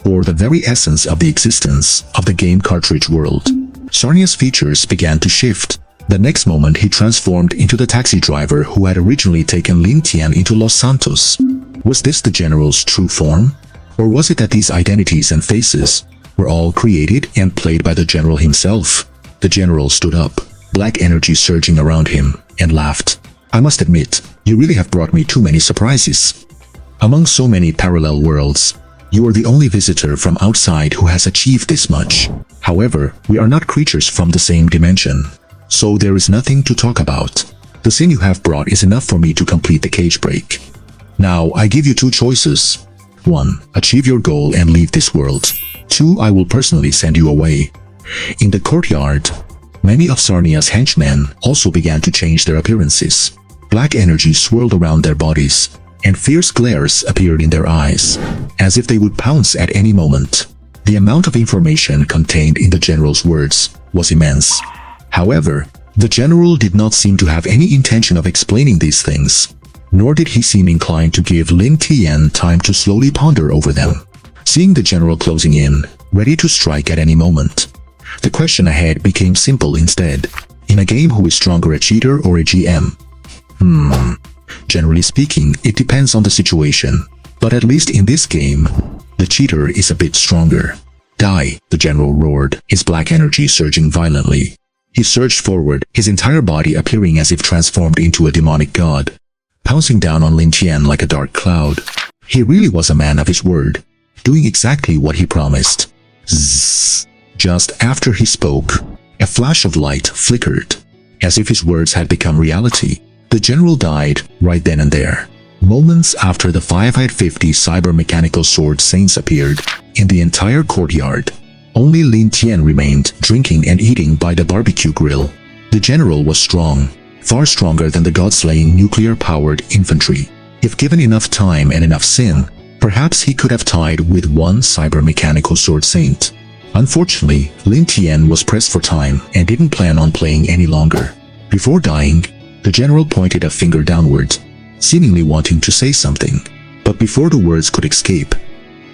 or the very essence of the existence of the game cartridge world. Sarnia's features began to shift. The next moment, he transformed into the taxi driver who had originally taken Lin Tian into Los Santos. Was this the general's true form? Or was it that these identities and faces were all created and played by the general himself? The general stood up, black energy surging around him, and laughed. "I must admit, you really have brought me too many surprises. Among so many parallel worlds, you are the only visitor from outside who has achieved this much. However, we are not creatures from the same dimension, so there is nothing to talk about. The sin you have brought is enough for me to complete the cage break. Now, I give you 2 choices. 1. Achieve your goal and leave this world. 2. I will personally send you away." In the courtyard, many of Sarnia's henchmen also began to change their appearances. Black energy swirled around their bodies, and fierce glares appeared in their eyes, as if they would pounce at any moment. The amount of information contained in the general's words was immense. However, the general did not seem to have any intention of explaining these things, nor did he seem inclined to give Lin Tian time to slowly ponder over them. Seeing the general closing in, ready to strike at any moment, the question ahead became simple instead. In a game, who is stronger, a cheater or a GM? Generally speaking, it depends on the situation. But at least in this game, the cheater is a bit stronger. Die, the general roared, his black energy surging violently. He surged forward, his entire body appearing as if transformed into a demonic god, pouncing down on Lin Tian like a dark cloud. He really was a man of his word, doing exactly what he promised. Zzz. Just after he spoke, a flash of light flickered. As if his words had become reality, the general died right then and there. Moments after, the 550 cyber-mechanical sword saints appeared in the entire courtyard. Only Lin Tian remained, drinking and eating by the barbecue grill. The general was strong, far stronger than the god-slaying nuclear-powered infantry. If given enough time and enough sin, perhaps he could have tied with one cyber-mechanical sword saint. Unfortunately, Lin Tian was pressed for time and didn't plan on playing any longer. Before dying, the general pointed a finger downward, seemingly wanting to say something. But before the words could escape,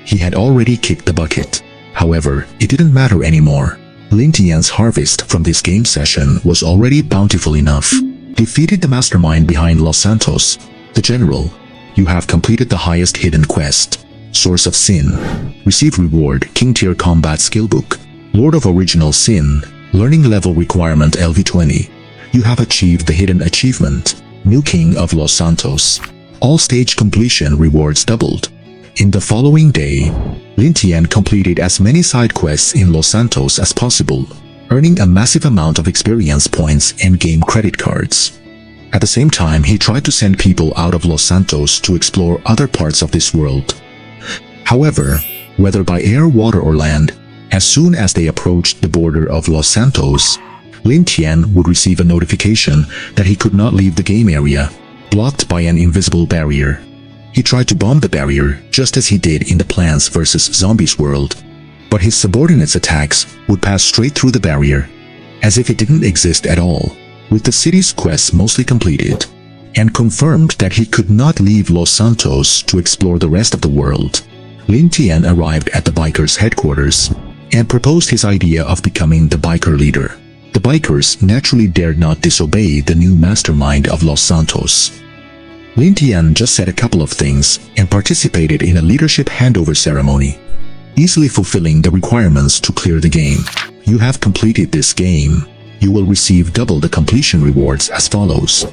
he had already kicked the bucket. However, it didn't matter anymore. Lin Tian's harvest from this game session was already bountiful enough. Defeated the mastermind behind Los Santos, the general. You have completed the highest hidden quest, Source of Sin. Receive reward, King Tier Combat Skillbook. Lord of Original Sin. Learning level requirement LV20. You have achieved the hidden achievement, New King of Los Santos. All stage completion rewards doubled. In the following day, Lin Tian completed as many side quests in Los Santos as possible, earning a massive amount of experience points and game credit cards. At the same time, he tried to send people out of Los Santos to explore other parts of this world. However, whether by air, water, or land, as soon as they approached the border of Los Santos, Lin Tian would receive a notification that he could not leave the game area, blocked by an invisible barrier. He tried to bomb the barrier, just as he did in the Plants vs. Zombies world, but his subordinates' attacks would pass straight through the barrier, as if it didn't exist at all. With the city's quests mostly completed, and confirmed that he could not leave Los Santos to explore the rest of the world, Lin Tian arrived at the bikers' headquarters and proposed his idea of becoming the biker leader. The bikers naturally dared not disobey the new mastermind of Los Santos. Lin Tian just said a couple of things and participated in a leadership handover ceremony, easily fulfilling the requirements to clear the game. You have completed this game. You will receive double the completion rewards as follows.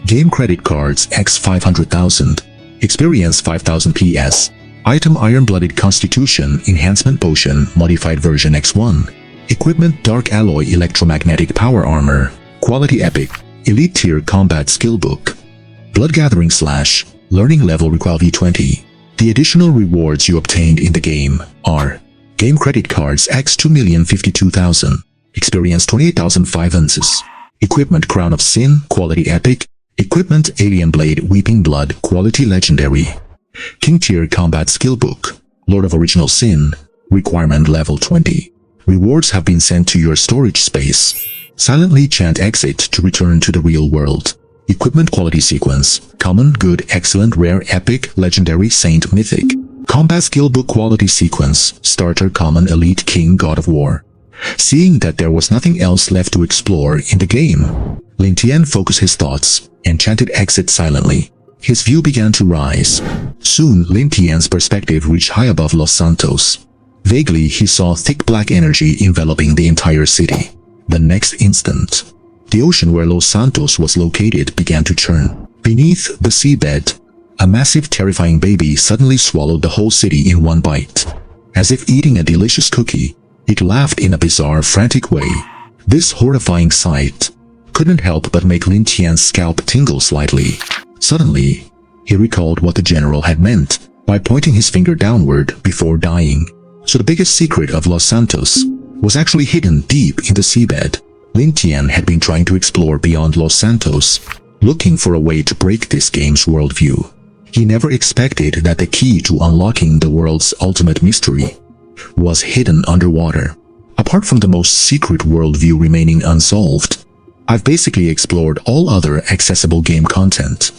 Game credit cards X 500,000, experience 5,000 PS, item Iron-Blooded Constitution Enhancement Potion Modified Version X1, equipment Dark Alloy Electromagnetic Power Armor, Quality Epic, Elite Tier Combat Skillbook, Blood Gathering Slash, Learning Level Requal V20. The additional rewards you obtained in the game are Game Credit Cards X 2,052,000, experience 28,005 ounces, equipment Crown of Sin Quality Epic, equipment Alien Blade Weeping Blood Quality Legendary, King Tier Combat Skillbook, Lord of Original Sin, requirement level 20. Rewards have been sent to your storage space. Silently chant exit to return to the real world. Equipment Quality Sequence, Common, Good, Excellent, Rare, Epic, Legendary, Saint, Mythic. Combat Skillbook Quality Sequence, Starter, Common, Elite, King, God of War. Seeing that there was nothing else left to explore in the game, Lin Tian focused his thoughts and chanted exit silently. His view began to rise. Soon, Lin Tian's perspective reached high above Los Santos. Vaguely, he saw thick black energy enveloping the entire city. The next instant, the ocean where Los Santos was located began to churn. Beneath the seabed, a massive, terrifying baby suddenly swallowed the whole city in one bite. As if eating a delicious cookie, it laughed in a bizarre, frantic way. This horrifying sight couldn't help but make Lin Tian's scalp tingle slightly. Suddenly, he recalled what the general had meant by pointing his finger downward before dying. So the biggest secret of Los Santos was actually hidden deep in the seabed. Lin Tian had been trying to explore beyond Los Santos, looking for a way to break this game's worldview. He never expected that the key to unlocking the world's ultimate mystery was hidden underwater. Apart from the most secret worldview remaining unsolved, I've basically explored all other accessible game content,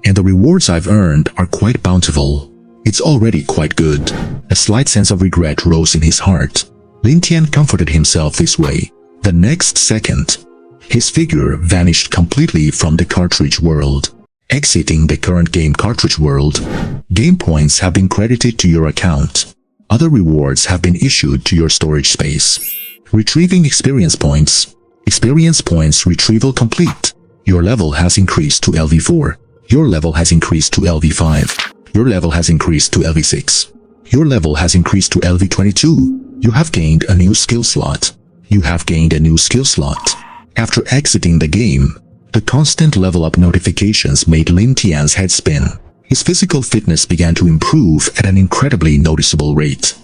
and the rewards I've earned are quite bountiful. It's already quite good. A slight sense of regret rose in his heart. Lin Tian comforted himself this way. The next second, his figure vanished completely from the cartridge world. Exiting the current game cartridge world, game points have been credited to your account. Other rewards have been issued to your storage space. Retrieving experience points. Experience points retrieval complete. Your level has increased to LV4. Your level has increased to LV5. Your level has increased to LV6. Your level has increased to LV22. You have gained a new skill slot. You have gained a new skill slot. After exiting the game, the constant level up notifications made Lin Tian's head spin. His physical fitness began to improve at an incredibly noticeable rate.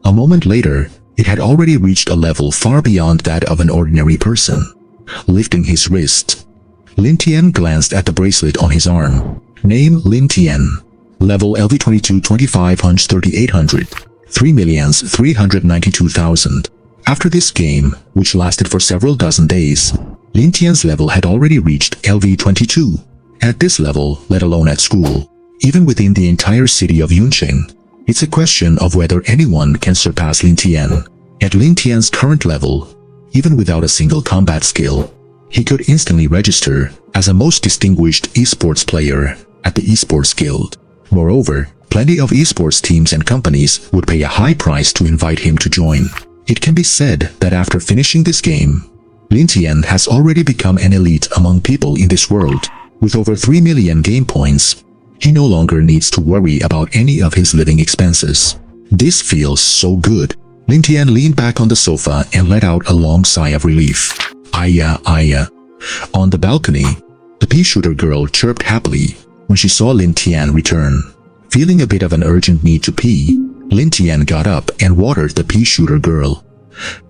A moment later, it had already reached a level far beyond that of an ordinary person. Lifting his wrist, Lin Tian glanced at the bracelet on his arm. Name Lin Tian. Level LV22 2500 3800. 3,392,000. After this game, which lasted for several dozen days, Lin Tian's level had already reached LV22. At this level, let alone at school, even within the entire city of Yunqing, it's a question of whether anyone can surpass Lin Tian. At Lin Tian's current level, even without a single combat skill, he could instantly register as a most distinguished esports player at the Esports Guild. Moreover, plenty of esports teams and companies would pay a high price to invite him to join. It can be said that after finishing this game, Lin Tian has already become an elite among people in this world. With over 3 million game points, he no longer needs to worry about any of his living expenses. This feels so good. Lin Tian leaned back on the sofa and let out a long sigh of relief. Aya, aya. On the balcony, the pea-shooter girl chirped happily when she saw Lin Tian return. Feeling a bit of an urgent need to pee, Lin Tian got up and watered the pea-shooter girl.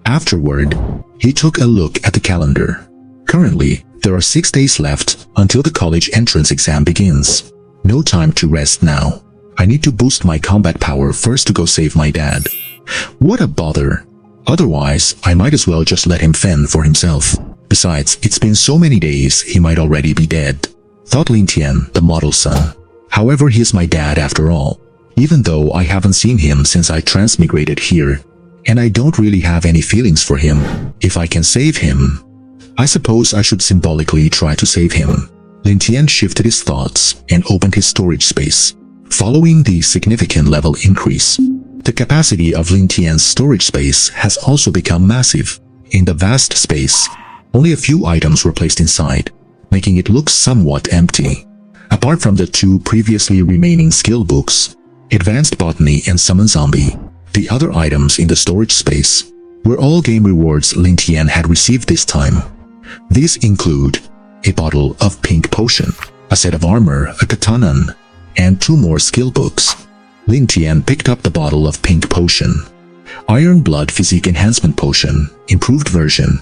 Afterward, he took a look at the calendar. Currently, there are 6 days left until the college entrance exam begins. No time to rest now. I need to boost my combat power first to go save my dad. What a bother. Otherwise, I might as well just let him fend for himself. Besides, it's been so many days he might already be dead, thought Lin Tian, the model son. However, he's my dad after all. Even though I haven't seen him since I transmigrated here, and I don't really have any feelings for him, if I can save him, I suppose I should symbolically try to save him. Lin Tian shifted his thoughts and opened his storage space. Following the significant level increase, the capacity of Lin Tian's storage space has also become massive. In the vast space, only a few items were placed inside, making it look somewhat empty. Apart from the 2 previously remaining skill books, Advanced Botany and Summon Zombie, the other items in the storage space were all game rewards Lin Tian had received this time. These include a bottle of pink potion, a set of armor, a katana, and 2 more skill books. Lin Tian picked up the bottle of pink potion. Iron Blood Physique Enhancement Potion, improved version,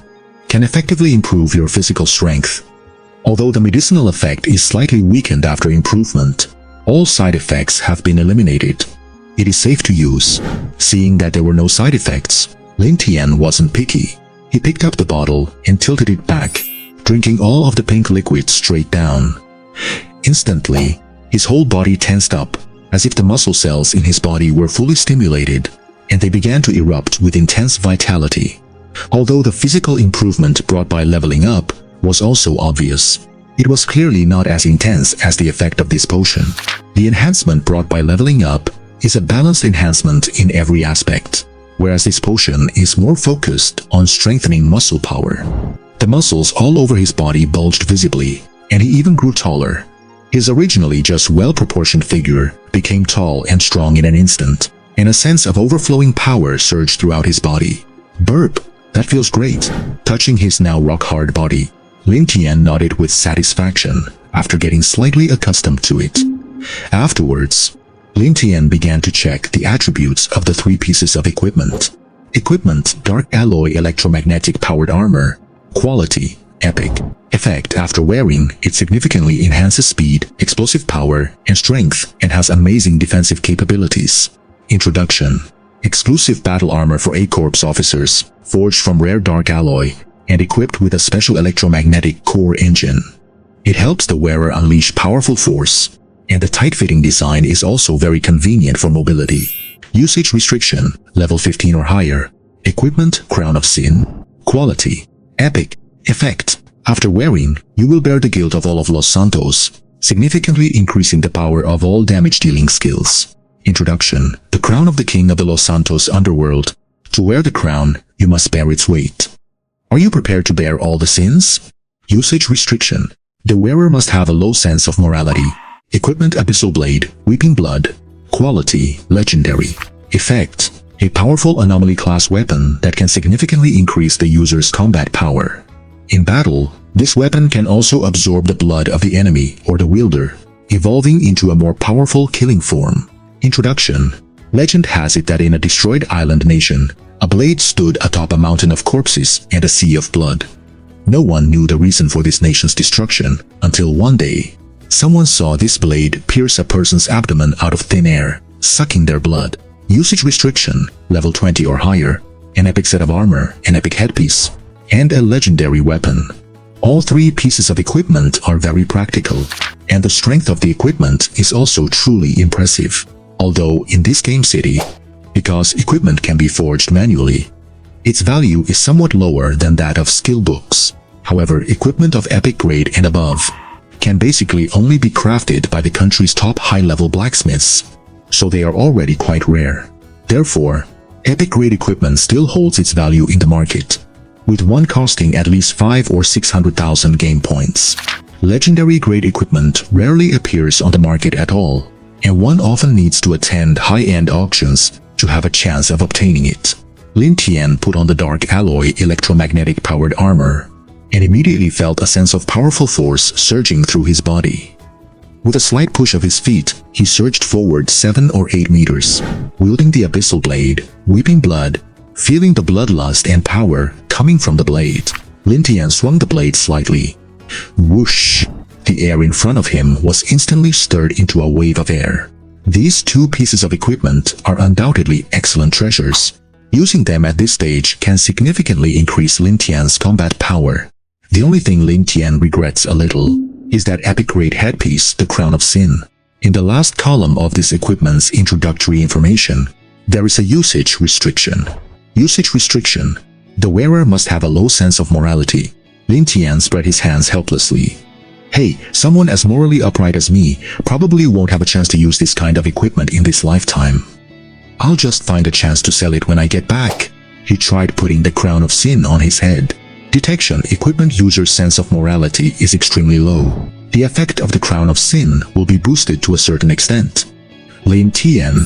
can effectively improve your physical strength. Although the medicinal effect is slightly weakened after improvement, all side effects have been eliminated. It is safe to use. Seeing that there were no side effects, Lin Tian wasn't picky. He picked up the bottle and tilted it back, drinking all of the pink liquid straight down. Instantly, his whole body tensed up, as if the muscle cells in his body were fully stimulated, and they began to erupt with intense vitality. Although the physical improvement brought by leveling up was also obvious, it was clearly not as intense as the effect of this potion. The enhancement brought by leveling up is a balanced enhancement in every aspect, whereas this potion is more focused on strengthening muscle power. The muscles all over his body bulged visibly, and he even grew taller. His originally just well-proportioned figure became tall and strong in an instant, and a sense of overflowing power surged throughout his body. Burp! That feels great. Touching his now rock-hard body, Lin Tian nodded with satisfaction after getting slightly accustomed to it. Afterwards, Lin Tian began to check the attributes of the 3 pieces of equipment. Equipment: Dark Alloy Electromagnetic Powered Armor. Quality: Epic. Effect: after wearing, it significantly enhances speed, explosive power, and strength, and has amazing defensive capabilities. Introduction: Exclusive battle armor for A-Corps officers, forged from rare dark alloy, and equipped with a special electromagnetic core engine. It helps the wearer unleash powerful force, and the tight-fitting design is also very convenient for mobility. Usage restriction, level 15 or higher. Equipment, Crown of Sin. Quality, epic. Effect, after wearing, you will bear the guilt of all of Los Santos, significantly increasing the power of all damage-dealing skills. Introduction, the crown of the king of the Los Santos underworld. To wear the crown, you must bear its weight. Are you prepared to bear all the sins? Usage restriction, the wearer must have a low sense of morality. Equipment, Abyssal Blade, Weeping Blood. Quality, legendary. Effect, a powerful anomaly class weapon that can significantly increase the user's combat power. In battle, this weapon can also absorb the blood of the enemy or the wielder, evolving into a more powerful killing form. Introduction, legend has it that in a destroyed island nation, a blade stood atop a mountain of corpses and a sea of blood. No one knew the reason for this nation's destruction until one day, someone saw this blade pierce a person's abdomen out of thin air, sucking their blood. Usage restriction, level 20 or higher. An epic set of armor, an epic headpiece, and a legendary weapon. All three pieces of equipment are very practical, and the strength of the equipment is also truly impressive. Although in this game city, because equipment can be forged manually, its value is somewhat lower than that of skill books. However, equipment of epic grade and above can basically only be crafted by the country's top high-level blacksmiths, so they are already quite rare. Therefore, epic grade equipment still holds its value in the market, with one costing at least 5 or 600,000 game points. Legendary grade equipment rarely appears on the market at all, and one often needs to attend high-end auctions to have a chance of obtaining it. Lin Tian put on the dark alloy electromagnetic-powered armor, and immediately felt a sense of powerful force surging through his body. With a slight push of his feet, he surged forward 7 or 8 meters, wielding the abyssal blade, weeping blood, feeling the bloodlust and power coming from the blade. Lin Tian swung the blade slightly. Whoosh! The air in front of him was instantly stirred into a wave of air. These two pieces of equipment are undoubtedly excellent treasures. Using them at this stage can significantly increase Lin Tian's combat power. The only thing Lin Tian regrets a little is that epic grade headpiece, the Crown of Sin. In the last column of this equipment's introductory information, there is a usage restriction. Usage restriction. The wearer must have a low sense of morality. Lin Tian spread his hands helplessly. Hey, someone as morally upright as me probably won't have a chance to use this kind of equipment in this lifetime. I'll just find a chance to sell it when I get back. He tried putting the Crown of Sin on his head. Detection, equipment user's sense of morality is extremely low. The effect of the Crown of Sin will be boosted to a certain extent. Lin Tian.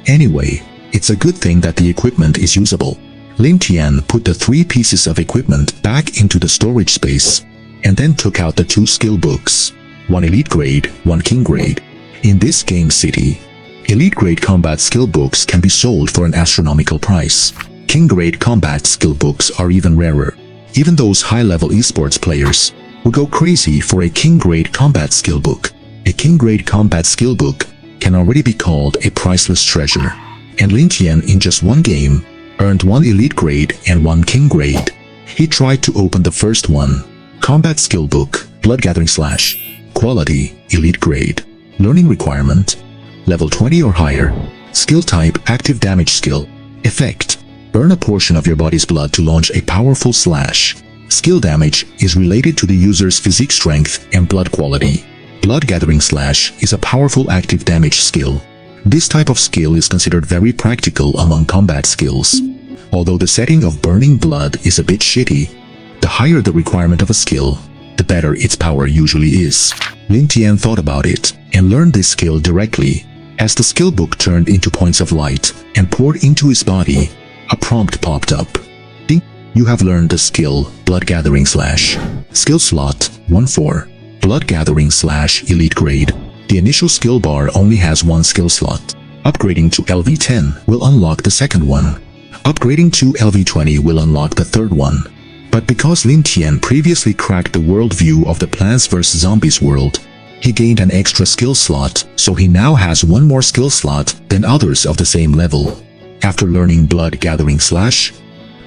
Anyway, it's a good thing that the equipment is usable. Lin Tian put the 3 pieces of equipment back into the storage space, and then took out the 2 skill books, 1 elite grade, 1 king grade. In this game city, elite grade combat skill books can be sold for an astronomical price. King grade combat skill books are even rarer. Even those high-level esports players would go crazy for a king grade combat skill book. A king grade combat skill book can already be called a priceless treasure. And Lin Tian in just one game earned 1 elite grade and 1 king grade. He tried to open the first one. Combat skill book, Blood Gathering / Quality, elite grade. Learning requirement, level 20 or higher. Skill type, active damage skill. Effect, burn a portion of your body's blood to launch a powerful slash. Skill damage is related to the user's physique strength and blood quality. Blood Gathering / is a powerful active damage skill. This type of skill is considered very practical among combat skills. Although the setting of burning blood is a bit shitty, the higher the requirement of a skill, the better its power usually is. Lin Tian thought about it and learned this skill directly. As the skill book turned into points of light and poured into his body, a prompt popped up. Ding! You have learned the skill Blood Gathering / Skill slot 1-4. Blood Gathering / Elite grade. The initial skill bar only has 1 skill slot. Upgrading to LV10 will unlock the second one. Upgrading to LV20 will unlock the third one. But because Lin Tian previously cracked the worldview of the Plants vs. Zombies world, he gained an extra skill slot, so he now has 1 more skill slot than others of the same level. After learning Blood Gathering Slash,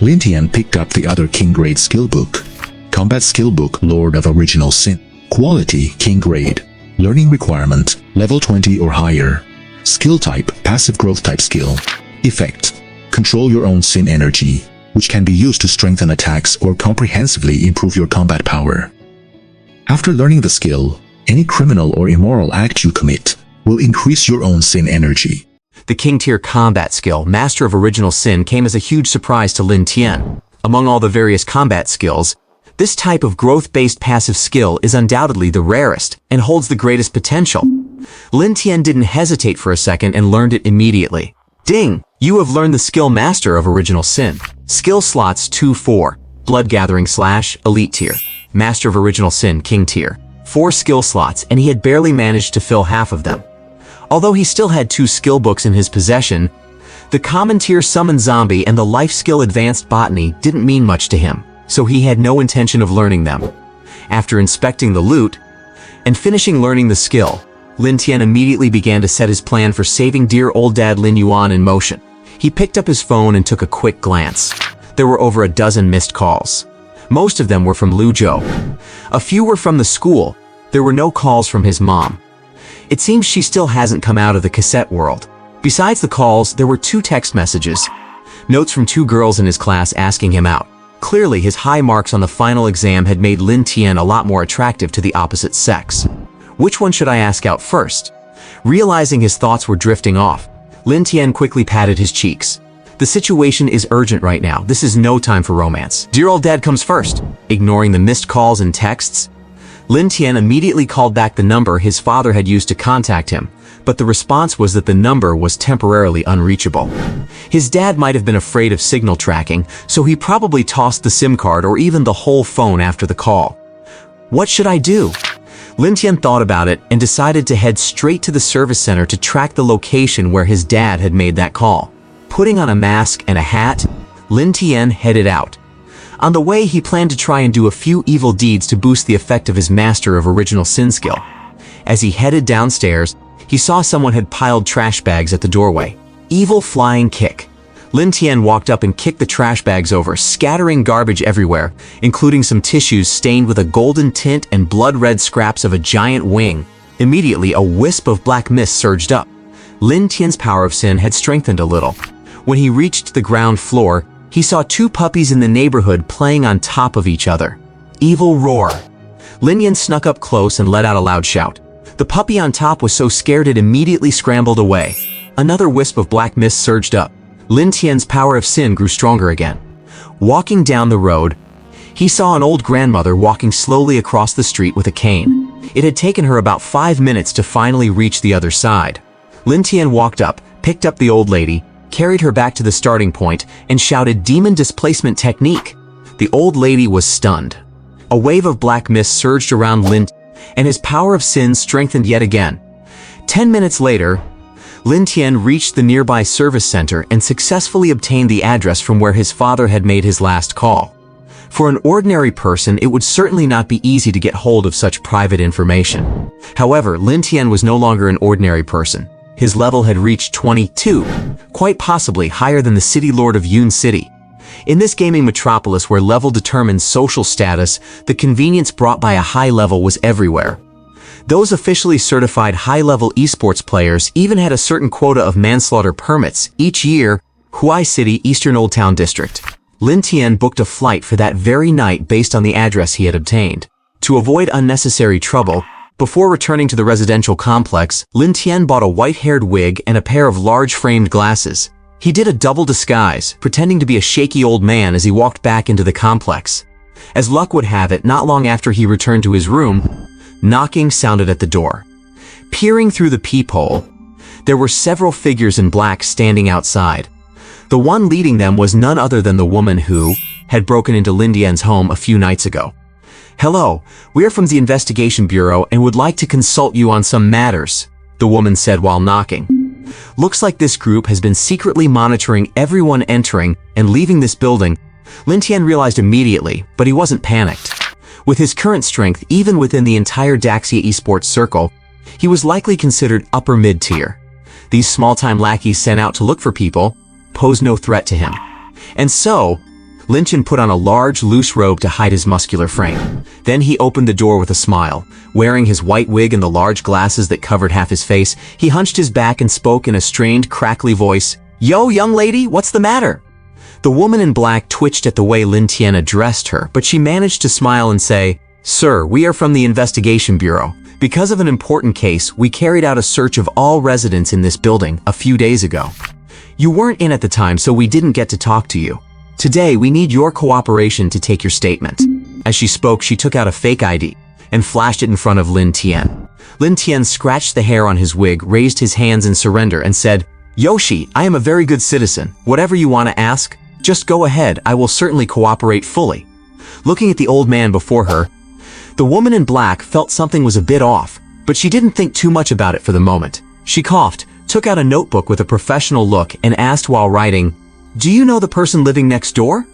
Lin Tian picked up the other King Grade skill book. Combat Skill Book Lord of Original Sin. Quality King Grade. Learning requirement level 20 or higher. Skill type passive growth type skill. Effect: control your own sin energy, which can be used to strengthen attacks or comprehensively improve your combat power. After learning the skill, any criminal or immoral act you commit will increase your own sin energy. The King tier combat skill, Master of Original Sin, came as a huge surprise to Lin Tian. Among all the various combat skills, this type of growth-based passive skill is undoubtedly the rarest and holds the greatest potential. Lin Tian didn't hesitate for a second and learned it immediately. Ding! You have learned the skill Master of Original Sin. Skill slots 2-4. Blood Gathering Slash, Elite tier. Master of Original Sin, King tier. 4 skill slots, and he had barely managed to fill half of them. Although he still had 2 skill books in his possession, the Common tier Summon Zombie and the Life skill Advanced Botany didn't mean much to him, so he had no intention of learning them. After inspecting the loot and finishing learning the skill, Lin Tian immediately began to set his plan for saving dear old dad Lin Yuan in motion. He picked up his phone and took a quick glance. There were over a dozen missed calls. Most of them were from Lu Zhou. A few were from the school. There were no calls from his mom. It seems she still hasn't come out of the cassette world. Besides the calls, there were 2 text messages. Notes from 2 girls in his class asking him out. Clearly, his high marks on the final exam had made Lin Tian a lot more attractive to the opposite sex. Which one should I ask out first? Realizing his thoughts were drifting off, Lin Tian quickly patted his cheeks. The situation is urgent right now. This is no time for romance. Dear old dad comes first. Ignoring the missed calls and texts, Lin Tian immediately called back the number his father had used to contact him, but the response was that the number was temporarily unreachable. His dad might have been afraid of signal tracking, so he probably tossed the SIM card or even the whole phone after the call. What should I do? Lin Tian thought about it and decided to head straight to the service center to track the location where his dad had made that call. Putting on a mask and a hat, Lin Tian headed out. On the way, he planned to try and do a few evil deeds to boost the effect of his Master of Original Sin skill. As he headed downstairs, he saw someone had piled trash bags at the doorway. Evil flying kick. Lin Tian walked up and kicked the trash bags over, scattering garbage everywhere, including some tissues stained with a golden tint and blood-red scraps of a giant wing. Immediately, a wisp of black mist surged up. Lin Tian's power of sin had strengthened a little. When he reached the ground floor, he saw 2 puppies in the neighborhood playing on top of each other. Evil roar. Lin Tian snuck up close and let out a loud shout. The puppy on top was so scared it immediately scrambled away. Another wisp of black mist surged up. Lin Tian's power of sin grew stronger again. Walking down the road, he saw an old grandmother walking slowly across the street with a cane. It had taken her about 5 minutes to finally reach the other side. Lin Tian walked up, picked up the old lady, carried her back to the starting point, and shouted Demon Displacement Technique. The old lady was stunned. A wave of black mist surged around Lin, and his power of sin strengthened yet again. 10 minutes later, Lin Tian reached the nearby service center and successfully obtained the address from where his father had made his last call. For an ordinary person, it would certainly not be easy to get hold of such private information. However, Lin Tian was no longer an ordinary person. His level had reached 22, quite possibly higher than the city lord of Yun City. In this gaming metropolis where level determines social status, the convenience brought by a high level was everywhere. Those officially certified high-level esports players even had a certain quota of manslaughter permits each year. Huai City, Eastern Old Town District. Lin Tian booked a flight for that very night based on the address he had obtained. To avoid unnecessary trouble, before returning to the residential complex, Lin Tian bought a white-haired wig and a pair of large framed glasses. He did a double disguise, pretending to be a shaky old man as he walked back into the complex. As luck would have it, not long after he returned to his room, knocking sounded at the door. Peering through the peephole, there were several figures in black standing outside. The one leading them was none other than the woman who had broken into Lin Tian's home a few nights ago. "Hello, we are from the Investigation Bureau and would like to consult you on some matters," the woman said while knocking. "Looks like this group has been secretly monitoring everyone entering and leaving this building." Lin Tian realized immediately, but he wasn't panicked. With his current strength, even within the entire Daxia esports circle, he was likely considered upper mid-tier. These small-time lackeys sent out to look for people posed no threat to him. And so, Lin Tian put on a large, loose robe to hide his muscular frame. Then he opened the door with a smile. Wearing his white wig and the large glasses that covered half his face, he hunched his back and spoke in a strained, crackly voice. "Yo, young lady, what's the matter?" The woman in black twitched at the way Lin Tian addressed her, but she managed to smile and say, "Sir, we are from the Investigation Bureau. Because of an important case, we carried out a search of all residents in this building a few days ago. You weren't in at the time, so we didn't get to talk to you. Today, we need your cooperation to take your statement." As she spoke, she took out a fake ID and flashed it in front of Lin Tian. Lin Tian scratched the hair on his wig, raised his hands in surrender, and said, "Yoshi, I am a very good citizen. Whatever you want to ask, just go ahead. I will certainly cooperate fully." Looking at the old man before her, the woman in black felt something was a bit off, but she didn't think too much about it for the moment. She coughed, took out a notebook with a professional look, and asked while writing, "Do you know the person living next door?"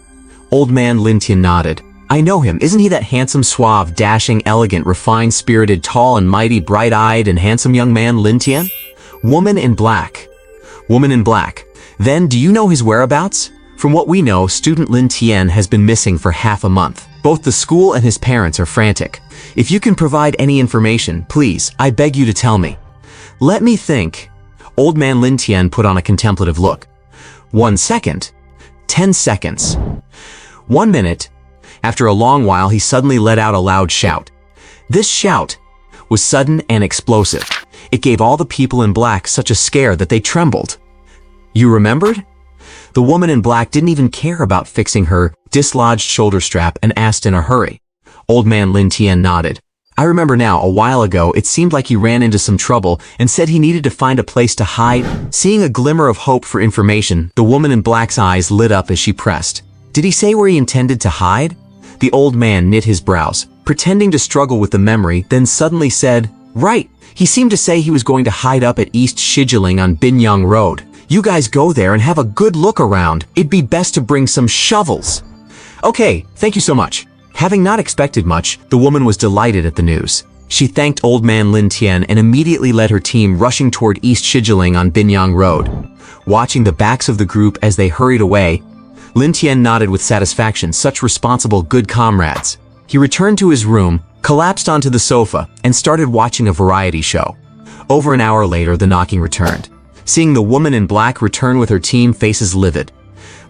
Old man Lin Tian nodded. "I know him. Isn't he that handsome, suave, dashing, elegant, refined, spirited, tall and mighty, bright-eyed and handsome young man, Lin Tian?" Woman in black. Woman in black. "Then do you know his whereabouts?" "From what we know, student Lin Tian has been missing for half a month. Both the school and his parents are frantic. If you can provide any information, please, I beg you to tell me." "Let me think." Old man Lin Tian put on a contemplative look. 1 second. 10 seconds. 1 minute. After a long while, he suddenly let out a loud shout. This shout was sudden and explosive. It gave all the people in black such a scare that they trembled. "You remembered?" The woman in black didn't even care about fixing her dislodged shoulder strap and asked in a hurry. Old man Lin Tian nodded. "I remember now. A while ago, it seemed like he ran into some trouble and said he needed to find a place to hide." Seeing a glimmer of hope for information, the woman in black's eyes lit up as she pressed. "Did he say where he intended to hide?" The old man knit his brows, pretending to struggle with the memory, then suddenly said, "Right. He seemed to say he was going to hide up at East Shijiling on Binyang Road. You guys go there and have a good look around. It'd be best to bring some shovels." "Okay, thank you so much." Having not expected much, the woman was delighted at the news. She thanked old man Lin Tian and immediately led her team rushing toward East Shijiling on Binyang Road. Watching the backs of the group as they hurried away, Lin Tian nodded with satisfaction. Such responsible, good comrades. He returned to his room, collapsed onto the sofa, and started watching a variety show. Over an hour later, the knocking returned. Seeing the woman in black return with her team, faces livid,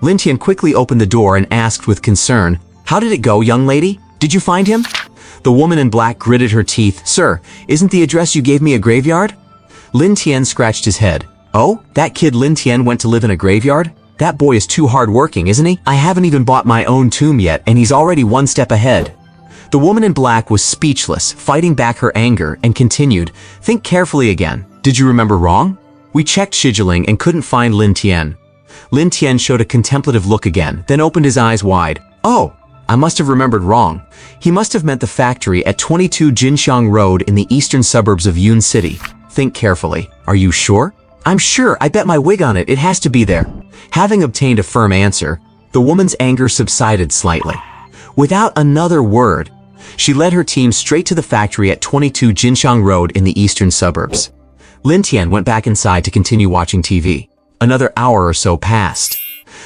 Lin Tian quickly opened the door and asked with concern, "How did it go, young lady? Did you find him?" The woman in black gritted her teeth. "Sir, isn't the address you gave me a graveyard?" Lin Tian scratched his head. "Oh, that kid Lin Tian went to live in a graveyard? That boy is too hard-working, isn't he? I haven't even bought my own tomb yet, and he's already one step ahead." The woman in black was speechless, fighting back her anger, and continued, "Think carefully again. Did you remember wrong? We checked Shijiling and couldn't find Lin Tian." Lin Tian showed a contemplative look again, then opened his eyes wide. "Oh, I must have remembered wrong. He must have meant the factory at 22 Jinxiang Road in the eastern suburbs of Yun City. Think carefully. Are you sure?" "I'm sure. I bet my wig on it. It has to be there." Having obtained a firm answer, the woman's anger subsided slightly. Without another word, she led her team straight to the factory at 22 Jinxiang Road in the eastern suburbs. Lin Tian went back inside to continue watching TV. Another hour or so passed.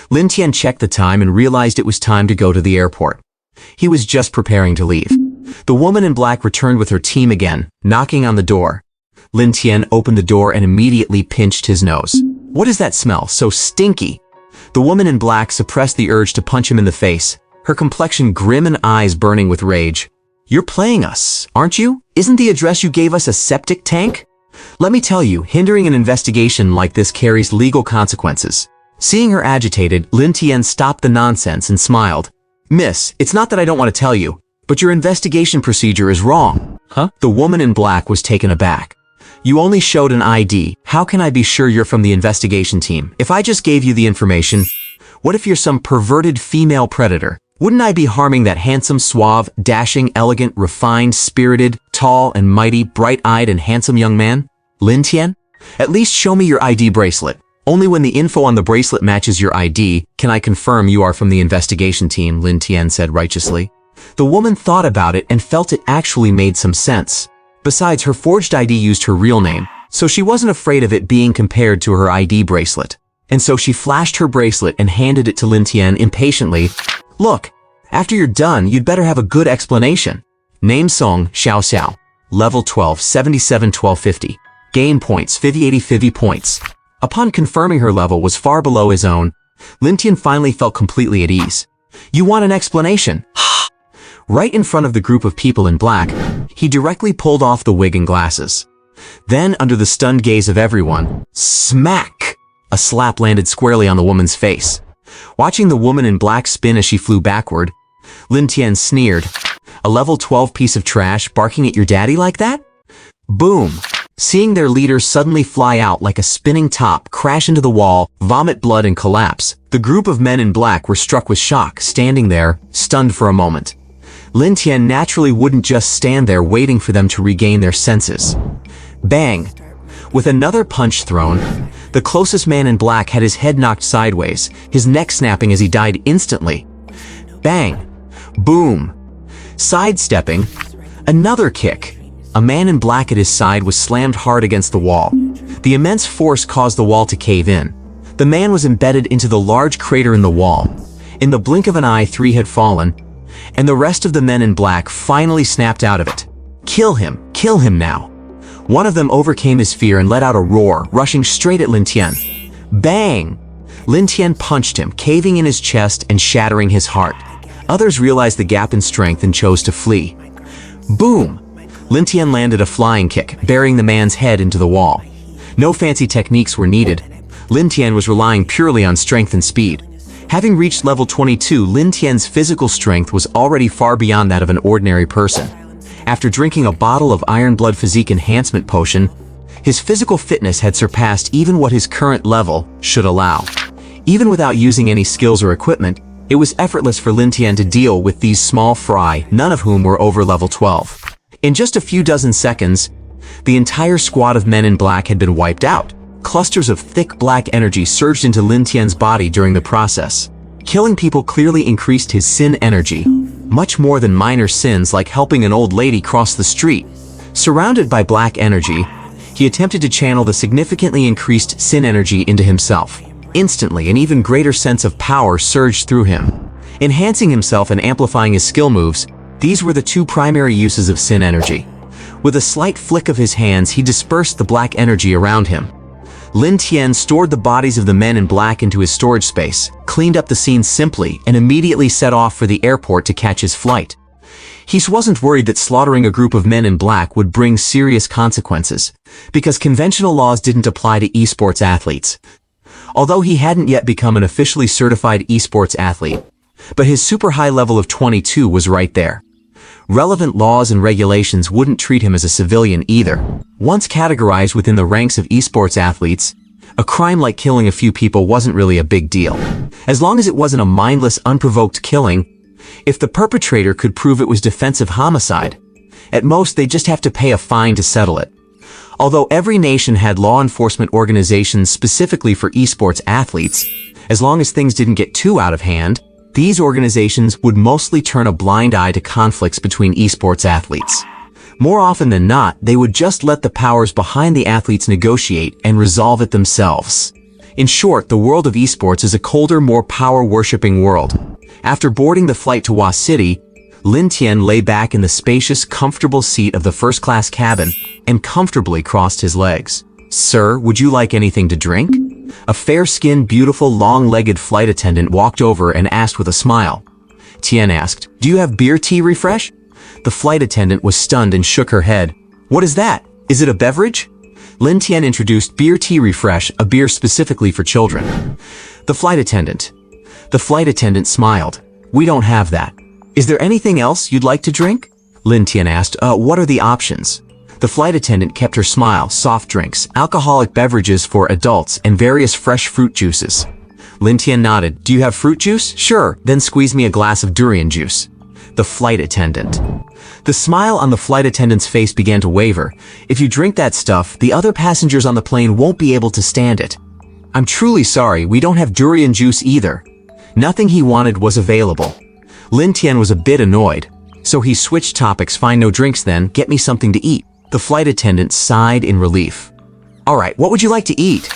Lin Tian checked the time and realized it was time to go to the airport. He was just preparing to leave. The woman in black returned with her team again, knocking on the door. Lin Tian opened the door and immediately pinched his nose. "What is that smell? So stinky." The woman in black suppressed the urge to punch him in the face, her complexion grim and eyes burning with rage. "You're playing us, aren't you? Isn't the address you gave us a septic tank? Let me tell you, hindering an investigation like this carries legal consequences." Seeing her agitated, Lin Tian stopped the nonsense and smiled. "Miss, it's not that I don't want to tell you, but your investigation procedure is wrong." "Huh?" The woman in black was taken aback. "You only showed an ID. How can I be sure you're from the investigation team? If I just gave you the information, what if you're some perverted female predator? Wouldn't I be harming that handsome, suave, dashing, elegant, refined, spirited, tall and mighty, bright-eyed and handsome young man? Lin Tian? At least show me your ID bracelet. Only when the info on the bracelet matches your ID can I confirm you are from the investigation team," Lin Tian said righteously. The woman thought about it and felt it actually made some sense. Besides, her forged ID used her real name, so she wasn't afraid of it being compared to her ID bracelet. And so she flashed her bracelet and handed it to Lin Tian impatiently. Look, after you're done, you'd better have a good explanation. Name Song, Xiao Xiao. Level 12, 77 1250. Game points, 50 points. Upon confirming her level was far below his own, Lin Tian finally felt completely at ease. You want an explanation? Right in front of the group of people in black, he directly pulled off the wig and glasses. Then, under the stunned gaze of everyone, smack! A slap landed squarely on the woman's face. Watching the woman in black spin as she flew backward, Lin Tian sneered. A level 12 piece of trash barking at your daddy like that? Boom! Seeing their leader suddenly fly out like a spinning top, crash into the wall, vomit blood and collapse, the group of men in black were struck with shock, standing there, stunned for a moment. Lin Tian naturally wouldn't just stand there waiting for them to regain their senses. Bang! With another punch thrown, the closest man in black had his head knocked sideways, his neck snapping as he died instantly. Bang! Boom! Sidestepping, another kick. A man in black at his side was slammed hard against the wall. The immense force caused the wall to cave in. The man was embedded into the large crater in the wall. In the blink of an eye, 3 had fallen, and the rest of the men in black finally snapped out of it. Kill him now. One of them overcame his fear and let out a roar, rushing straight at Lin Tian. Bang! Lin Tian punched him, caving in his chest and shattering his heart. Others realized the gap in strength and chose to flee. Boom! Lin Tian landed a flying kick, burying the man's head into the wall. No fancy techniques were needed. Lin Tian was relying purely on strength and speed. Having reached level 22, Lin Tian's physical strength was already far beyond that of an ordinary person. After drinking a bottle of Iron Blood Physique Enhancement Potion, his physical fitness had surpassed even what his current level should allow. Even without using any skills or equipment, it was effortless for Lin Tian to deal with these small fry, none of whom were over level 12. In just a few dozen seconds, the entire squad of men in black had been wiped out. Clusters of thick black energy surged into Lin Tian's body during the process. Killing people clearly increased his sin energy, much more than minor sins like helping an old lady cross the street. Surrounded by black energy, he attempted to channel the significantly increased sin energy into himself. Instantly, an even greater sense of power surged through him. Enhancing himself and amplifying his skill moves, these were the two primary uses of sin energy. With a slight flick of his hands, he dispersed the black energy around him. Lin Tian stored the bodies of the men in black into his storage space, cleaned up the scene simply, and immediately set off for the airport to catch his flight. He wasn't worried that slaughtering a group of men in black would bring serious consequences, because conventional laws didn't apply to esports athletes. Although he hadn't yet become an officially certified esports athlete, but his super high level of 22 was right there. Relevant laws and regulations wouldn't treat him as a civilian either. Once categorized within the ranks of esports athletes, a crime like killing a few people wasn't really a big deal. As long as it wasn't a mindless, unprovoked killing, if the perpetrator could prove it was defensive homicide, at most they'd just have to pay a fine to settle it. Although every nation had law enforcement organizations specifically for esports athletes, as long as things didn't get too out of hand, these organizations would mostly turn a blind eye to conflicts between esports athletes. More often than not, they would just let the powers behind the athletes negotiate and resolve it themselves. In short, the world of esports is a colder, more power-worshipping world. After boarding the flight to Hua City, Lin Tian lay back in the spacious, comfortable seat of the first-class cabin and comfortably crossed his legs. "Sir, would you like anything to drink?" A fair-skinned, beautiful, long-legged flight attendant walked over and asked with a smile. Tian asked, "Do you have beer tea refresh?" The flight attendant was stunned and shook her head. "What is that? Is it a beverage?" Lin Tian introduced beer tea refresh, a beer specifically for children. The flight attendant smiled. "We don't have that. Is there anything else you'd like to drink?" Lin Tian asked. What are the options?" The flight attendant kept her smile. "Soft drinks, alcoholic beverages for adults, and various fresh fruit juices." Lin Tian nodded. "Do you have fruit juice?" "Sure, then squeeze me a glass of durian juice." The flight attendant. The smile on the flight attendant's face began to waver. "If you drink that stuff, the other passengers on the plane won't be able to stand it." "I'm truly sorry, we don't have durian juice either." Nothing he wanted was available. Lin Tian was a bit annoyed, so he switched topics. "Fine, no drinks then, get me something to eat." The flight attendant sighed in relief. "All right, what would you like to eat?"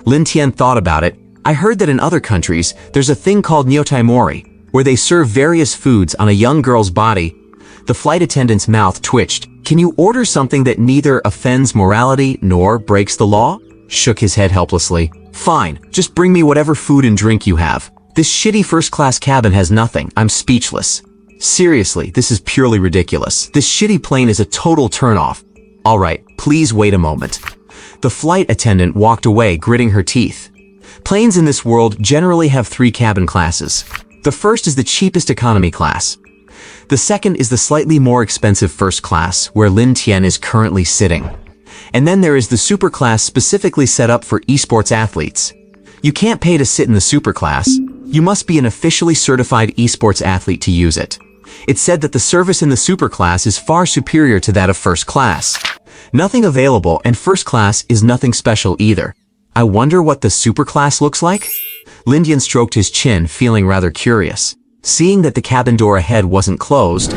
Lin Tian thought about it. I heard that in other countries, there's a thing called nyotaimori, where they serve various foods on a young girl's body. The flight attendant's mouth twitched. Can you order something that neither offends morality nor breaks the law? Shook his head helplessly. Fine, just bring me whatever food and drink you have. This shitty first-class cabin has nothing. I'm speechless. Seriously, this is purely ridiculous. This shitty plane is a total turn-off. All right, please wait a moment. The flight attendant walked away, gritting her teeth. Planes in this world generally have 3 cabin classes. The first is the cheapest economy class. The second is the slightly more expensive first class, where Lin Tian is currently sitting. And then there is the super class specifically set up for esports athletes. You can't pay to sit in the super class. You must be an officially certified esports athlete to use it. It's said that the service in the super class is far superior to that of first class. Nothing available, and first class is nothing special either. I wonder what the super class looks like? Lin Tian stroked his chin, feeling rather curious. Seeing that the cabin door ahead wasn't closed,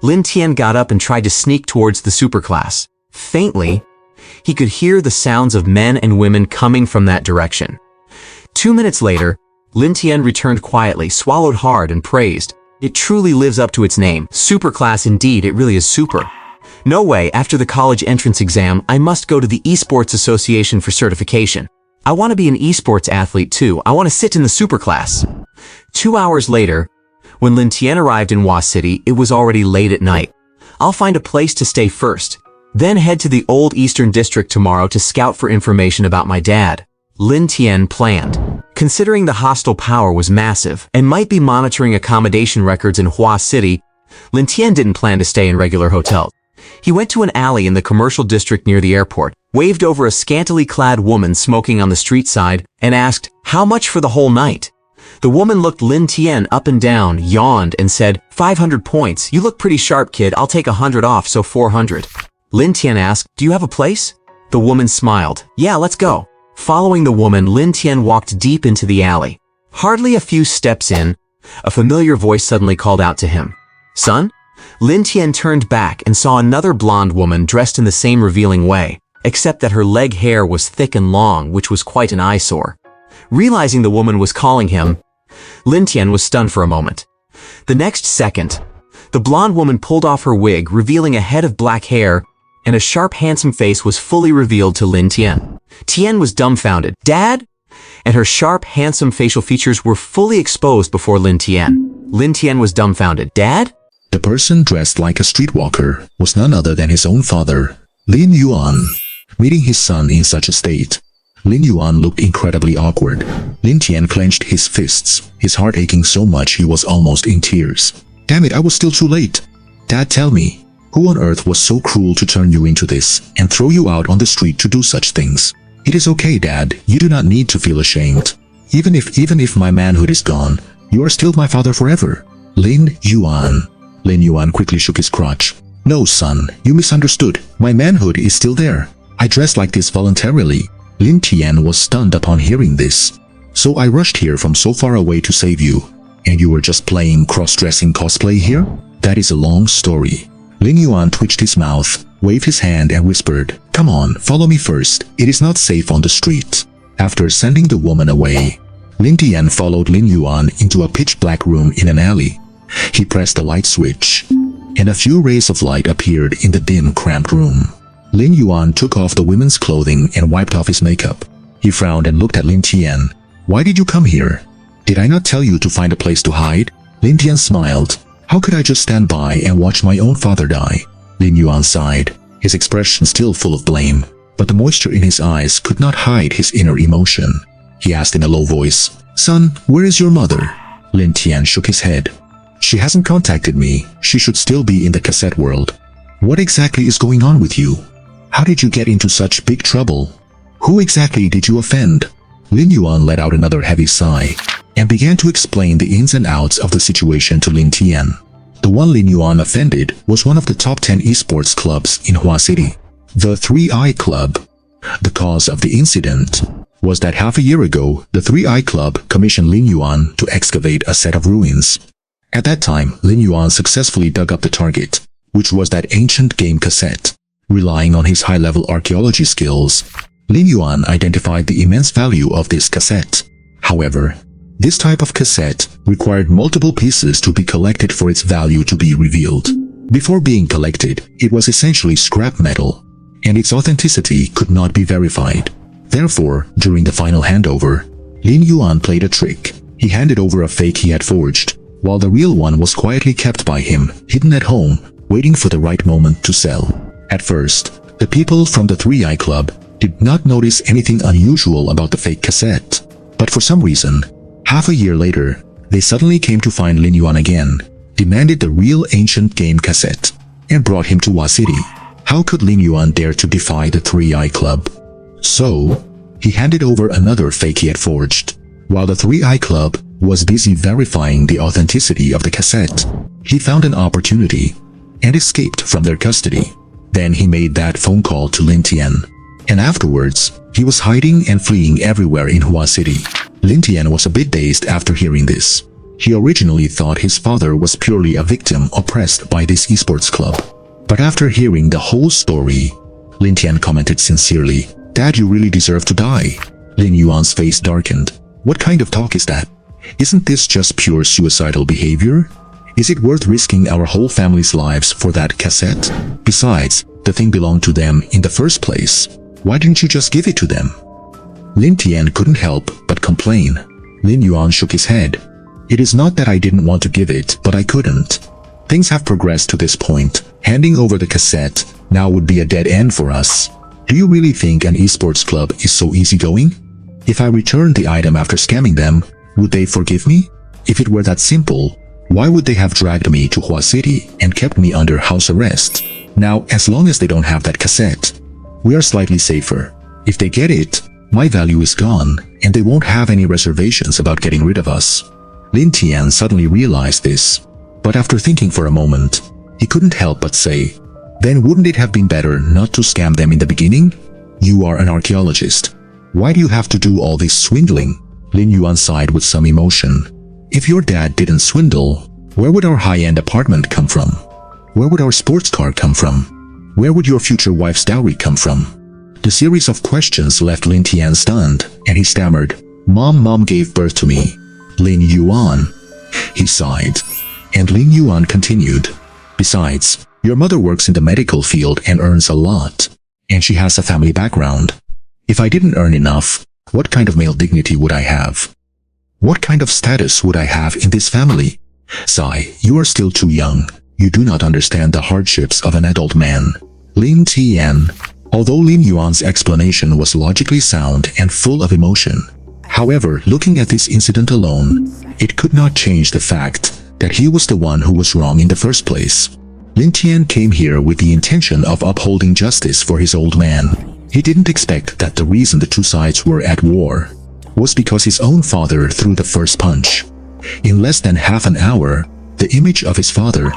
Lin Tian got up and tried to sneak towards the super class. Faintly, he could hear the sounds of men and women coming from that direction. 2 minutes later, Lin Tian returned quietly, swallowed hard, and praised. It truly lives up to its name. Super class indeed, it really is super. No way, after the college entrance exam, I must go to the Esports Association for certification. I want to be an esports athlete too. I want to sit in the super class. 2 hours later, when Lin Tian arrived in Hua City, it was already late at night. I'll find a place to stay first, then head to the Old Eastern District tomorrow to scout for information about my dad. Lin Tian planned. Considering the hostile power was massive and might be monitoring accommodation records in Hua City, Lin Tian didn't plan to stay in regular hotels. He went to an alley in the commercial district near the airport, waved over a scantily clad woman smoking on the street side, and asked, "How much for the whole night?" The woman looked Lin Tian up and down, yawned, and said, 500 points. You look pretty sharp, kid. I'll take 100 off, so 400. Lin Tian asked, "Do you have a place?" The woman smiled. "Yeah, let's go." Following the woman, Lin Tian walked deep into the alley. Hardly a few steps in, a familiar voice suddenly called out to him. "Son?" Lin Tian turned back and saw another blonde woman dressed in the same revealing way, except that her leg hair was thick and long, which was quite an eyesore. Realizing the woman was calling him, Lin Tian was stunned for a moment. The next second, the blonde woman pulled off her wig, revealing a head of black hair, and a sharp, handsome face was fully revealed to Lin Tian. Tian was dumbfounded. "Dad?" And her sharp, handsome facial features were fully exposed before Lin Tian. Lin Tian was dumbfounded. "Dad?" The person dressed like a streetwalker was none other than his own father, Lin Yuan. Meeting his son in such a state, Lin Yuan looked incredibly awkward. Lin Tian clenched his fists, his heart aching so much he was almost in tears. "Damn it, I was still too late. Dad, tell me, who on earth was so cruel to turn you into this and throw you out on the street to do such things? It is okay, Dad. You do not need to feel ashamed. Even if my manhood is gone, you are still my father forever." Lin Yuan. Lin Yuan quickly shook his crotch. "No, son, you misunderstood. My manhood is still there. I dressed like this voluntarily." Lin Tian was stunned upon hearing this. "So I rushed here from so far away to save you, and you were just playing cross-dressing cosplay here? That is a long story." Lin Yuan twitched his mouth, waved his hand and whispered, "Come on, follow me first. It is not safe on the street." After sending the woman away, Lin Tian followed Lin Yuan into a pitch-black room in an alley. He pressed the light switch, and a few rays of light appeared in the dim, cramped room. Lin Yuan took off the women's clothing and wiped off his makeup. He frowned and looked at Lin Tian. "Why did you come here? Did I not tell you to find a place to hide?" Lin Tian smiled. "How could I just stand by and watch my own father die?" Lin Yuan sighed, his expression still full of blame, but the moisture in his eyes could not hide his inner emotion. He asked in a low voice, "Son, where is your mother?" Lin Tian shook his head. "She hasn't contacted me. She should still be in the cassette world." "What exactly is going on with you? How did you get into such big trouble? Who exactly did you offend?" Lin Yuan let out another heavy sigh and began to explain the ins and outs of the situation to Lin Tian. The one Lin Yuan offended was one of the top 10 esports clubs in Hua City, the 3-Eye Club. The cause of the incident was that half a year ago, the 3-Eye Club commissioned Lin Yuan to excavate a set of ruins. At that time, Lin Yuan successfully dug up the target, which was that ancient game cassette. Relying on his high-level archaeology skills, Lin Yuan identified the immense value of this cassette. However, this type of cassette required multiple pieces to be collected for its value to be revealed. Before being collected, it was essentially scrap metal, and its authenticity could not be verified. Therefore, during the final handover, Lin Yuan played a trick. He handed over a fake he had forged, while the real one was quietly kept by him, hidden at home, waiting for the right moment to sell. At first, the people from the 3i Club did not notice anything unusual about the fake cassette. But for some reason, half a year later, they suddenly came to find Lin Yuan again, demanded the real ancient game cassette, and brought him to Hua City. How could Lin Yuan dare to defy the 3i Club? So, he handed over another fake he had forged. While the 3i Club was busy verifying the authenticity of the cassette, he found an opportunity and escaped from their custody. Then he made that phone call to Lin Tian. And afterwards, he was hiding and fleeing everywhere in Hua City. Lin Tian was a bit dazed after hearing this. He originally thought his father was purely a victim oppressed by this esports club. But after hearing the whole story, Lin Tian commented sincerely, "Dad, you really deserve to die." Lin Yuan's face darkened. What kind of talk is that? Isn't this just pure suicidal behavior? Is it worth risking our whole family's lives for that cassette? Besides, the thing belonged to them in the first place. Why didn't you just give it to them? Lin Tian couldn't help but complain. Lin Yuan shook his head. It is not that I didn't want to give it, but I couldn't. Things have progressed to this point. Handing over the cassette now would be a dead end for us. Do you really think an esports club is so easygoing? If I returned the item after scamming them, would they forgive me? If it were that simple, why would they have dragged me to Hua City and kept me under house arrest? Now, as long as they don't have that cassette, we are slightly safer. If they get it, my value is gone, and they won't have any reservations about getting rid of us. Lin Tian suddenly realized this, but after thinking for a moment, he couldn't help but say, "Then wouldn't it have been better not to scam them in the beginning? You are an archaeologist. Why do you have to do all this swindling?" Lin Yuan sighed with some emotion. If your dad didn't swindle, where would our high-end apartment come from? Where would our sports car come from? Where would your future wife's dowry come from? The series of questions left Lin Tian stunned, and he stammered, Mom gave birth to me. Lin Yuan. He sighed, and Lin Yuan continued. Besides, your mother works in the medical field and earns a lot, and she has a family background. If I didn't earn enough, what kind of male dignity would I have? What kind of status would I have in this family? Sai, you are still too young. You do not understand the hardships of an adult man. Lin Tian. Although Lin Yuan's explanation was logically sound and full of emotion, however, looking at this incident alone, it could not change the fact that he was the one who was wrong in the first place. Lin Tian came here with the intention of upholding justice for his old man. He didn't expect that the reason the two sides were at war was because his own father threw the first punch. In less than half an hour, the image of his father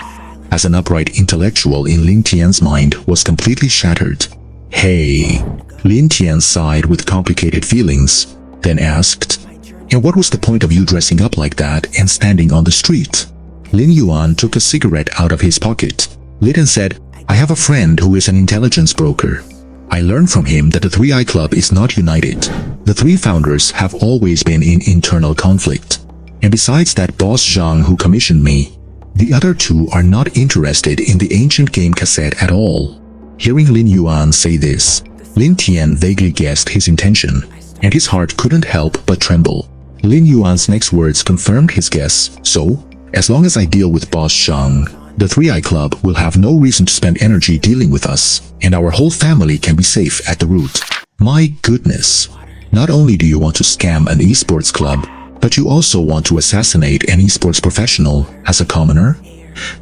as an upright intellectual in Lin Tian's mind was completely shattered. Hey, Lin Tian sighed with complicated feelings, then asked, and what was the point of you dressing up like that and standing on the street? Lin Yuan took a cigarette out of his pocket, lit and said, I have a friend who is an intelligence broker. I learned from him that the 3i Club is not united. The three founders have always been in internal conflict. And besides that boss Zhang who commissioned me, the other two are not interested in the ancient game cassette at all. Hearing Lin Yuan say this, Lin Tian vaguely guessed his intention, and his heart couldn't help but tremble. Lin Yuan's next words confirmed his guess, so, as long as I deal with boss Zhang, the 3i Club will have no reason to spend energy dealing with us, and our whole family can be safe at the root. My goodness. Not only do you want to scam an esports club, but you also want to assassinate an esports professional as a commoner?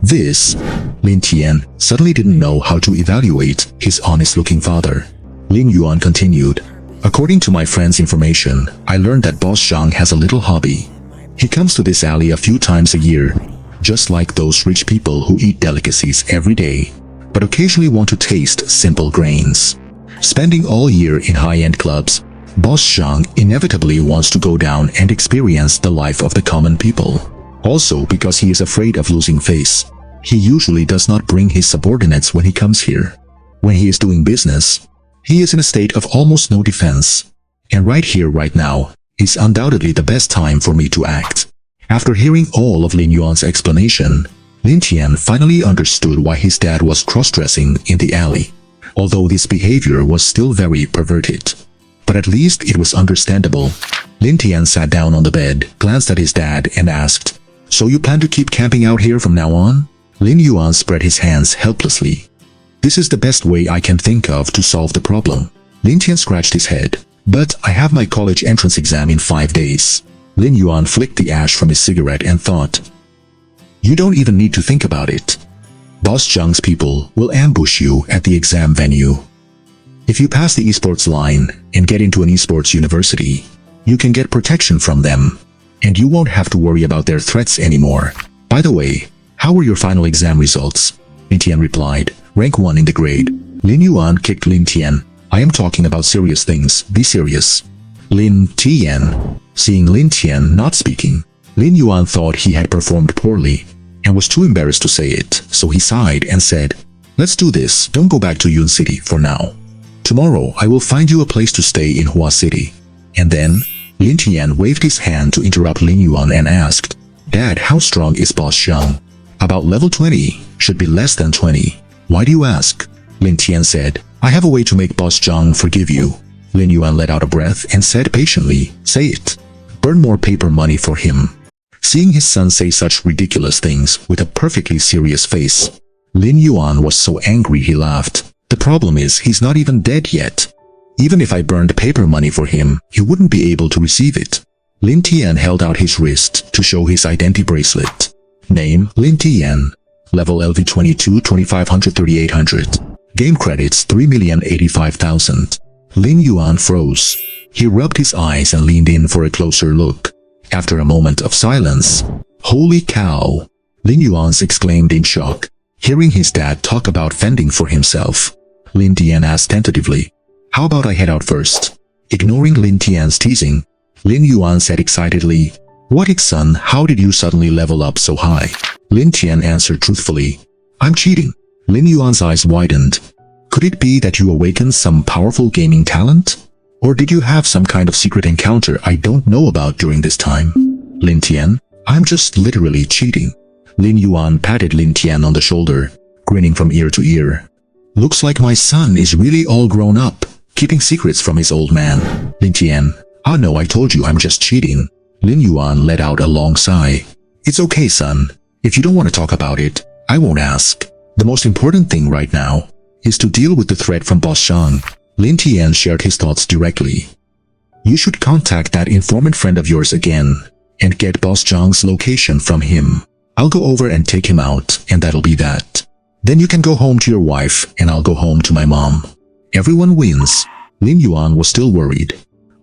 This, Lin Tian suddenly didn't know how to evaluate his honest-looking father. Lin Yuan continued, according to my friend's information, I learned that boss Zhang has a little hobby. He comes to this alley a few times a year, just like those rich people who eat delicacies every day, but occasionally want to taste simple grains. Spending all year in high-end clubs, boss Zhang inevitably wants to go down and experience the life of the common people. Also, because he is afraid of losing face, he usually does not bring his subordinates when he comes here. When he is doing business, he is in a state of almost no defense. And right here, right now, is undoubtedly the best time for me to act. After hearing all of Lin Yuan's explanation, Lin Tian finally understood why his dad was cross-dressing in the alley, although this behavior was still very perverted. But at least it was understandable. Lin Tian sat down on the bed, glanced at his dad, and asked, "So you plan to keep camping out here from now on?" Lin Yuan spread his hands helplessly. "This is the best way I can think of to solve the problem." Lin Tian scratched his head. "But I have my college entrance exam in 5 days." Lin Yuan flicked the ash from his cigarette and thought, "You don't even need to think about it. Boss Zhang's people will ambush you at the exam venue. If you pass the esports line and get into an esports university, you can get protection from them, and you won't have to worry about their threats anymore. By the way, how were your final exam results?" Lin Tian replied, "Rank 1 in the grade." Lin Yuan kicked Lin Tian. "I am talking about serious things. Be serious." Lin Tian. Seeing Lin Tian not speaking, Lin Yuan thought he had performed poorly and was too embarrassed to say it, so he sighed and said, "Let's do this. Don't go back to Yun City for now. Tomorrow I will find you a place to stay in Hua City." And then, Lin Tian waved his hand to interrupt Lin Yuan and asked, "Dad, how strong is Boss Zhang?" "About level 20, should be less than 20. Why do you ask?" Lin Tian said, "I have a way to make Boss Zhang forgive you." Lin Yuan let out a breath and said patiently, "Say it. Burn more paper money for him." Seeing his son say such ridiculous things with a perfectly serious face, Lin Yuan was so angry he laughed. "The problem is he's not even dead yet. Even if I burned paper money for him, he wouldn't be able to receive it." Lin Tian held out his wrist to show his identity bracelet. Name, Lin Tian. Level LV 22 2500 3800. Game credits 3,085,000. Lin Yuan froze. He rubbed his eyes and leaned in for a closer look. After a moment of silence, "Holy cow!" Lin Yuan exclaimed in shock, hearing his dad talk about fending for himself. Lin Tian asked tentatively, "How about I head out first?" Ignoring Lin Tian's teasing, Lin Yuan said excitedly, "What, son, how did you suddenly level up so high?" Lin Tian answered truthfully, "I'm cheating." Lin Yuan's eyes widened. "Could it be that you awakened some powerful gaming talent? Or did you have some kind of secret encounter I don't know about during this time?" "Lin Tian, I'm just literally cheating." Lin Yuan patted Lin Tian on the shoulder, grinning from ear to ear. "Looks like my son is really all grown up, keeping secrets from his old man." Lin Tian, "Ah no, I told you I'm just cheating." Lin Yuan let out a long sigh. "It's okay, son. If you don't want to talk about it, I won't ask. The most important thing right now is to deal with the threat from Boss Zhang." Lin Tian shared his thoughts directly. "You should contact that informant friend of yours again and get Boss Zhang's location from him. I'll go over and take him out, and that'll be that. Then you can go home to your wife, and I'll go home to my mom. Everyone wins." Lin Yuan was still worried.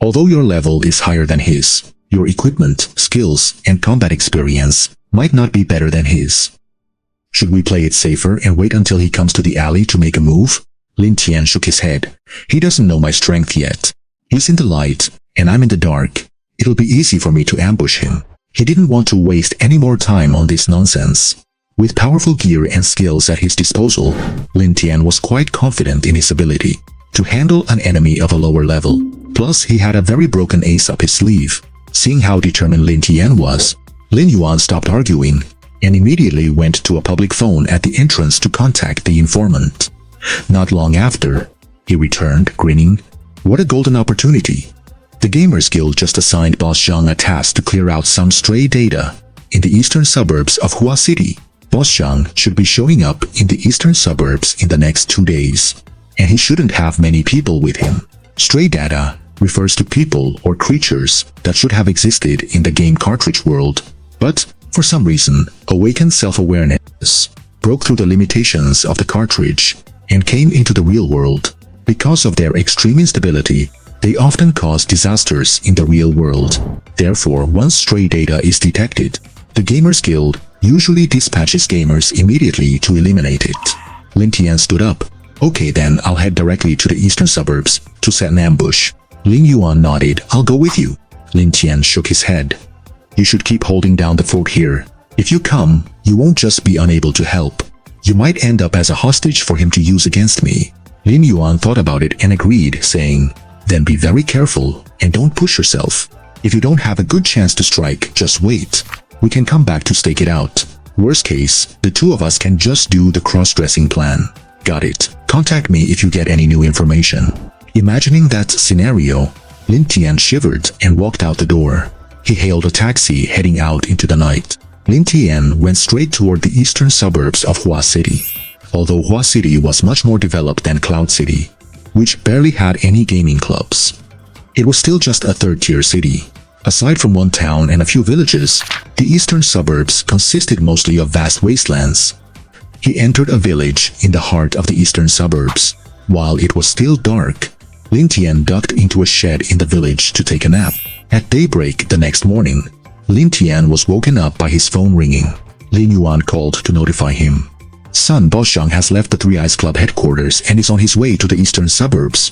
Although your level is higher than his, your equipment, skills, and combat experience might not be better than his. "Should we play it safer and wait until he comes to the alley to make a move?" Lin Tian shook his head. "He doesn't know my strength yet. He's in the light, and I'm in the dark. It'll be easy for me to ambush him." He didn't want to waste any more time on this nonsense. With powerful gear and skills at his disposal, Lin Tian was quite confident in his ability to handle an enemy of a lower level. Plus, he had a very broken ace up his sleeve. Seeing how determined Lin Tian was, Lin Yuan stopped arguing and immediately went to a public phone at the entrance to contact the informant. Not long after, he returned, grinning. What a golden opportunity. The Gamers Guild just assigned Boss Zhang a task to clear out some stray data in the eastern suburbs of Hua City. Boss Zhang should be showing up in the eastern suburbs in the next 2 days, and he shouldn't have many people with him. Stray data refers to people or creatures that should have existed in the game cartridge world, but for some reason, awakened self-awareness broke through the limitations of the cartridge and came into the real world. Because of their extreme instability, they often cause disasters in the real world. Therefore, once stray data is detected, the Gamers Guild usually dispatches gamers immediately to eliminate it. Lin Tian stood up. "Okay then, I'll head directly to the eastern suburbs to set an ambush." Lin Yuan nodded. "I'll go with you." Lin Tian shook his head. "You should keep holding down the fort here. If you come, you won't just be unable to help. You might end up as a hostage for him to use against me." Lin Yuan thought about it and agreed, saying, "Then be very careful and don't push yourself." If you don't have a good chance to strike, just wait. We can come back to stake it out. Worst case, the two of us can just do the cross-dressing plan. Got it. Contact me if you get any new information. Imagining that scenario, Lin Tian shivered and walked out the door. He hailed a taxi heading out into the night. Lin Tian went straight toward the eastern suburbs of Hua City. Although Hua City was much more developed than Cloud City, which barely had any gaming clubs, it was still just a third-tier city. Aside from one town and a few villages, the eastern suburbs consisted mostly of vast wastelands. He entered a village in the heart of the eastern suburbs. While it was still dark, Lin Tian ducked into a shed in the village to take a nap. At daybreak the next morning, Lin Tian was woken up by his phone ringing. Lin Yuan called to notify him. Son Bo Xiang has left the Three Eyes Club headquarters and is on his way to the eastern suburbs.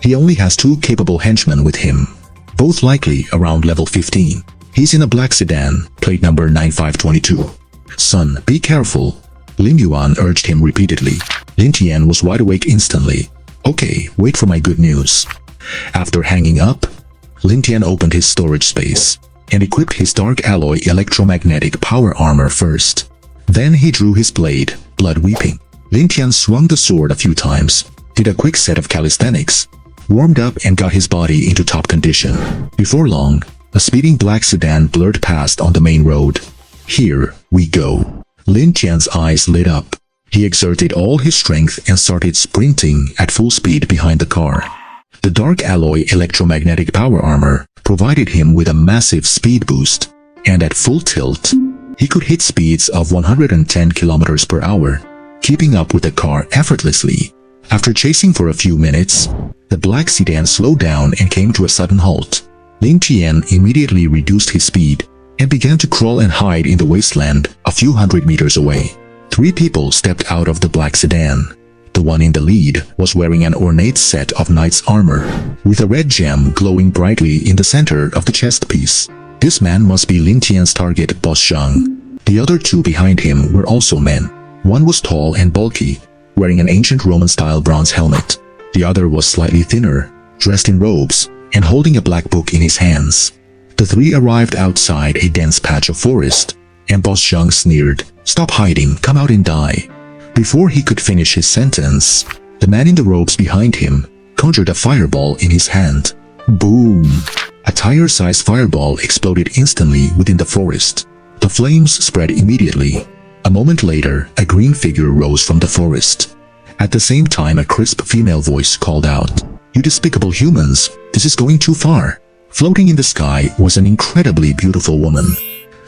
He only has 2 capable henchmen with him, both likely around level 15. He's in a black sedan, plate number 9522. Son, be careful, Lin Yuan urged him repeatedly. Lin Tian was wide awake instantly. Okay, wait for my good news. After hanging up, Lin Tian opened his storage space and equipped his dark alloy electromagnetic power armor first. Then he drew his blade, blood weeping. Lin Tian swung the sword a few times, did a quick set of calisthenics, warmed up and got his body into top condition. Before long, a speeding black sedan blurred past on the main road. Here we go. Lin Tian's eyes lit up. He exerted all his strength and started sprinting at full speed behind the car. The dark alloy electromagnetic power armor provided him with a massive speed boost, and at full tilt, he could hit speeds of 110 kilometers per hour, keeping up with the car effortlessly. After chasing for a few minutes, the black sedan slowed down and came to a sudden halt. Lin Tian immediately reduced his speed and began to crawl and hide in the wasteland a few hundred meters away. 3 people stepped out of the black sedan. The one in the lead was wearing an ornate set of knight's armor, with a red gem glowing brightly in the center of the chest piece. This man must be Lin Tian's target, Boss Zhang. The other 2 behind him were also men. One was tall and bulky, wearing an ancient Roman-style bronze helmet. The other was slightly thinner, dressed in robes, and holding a black book in his hands. The 3 arrived outside a dense patch of forest, and Boss Zhang sneered, "Stop hiding, come out and die." Before he could finish his sentence, the man in the robes behind him conjured a fireball in his hand. Boom! A tire-sized fireball exploded instantly within the forest. The flames spread immediately. A moment later, a green figure rose from the forest. At the same time, a crisp female voice called out, "You despicable humans, this is going too far." Floating in the sky was an incredibly beautiful woman.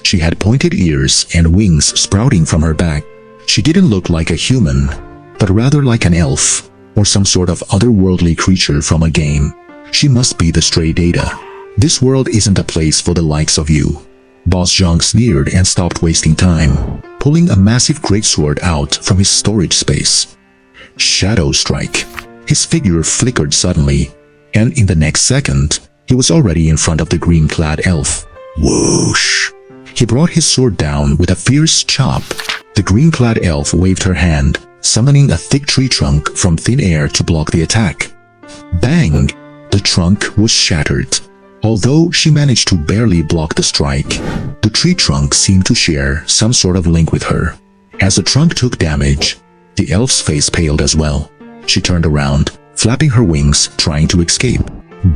She had pointed ears and wings sprouting from her back. She didn't look like a human, but rather like an elf, or some sort of otherworldly creature from a game. She must be the stray Data. This world isn't a place for the likes of you. Boss Zhang sneered and stopped wasting time, pulling a massive greatsword out from his storage space. Shadow Strike. His figure flickered suddenly, and in the next second, he was already in front of the green-clad elf. Whoosh! He brought his sword down with a fierce chop. The green-clad elf waved her hand, summoning a thick tree trunk from thin air to block the attack. Bang! The trunk was shattered. Although she managed to barely block the strike, the tree trunk seemed to share some sort of link with her. As the trunk took damage, the elf's face paled as well. She turned around, flapping her wings, trying to escape.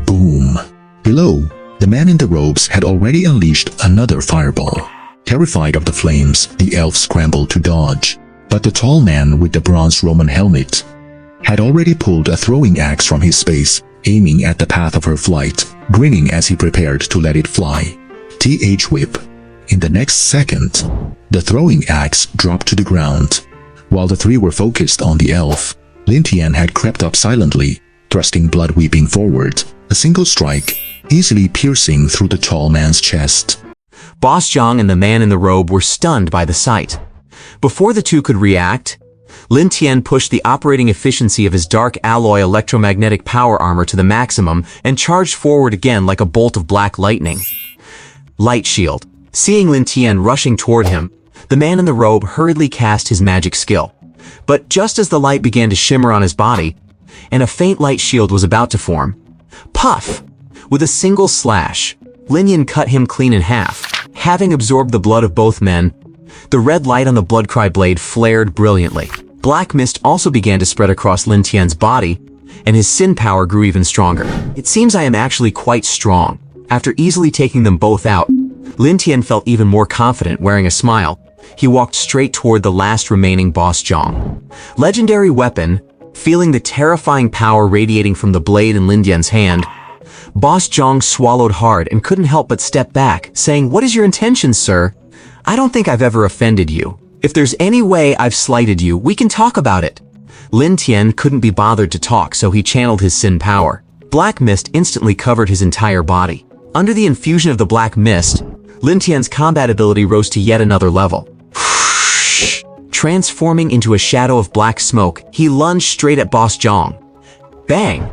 Boom! Below, the man in the robes had already unleashed another fireball. Terrified of the flames, the elf scrambled to dodge. But the tall man with the bronze Roman helmet had already pulled a throwing axe from his space, aiming at the path of her flight, grinning as he prepared to let it fly. Whip. In the next second, the throwing axe dropped to the ground. While the 3 were focused on the elf, Lin Tian had crept up silently, thrusting blood weeping forward, a single strike, easily piercing through the tall man's chest. Boss Zhang and the man in the robe were stunned by the sight. Before the 2 could react, Lin Tian pushed the operating efficiency of his dark alloy electromagnetic power armor to the maximum and charged forward again like a bolt of black lightning. Light Shield. Seeing Lin Tian rushing toward him, the man in the robe hurriedly cast his magic skill. But just as the light began to shimmer on his body, and a faint light shield was about to form, puff! With a single slash, Lin Yan cut him clean in half. Having absorbed the blood of both men, the red light on the blood cry blade flared brilliantly. Black mist also began to spread across Lin Tian's body, and his sin power grew even stronger. It seems I am actually quite strong. After easily taking them both out, Lin Tian felt even more confident. Wearing a smile, he walked straight toward the last remaining boss Zhang. Legendary weapon, feeling the terrifying power radiating from the blade in Lin Tian's hand, Boss Zhang swallowed hard and couldn't help but step back, saying, "What is your intention, sir? I don't think I've ever offended you. If there's any way I've slighted you, we can talk about it." Lin Tian couldn't be bothered to talk, so he channeled his sin power. Black mist instantly covered his entire body. Under the infusion of the black mist, Lin Tian's combat ability rose to yet another level. Transforming into a shadow of black smoke, he lunged straight at Boss Zhang. Bang!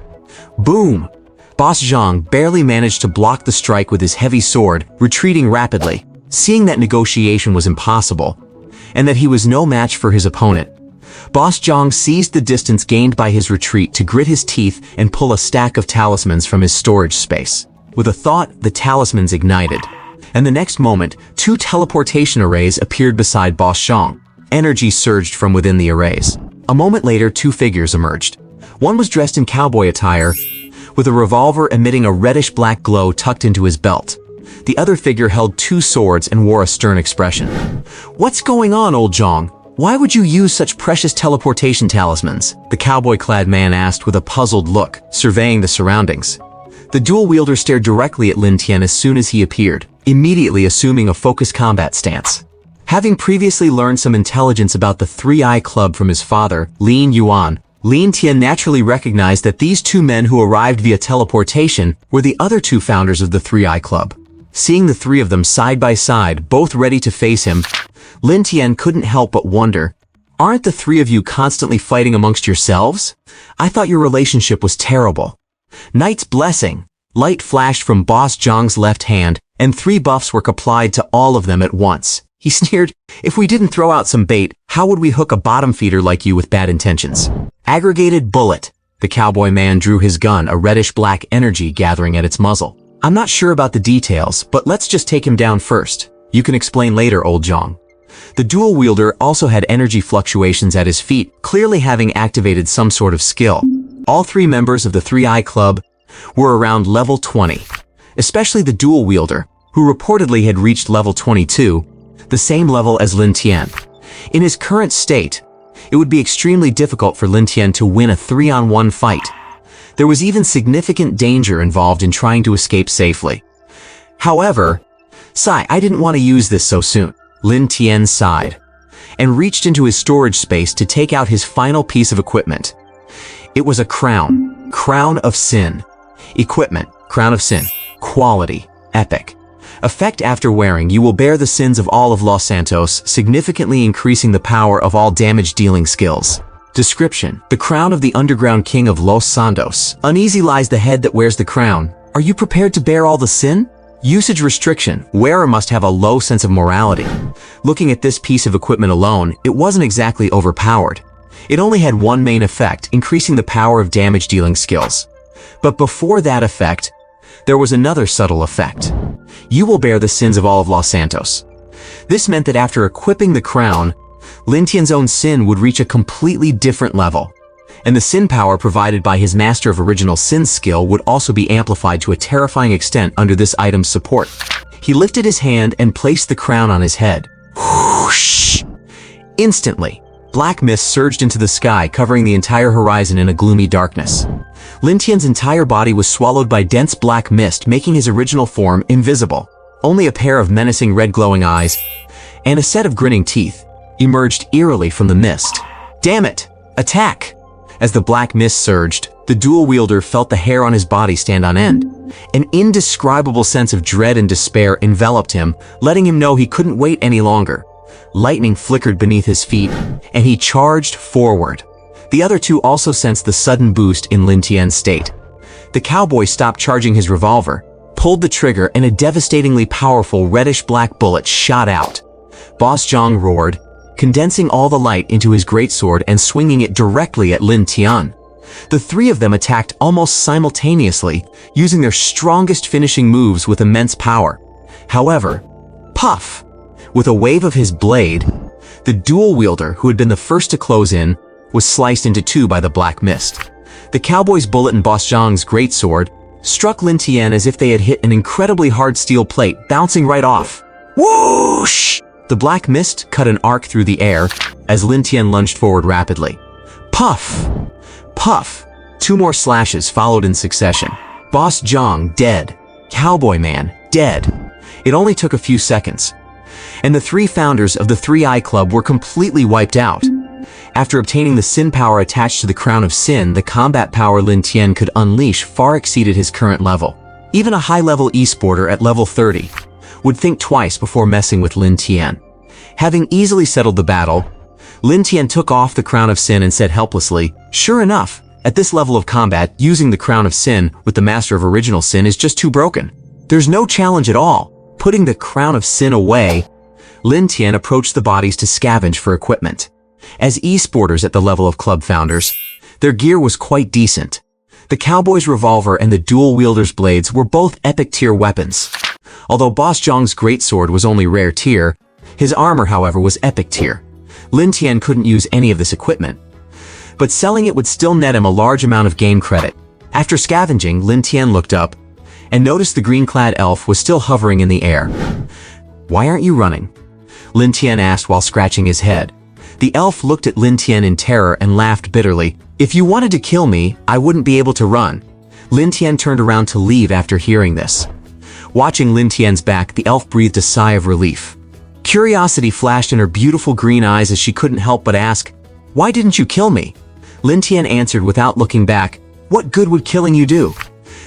Boom! Boss Zhang barely managed to block the strike with his heavy sword, retreating rapidly. Seeing that negotiation was impossible, and that he was no match for his opponent, Boss Zhang seized the distance gained by his retreat to grit his teeth and pull a stack of talismans from his storage space. With a thought, the talismans ignited, and the next moment, 2 teleportation arrays appeared beside Boss Zhang. Energy surged from within the arrays. A moment later, 2 figures emerged. One was dressed in cowboy attire, with a revolver emitting a reddish-black glow tucked into his belt. The other figure held 2 swords and wore a stern expression. "What's going on, old Zhang? Why would you use such precious teleportation talismans?" the cowboy-clad man asked with a puzzled look, surveying the surroundings. The dual-wielder stared directly at Lin Tian as soon as he appeared, immediately assuming a focused combat stance. Having previously learned some intelligence about the Three-Eye Club from his father, Lin Yuan, Lin Tian naturally recognized that these 2 men who arrived via teleportation were the other 2 founders of the Three-Eye Club. Seeing the 3 of them side by side, both ready to face him, Lin Tian couldn't help but wonder, "Aren't the 3 of you constantly fighting amongst yourselves? I thought your relationship was terrible." Knight's Blessing. Light flashed from Boss Zhang's left hand, and 3 buffs were applied to all of them at once. He sneered, "If we didn't throw out some bait, how would we hook a bottom feeder like you with bad intentions?" Aggregated Bullet. The cowboy man drew his gun, a reddish-black energy gathering at its muzzle. "I'm not sure about the details, but let's just take him down first. You can explain later, old Zhang." The dual wielder also had energy fluctuations at his feet, clearly having activated some sort of skill. All 3 members of the Three-Eye Club were around level 20, especially the dual wielder, who reportedly had reached level 22, the same level as Lin Tian. In his current state, it would be extremely difficult for Lin Tian to win a 3-on-1 fight. There was even significant danger involved in trying to escape safely. However, I didn't want to use this so soon." Lin Tian sighed, and reached into his storage space to take out his final piece of equipment. It was a crown. Crown of Sin. Equipment. Crown of Sin. Quality. Epic. Effect: after wearing, you will bear the sins of all of Los Santos, significantly increasing the power of all damage-dealing skills. Description: the crown of the underground king of Los Santos. Uneasy lies the head that wears the crown. Are you prepared to bear all the sin? Usage restriction: wearer must have a low sense of morality. Looking at this piece of equipment alone, it wasn't exactly overpowered. It only had one main effect, increasing the power of damage-dealing skills. But before that effect, there was another subtle effect. You will bear the sins of all of Los Santos. This meant that after equipping the crown, Lin Tian's own sin would reach a completely different level, and the sin power provided by his Master of Original Sin skill would also be amplified to a terrifying extent under this item's support. He lifted his hand and placed the crown on his head. Whoosh! Instantly, black mist surged into the sky, covering the entire horizon in a gloomy darkness. Lin Tian's entire body was swallowed by dense black mist, making his original form invisible. Only a pair of menacing red glowing eyes and a set of grinning teeth emerged eerily from the mist. Damn it! Attack! As the black mist surged, the dual wielder felt the hair on his body stand on end. An indescribable sense of dread and despair enveloped him, letting him know he couldn't wait any longer. Lightning flickered beneath his feet, and he charged forward. The other 2 also sensed the sudden boost in Lin Tian's state. The cowboy stopped charging his revolver, pulled the trigger, and a devastatingly powerful reddish-black bullet shot out. Boss Zhang roared, condensing all the light into his greatsword and swinging it directly at Lin Tian. The three of them attacked almost simultaneously, using their strongest finishing moves with immense power. However, puff! With a wave of his blade, the dual wielder, who had been the first to close in, was sliced into two by the black mist. The cowboy's bullet and Boss Zhang's greatsword struck Lin Tian as if they had hit an incredibly hard steel plate, bouncing right off. Whoosh! The black mist cut an arc through the air as Lin Tian lunged forward rapidly. Puff! Puff! Two more slashes followed in succession. Boss Zhang dead. Cowboy Man dead. It only took a few seconds, and the three founders of the Three Eye Club were completely wiped out. After obtaining the Sin power attached to the Crown of Sin, the combat power Lin Tian could unleash far exceeded his current level. Even a high-level e-sporter at level 30 would think twice before messing with Lin Tian. Having easily settled the battle, Lin Tian took off the Crown of Sin and said helplessly, "Sure enough, at this level of combat, using the Crown of Sin with the Master of Original Sin is just too broken. There's no challenge at all." Putting the Crown of Sin away, Lin Tian approached the bodies to scavenge for equipment. As e-sporters at the level of club founders, their gear was quite decent. The cowboy's revolver and the dual wielder's blades were both epic tier weapons. Although Boss Zhang's greatsword was only rare tier, his armor, however, was epic tier. Lin Tian couldn't use any of this equipment, but selling it would still net him a large amount of game credit. After scavenging, Lin Tian looked up and noticed the green-clad elf was still hovering in the air. "Why aren't you running?" Lin Tian asked while scratching his head. The elf looked at Lin Tian in terror and laughed bitterly. "If you wanted to kill me, I wouldn't be able to run." Lin Tian turned around to leave after hearing this. Watching Lin Tian's back, the elf breathed a sigh of relief. Curiosity flashed in her beautiful green eyes as she couldn't help but ask, "Why didn't you kill me?" Lin Tian answered without looking back, "What good would killing you do?"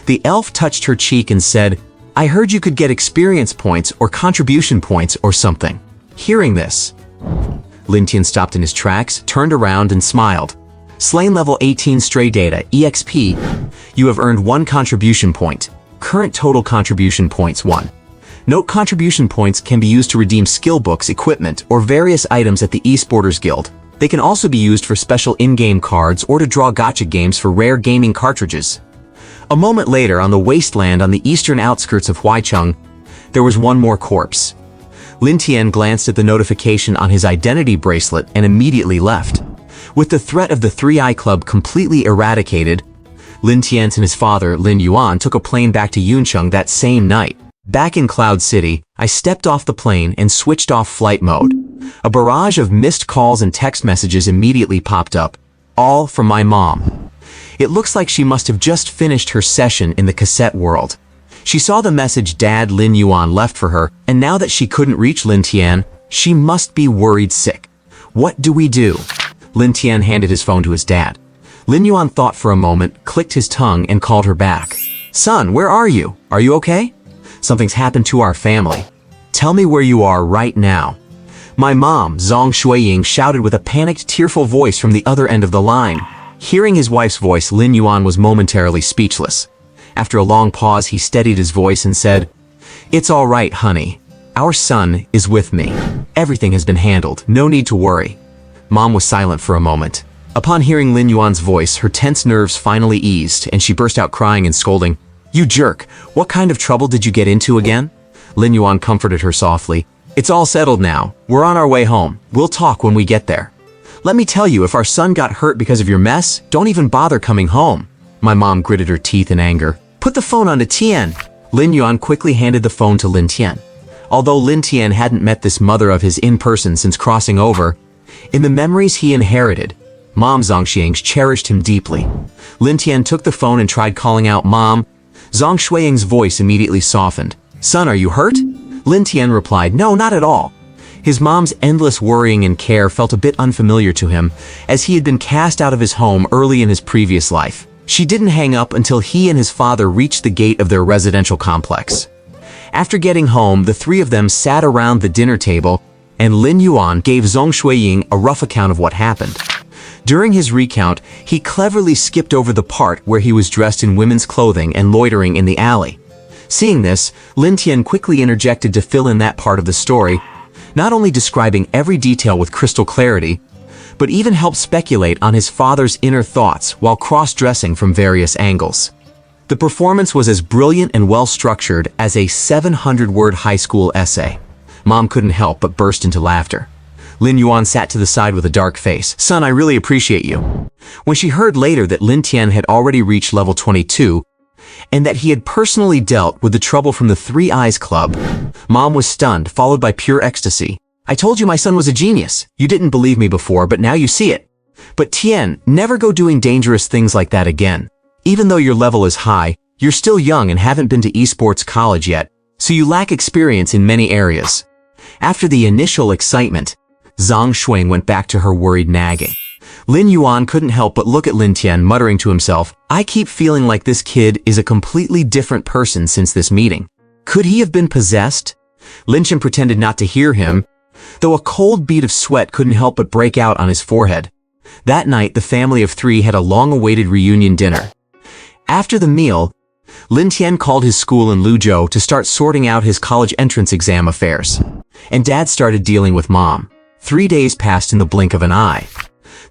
The elf touched her cheek and said, "I heard you could get experience points or contribution points or something." Hearing this, Lin Tian stopped in his tracks, turned around and smiled. Slain level 18 stray data, EXP. You have earned 1 contribution point. Current total contribution points 1. Note contribution points can be used to redeem skill books, equipment, or various items at the eSporters Guild. They can also be used for special in-game cards or to draw gacha games for rare gaming cartridges. A moment later, on the wasteland on the eastern outskirts of Huaicheng, there was one more corpse. Lin Tian glanced at the notification on his identity bracelet and immediately left. With the threat of the Three Eye Club completely eradicated, Lin Tian and his father, Lin Yuan, took a plane back to Yuncheng that same night. Back in Cloud City, I stepped off the plane and switched off flight mode. A barrage of missed calls and text messages immediately popped up, all from my mom. It looks like she must have just finished her session in the cassette world. She saw the message Dad Lin Yuan left for her, and now that she couldn't reach Lin Tian, she must be worried sick. What do we do? Lin Tian handed his phone to his dad. Lin Yuan thought for a moment, clicked his tongue, and called her back. "Son, where are you? Are you okay? Something's happened to our family. Tell me where you are right now." My mom, Zhang Shuiying, shouted with a panicked, tearful voice from the other end of the line. Hearing his wife's voice, Lin Yuan was momentarily speechless. After a long pause, he steadied his voice and said, "It's all right, honey. Our son is with me. Everything has been handled. No need to worry." Mom was silent for a moment. Upon hearing Lin Yuan's voice, her tense nerves finally eased, and she burst out crying and scolding. "You jerk! What kind of trouble did you get into again?" Lin Yuan comforted her softly. "It's all settled now. We're on our way home. We'll talk when we get there. Let me tell you, if our son got hurt because of your mess, don't even bother coming home." My mom gritted her teeth in anger. "Put the phone on to Tian." Lin Yuan quickly handed the phone to Lin Tian. Although Lin Tian hadn't met this mother of his in person since crossing over, in the memories he inherited, Mom Zhang Xiang cherished him deeply. Lin Tian took the phone and tried calling out Mom. Zhang Shuiying's voice immediately softened. "Son, are you hurt?" Lin Tian replied, "No, not at all." His mom's endless worrying and care felt a bit unfamiliar to him, as he had been cast out of his home early in his previous life. She didn't hang up until he and his father reached the gate of their residential complex. After getting home, the three of them sat around the dinner table, and Lin Yuan gave Zhang Shuiying a rough account of what happened. During his recount, he cleverly skipped over the part where he was dressed in women's clothing and loitering in the alley. Seeing this, Lin Tian quickly interjected to fill in that part of the story, not only describing every detail with crystal clarity, but even helped speculate on his father's inner thoughts while cross-dressing from various angles. The performance was as brilliant and well-structured as a 700-word high school essay. Mom couldn't help but burst into laughter. Lin Yuan sat to the side with a dark face. "Son, I really appreciate you." When she heard later that Lin Tian had already reached level 22, and that he had personally dealt with the trouble from the Three Eyes Club, Mom was stunned, followed by pure ecstasy. "I told you my son was a genius. You didn't believe me before, but now you see it. But Tian, never go doing dangerous things like that again. Even though your level is high, you're still young and haven't been to esports college yet, so you lack experience in many areas." After the initial excitement, Zhang Xuing went back to her worried nagging. Lin Yuan couldn't help but look at Lin Tian, muttering to himself, "I keep feeling like this kid is a completely different person since this meeting. Could he have been possessed?" Lin Chen pretended not to hear him, though a cold bead of sweat couldn't help but break out on his forehead. That night, the family of three had a long-awaited reunion dinner. After the meal, Lin Tian called his school in Luzhou to start sorting out his college entrance exam affairs. And Dad started dealing with Mom. 3 days passed in the blink of an eye.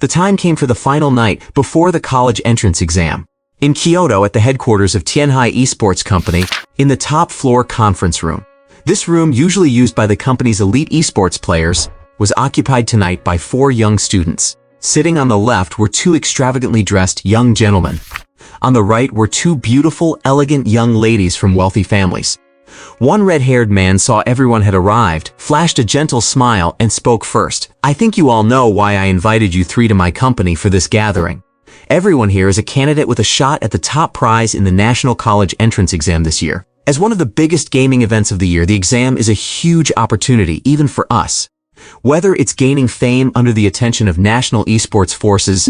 The time came for the final night before the college entrance exam. In Kyoto, at the headquarters of Tianhai Esports Company, in the top floor conference room. This room, usually used by the company's elite esports players, was occupied tonight by 4 young students. Sitting on the left were 2 extravagantly dressed young gentlemen. On the right were 2 beautiful, elegant young ladies from wealthy families. One red-haired man saw everyone had arrived, flashed a gentle smile, and spoke first. "I think you all know why I invited you 3 to my company for this gathering. Everyone here is a candidate with a shot at the top prize in the National College Entrance Exam this year. As one of the biggest gaming events of the year, the exam is a huge opportunity, even for us. Whether it's gaining fame under the attention of national esports forces,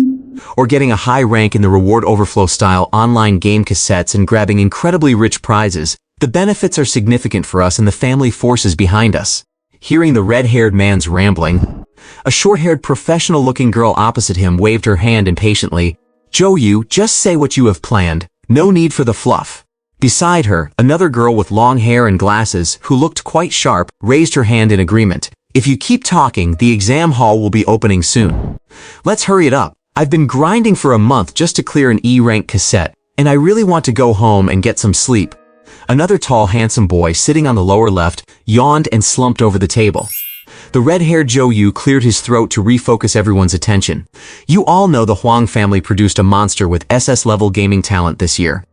or getting a high rank in the reward overflow style online game cassettes and grabbing incredibly rich prizes, the benefits are significant for us and the family forces behind us." Hearing the red-haired man's rambling, a short-haired professional-looking girl opposite him waved her hand impatiently. "Zhou Yu, just say what you have planned. No need for the fluff." Beside her, another girl with long hair and glasses, who looked quite sharp, raised her hand in agreement. "If you keep talking, the exam hall will be opening soon. Let's hurry it up. I've been grinding for a month just to clear an E-rank cassette, and I really want to go home and get some sleep." Another tall, handsome boy sitting on the lower left yawned and slumped over the table. The red-haired Zhou Yu cleared his throat to refocus everyone's attention. "You all know the Huang family produced a monster with SS-level gaming talent this year.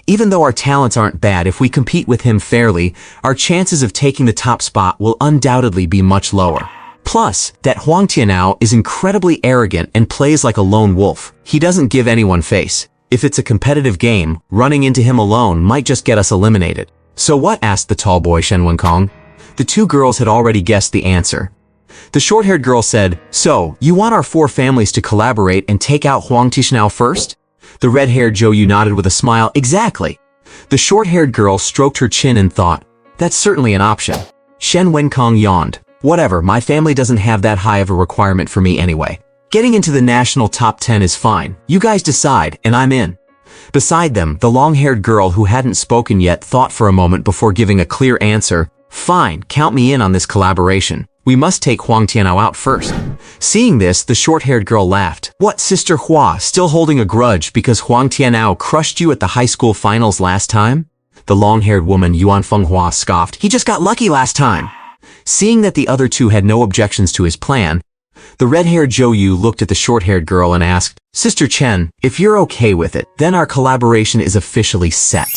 Even though our talents aren't bad, if we compete with him fairly, our chances of taking the top spot will undoubtedly be much lower. Plus, that Huang Tianao is incredibly arrogant and plays like a lone wolf. He doesn't give anyone face. If it's a competitive game, running into him alone might just get us eliminated." "So what?" asked the tall boy Shen Wenkong. The 2 girls had already guessed the answer. The short-haired girl said, "So, you want our 4 families to collaborate and take out Huang Tianao first?" The red-haired Zhou Yu nodded with a smile. "Exactly." The short-haired girl stroked her chin and thought, "That's certainly an option." Shen Wenkong yawned. "Whatever, my family doesn't have that high of a requirement for me anyway. Getting into the national top 10 is fine. You guys decide, and I'm in." Beside them, the long-haired girl who hadn't spoken yet thought for a moment before giving a clear answer. "Fine, count me in on this collaboration. We must take Huang Tianao out first." Seeing this, the short-haired girl laughed. "What, Sister Hua, still holding a grudge because Huang Tianao crushed you at the high school finals last time?" The long-haired woman Yuan Fenghua scoffed. "He just got lucky last time." Seeing that the other 2 had no objections to his plan, the red-haired Zhou Yu looked at the short-haired girl and asked, "Sister Chen, if you're okay with it, then our collaboration is officially set."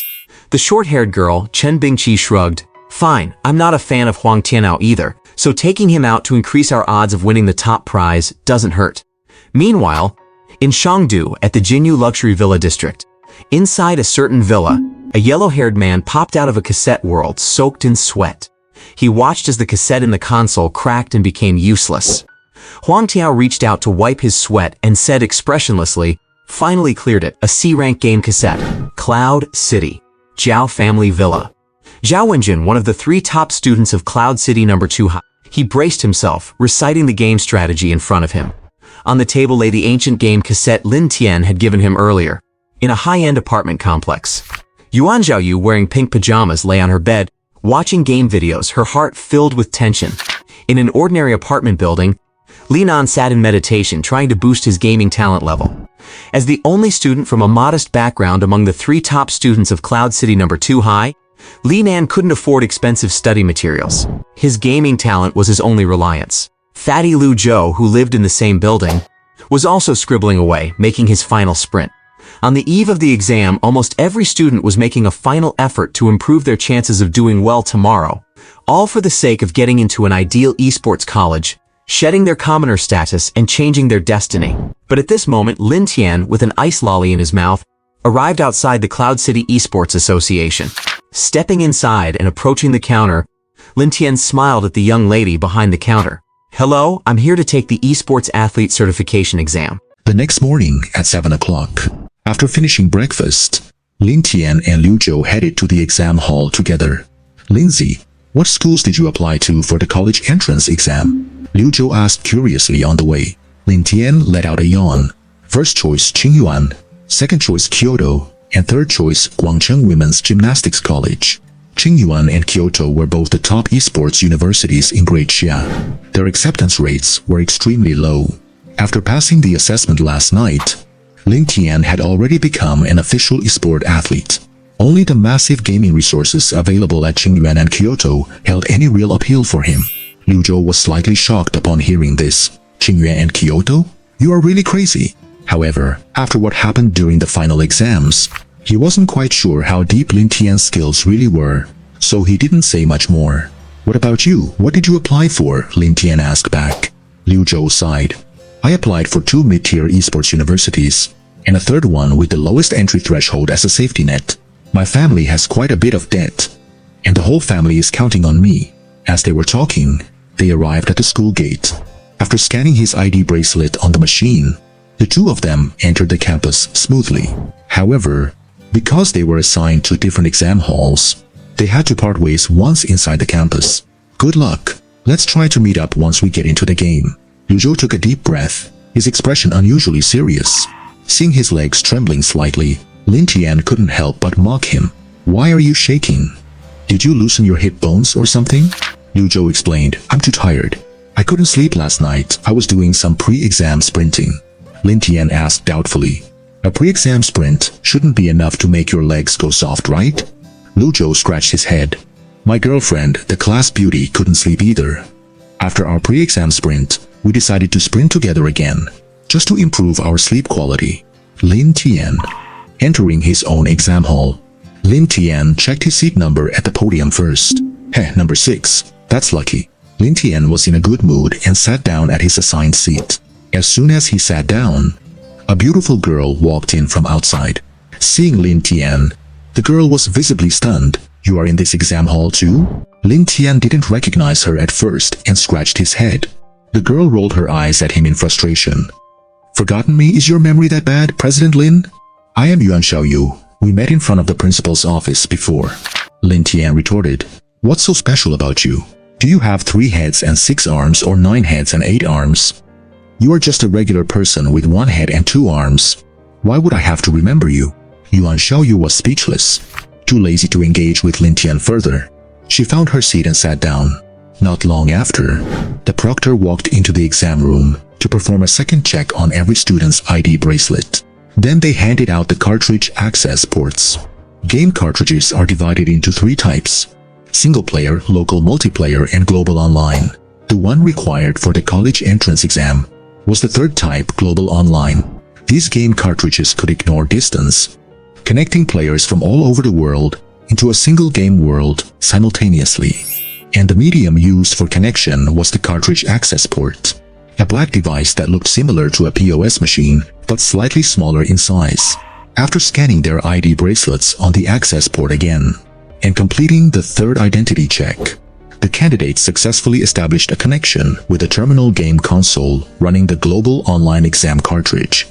The short-haired girl, Chen Bingqi, shrugged. "Fine, I'm not a fan of Huang Tianao either, so taking him out to increase our odds of winning the top prize doesn't hurt." Meanwhile, in Shangdu, at the Jinyu Luxury Villa District, inside a certain villa, a yellow-haired man popped out of a cassette world soaked in sweat. He watched as the cassette in the console cracked and became useless. Huang Tiao reached out to wipe his sweat and said expressionlessly, "Finally cleared it, a C-rank game cassette. Cloud City. Zhao Family Villa." Zhao Wenjin, one of the 3 top students of Cloud City No. 2 High. He braced himself, reciting the game strategy in front of him. On the table lay the ancient game cassette Lin Tian had given him earlier. In a high-end apartment complex, Yuan Zhaoyu, wearing pink pajamas, lay on her bed, watching game videos, her heart filled with tension. In an ordinary apartment building, Li Nan sat in meditation trying to boost his gaming talent level. As the only student from a modest background among the 3 top students of Cloud City No. 2 High, Li Nan couldn't afford expensive study materials. His gaming talent was his only reliance. Fatty Lu Zhou, who lived in the same building, was also scribbling away, making his final sprint. On the eve of the exam, almost every student was making a final effort to improve their chances of doing well tomorrow, all for the sake of getting into an ideal esports college, shedding their commoner status and changing their destiny. But at this moment, Lin Tian, with an ice lolly in his mouth, arrived outside the Cloud City Esports Association. Stepping inside and approaching the counter, Lin Tian smiled at the young lady behind the counter. "Hello, I'm here to take the esports athlete certification exam." The next morning at 7 o'clock, after finishing breakfast, Lin Tian and Liu Zhou headed to the exam hall together. "Lindsay, what schools did you apply to for the college entrance exam?" Liu Zhou asked curiously on the way. Lin Tian let out a yawn. "First choice Qingyuan, second choice Kyoto, and third choice Guangcheng Women's Gymnastics College." Qingyuan and Kyoto were both the top esports universities in Great Xia. Their acceptance rates were extremely low. After passing the assessment last night, Lin Tian had already become an official esport athlete. Only the massive gaming resources available at Qingyuan and Kyoto held any real appeal for him. Liu Zhou was slightly shocked upon hearing this. "Qingyuan and Kyoto? You are really crazy." However, after what happened during the final exams, he wasn't quite sure how deep Lin Tian's skills really were, so he didn't say much more. "What about you? What did you apply for?" Lin Tian asked back. Liu Zhou sighed. "I applied for 2 mid-tier esports universities, and a third one with the lowest entry threshold as a safety net. My family has quite a bit of debt, and the whole family is counting on me." As they were talking, they arrived at the school gate. After scanning his ID bracelet on the machine, the 2 of them entered the campus smoothly. However, because they were assigned to different exam halls, they had to part ways once inside the campus. "Good luck. Let's try to meet up once we get into the game." Liu Zhou took a deep breath, his expression unusually serious. Seeing his legs trembling slightly, Lin Tian couldn't help but mock him. "Why are you shaking? Did you loosen your hip bones or something?" Liu Zhou explained, "I'm too tired. I couldn't sleep last night. I was doing some pre-exam sprinting." Lin Tian asked doubtfully. "A pre-exam sprint shouldn't be enough to make your legs go soft, right?" Liu Zhou scratched his head. "My girlfriend, the class beauty, couldn't sleep either. After our pre-exam sprint, we decided to sprint together again, just to improve our sleep quality." Lin Tian. Entering his own exam hall, Lin Tian checked his seat number at the podium first. Number 6. That's lucky." Lin Tian was in a good mood and sat down at his assigned seat. As soon as he sat down, a beautiful girl walked in from outside. Seeing Lin Tian, the girl was visibly stunned. "You are in this exam hall too?" Lin Tian didn't recognize her at first and scratched his head. The girl rolled her eyes at him in frustration. "Forgotten me? Is your memory that bad, President Lin?" "I am Yuan Xiaoyu. We met in front of the principal's office before." Lin Tian retorted. "What's so special about you? Do you have 3 heads and 6 arms or 9 heads and 8 arms? You are just a regular person with 1 head and 2 arms. Why would I have to remember you?" Yuan Xiaoyu was speechless, too lazy to engage with Lin Tian further. She found her seat and sat down. Not long after, the proctor walked into the exam room to perform a second check on every student's ID bracelet. Then they handed out the cartridge access ports. Game cartridges are divided into 3 types: single player, local multiplayer, and global online. The one required for the college entrance exam was the third type, global online. These game cartridges could ignore distance, connecting players from all over the world into a single game world simultaneously. And the medium used for connection was the cartridge access port, a black device that looked similar to a POS machine but slightly smaller in size. After scanning their ID bracelets on the access port again, and completing the third identity check, the candidates successfully established a connection with a terminal game console running the global online exam cartridge.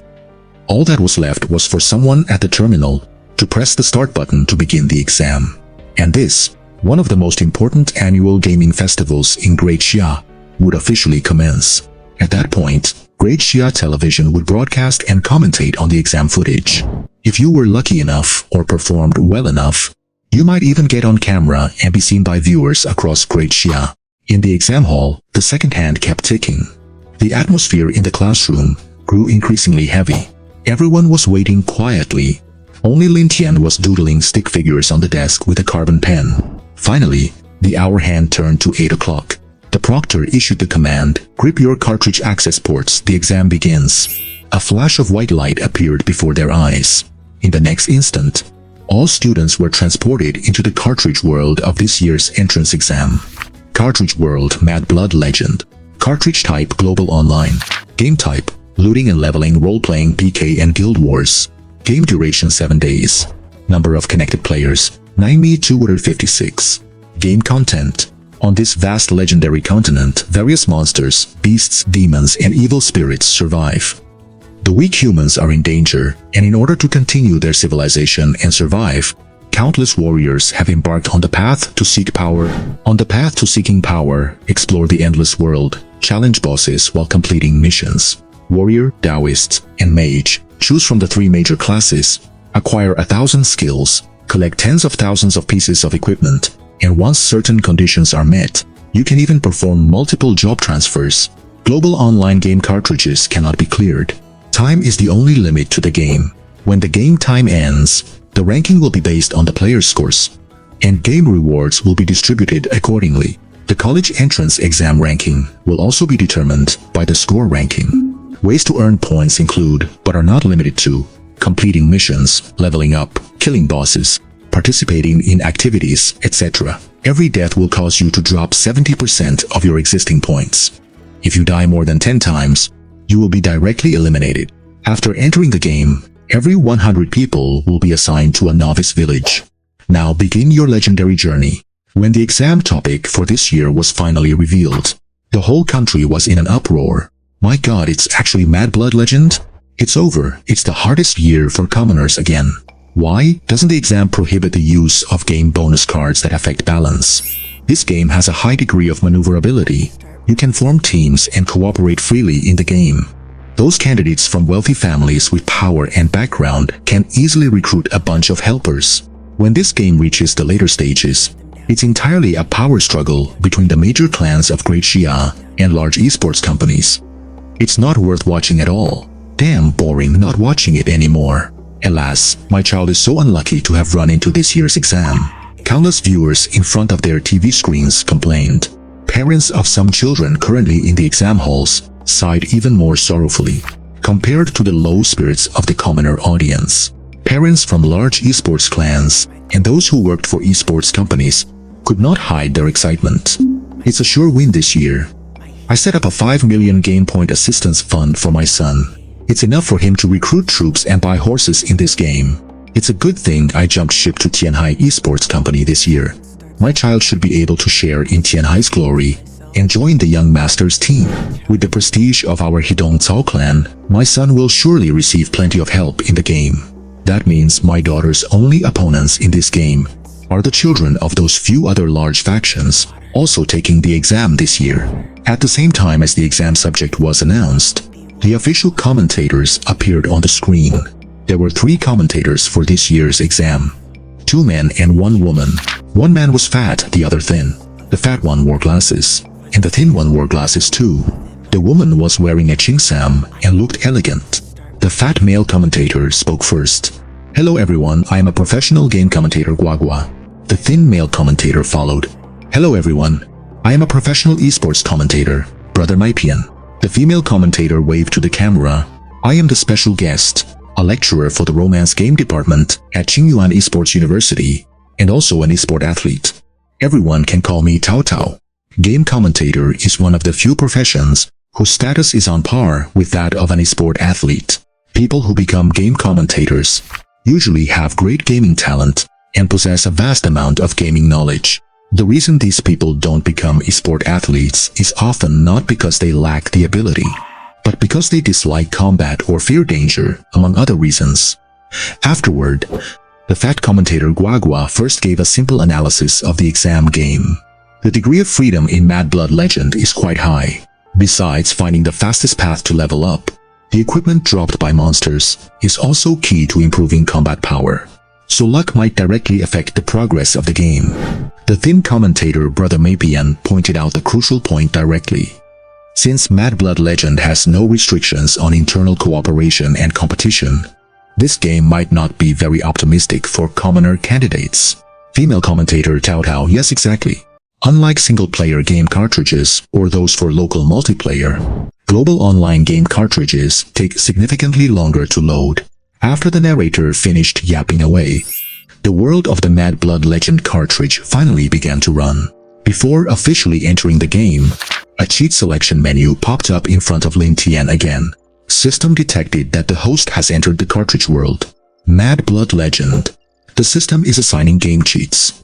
All that was left was for someone at the terminal to press the start button to begin the exam. And this, one of the most important annual gaming festivals in Great Xia, would officially commence. At that point, Great Xia Television would broadcast and commentate on the exam footage. If you were lucky enough or performed well enough, you might even get on camera and be seen by viewers across Great Xia. In the exam hall, the second hand kept ticking. The atmosphere in the classroom grew increasingly heavy. Everyone was waiting quietly. Only Lin Tian was doodling stick figures on the desk with a carbon pen. Finally, the hour hand turned to 8 o'clock. The proctor issued the command, "Grip your cartridge access ports, the exam begins." A flash of white light appeared before their eyes. In the next instant, all students were transported into the cartridge world of this year's entrance exam. Cartridge world, Mad Blood Legend. Cartridge type, Global Online. Game type, looting and leveling, role-playing, PK and Guild Wars. Game duration 7 days. Number of connected players, 9,256. Game content. On this vast legendary continent, various monsters, beasts, demons, and evil spirits survive. The weak humans are in danger, and in order to continue their civilization and survive, countless warriors have embarked on the path to seek power. On the path to seeking power, explore the endless world, challenge bosses while completing missions. Warrior, Taoist, and Mage. Choose from the 3 major classes. Acquire 1,000 skills. Collect tens of thousands of pieces of equipment. And once certain conditions are met, you can even perform multiple job transfers. Global online game cartridges cannot be cleared. Time is the only limit to the game. When the game time ends, the ranking will be based on the player's scores, and game rewards will be distributed accordingly. The college entrance exam ranking will also be determined by the score ranking. Ways to earn points include, but are not limited to, completing missions, leveling up, killing bosses, participating in activities, etc. Every death will cause you to drop 70% of your existing points. If you die more than 10 times, you will be directly eliminated. After entering the game, every 100 people will be assigned to a novice village. Now begin your legendary journey. When the exam topic for this year was finally revealed, the whole country was in an uproar. My god, it's actually Mad Blood Legend? It's over. It's the hardest year for commoners again. Why? Doesn't the exam prohibit the use of game bonus cards that affect balance? This game has a high degree of maneuverability. You can form teams and cooperate freely in the game. Those candidates from wealthy families with power and background can easily recruit a bunch of helpers. When this game reaches the later stages, it's entirely a power struggle between the major clans of Great Xia and large esports companies. It's not worth watching at all. Damn boring not watching it anymore. Alas, my child is so unlucky to have run into this year's exam. Countless viewers in front of their TV screens complained. Parents of some children currently in the exam halls sighed even more sorrowfully, compared to the low spirits of the commoner audience. Parents from large esports clans and those who worked for esports companies could not hide their excitement. It's a sure win this year. I set up a 5 million game point assistance fund for my son. It's enough for him to recruit troops and buy horses in this game. It's a good thing I jumped ship to Tianhai Esports Company this year. My child should be able to share in Tianhai's glory and join the young master's team. With the prestige of our Hidong Cao clan, my son will surely receive plenty of help in the game. That means my daughter's only opponents in this game are the children of those few other large factions also taking the exam this year. At the same time as the exam subject was announced, the official commentators appeared on the screen. There were 3 commentators for this year's exam. 2 men and 1 woman. One man was fat, the other thin. The fat one wore glasses, and the thin one wore glasses too. The woman was wearing a chingsam and looked elegant. The fat male commentator spoke first. "Hello everyone, I am a professional game commentator Guagua." The thin male commentator followed. "Hello everyone, I am a professional esports commentator, Brother Maipian." The female commentator waved to the camera. "I am the special guest, a lecturer for the romance game department at Qingyuan Esports University, and also an esport athlete. Everyone can call me Tao Tao." Game commentator is one of the few professions whose status is on par with that of an esport athlete. People who become game commentators usually have great gaming talent and possess a vast amount of gaming knowledge. The reason these people don't become esport athletes is often not because they lack the ability, but because they dislike combat or fear danger, among other reasons. Afterward, the fat commentator Guagua first gave a simple analysis of the exam game. The degree of freedom in Mad Blood Legend is quite high. Besides finding the fastest path to level up, the equipment dropped by monsters is also key to improving combat power. So luck might directly affect the progress of the game. The thin commentator Brother Maipian pointed out the crucial point directly. Since Mad Blood Legend has no restrictions on internal cooperation and competition, this game might not be very optimistic for commoner candidates. Female commentator Tao Tao: yes, exactly. Unlike single-player game cartridges or those for local multiplayer, global online game cartridges take significantly longer to load. After the narrator finished yapping away, the world of the Mad Blood Legend cartridge finally began to run. Before officially entering the game, a cheat selection menu popped up in front of Lin Tian again. System detected that the host has entered the cartridge world. Mad Blood Legend. The system is assigning game cheats.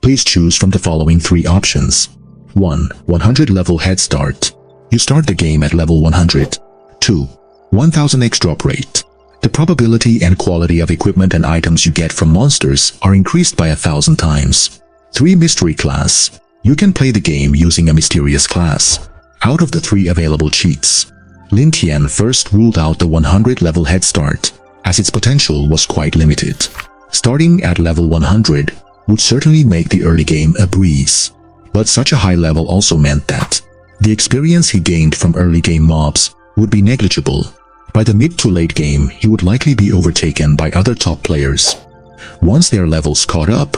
Please choose from the following 3 options. 1. 100 level head start. You start the game at level 100. 2. 1000x drop rate. The probability and quality of equipment and items you get from monsters are increased by 1,000 times. 3. Mystery class. You can play the game using a mysterious class. Out of the 3 available cheats, Lin Tian first ruled out the 100 level head start, as its potential was quite limited. Starting at level 100 would certainly make the early game a breeze, but such a high level also meant that the experience he gained from early game mobs would be negligible. By the mid to late game, he would likely be overtaken by other top players. Once their levels caught up,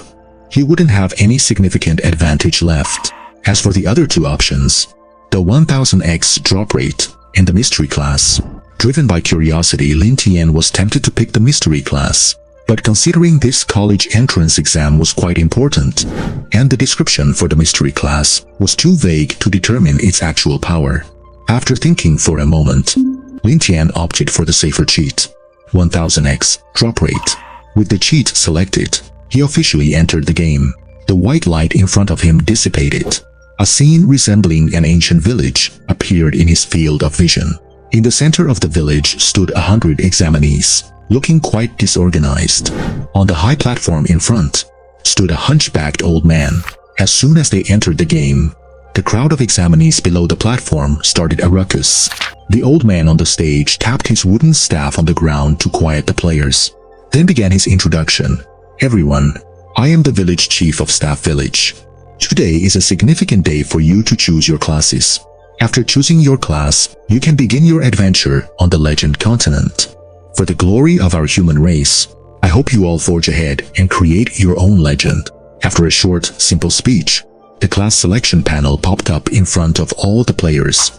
he wouldn't have any significant advantage left. As for the other 2 options, the 1000x drop rate and the mystery class, driven by curiosity, Lin Tian was tempted to pick the mystery class. But considering this college entrance exam was quite important, and the description for the mystery class was too vague to determine its actual power, after thinking for a moment, Lin Tian opted for the safer cheat, 1000x drop rate. With the cheat selected, he officially entered the game. The white light in front of him dissipated. A scene resembling an ancient village appeared in his field of vision. In the center of the village stood 100 examinees, looking quite disorganized. On the high platform in front stood a hunchbacked old man. As soon as they entered the game, the crowd of examinees below the platform started a ruckus. The old man on the stage tapped his wooden staff on the ground to quiet the players, then began his introduction. Everyone, I am the village chief of Staff Village. Today is a significant day for you to choose your classes. After choosing your class, you can begin your adventure on the Legend Continent. For the glory of our human race, I hope you all forge ahead and create your own legend. After a short, simple speech, the class selection panel popped up in front of all the players.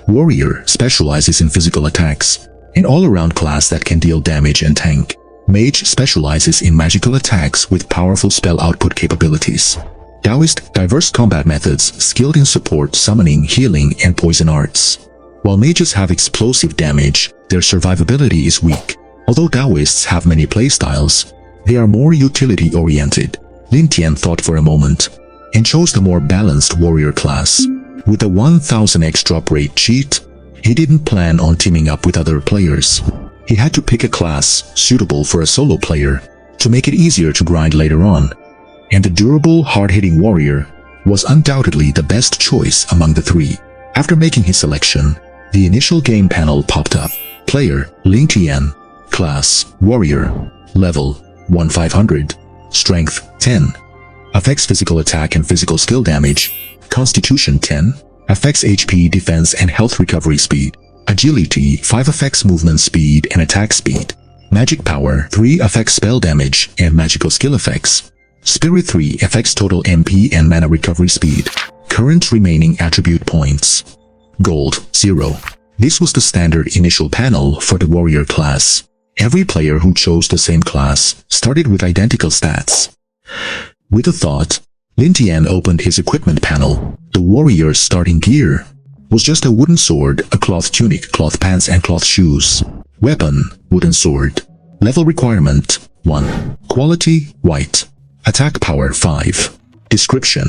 Warrior specializes in physical attacks, an all-around class that can deal damage and tank. Mage specializes in magical attacks with powerful spell output capabilities. Taoist, diverse combat methods, skilled in support, summoning, healing, and poison arts. While mages have explosive damage, their survivability is weak. Although Taoists have many playstyles, they are more utility-oriented. Lin Tian thought for a moment and chose the more balanced warrior class. With the 1000x drop rate cheat, he didn't plan on teaming up with other players. He had to pick a class suitable for a solo player to make it easier to grind later on. And the durable, hard-hitting warrior was undoubtedly the best choice among the 3. After making his selection, the initial game panel popped up. Player, Lin Tian. Class, warrior. Level, 1500. Strength, 10. Affects physical attack and physical skill damage. Constitution, 10. Affects HP, defense, and health recovery speed. Agility, 5. Affects movement speed and attack speed. Magic power, 3. Affects spell damage and magical skill effects. Spirit, 3. Affects total MP and mana recovery speed. Current remaining attribute points. Gold, 0. This was the standard initial panel for the warrior class. Every player who chose the same class started with identical stats. With a thought, Lin Tian opened his equipment panel. The warrior's starting gear was just a wooden sword, a cloth tunic, cloth pants, and cloth shoes. Weapon, wooden sword. Level requirement, 1. Quality, white. Attack power, 5. Description,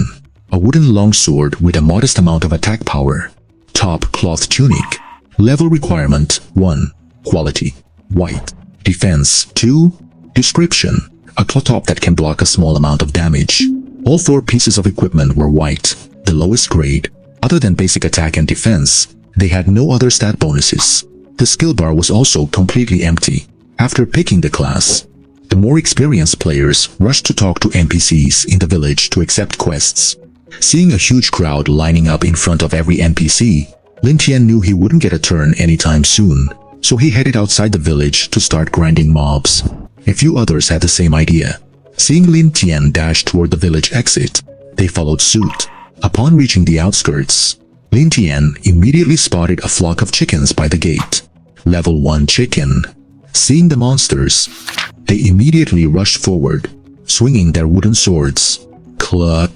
a wooden longsword with a modest amount of attack power. Top, cloth tunic. Level requirement, 1. Quality, white. Defense, 2. Description, a cloth top that can block a small amount of damage. All 4 pieces of equipment were white, the lowest grade. Other than basic attack and defense, they had no other stat bonuses. The skill bar was also completely empty. After picking the class, the more experienced players rushed to talk to NPCs in the village to accept quests. Seeing a huge crowd lining up in front of every NPC, Lin Tian knew he wouldn't get a turn anytime soon, so he headed outside the village to start grinding mobs. A few others had the same idea. Seeing Lin Tian dash toward the village exit, they followed suit. Upon reaching the outskirts, Lin Tian immediately spotted a flock of chickens by the gate. Level 1 chicken. Seeing the monsters, they immediately rushed forward, swinging their wooden swords. Cluck,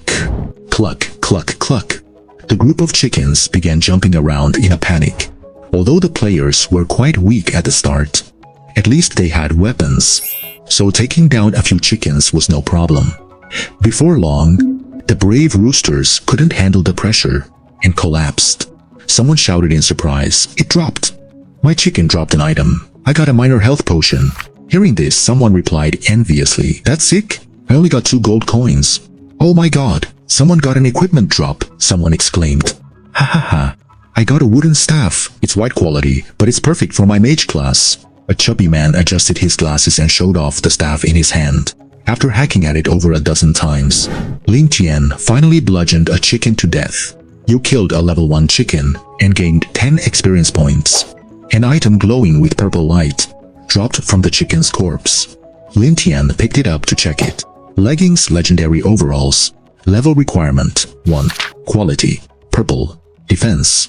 cluck, cluck, cluck. The group of chickens began jumping around in a panic. Although the players were quite weak at the start, at least they had weapons, so taking down a few chickens was no problem. Before long, the brave roosters couldn't handle the pressure and collapsed. Someone shouted in surprise, "It dropped!" "My chicken dropped an item. I got a minor health potion." Hearing this, someone replied enviously, "That's sick. I only got 2 gold coins." "Oh my god, someone got an equipment drop," someone exclaimed. "Ha ha ha. I got a wooden staff. It's white quality, but it's perfect for my mage class." A chubby man adjusted his glasses and showed off the staff in his hand. After hacking at it over a dozen times, Lin Tian finally bludgeoned a chicken to death. You killed a level 1 chicken and gained 10 experience points. An item glowing with purple light dropped from the chicken's corpse. Lin Tian picked it up to check it. Leggings legendary overalls. Level requirement 1. Quality purple. Defense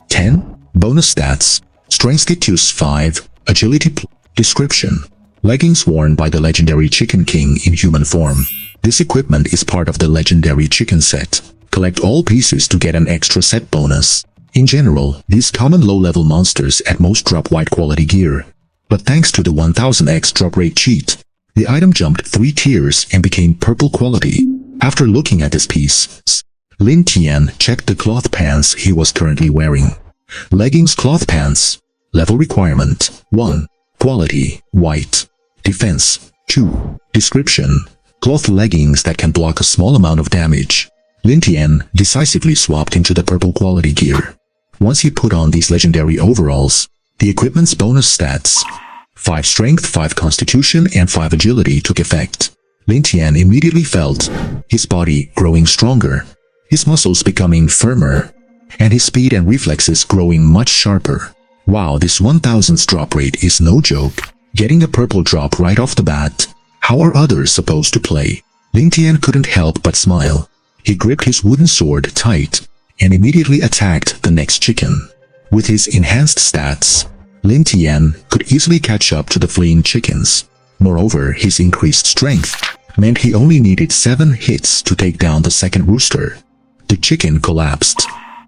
10. Bonus stats strength status 5. Agility description. Leggings worn by the legendary Chicken King in human form. This equipment is part of the legendary chicken set. Collect all pieces to get an extra set bonus. In general, these common low-level monsters at most drop white quality gear. But thanks to the 1000x drop rate cheat, the item jumped 3 tiers and became purple quality. After looking at this piece, Lin Tian checked the cloth pants he was currently wearing. Leggings cloth pants. Level requirement 1. Quality white. Defense 2. Description. Cloth leggings that can block a small amount of damage. Lin Tian decisively swapped into the purple quality gear. Once he put on these legendary overalls, the equipment's bonus stats 5 strength, 5 constitution, and 5 agility took effect. Lin Tian immediately felt his body growing stronger, his muscles becoming firmer, and his speed and reflexes growing much sharper. Wow, this 1000's drop rate is no joke. Getting a purple drop right off the bat. How are others supposed to play? Lin Tian couldn't help but smile. He gripped his wooden sword tight and immediately attacked the next chicken. With his enhanced stats, Lin Tian could easily catch up to the fleeing chickens. Moreover, his increased strength meant he only needed 7 hits to take down the second rooster. The chicken collapsed.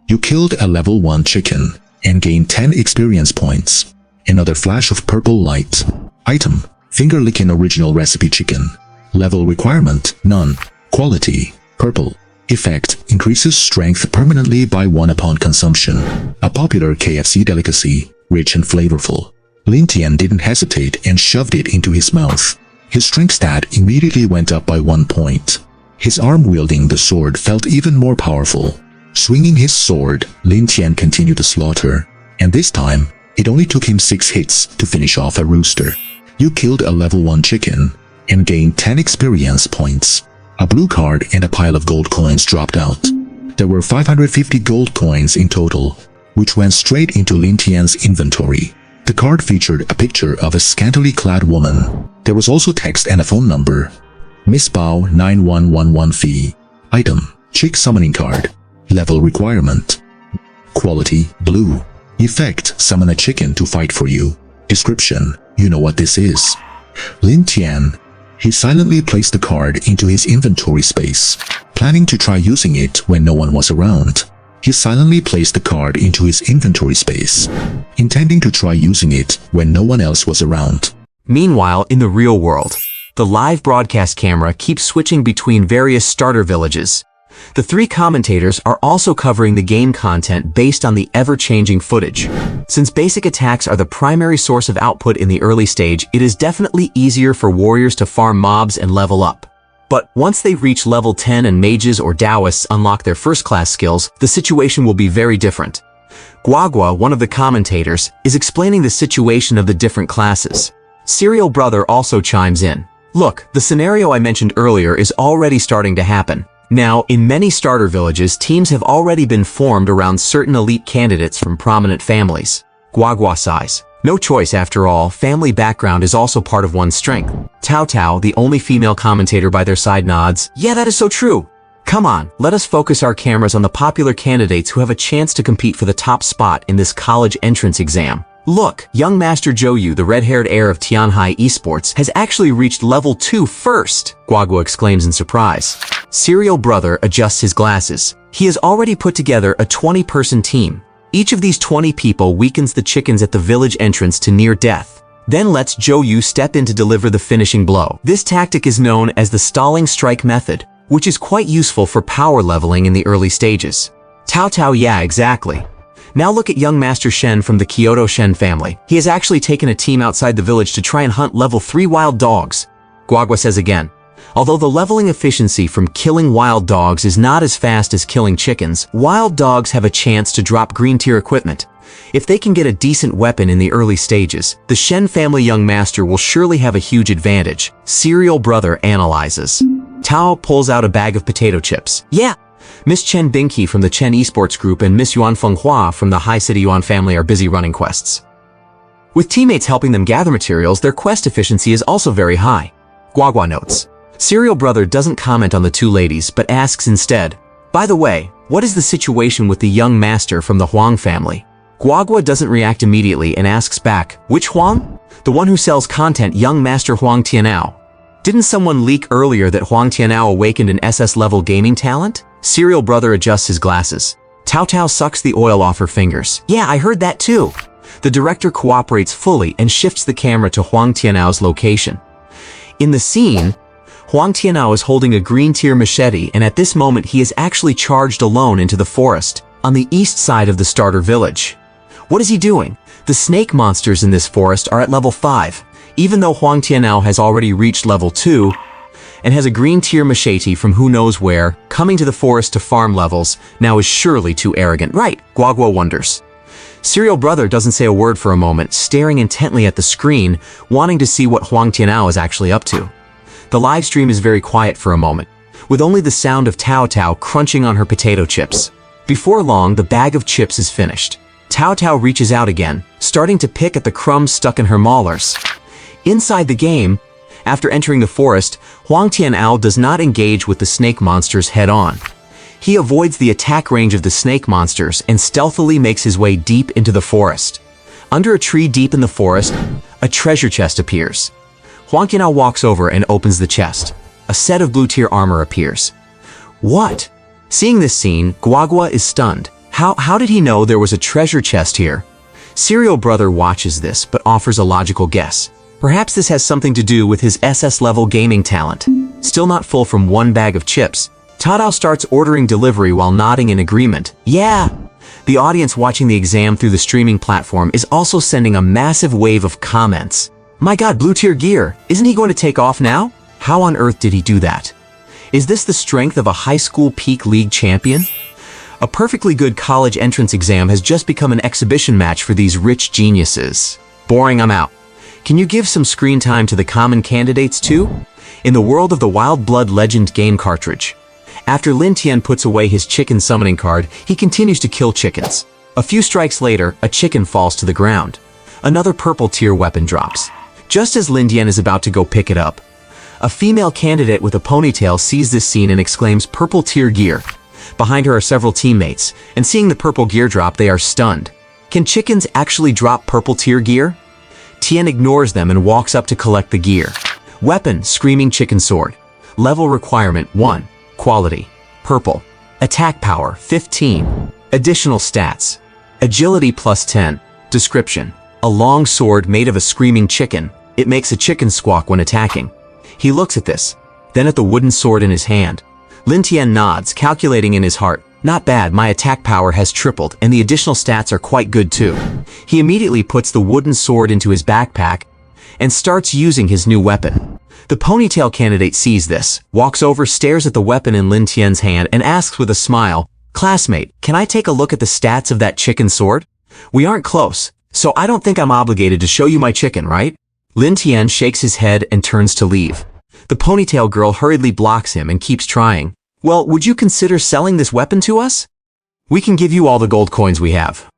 You killed a level 1 chicken and gained 10 experience points. Another flash of purple light. Item: finger-licking original recipe chicken. Level requirement: none. Quality: purple. Effect: increases strength permanently by 1 upon consumption. A popular KFC delicacy, rich and flavorful. Lin Tian didn't hesitate and shoved it into his mouth. His strength stat immediately went up by 1 point. His arm wielding the sword felt even more powerful. Swinging his sword, Lin Tian continued the slaughter, and this time, it only took him 6 hits to finish off a rooster. You killed a level 1 chicken and gained 10 experience points. A blue card and a pile of gold coins dropped out. There were 550 gold coins in total, which went straight into Lin Tian's inventory. The card featured a picture of a scantily clad woman. There was also text and a phone number. Miss Bao 9111 fee. Item: Chick summoning card. Level requirement. Quality: blue. Effect: summon a chicken to fight for you. Description: you know what this is. Lin Tian. He silently placed the card into his inventory space, planning to try using it when no one was around. He silently placed the card into his inventory space, intending to try using it when no one else was around. Meanwhile, in the real world, the live broadcast camera keeps switching between various starter villages. The 3 commentators are also covering the game content based on the ever-changing footage. Since basic attacks are the primary source of output in the early stage, it is definitely easier for warriors to farm mobs and level up. But once they reach level 10 and mages or Taoists unlock their first-class skills, the situation will be very different. Guagua, one of the commentators, is explaining the situation of the different classes. Serial Brother also chimes in. Look, the scenario I mentioned earlier is already starting to happen. Now, in many starter villages, teams have already been formed around certain elite candidates from prominent families. Guagua size. No choice after all, family background is also part of one's strength. Tao Tao, the only female commentator by their side, nods. Yeah, that is so true. Come on, let us focus our cameras on the popular candidates who have a chance to compete for the top spot in this college entrance exam. Look, young Master Zhou Yu, the red-haired heir of Tianhai Esports, has actually reached level 2 first, Guagua exclaims in surprise. Serial Brother adjusts his glasses. He has already put together a 20-person team. Each of these 20 people weakens the chickens at the village entrance to near death. Then lets Zhou Yu step in to deliver the finishing blow. This tactic is known as the stalling strike method, which is quite useful for power leveling in the early stages. Tao Tao, yeah, exactly. Now look at young Master Shen from the Kyoto Shen family. He has actually taken a team outside the village to try and hunt level 3 wild dogs. Guagua says again, although the leveling efficiency from killing wild dogs is not as fast as killing chickens, wild dogs have a chance to drop green tier equipment. If they can get a decent weapon in the early stages, the Shen family young master will surely have a huge advantage. Serial Brother analyzes. Tao pulls out a bag of potato chips. Yeah. Miss Chen Bingqi from the Chen Esports Group and Miss Yuan Fenghua from the High City Yuan family are busy running quests. With teammates helping them gather materials, their quest efficiency is also very high. Guagua notes. Serial Brother doesn't comment on the two ladies, but asks instead, by the way, what is the situation with the young master from the Huang family? Guagua doesn't react immediately and asks back, which Huang? The one who sells content, young master Huang Tianao. Didn't someone leak earlier that Huang Tianao awakened an SS-level gaming talent? Serial Brother adjusts his glasses. Tao Tao sucks the oil off her fingers. Yeah, I heard that too. The director cooperates fully and shifts the camera to Huang Tianao's location. In the scene, Huang Tianao is holding a green tier machete, and at this moment he is actually charged alone into the forest, on the east side of the starter village. What is he doing? The snake monsters in this forest are at level 5. Even though Huang Tianao has already reached level 2 and has a green tier machete from who knows where, coming to the forest to farm levels now is surely too arrogant. Right, Guagua wonders. Serial Brother doesn't say a word for a moment, staring intently at the screen, wanting to see what Huang Tianao is actually up to. The live stream is very quiet for a moment, with only the sound of Tao Tao crunching on her potato chips. Before long, the bag of chips is finished. Tao Tao reaches out again, starting to pick at the crumbs stuck in her molars. Inside the game, after entering the forest, Huang Tianao does not engage with the snake monsters head-on. He avoids the attack range of the snake monsters and stealthily makes his way deep into the forest. Under a tree deep in the forest, a treasure chest appears. Huang Tianao walks over and opens the chest. A set of blue-tier armor appears. What? Seeing this scene, Guagua is stunned. How did he know there was a treasure chest here? Serial Brother watches this but offers a logical guess. Perhaps this has something to do with his SS-level gaming talent. Still not full from one bag of chips, Tao Tao starts ordering delivery while nodding in agreement. Yeah! The audience watching the exam through the streaming platform is also sending a massive wave of comments. My god, blue tier gear! Isn't he going to take off now? How on earth did he do that? Is this the strength of a high school peak league champion? A perfectly good college entrance exam has just become an exhibition match for these rich geniuses. Boring, I'm out. Can you give some screen time to the common candidates too? In the world of the Wild Blood Legend game cartridge. After Lin Tian puts away his chicken summoning card, he continues to kill chickens. A few strikes later, a chicken falls to the ground. Another purple tier weapon drops. Just as Lin Tian is about to go pick it up, a female candidate with a ponytail sees this scene and exclaims purple tier gear. Behind her are several teammates, and seeing the purple gear drop, they are stunned. Can chickens actually drop purple tier gear? Tian ignores them and walks up to collect the gear. Weapon, Screaming Chicken Sword. Level requirement 1. Quality, purple. Attack power, 15. Additional stats. Agility plus 10. Description. A long sword made of a screaming chicken. It makes a chicken squawk when attacking. He looks at this, then at the wooden sword in his hand. Lin Tian nods, calculating in his heart. Not bad, my attack power has tripled, and the additional stats are quite good too. He immediately puts the wooden sword into his backpack and starts using his new weapon. The ponytail candidate sees this, walks over, stares at the weapon in Lin Tian's hand, and asks with a smile, "Classmate, can I take a look at the stats of that chicken sword? We aren't close, so I don't think I'm obligated to show you my chicken, right?" Lin Tian shakes his head and turns to leave. The ponytail girl hurriedly blocks him and keeps trying. Well, would you consider selling this weapon to us? We can give you all the gold coins we have.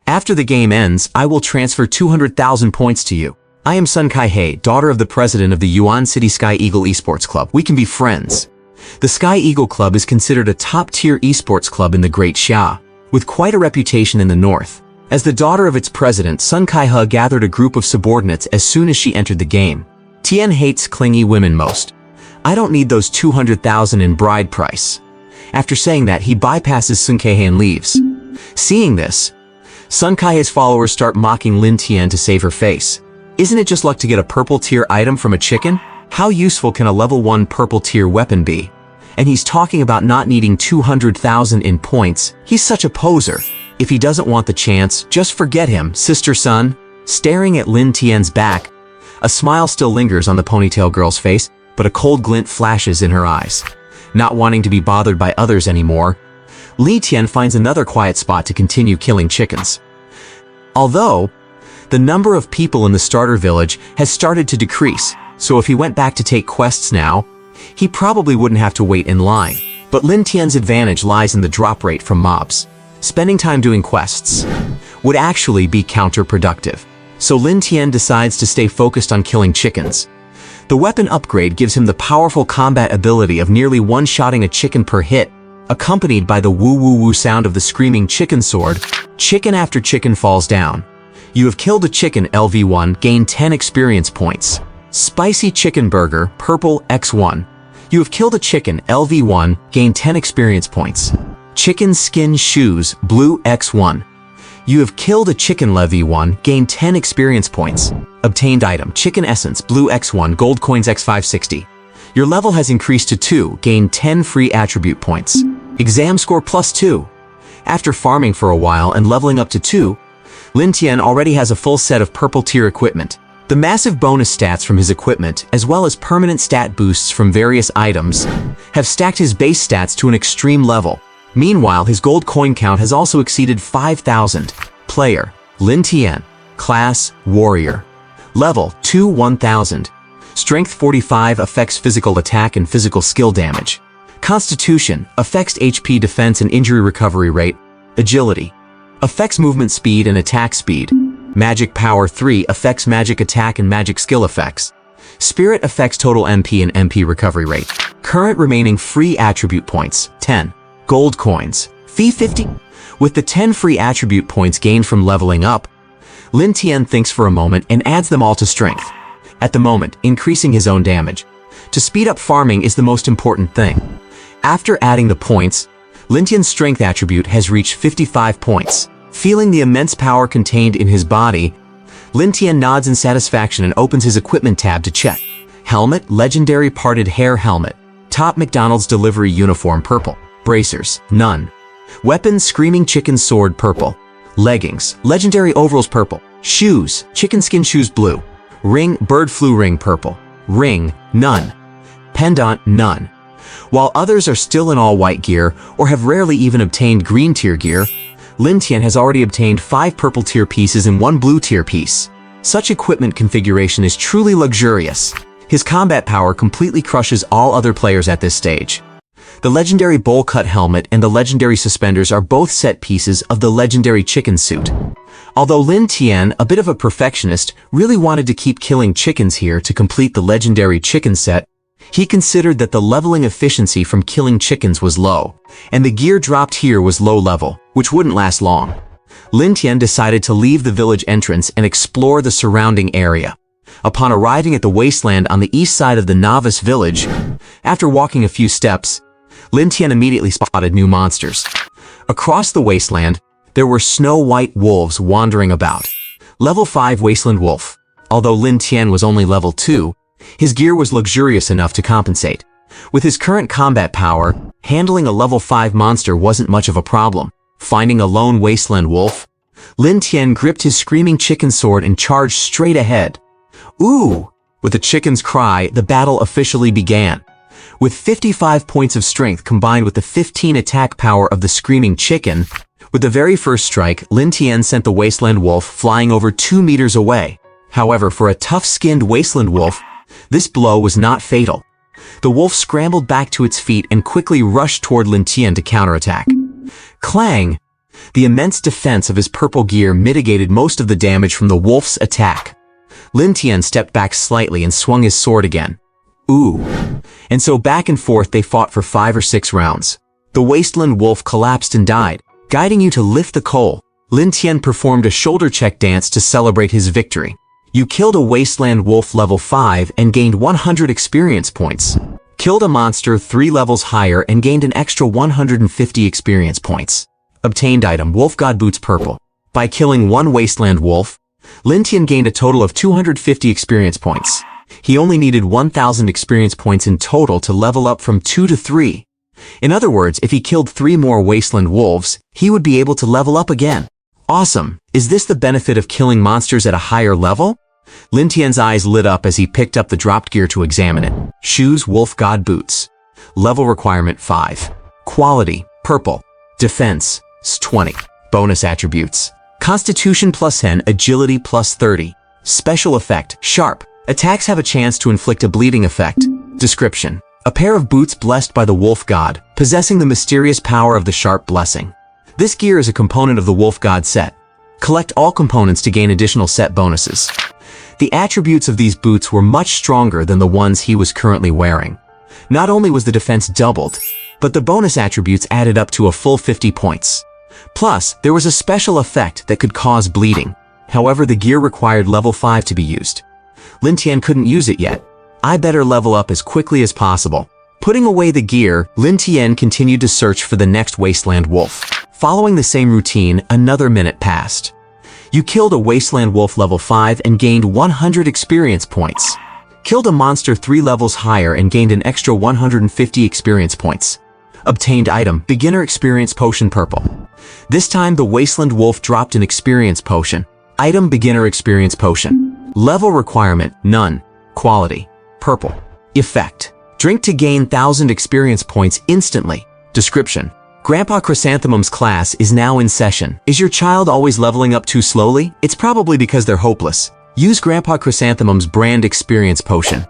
After the game ends, I will transfer 200,000 points to you. I am Sun Kai-hei, daughter of the president of the Yuan City Sky Eagle Esports Club. We can be friends. The Sky Eagle Club is considered a top-tier esports club in the Great Xia, with quite a reputation in the north. As the daughter of its president, Sun Kai-he gathered a group of subordinates as soon as she entered the game. Tian hates clingy women most. I don't need those 200,000 in bride price. After saying that, he bypasses Sun Kai-hei and leaves. Seeing this, Sun Kai-hei's followers start mocking Lin Tian to save her face. Isn't it just luck to get a purple tier item from a chicken? How useful can a level 1 purple tier weapon be? And he's talking about not needing 200,000 in points. He's such a poser. If he doesn't want the chance, just forget him, sister son. Staring at Lin Tian's back, a smile still lingers on the ponytail girl's face, but a cold glint flashes in her eyes. Not wanting to be bothered by others anymore, Li Tian finds another quiet spot to continue killing chickens. Although, the number of people in the starter village has started to decrease, so if he went back to take quests now, he probably wouldn't have to wait in line. But Lin Tian's advantage lies in the drop rate from mobs. Spending time doing quests would actually be counterproductive. So Lin Tian decides to stay focused on killing chickens. The weapon upgrade gives him the powerful combat ability of nearly one-shotting a chicken per hit, accompanied by the woo-woo-woo sound of the screaming chicken sword. Chicken after chicken falls down. You have killed a chicken, LV1, gain 10 experience points. Spicy chicken burger, purple, X1. You have killed a chicken, LV1, gain 10 experience points. Chicken skin shoes, blue, X1. You have killed a chicken, LV1, gain 10 experience points. Obtained item, chicken essence, blue, X1, gold coins, X560. Your level has increased to 2, gain 10 free attribute points. Exam score +2. After farming for a while and leveling up to 2, Lin Tian already has a full set of purple tier equipment. The massive bonus stats from his equipment, as well as permanent stat boosts from various items, have stacked his base stats to an extreme level. Meanwhile, his gold coin count has also exceeded 5,000. Player, Lin Tian. Class, Warrior. Level, 1000. Strength 45 affects physical attack and physical skill damage. Constitution affects HP defense and injury recovery rate. Agility affects movement speed and attack speed. Magic Power 3 affects magic attack and magic skill effects. Spirit affects total MP and MP recovery rate. Current remaining free attribute points, 10. Gold coins, fee 50. With the 10 free attribute points gained from leveling up, Lin Tian thinks for a moment and adds them all to strength. At the moment, increasing his own damage. To speed up farming is the most important thing. After adding the points, Lin Tian's strength attribute has reached 55 points. Feeling the immense power contained in his body, Lin Tian nods in satisfaction and opens his equipment tab to check. Helmet, legendary parted hair helmet. Top McDonald's delivery uniform, purple. Bracers, none. Weapons, screaming chicken sword, purple. Leggings, legendary overalls, purple. Shoes, chicken skin shoes, blue. Ring, bird flu ring, purple. Ring, none. Pendant, none. While others are still in all white gear or have rarely even obtained green tier gear, Lin Tian has already obtained 5 purple tier pieces and 1 blue tier piece. Such equipment configuration is truly luxurious. His combat power completely crushes all other players at this stage. The legendary bowl cut helmet and the legendary suspenders are both set pieces of the legendary chicken suit. Although Lin Tian, a bit of a perfectionist, really wanted to keep killing chickens here to complete the legendary chicken set, he considered that the leveling efficiency from killing chickens was low, and the gear dropped here was low level, which wouldn't last long. Lin Tian decided to leave the village entrance and explore the surrounding area. Upon arriving at the wasteland on the east side of the novice village, after walking a few steps, Lin Tian immediately spotted new monsters. Across the wasteland, there were snow-white wolves wandering about. Level 5 Wasteland Wolf. Although Lin Tian was only level 2, his gear was luxurious enough to compensate. With his current combat power, handling a level 5 monster wasn't much of a problem. Finding a lone Wasteland Wolf, Lin Tian gripped his screaming chicken sword and charged straight ahead. Ooh! With the chicken's cry, the battle officially began. With 55 points of strength combined with the 15 attack power of the screaming chicken, with the very first strike, Lin Tian sent the Wasteland Wolf flying over 2 meters away. However, for a tough-skinned Wasteland Wolf, this blow was not fatal. The wolf scrambled back to its feet and quickly rushed toward Lin Tian to counterattack. Clang! The immense defense of his purple gear mitigated most of the damage from the wolf's attack. Lin Tian stepped back slightly and swung his sword again. Ooh. And so back and forth they fought for 5 or 6 rounds. The wasteland wolf collapsed and died. Guiding you to lift the coal, Lin Tian performed a shoulder check dance to celebrate his victory. You killed a wasteland wolf level 5 and gained 100 experience points. Killed a monster 3 levels higher and gained an extra 150 experience points. Obtained item Wolf God Boots Purple. By killing one wasteland wolf, Lin Tian gained a total of 250 experience points. He only needed 1,000 experience points in total to level up from 2 to 3. In other words, if he killed 3 more wasteland wolves, he would be able to level up again. Awesome! Is this the benefit of killing monsters at a higher level? Lin Tian's eyes lit up as he picked up the dropped gear to examine it. Shoes Wolf God Boots. Level requirement 5. Quality, purple. Defense, 20. Bonus attributes. Constitution plus 10, agility plus 30. Special effect, sharp. Attacks have a chance to inflict a bleeding effect. Description. A pair of boots blessed by the wolf god, possessing the mysterious power of the sharp blessing. This gear is a component of the wolf god set. Collect all components to gain additional set bonuses. The attributes of these boots were much stronger than the ones he was currently wearing. Not only was the defense doubled, but the bonus attributes added up to a full 50 points. Plus, there was a special effect that could cause bleeding. However, the gear required level 5 to be used. Lin Tian couldn't use it yet. I better level up as quickly as possible. Putting away the gear, Lin Tian continued to search for the next wasteland wolf. Following the same routine, another minute passed. You killed a wasteland wolf level 5 and gained 100 experience points. Killed a monster 3 levels higher and gained an extra 150 experience points. Obtained item, beginner experience potion purple. This time the wasteland wolf dropped an experience potion. Item, beginner experience potion. Level requirement, none. Quality, purple. Effect, drink to gain 1,000 experience points instantly. Description. Grandpa Chrysanthemum's class is now in session. Is your child always leveling up too slowly? It's probably because they're hopeless. Use Grandpa Chrysanthemum's brand experience potion.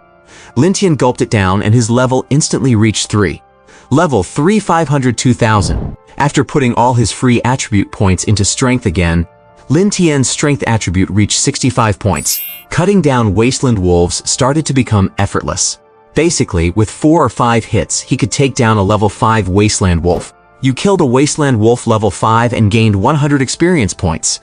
Lin Tian gulped it down and his level instantly reached 3. Level 3 502,000. After putting all his free attribute points into strength again, Lin Tian's strength attribute reached 65 points. Cutting down wasteland wolves started to become effortless. Basically, with 4 or 5 hits, he could take down a level 5 wasteland wolf. You killed a wasteland wolf level 5 and gained 100 experience points.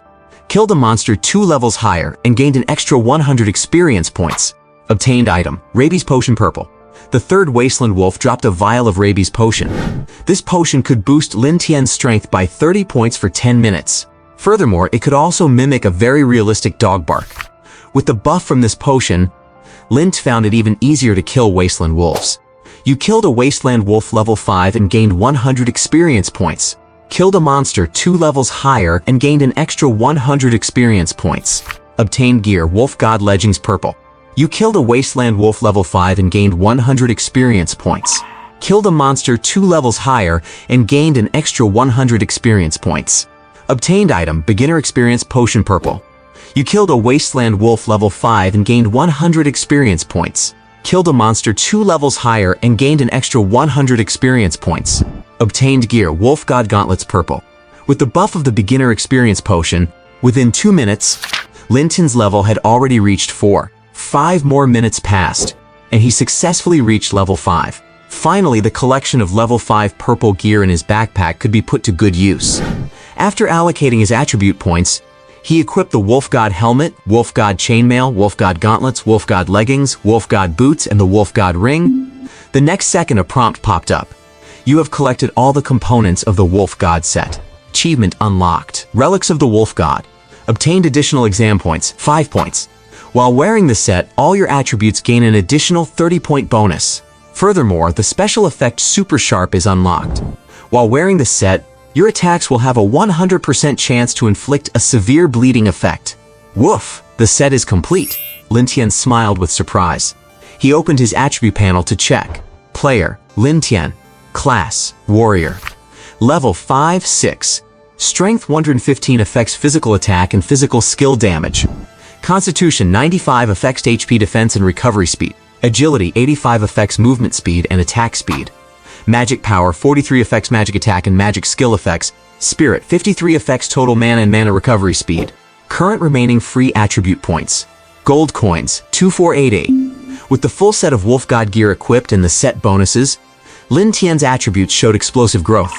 Killed a monster 2 levels higher and gained an extra 100 experience points. Obtained item, rabies potion purple. The third wasteland wolf dropped a vial of rabies potion. This potion could boost Lin Tian's strength by 30 points for 10 minutes. Furthermore, it could also mimic a very realistic dog bark. With the buff from this potion, Lin found it even easier to kill wasteland wolves. You killed a wasteland wolf level 5 and gained 100 experience points. Killed a monster 2 levels higher and gained an extra 100 experience points. Obtained gear Wolf God Leggings Purple. You killed a wasteland wolf level 5 and gained 100 experience points. Killed a monster 2 levels higher and gained an extra 100 experience points. Obtained item Beginner Experience Potion Purple. You killed a wasteland wolf level 5 and gained 100 experience points. Killed a monster 2 levels higher and gained an extra 100 experience points. Obtained gear Wolf God Gauntlets Purple. With the buff of the Beginner Experience Potion, within 2 minutes, Lin Tian's level had already reached 4. 5 more minutes passed, and he successfully reached level 5. Finally, the collection of level 5 purple gear in his backpack could be put to good use. After allocating his attribute points, he equipped the Wolf God Helmet, Wolf God Chainmail, Wolf God Gauntlets, Wolf God Leggings, Wolf God Boots, and the Wolf God Ring. The next second a prompt popped up. You have collected all the components of the Wolf God set. Achievement unlocked. Relics of the Wolf God. Obtained additional exam points, 5 points. While wearing the set, all your attributes gain an additional 30-point bonus. Furthermore, the special effect Super Sharp is unlocked. While wearing the set, your attacks will have a 100% chance to inflict a severe bleeding effect. Woof! The set is complete. Lin Tian smiled with surprise. He opened his attribute panel to check. Player, Lin Tian. Class, Warrior. Level 5-6. Strength 115 affects physical attack and physical skill damage. Constitution 95 affects HP defense and recovery speed. Agility 85 affects movement speed and attack speed. Magic power 43 affects magic attack and magic skill effects. Spirit 53 affects total mana and mana recovery speed. Current remaining free attribute points. Gold coins 2488. With the full set of Wolf God gear equipped and the set bonuses, Lin Tian's attributes showed explosive growth.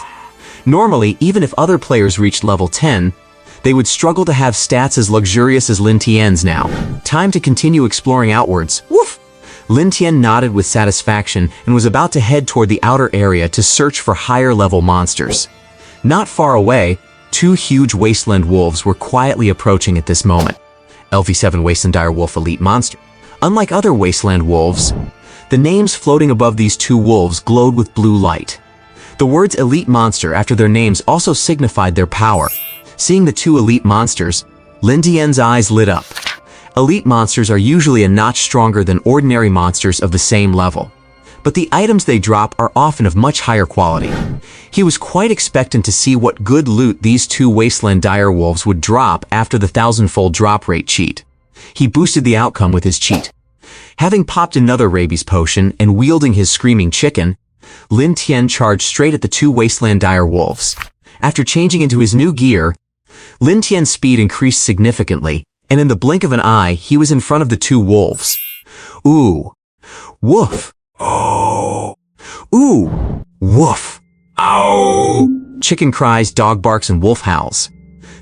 Normally, even if other players reached level 10, they would struggle to have stats as luxurious as Lin Tian's now. Time to continue exploring outwards. Woof! Lin Tian nodded with satisfaction and was about to head toward the outer area to search for higher-level monsters. Not far away, two huge wasteland wolves were quietly approaching at this moment. LV7 Wasteland Dire Wolf Elite Monster. Unlike other wasteland wolves, the names floating above these two wolves glowed with blue light. The words Elite Monster after their names also signified their power. Seeing the two elite monsters, Lin Tian's eyes lit up. Elite monsters are usually a notch stronger than ordinary monsters of the same level, but the items they drop are often of much higher quality. He was quite expectant to see what good loot these two wasteland dire wolves would drop after the 1000-fold drop rate cheat. He boosted the outcome with his cheat. Having popped another rabies potion and wielding his screaming chicken, Lin Tian charged straight at the two wasteland dire wolves. After changing into his new gear, Lin Tian's speed increased significantly, and in the blink of an eye, he was in front of the two wolves. Ooh. Woof. Oh. Ooh. Woof. Ow. Chicken cries, dog barks, and wolf howls.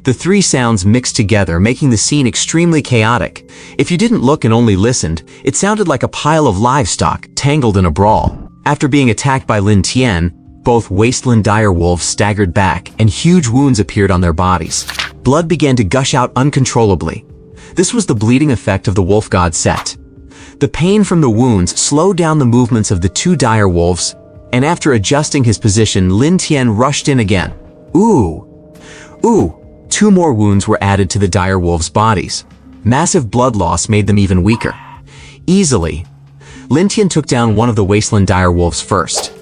The three sounds mixed together, making the scene extremely chaotic. If you didn't look and only listened, it sounded like a pile of livestock tangled in a brawl. After being attacked by Lin Tian, both wasteland dire wolves staggered back, and huge wounds appeared on their bodies. Blood began to gush out uncontrollably. This was the bleeding effect of the Wolf God set. The pain from the wounds slowed down the movements of the two dire wolves, and after adjusting his position, Lin Tian rushed in again. Ooh. Ooh. Two more wounds were added to the dire wolves' bodies. Massive blood loss made them even weaker. Easily, Lin Tian took down one of the wasteland dire wolves first.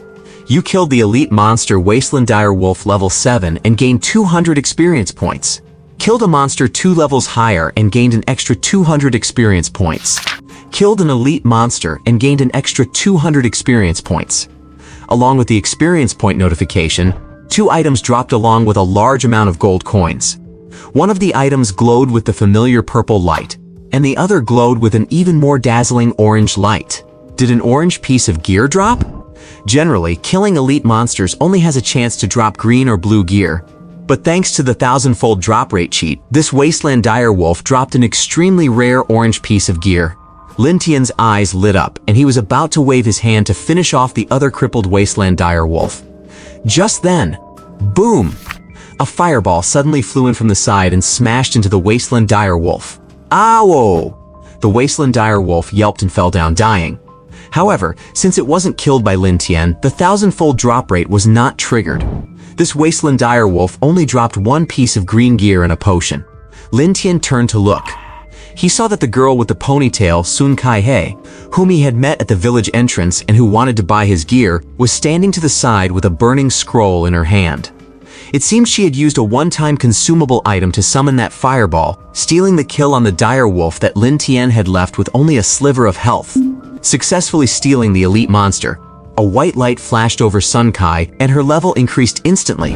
You killed the elite monster Wasteland Dire Wolf level 7 and gained 200 experience points. Killed a monster 2 levels higher and gained an extra 200 experience points. Killed an elite monster and gained an extra 200 experience points. Along with the experience point notification, 2 items dropped along with a large amount of gold coins. One of the items glowed with the familiar purple light, and the other glowed with an even more dazzling orange light. Did an orange piece of gear drop? Generally, killing elite monsters only has a chance to drop green or blue gear, but thanks to the 1000-fold drop rate cheat, this wasteland dire wolf dropped an extremely rare orange piece of gear. Lin Tian's eyes lit up, and he was about to wave his hand to finish off the other crippled wasteland dire wolf. Just then, boom! A fireball suddenly flew in from the side and smashed into the wasteland dire wolf. Ow! The wasteland dire wolf yelped and fell down dying. However, since it wasn't killed by Lin Tian, the 1000-fold drop rate was not triggered. This wasteland dire wolf only dropped one piece of green gear and a potion. Lin Tian turned to look. He saw that the girl with the ponytail, Sun Kai-hei, whom he had met at the village entrance and who wanted to buy his gear, was standing to the side with a burning scroll in her hand. It seemed she had used a one-time consumable item to summon that fireball, stealing the kill on the dire wolf that Lin Tian had left with only a sliver of health. Successfully stealing the elite monster, a white light flashed over Sun Kai and her level increased instantly.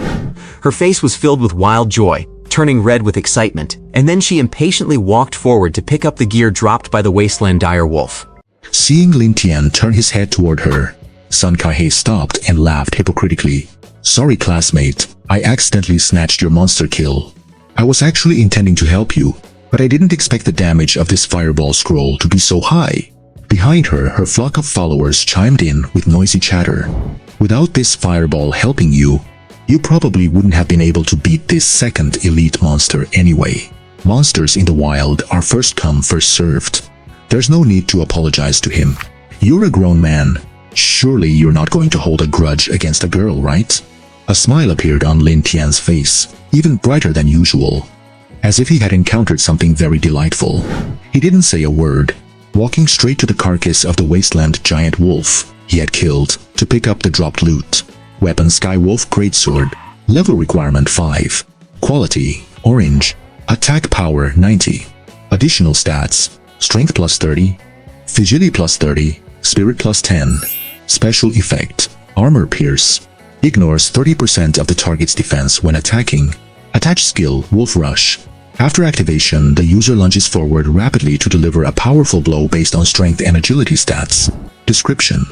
Her face was filled with wild joy, turning red with excitement, and then she impatiently walked forward to pick up the gear dropped by the wasteland dire wolf. Seeing Lin Tian turn his head toward her, Sun Kai-hei stopped and laughed hypocritically. Sorry, classmate, I accidentally snatched your monster kill. I was actually intending to help you, but I didn't expect the damage of this fireball scroll to be so high. Behind her, her flock of followers chimed in with noisy chatter. Without this fireball helping you, you probably wouldn't have been able to beat this second elite monster anyway. Monsters in the wild are first come, first served. There's no need to apologize to him. You're a grown man. Surely you're not going to hold a grudge against a girl, right? A smile appeared on Lin Tian's face, even brighter than usual, as if he had encountered something very delightful. He didn't say a word, walking straight to the carcass of the wasteland giant wolf he had killed to pick up the dropped loot. Weapon Sky Wolf Greatsword, level requirement 5, quality orange, attack power 90, additional stats strength plus 30, agility plus 30, Spirit plus 10. Special effect. Armor Pierce. Ignores 30% of the target's defense when attacking. Attached skill, Wolf Rush. After activation, the user lunges forward rapidly to deliver a powerful blow based on strength and agility stats. Description.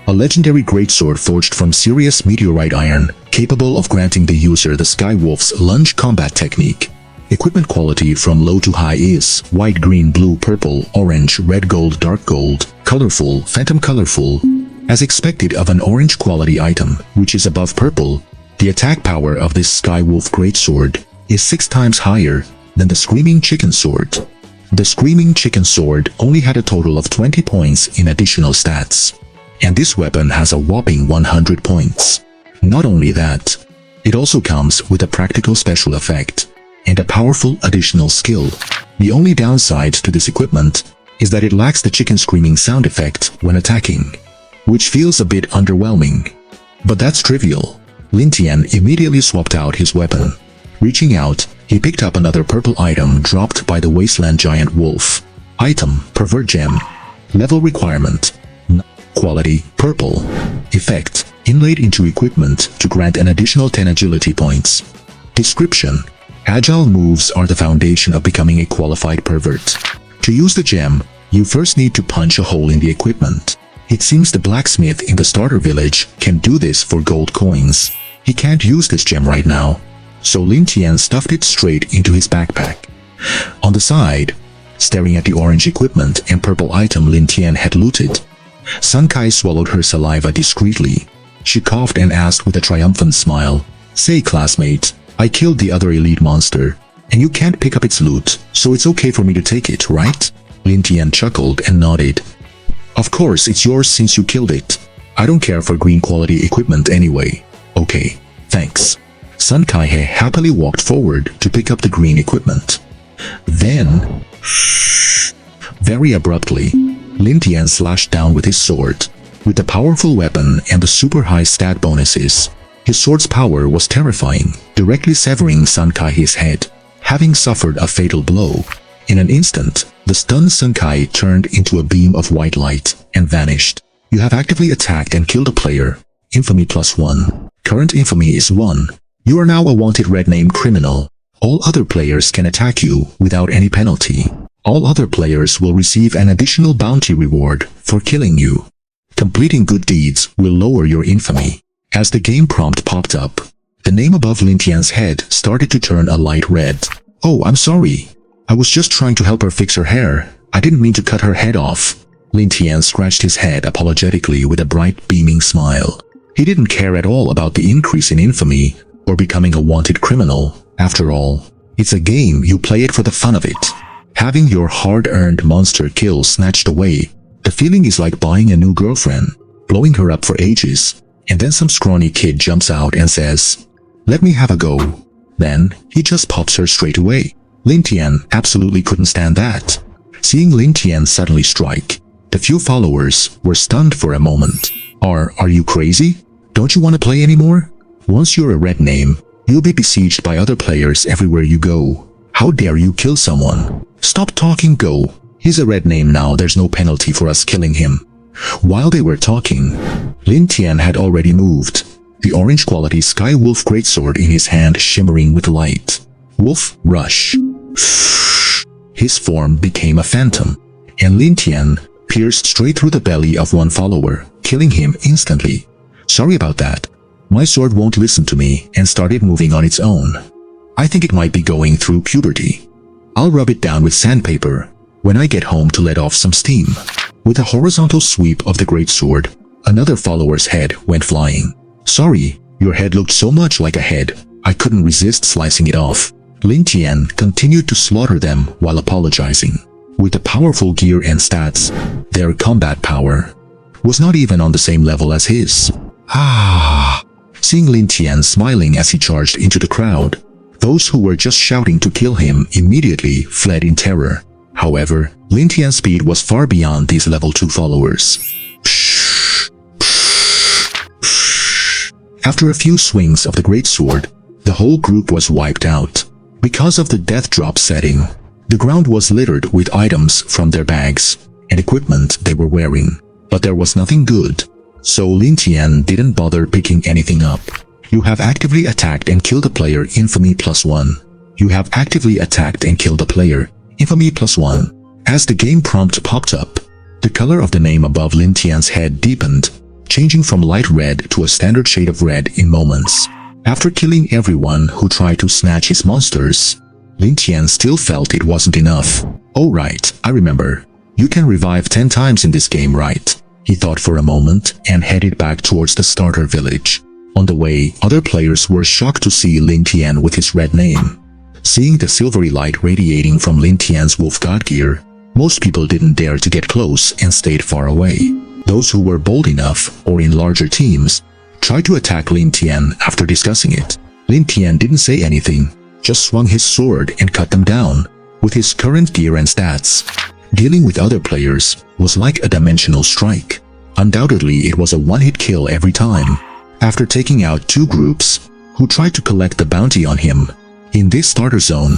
A legendary greatsword forged from Sirius meteorite iron, capable of granting the user the Sky Wolf's lunge combat technique. Equipment quality from low to high is white, green, blue, purple, orange, red, gold, dark gold, colorful, phantom colorful. As expected of an orange quality item, which is above purple, the attack power of this Sky Wolf greatsword is 6 times higher than the Screaming Chicken Sword. The Screaming Chicken Sword only had a total of 20 points in additional stats, and this weapon has a whopping 100 points. Not only that, it also comes with a practical special effect and a powerful additional skill. The only downside to this equipment is that it lacks the chicken screaming sound effect when attacking, which feels a bit underwhelming. But that's trivial. Lin Tian immediately swapped out his weapon. Reaching out, he picked up another purple item dropped by the Wasteland Giant Wolf. Item, Pervert Gem. Level requirement. Quality, purple. Effect, inlaid into equipment to grant an additional 10 agility points. Description. Agile moves are the foundation of becoming a qualified pervert. To use the gem, you first need to punch a hole in the equipment. It seems the blacksmith in the starter village can do this for gold coins. He can't use this gem right now, so Lin Tian stuffed it straight into his backpack. On the side, staring at the orange equipment and purple item Lin Tian had looted, Sun Kai swallowed her saliva discreetly. She coughed and asked with a triumphant smile, "Say, classmate, I killed the other elite monster, and you can't pick up its loot, so it's okay for me to take it, right?" Lin Tian chuckled and nodded. "Of course, it's yours since you killed it. I don't care for green quality equipment anyway." "Okay, thanks." Sun Kai happily walked forward to pick up the green equipment. Then, very abruptly, Lin Tian slashed down with his sword. With the powerful weapon and the super high stat bonuses, his sword's power was terrifying, directly severing Sun Kai's head. Having suffered a fatal blow, in an instant, the stunned Sun Kai turned into a beam of white light and vanished. You have actively attacked and killed a player. Infamy plus 1. Current infamy is 1. You are now a wanted red name criminal. All other players can attack you without any penalty. All other players will receive an additional bounty reward for killing you. Completing good deeds will lower your infamy. As the game prompt popped up, the name above Lin Tian's head started to turn a light red. "Oh, I'm sorry. I was just trying to help her fix her hair. I didn't mean to cut her head off." Lin Tian scratched his head apologetically with a bright, beaming smile. He didn't care at all about the increase in infamy or becoming a wanted criminal. After all, it's a game, you play it for the fun of it. Having your hard-earned monster kill snatched away, the feeling is like buying a new girlfriend, blowing her up for ages, and then some scrawny kid jumps out and says, "Let me have a go." Then, he just pops her straight away. Lin Tian absolutely couldn't stand that. Seeing Lin Tian suddenly strike, the few followers were stunned for a moment. Are you crazy? Don't you want to play anymore? Once you're a red name, you'll be besieged by other players everywhere you go. How dare you kill someone? Stop talking, go. He's a red name now, there's no penalty for us killing him. While they were talking, Lin Tian had already moved, the orange quality Sky Wolf greatsword in his hand shimmering with light. Wolf Rush. His form became a phantom, and Lin Tian pierced straight through the belly of one follower, killing him instantly. "Sorry about that. My sword won't listen to me," and started moving on its own. "I think it might be going through puberty. I'll rub it down with sandpaper when I get home to let off some steam." With a horizontal sweep of the greatsword, another follower's head went flying. "Sorry, your head looked so much like a head, I couldn't resist slicing it off." Lin Tian continued to slaughter them while apologizing. With the powerful gear and stats, their combat power was not even on the same level as his. Seeing Lin Tian smiling as he charged into the crowd, those who were just shouting to kill him immediately fled in terror. However, Lin Tian's speed was far beyond these level 2 followers. After a few swings of the greatsword, the whole group was wiped out. Because of the death drop setting, the ground was littered with items from their bags and equipment they were wearing. but there was nothing good. So Lin Tian didn't bother picking anything up. You have actively attacked and killed a player, infamy +1. You have actively attacked and killed a player, infamy +1. As the game prompt popped up, the color of the name above Lin Tian's head deepened, changing from light red to a standard shade of red in moments. After killing everyone who tried to snatch his monsters, Lin Tian still felt it wasn't enough. "Oh right, I remember. You can revive 10 times in this game, right?" He thought for a moment and headed back towards the starter village. On the way, other players were shocked to see Lin Tian with his red name. Seeing the silvery light radiating from Lin Tian's wolf god gear, most people didn't dare to get close and stayed far away. Those who were bold enough, or in larger teams, tried to attack Lin Tian after discussing it. Lin Tian didn't say anything, just swung his sword and cut them down. With his current gear and stats, dealing with other players was like a dimensional strike. Undoubtedly, it was a one-hit kill every time. After taking out 2 groups who tried to collect the bounty on him, in this starter zone,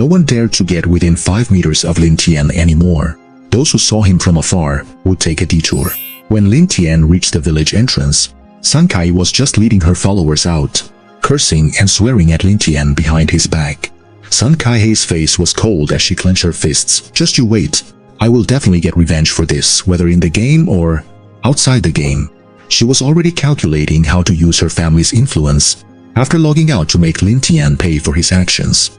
no one dared to get within 5 meters of Lin Tian anymore. Those who saw him from afar would take a detour. When Lin Tian reached the village entrance, Sun Kai was just leading her followers out, cursing and swearing at Lin Tian behind his back. Sun Kai-hei's face was cold as she clenched her fists. "Just you wait. I will definitely get revenge for this, whether in the game or outside the game." She was already calculating how to use her family's influence after logging out to make Lin Tian pay for his actions.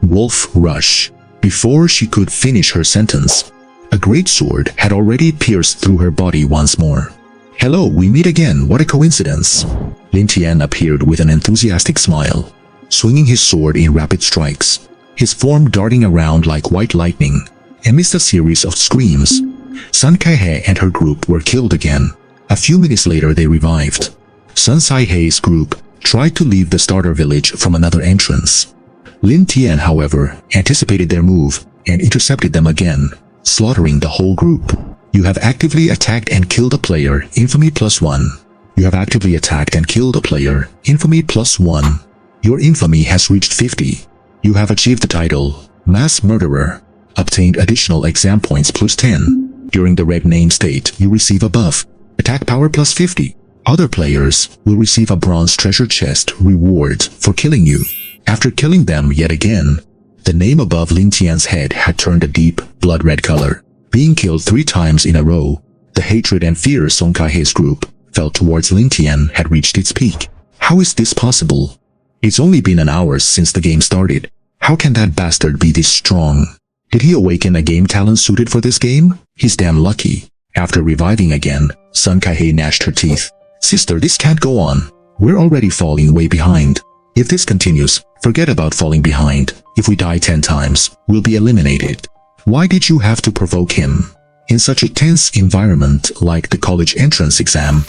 Wolf Rush. Before she could finish her sentence, a great sword had already pierced through her body once more. "Hello, we meet again, what a coincidence." Lin Tian appeared with an enthusiastic smile, swinging his sword in rapid strikes, his form darting around like white lightning. Amidst a series of screams, Sun Kai-hei and her group were killed again. A few minutes later they revived. Sun Sai-hei's group tried to leave the starter village from another entrance. Lin Tian, however, anticipated their move and intercepted them again, slaughtering the whole group. "You have actively attacked and killed a player, infamy +1. You have actively attacked and killed a player, infamy +1. Your infamy has reached 50. You have achieved the title, Mass Murderer. Obtained additional exam points +10. During the red name state, you receive a buff, attack power +50. Other players will receive a bronze treasure chest reward for killing you. After killing them yet again, the name above Lin Tian's head had turned a deep, blood red color. Being killed 3 times in a row, the hatred and fear Sun Kai-hei's group felt towards Lin Tian had reached its peak. How is this possible? It's only been an hour since the game started. How can that bastard be this strong? Did he awaken a game talent suited for this game? He's damn lucky. After reviving again, Sun Kai-hei gnashed her teeth. "Sister, this can't go on. We're already falling way behind. If this continues, forget about falling behind. If we die 10 times, we'll be eliminated. Why did you have to provoke him? In such a tense environment like the college entrance exam,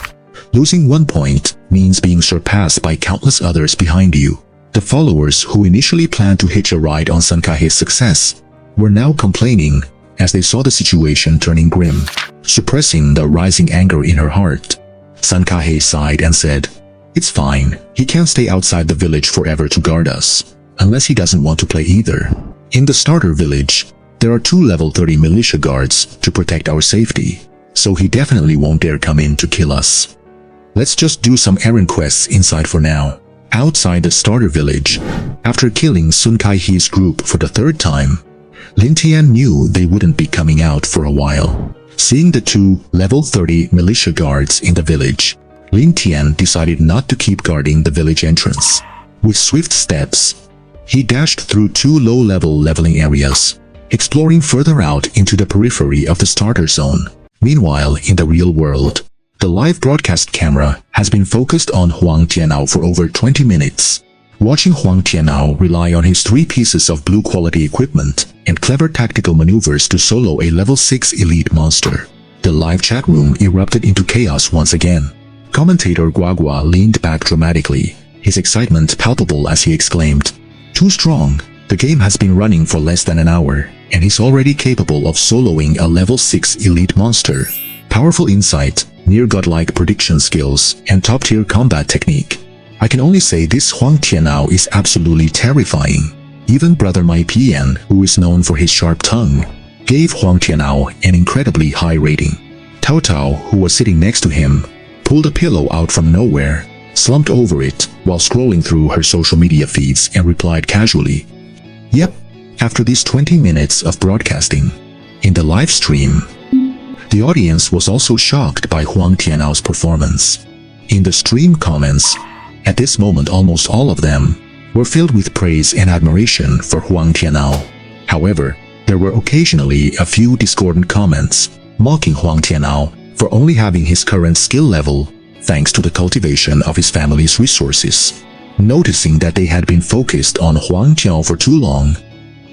losing 1 point means being surpassed by countless others behind you." The followers who initially planned to hitch a ride on Sun Kai-hei's success were now complaining as they saw the situation turning grim. Suppressing the rising anger in her heart, Sun Kai-hei sighed and said, "It's fine. He can't stay outside the village forever to guard us, unless he doesn't want to play either. In the starter village, there are 2 level 30 militia guards to protect our safety, so he definitely won't dare come in to kill us. Let's just do some errand quests inside for now." Outside the starter village, after killing Sun Kai-hei's group for the 3rd time, Lin Tian knew they wouldn't be coming out for a while. Seeing the 2 level 30 militia guards in the village, Lin Tian decided not to keep guarding the village entrance. With swift steps, he dashed through 2 low-level leveling areas, exploring further out into the periphery of the starter zone. Meanwhile, in the real world, the live broadcast camera has been focused on Huang Tianao for over 20 minutes. Watching Huang Tianao rely on his 3 pieces of blue-quality equipment and clever tactical maneuvers to solo a level 6 elite monster, the live chat room erupted into chaos once again. Commentator Guagua leaned back dramatically, his excitement palpable as he exclaimed, "Too strong. The game has been running for less than an hour, and he's already capable of soloing a level 6 elite monster. Powerful insight, near godlike prediction skills, and top-tier combat technique. I can only say this Huang Tianao is absolutely terrifying." Even Brother Mai Pian, who is known for his sharp tongue, gave Huang Tianao an incredibly high rating. Tao Tao, who was sitting next to him, pulled a pillow out from nowhere, slumped over it while scrolling through her social media feeds and replied casually, "Yep, after these 20 minutes of broadcasting." In the live stream, the audience was also shocked by Huang Tianao's performance. In the stream comments, at this moment almost all of them were filled with praise and admiration for Huang Tianao. However, there were occasionally a few discordant comments, mocking Huang Tianao for only having his current skill level thanks to the cultivation of his family's resources. Noticing that they had been focused on Huang Tiao for too long,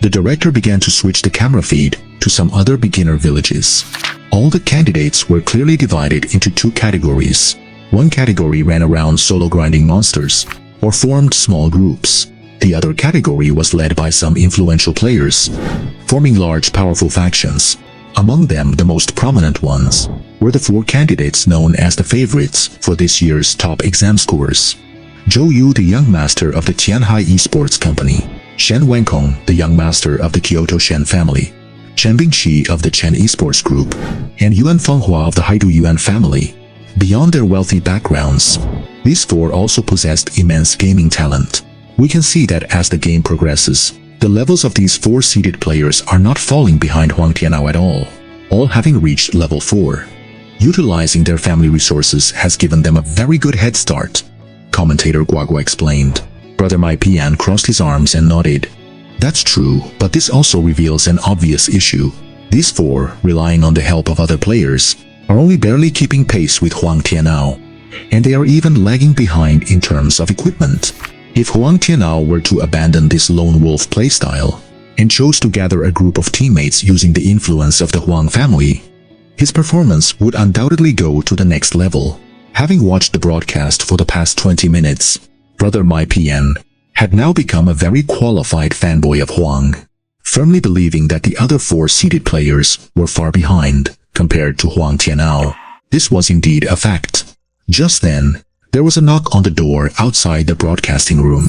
the director began to switch the camera feed to some other beginner villages. All the candidates were clearly divided into two categories. One category ran around solo grinding monsters, or formed small groups. The other category was led by some influential players, forming large powerful factions. Among them, the most prominent ones were the four candidates known as the favorites for this year's top exam scores. Zhou Yu, the young master of the Tianhai Esports Company, Shen Wenkong, the young master of the Kyoto Shen family, Chen Bingqi of the Chen Esports Group, and Yuan Fenghua of the Haidu Yuan family. Beyond their wealthy backgrounds, these four also possessed immense gaming talent. We can see that as the game progresses, the levels of these four seeded players are not falling behind Huang Tianao at all having reached level 4. Utilizing their family resources has given them a very good head start, commentator Guagua explained. Brother Mai Pian crossed his arms and nodded. That's true, but this also reveals an obvious issue. These four, relying on the help of other players, are only barely keeping pace with Huang Tianao, and they are even lagging behind in terms of equipment. If Huang Tianao were to abandon this lone wolf playstyle and chose to gather a group of teammates using the influence of the Huang family, his performance would undoubtedly go to the next level. Having watched the broadcast for the past 20 minutes, Brother Mai Pian had now become a very qualified fanboy of Huang, firmly believing that the other four seeded players were far behind compared to Huang Tianao. This was indeed a fact. Just then, there was a knock on the door outside the broadcasting room.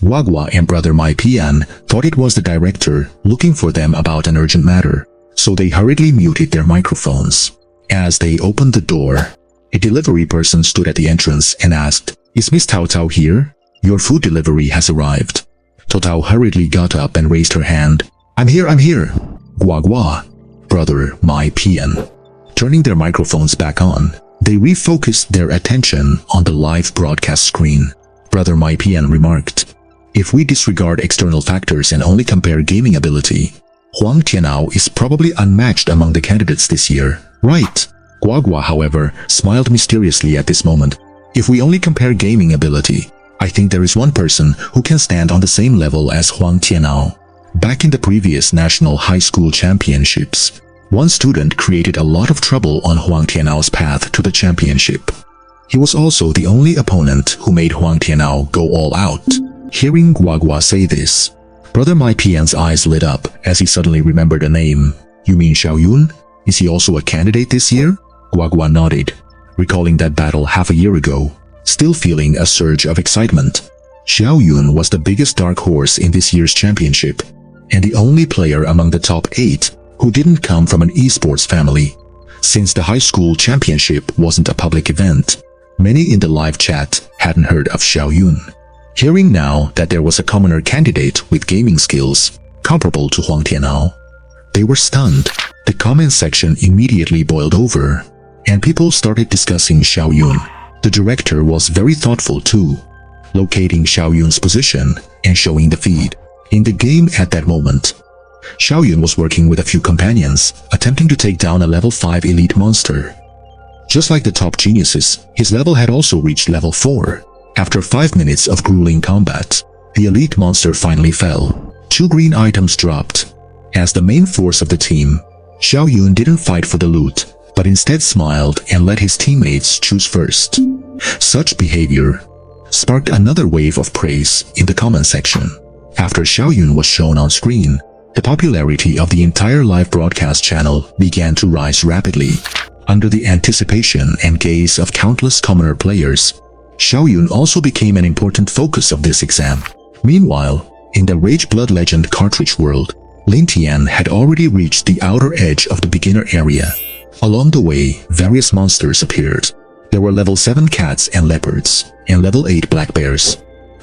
Guagua and Brother Mai Pian thought it was the director looking for them about an urgent matter, so they hurriedly muted their microphones. As they opened the door, a delivery person stood at the entrance and asked, "Is Miss Tao Tao here? Your food delivery has arrived." Tao Tao hurriedly got up and raised her hand. I'm here. Guagua, Brother Mai Pian. Turning their microphones back on, they refocused their attention on the live broadcast screen. Brother Mai Pian remarked, "If we disregard external factors and only compare gaming ability, Huang Tianao is probably unmatched among the candidates this year, right?" Guagua, however, smiled mysteriously at this moment. "If we only compare gaming ability, I think there is one person who can stand on the same level as Huang Tianao." Back in the previous national high school championships, one student created a lot of trouble on Huang Tianao's path to the championship. He was also the only opponent who made Huang Tianao go all out. Hearing Guagua say this, Brother Mai Pian's eyes lit up as he suddenly remembered a name. "You mean Xiao Yun? Is he also a candidate this year?" Guagua nodded, recalling that battle half a year ago, still feeling a surge of excitement. Xiao Yun was the biggest dark horse in this year's championship, and the only player among the top 8 who didn't come from an esports family. Since the high school championship wasn't a public event, many in the live chat hadn't heard of Xiao Yun. Hearing now that there was a commoner candidate with gaming skills comparable to Huang Tianao, they were stunned. The comment section immediately boiled over, and people started discussing Xiao Yun. The director was very thoughtful too, locating Xiao Yun's position and showing the feed. In the game at that moment, Xiao Yun was working with a few companions, attempting to take down a level 5 elite monster. Just like the top geniuses, his level had also reached level 4. After 5 minutes of grueling combat, the elite monster finally fell. 2 green items dropped. As the main force of the team, Xiao Yun didn't fight for the loot, but instead smiled and let his teammates choose first. Such behavior sparked another wave of praise in the comment section. After Xiao Yun was shown on screen, the popularity of the entire live broadcast channel began to rise rapidly. Under the anticipation and gaze of countless commoner players, Xiao Yun also became an important focus of this exam. Meanwhile, in the Rage Blood Legend cartridge world, Lin Tian had already reached the outer edge of the beginner area. Along the way, various monsters appeared. There were level 7 cats and leopards, and level 8 black bears.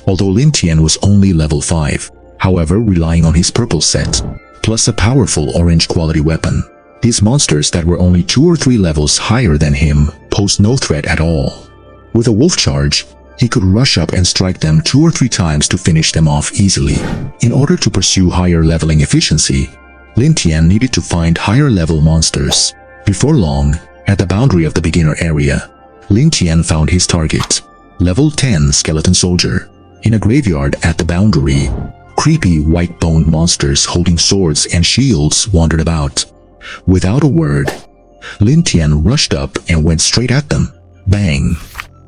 Although Lin Tian was only level 5, however, relying on his purple set, plus a powerful orange quality weapon, these monsters that were only 2 or 3 levels higher than him posed no threat at all. With a wolf charge, he could rush up and strike them 2 or 3 times to finish them off easily. In order to pursue higher leveling efficiency, Lin Tian needed to find higher level monsters. Before long, at the boundary of the beginner area, Lin Tian found his target, level 10 skeleton soldier. In a graveyard at the boundary, creepy white-boned monsters holding swords and shields wandered about. Without a word, Lin Tian rushed up and went straight at them. Bang!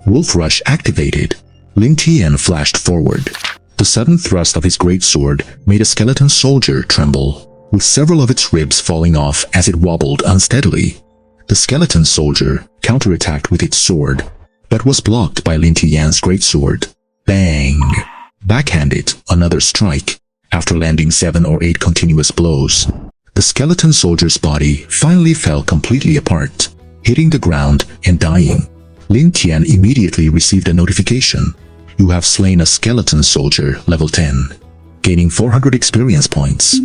Wolf Rush activated. Lin Tian flashed forward. The sudden thrust of his great sword made a skeleton soldier tremble, with several of its ribs falling off as it wobbled unsteadily. The skeleton soldier counterattacked with its sword, but was blocked by Lin Tian's greatsword. Bang! Backhanded, another strike. After landing 7 or 8 continuous blows, the skeleton soldier's body finally fell completely apart, hitting the ground and dying. Lin Tian immediately received a notification. You have slain a skeleton soldier, level 10, gaining 400 experience points.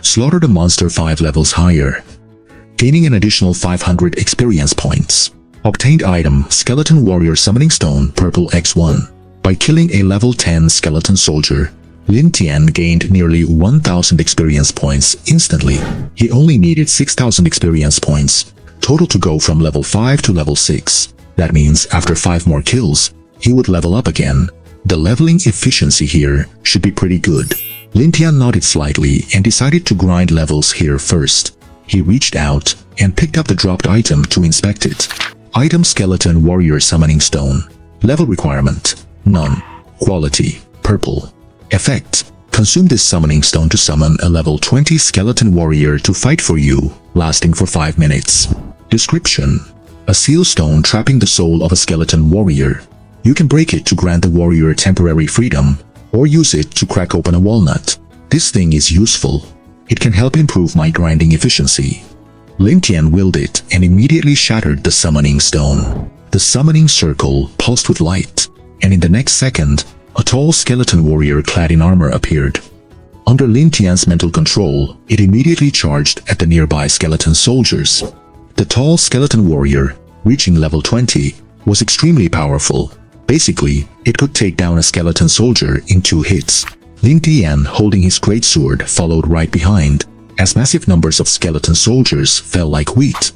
Slaughtered a monster 5 levels higher, gaining an additional 500 experience points. Obtained item, Skeleton Warrior Summoning Stone, purple X1. By killing a level 10 skeleton soldier, Lin Tian gained nearly 1,000 experience points instantly. He only needed 6,000 experience points, total to go from level 5 to level 6. That means after 5 more kills, he would level up again. The leveling efficiency here should be pretty good. Lin Tian nodded slightly and decided to grind levels here first. He reached out and picked up the dropped item to inspect it. Item Skeleton Warrior Summoning Stone. Level requirement: none. Quality: purple. Effect: consume this summoning stone to summon a level 20 skeleton warrior to fight for you, lasting for 5 minutes. Description: a seal stone trapping the soul of a skeleton warrior. You can break it to grant the warrior temporary freedom, or use it to crack open a walnut. This thing is useful. It can help improve my grinding efficiency. Lin Tian willed it and immediately shattered the summoning stone. The summoning circle pulsed with light, and in the next second, a tall skeleton warrior clad in armor appeared. Under Lin Tian's mental control, it immediately charged at the nearby skeleton soldiers. The tall skeleton warrior, reaching level 20, was extremely powerful. Basically, it could take down a skeleton soldier in 2 hits. Lin Tian, holding his greatsword, followed right behind, as massive numbers of skeleton soldiers fell like wheat.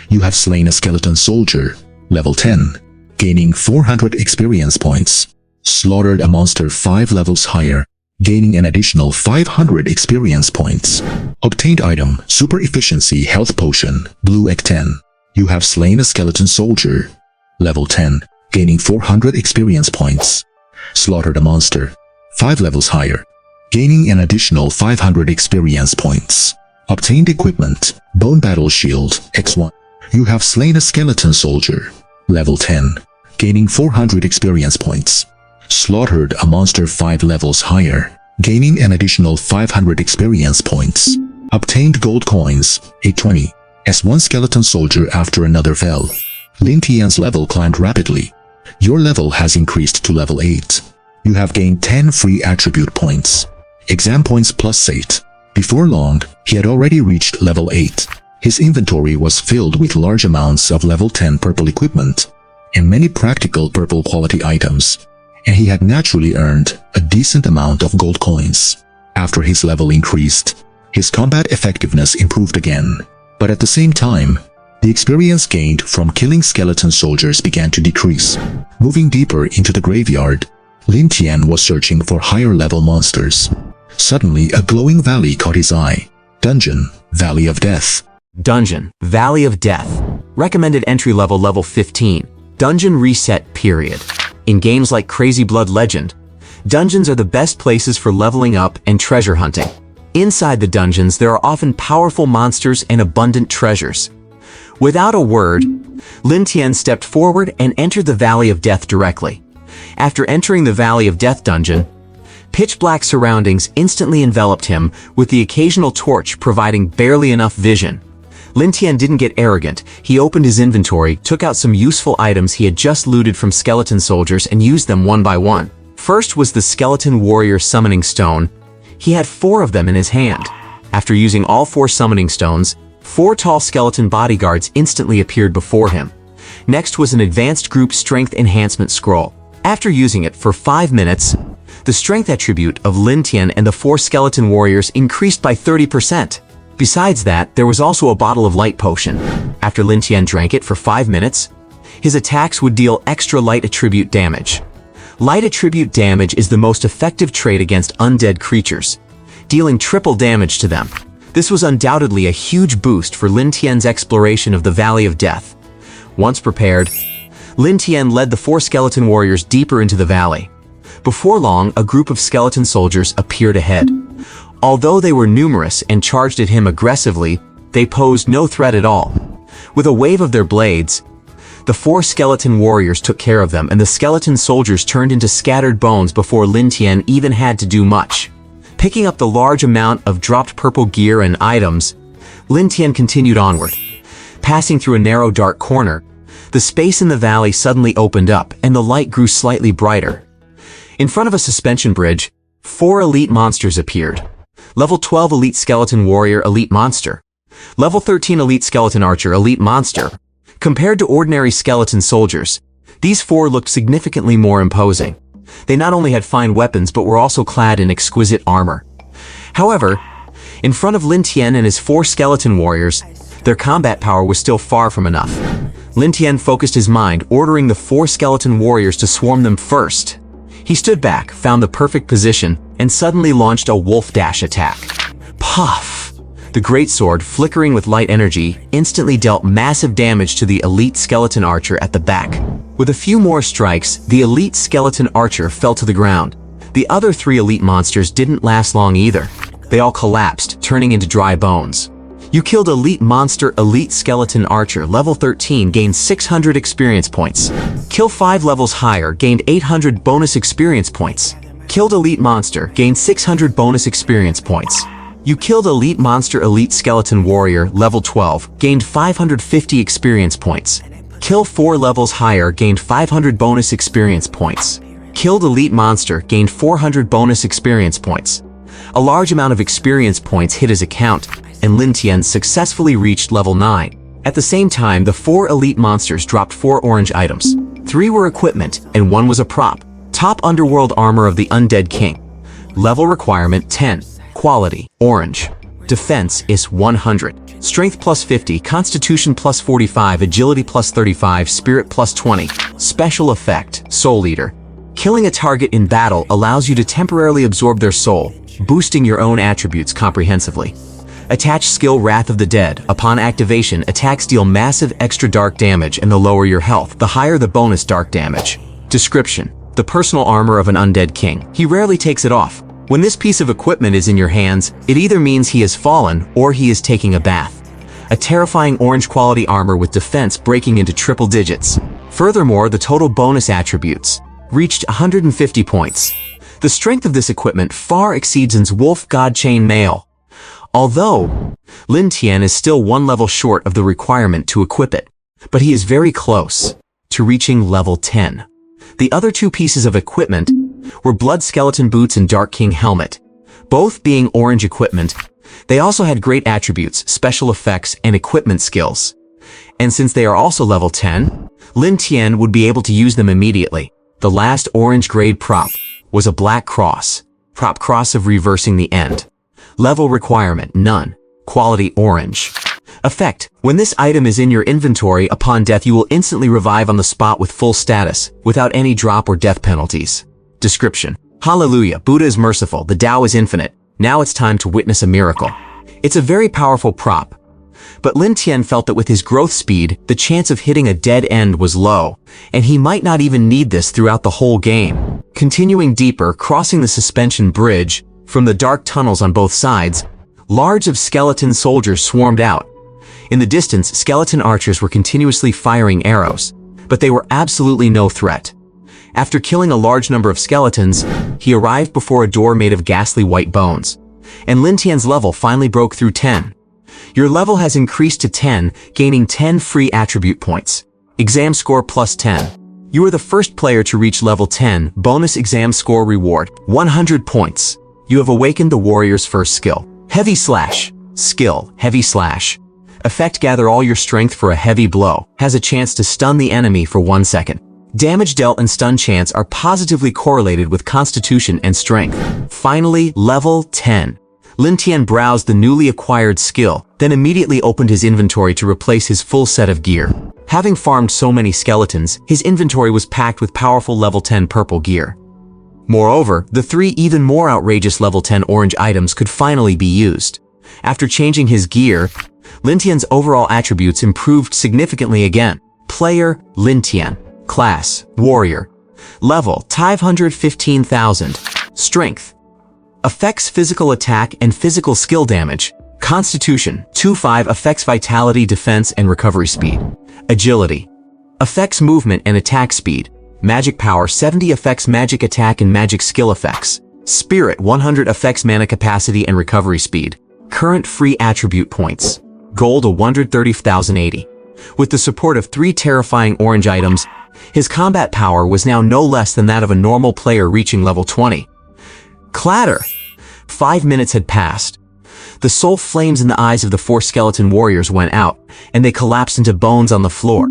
You have slain a skeleton soldier, level 10, gaining 400 experience points. Slaughtered a monster 5 levels higher, gaining an additional 500 experience points. Obtained item, Super Efficiency Health Potion, blue X10. You have slain a skeleton soldier, level 10, gaining 400 experience points. Slaughtered a monster 5 levels higher, gaining an additional 500 experience points. Obtained equipment, Bone Battle Shield, X1. You have slain a skeleton soldier, level 10, gaining 400 experience points. Slaughtered a monster 5 levels higher, gaining an additional 500 experience points. Obtained gold coins, 820, as one skeleton soldier after another fell. Lin Tian's level climbed rapidly. Your level has increased to level 8. You have gained 10 free attribute points. Exam points plus 8. Before long, he had already reached level 8. His inventory was filled with large amounts of level 10 purple equipment and many practical purple quality items, and he had naturally earned a decent amount of gold coins. After his level increased, his combat effectiveness improved again, but at the same time, the experience gained from killing skeleton soldiers began to decrease. Moving deeper into the graveyard, Lin Tian was searching for higher level monsters. Suddenly, a glowing valley caught his eye. Dungeon, Valley of Death. Dungeon, Valley of Death. Recommended entry level, level 15. Dungeon reset period. In games like Crazy Blood Legend, dungeons are the best places for leveling up and treasure hunting. Inside the dungeons, there are often powerful monsters and abundant treasures. Without a word, Lin Tian stepped forward and entered the Valley of Death directly. After entering the Valley of Death dungeon, pitch-black surroundings instantly enveloped him, with the occasional torch providing barely enough vision. Lin Tian didn't get arrogant. He opened his inventory, took out some useful items he had just looted from skeleton soldiers and used them one by one. First was the skeleton warrior summoning stone. He had 4 of them in his hand. After using all 4 summoning stones, 4 tall skeleton bodyguards instantly appeared before him. Next was an advanced group strength enhancement scroll. After using it for 5 minutes, the strength attribute of Lin Tian and the 4 skeleton warriors increased by 30%. Besides that, there was also a bottle of light potion. After Lin Tian drank it for 5 minutes, his attacks would deal extra light attribute damage. Light attribute damage is the most effective trait against undead creatures, dealing triple damage to them. This was undoubtedly a huge boost for Lin Tian's exploration of the Valley of Death. Once prepared, Lin Tian led the 4 skeleton warriors deeper into the valley. Before long, a group of skeleton soldiers appeared ahead. Although they were numerous and charged at him aggressively, they posed no threat at all. With a wave of their blades, the 4 skeleton warriors took care of them, and the skeleton soldiers turned into scattered bones before Lin Tian even had to do much. Picking up the large amount of dropped purple gear and items, Lin Tian continued onward. Passing through a narrow dark corner, the space in the valley suddenly opened up, and the light grew slightly brighter. In front of a suspension bridge, 4 elite monsters appeared. Level 12 Elite Skeleton Warrior Elite Monster. Level 13 Elite Skeleton Archer Elite Monster. Compared to ordinary skeleton soldiers, these 4 looked significantly more imposing. They not only had fine weapons but were also clad in exquisite armor. However, in front of Lin Tian and his 4 skeleton warriors, their combat power was still far from enough. Lin Tian focused his mind, ordering the 4 skeleton warriors to swarm them first. He stood back, found the perfect position, and suddenly launched a wolf dash attack. Puff! The greatsword, flickering with light energy, instantly dealt massive damage to the elite skeleton archer at the back. With a few more strikes, the elite skeleton archer fell to the ground. The other 3 elite monsters didn't last long either. They all collapsed, turning into dry bones. You killed Elite Monster Elite Skeleton Archer level 13, gained 600 experience points. Kill 5 levels higher, gained 800 bonus experience points. Killed Elite Monster, gained 600 bonus experience points. You killed Elite Monster Elite Skeleton Warrior level 12, gained 550 experience points. Kill 4 levels higher, gained 500 bonus experience points. Killed Elite Monster, gained 400 bonus experience points. A large amount of experience points hit his account, and Lin Tian successfully reached level 9. At the same time, the 4 elite monsters dropped 4 orange items. 3 were equipment, and 1 was a prop. Top underworld armor of the Undead King. Level requirement 10. Quality, orange. Defense is 100. Strength plus 50, Constitution plus 45, Agility plus 35, Spirit plus 20. Special effect, Soul Eater. Killing a target in battle allows you to temporarily absorb their soul, boosting your own attributes comprehensively. Attach skill Wrath of the Dead. Upon activation, attacks deal massive extra dark damage, and the lower your health, the higher the bonus dark damage. Description: the personal armor of an undead king. He rarely takes it off. When this piece of equipment is in your hands, it either means he has fallen or he is taking a bath. A terrifying orange quality armor with defense breaking into triple digits. Furthermore, the total bonus attributes reached 150 points. The strength of this equipment far exceeds its Wolf God Chain Mail. Although Lin Tian is still 1 level short of the requirement to equip it, but he is very close to reaching level 10. The other 2 pieces of equipment were Blood Skeleton Boots and Dark King Helmet. Both being orange equipment, they also had great attributes, special effects, and equipment skills. And since they are also level 10, Lin Tian would be able to use them immediately. The last orange grade prop was a black cross. Prop cross of reversing the end. Level requirement, none. Quality, orange. Effect: when this item is in your inventory, upon death you will instantly revive on the spot with full status, without any drop or death penalties. Description: Hallelujah, Buddha is merciful, the Tao is infinite. Now it's time to witness a miracle. It's a very powerful prop. But Lin Tian felt that with his growth speed, the chance of hitting a dead end was low, and he might not even need this throughout the whole game. Continuing deeper, crossing the suspension bridge, from the dark tunnels on both sides, large of skeleton soldiers swarmed out. In the distance, skeleton archers were continuously firing arrows, but they were absolutely no threat. After killing a large number of skeletons, he arrived before a door made of ghastly white bones, and Lin Tian's level finally broke through 10. Your level has increased to 10, gaining 10 free attribute points. Exam score plus 10. You are the first player to reach level 10, bonus exam score reward, 100 points. You have awakened the warrior's first skill. Heavy Slash. Skill, Heavy Slash. Effect: gather all your strength for a heavy blow. Has a chance to stun the enemy for 1 second. Damage dealt and stun chance are positively correlated with constitution and strength. Finally, level 10. Lin Tian browsed the newly acquired skill, then immediately opened his inventory to replace his full set of gear. Having farmed so many skeletons, his inventory was packed with powerful level 10 purple gear. Moreover, the 3 even more outrageous level 10 orange items could finally be used. After changing his gear, Lin Tian's overall attributes improved significantly again. Player, Lin Tian. Class, Warrior. Level, 515,000. Strength. Affects physical attack and physical skill damage. Constitution, 2-5 affects vitality, defense, and recovery speed. Agility. Affects movement and attack speed. Magic power, 70 affects magic attack and magic skill effects. Spirit, 100 affects mana capacity and recovery speed. Current free attribute points. Gold, 130,080. With the support of 3 terrifying orange items, his combat power was now no less than that of a normal player reaching level 20. Clatter! 5 minutes had passed. The soul flames in the eyes of the 4 skeleton warriors went out, and they collapsed into bones on the floor.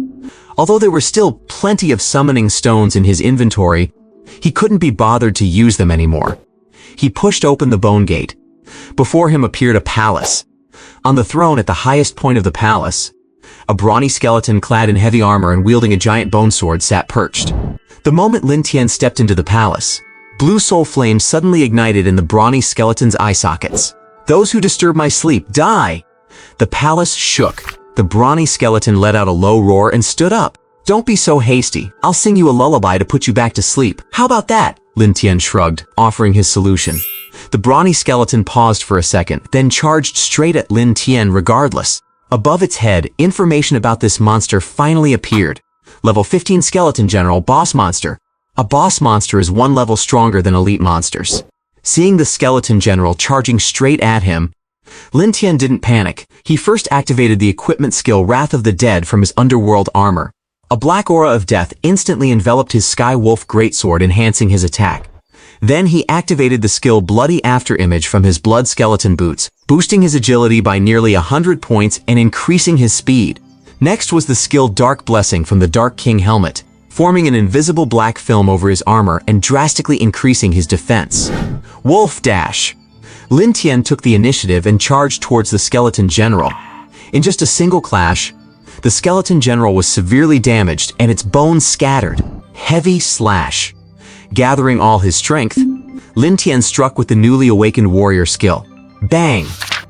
Although there were still plenty of summoning stones in his inventory, he couldn't be bothered to use them anymore. He pushed open the bone gate. Before him appeared a palace. On the throne at the highest point of the palace, a brawny skeleton clad in heavy armor and wielding a giant bone sword sat perched. The moment Lin Tian stepped into the palace, blue soul flames suddenly ignited in the brawny skeleton's eye sockets. Those who disturb my sleep, die! The palace shook. The brawny skeleton let out a low roar and stood up. Don't be so hasty. I'll sing you a lullaby to put you back to sleep. How about that? Lin Tian shrugged, offering his solution. The brawny skeleton paused for a second, then charged straight at Lin Tian regardless. Above its head, information about this monster finally appeared. Level 15 Skeleton General, Boss Monster. A boss monster is 1 level stronger than elite monsters. Seeing the skeleton general charging straight at him, Lin Tian didn't panic. He first activated the equipment skill Wrath of the Dead from his underworld armor. A black aura of death instantly enveloped his Sky Wolf greatsword, enhancing his attack. Then he activated the skill Bloody Afterimage from his blood skeleton boots, boosting his agility by nearly 100 points and increasing his speed. Next was the skill Dark Blessing from the Dark King helmet, forming an invisible black film over his armor and drastically increasing his defense. Wolf Dash. Lin Tian took the initiative and charged towards the skeleton general. In just a single clash, the skeleton general was severely damaged and its bones scattered. Heavy Slash. Gathering all his strength, Lin Tian struck with the newly awakened warrior skill. Bang!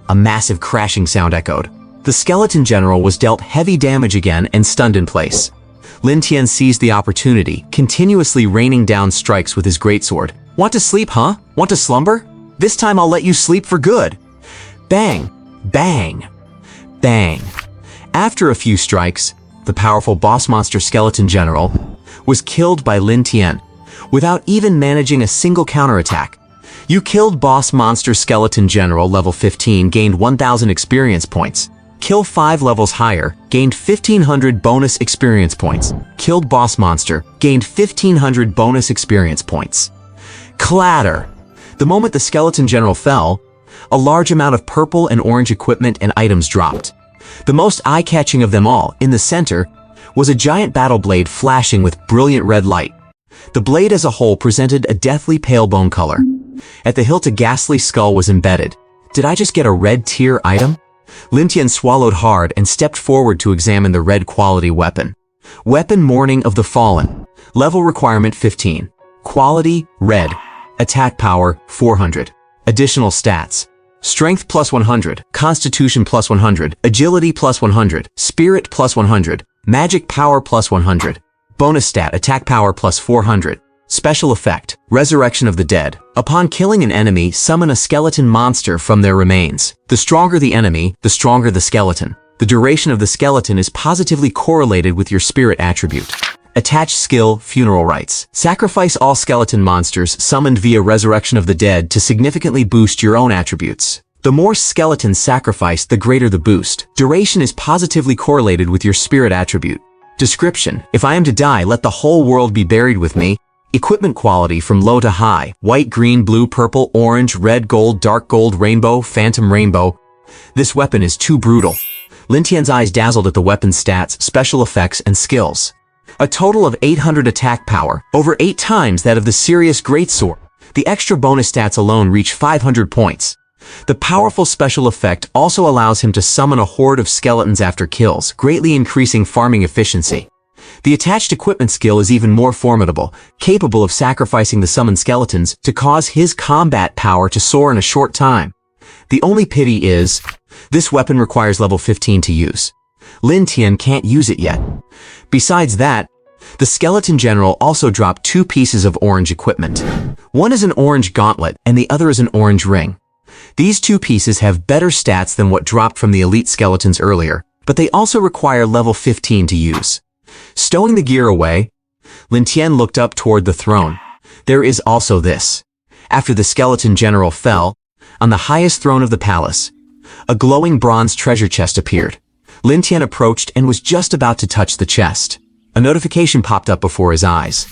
A massive crashing sound echoed. The skeleton general was dealt heavy damage again and stunned in place. Lin Tian seized the opportunity, continuously raining down strikes with his greatsword. Want to sleep, huh? Want to slumber? This time I'll let you sleep for good. Bang! Bang! Bang! After a few strikes, the powerful boss monster skeleton general was killed by Lin Tian, without even managing a single counterattack. You killed boss monster skeleton general level 15, gained 1,000 experience points. Kill 5 levels higher, gained 1,500 bonus experience points. Killed boss monster, gained 1,500 bonus experience points. Clatter! The moment the skeleton general fell, a large amount of purple and orange equipment and items dropped. The most eye-catching of them all, in the center, was a giant battle blade flashing with brilliant red light. The blade as a whole presented a deathly pale bone color. At the hilt a ghastly skull was embedded. Did I just get a red tier item? Lin Tian swallowed hard and stepped forward to examine the red quality weapon. Weapon Mourning of the Fallen. Level requirement 15. Quality, red. Attack power, 400. Additional stats. Strength plus 100, Constitution plus 100, Agility plus 100, Spirit plus 100, Magic power plus 100. Bonus stat, Attack power plus 400. Special effect, Resurrection of the Dead. Upon killing an enemy, summon a skeleton monster from their remains. The stronger the enemy, the stronger the skeleton. The duration of the skeleton is positively correlated with your spirit attribute. Attached skill, Funeral Rites. Sacrifice all skeleton monsters summoned via Resurrection of the Dead to significantly boost your own attributes. The more skeletons sacrificed, the greater the boost. Duration is positively correlated with your spirit attribute. Description: if I am to die, let the whole world be buried with me. Equipment quality from low to high: white, green, blue, purple, orange, red, gold, dark gold, rainbow, phantom rainbow. This weapon is too brutal. Lin Tian's eyes dazzled at the weapon's stats, special effects, and skills. A total of 800 attack power, over 8 times that of the Sirius Greatsword. The extra bonus stats alone reach 500 points. The powerful special effect also allows him to summon a horde of skeletons after kills, greatly increasing farming efficiency. The attached equipment skill is even more formidable, capable of sacrificing the summoned skeletons to cause his combat power to soar in a short time. The only pity is, this weapon requires level 15 to use. Lin Tian can't use it yet. Besides that, the skeleton general also dropped 2 pieces of orange equipment. One is an orange gauntlet and the other is an orange ring. These 2 pieces have better stats than what dropped from the elite skeletons earlier, but they also require level 15 to use. Stowing the gear away, Lin Tian looked up toward the throne. There is also this. After the skeleton general fell, on the highest throne of the palace, a glowing bronze treasure chest appeared. Lin Tian approached and was just about to touch the chest. A notification popped up before his eyes.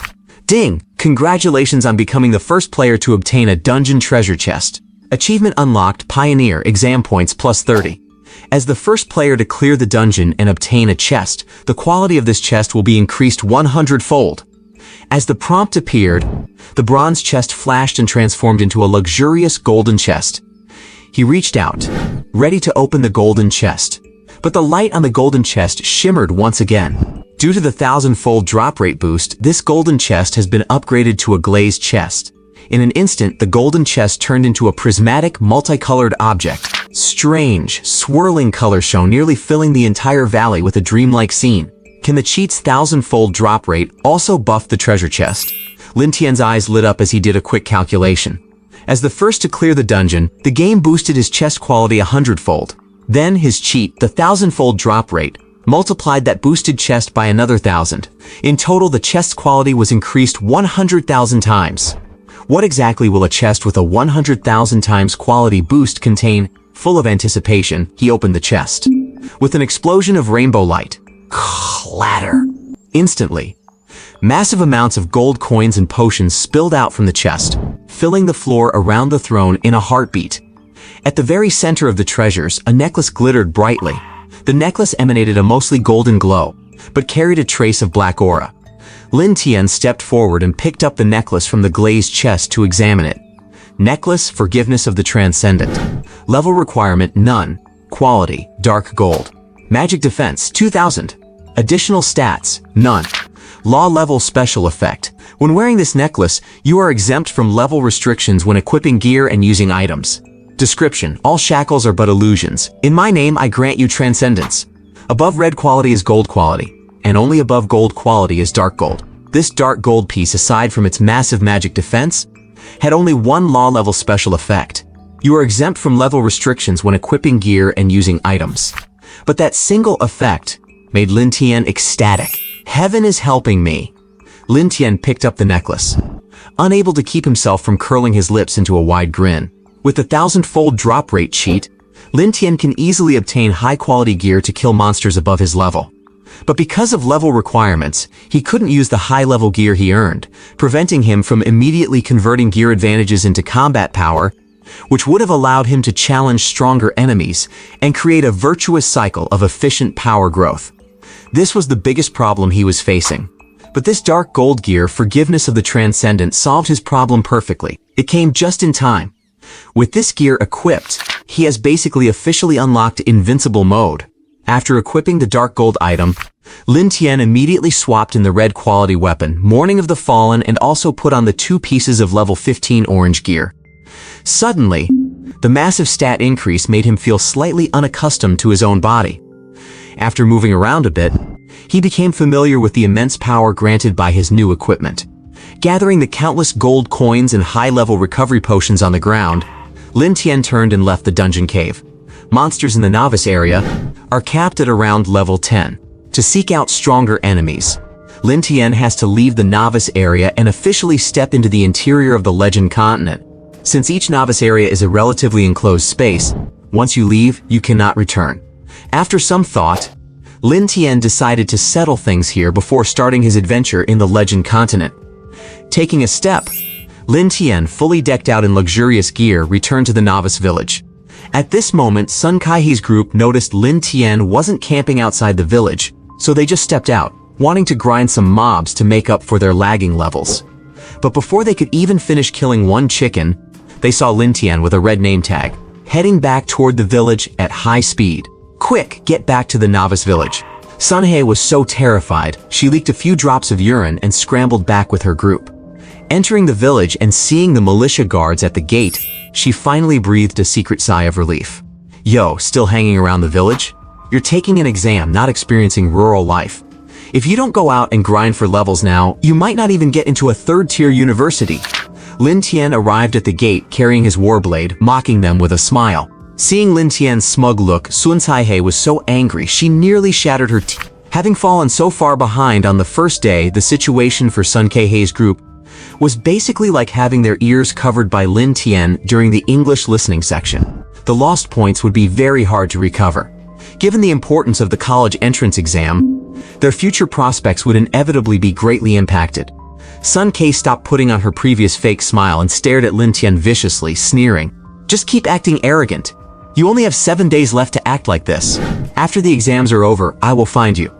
Ding! Congratulations on becoming the first player to obtain a dungeon treasure chest. Achievement unlocked: Pioneer, exam points plus 30. As the first player to clear the dungeon and obtain a chest, the quality of this chest will be increased 100-fold. As the prompt appeared, the bronze chest flashed and transformed into a luxurious golden chest. He reached out, ready to open the golden chest. But the light on the golden chest shimmered once again. Due to the 1000-fold drop rate boost, this golden chest has been upgraded to a glazed chest. In an instant, the golden chest turned into a prismatic, multicolored object. Strange, swirling color shone, nearly filling the entire valley with a dreamlike scene. Can the cheat's 1000-fold drop rate also buff the treasure chest? Lin Tian's eyes lit up as he did a quick calculation. As the first to clear the dungeon, the game boosted his chest quality 100-fold. Then his cheat, the 1000-fold drop rate, multiplied that boosted chest by another 1000. In total, the chest's quality was increased 100,000 times. What exactly will a chest with a 100,000 times quality boost contain? Full of anticipation, he opened the chest. With an explosion of rainbow light, clatter! Instantly, massive amounts of gold coins and potions spilled out from the chest, filling the floor around the throne in a heartbeat. At the very center of the treasures, a necklace glittered brightly. The necklace emanated a mostly golden glow, but carried a trace of black aura. Lin Tian stepped forward and picked up the necklace from the glazed chest to examine it. Necklace, Forgiveness of the Transcendent. Level requirement: none. Quality: dark gold. Magic defense: 2000. Additional stats: none. Law level special effect. When wearing this necklace, you are exempt from level restrictions when equipping gear and using items. Description: all shackles are but illusions. In my name I grant you transcendence. Above red quality is gold quality, and only above gold quality is dark gold. This dark gold piece, aside from its massive magic defense, had only one law level special effect. You are exempt from level restrictions when equipping gear and using items. But that single effect made Lin Tian ecstatic. Heaven is helping me. Lin Tian picked up the necklace, unable to keep himself from curling his lips into a wide grin. With the 1000-fold drop rate cheat, Lin Tian can easily obtain high-quality gear to kill monsters above his level. But because of level requirements, he couldn't use the high-level gear he earned, preventing him from immediately converting gear advantages into combat power, which would have allowed him to challenge stronger enemies and create a virtuous cycle of efficient power growth. This was the biggest problem he was facing. But this dark gold gear, Forgiveness of the Transcendent, solved his problem perfectly. It came just in time. With this gear equipped, he has basically officially unlocked Invincible mode. After equipping the dark gold item, Lin Tian immediately swapped in the red quality weapon, Mourning of the Fallen, and also put on the 2 pieces of level 15 orange gear. Suddenly, the massive stat increase made him feel slightly unaccustomed to his own body. After moving around a bit, he became familiar with the immense power granted by his new equipment. Gathering the countless gold coins and high-level recovery potions on the ground, Lin Tian turned and left the dungeon cave. Monsters in the novice area are capped at around level 10. To seek out stronger enemies, Lin Tian has to leave the novice area and officially step into the interior of the Legend Continent. Since each novice area is a relatively enclosed space, once you leave, you cannot return. After some thought, Lin Tian decided to settle things here before starting his adventure in the Legend Continent. Taking a step, Lin Tian, fully decked out in luxurious gear, returned to the novice village. At this moment, Sun Kaihe's group noticed Lin Tian wasn't camping outside the village, so they just stepped out, wanting to grind some mobs to make up for their lagging levels. But before they could even finish killing one chicken, they saw Lin Tian with a red name tag, heading back toward the village at high speed. Quick, get back to the novice village. Sun He was so terrified, she leaked a few drops of urine and scrambled back with her group. Entering the village and seeing the militia guards at the gate, she finally breathed a secret sigh of relief. Yo, still hanging around the village? You're taking an exam, not experiencing rural life. If you don't go out and grind for levels now, you might not even get into a third-tier university. Lin Tian arrived at the gate carrying his warblade, mocking them with a smile. Seeing Lin Tian's smug look, Sun Kaihe was so angry she nearly shattered her teeth. Having fallen so far behind on the first day, the situation for Sun Kaihe's group was basically like having their ears covered by Lin Tian during the English listening section. The lost points would be very hard to recover. Given the importance of the college entrance exam, their future prospects would inevitably be greatly impacted. Sun Kei stopped putting on her previous fake smile and stared at Lin Tian viciously, sneering. Just keep acting arrogant. You only have 7 days left to act like this. After the exams are over, I will find you.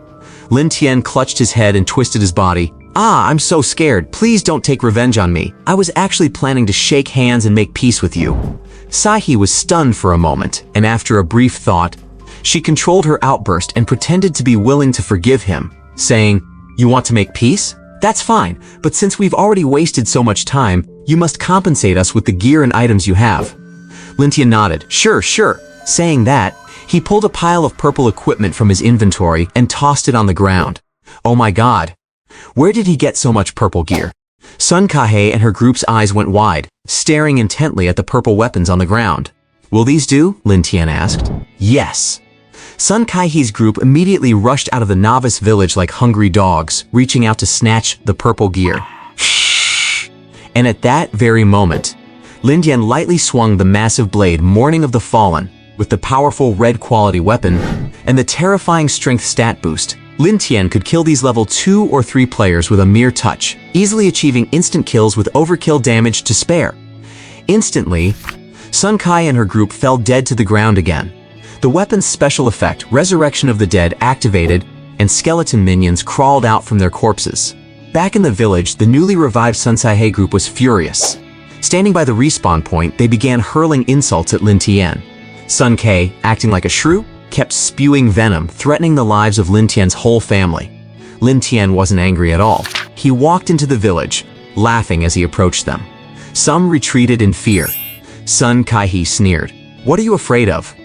Lin Tian clutched his head and twisted his body. I'm so scared. Please don't take revenge on me. I was actually planning to shake hands and make peace with you. Saihe was stunned for a moment, and after a brief thought, she controlled her outburst and pretended to be willing to forgive him, saying, You want to make peace? That's fine, but since we've already wasted so much time, you must compensate us with the gear and items you have. Lin Tian nodded. Sure. Saying that, he pulled a pile of purple equipment from his inventory and tossed it on the ground. Oh my god. Where did he get so much purple gear? Sun Kaihe and her group's eyes went wide, staring intently at the purple weapons on the ground. Will these do? Lin Tian asked. Yes. Sun Kaihe's group immediately rushed out of the novice village like hungry dogs, reaching out to snatch the purple gear. And at that very moment, Lin Tian lightly swung the massive blade Morning of the Fallen with the powerful red quality weapon and the terrifying strength stat boost. Lin Tian could kill these level 2 or 3 players with a mere touch, easily achieving instant kills with overkill damage to spare. Instantly, Sun Kai and her group fell dead to the ground again. The weapon's special effect, Resurrection of the Dead, activated, and skeleton minions crawled out from their corpses. Back in the village, the newly revived Sun Kaihe group was furious. Standing by the respawn point, they began hurling insults at Lin Tian. Sun Kei, acting like a shrew, kept spewing venom, threatening the lives of Lin Tian's whole family. Lin Tian wasn't angry at all. He walked into the village, laughing as he approached them. Some retreated in fear. Sun Kaihe sneered. What are you afraid of?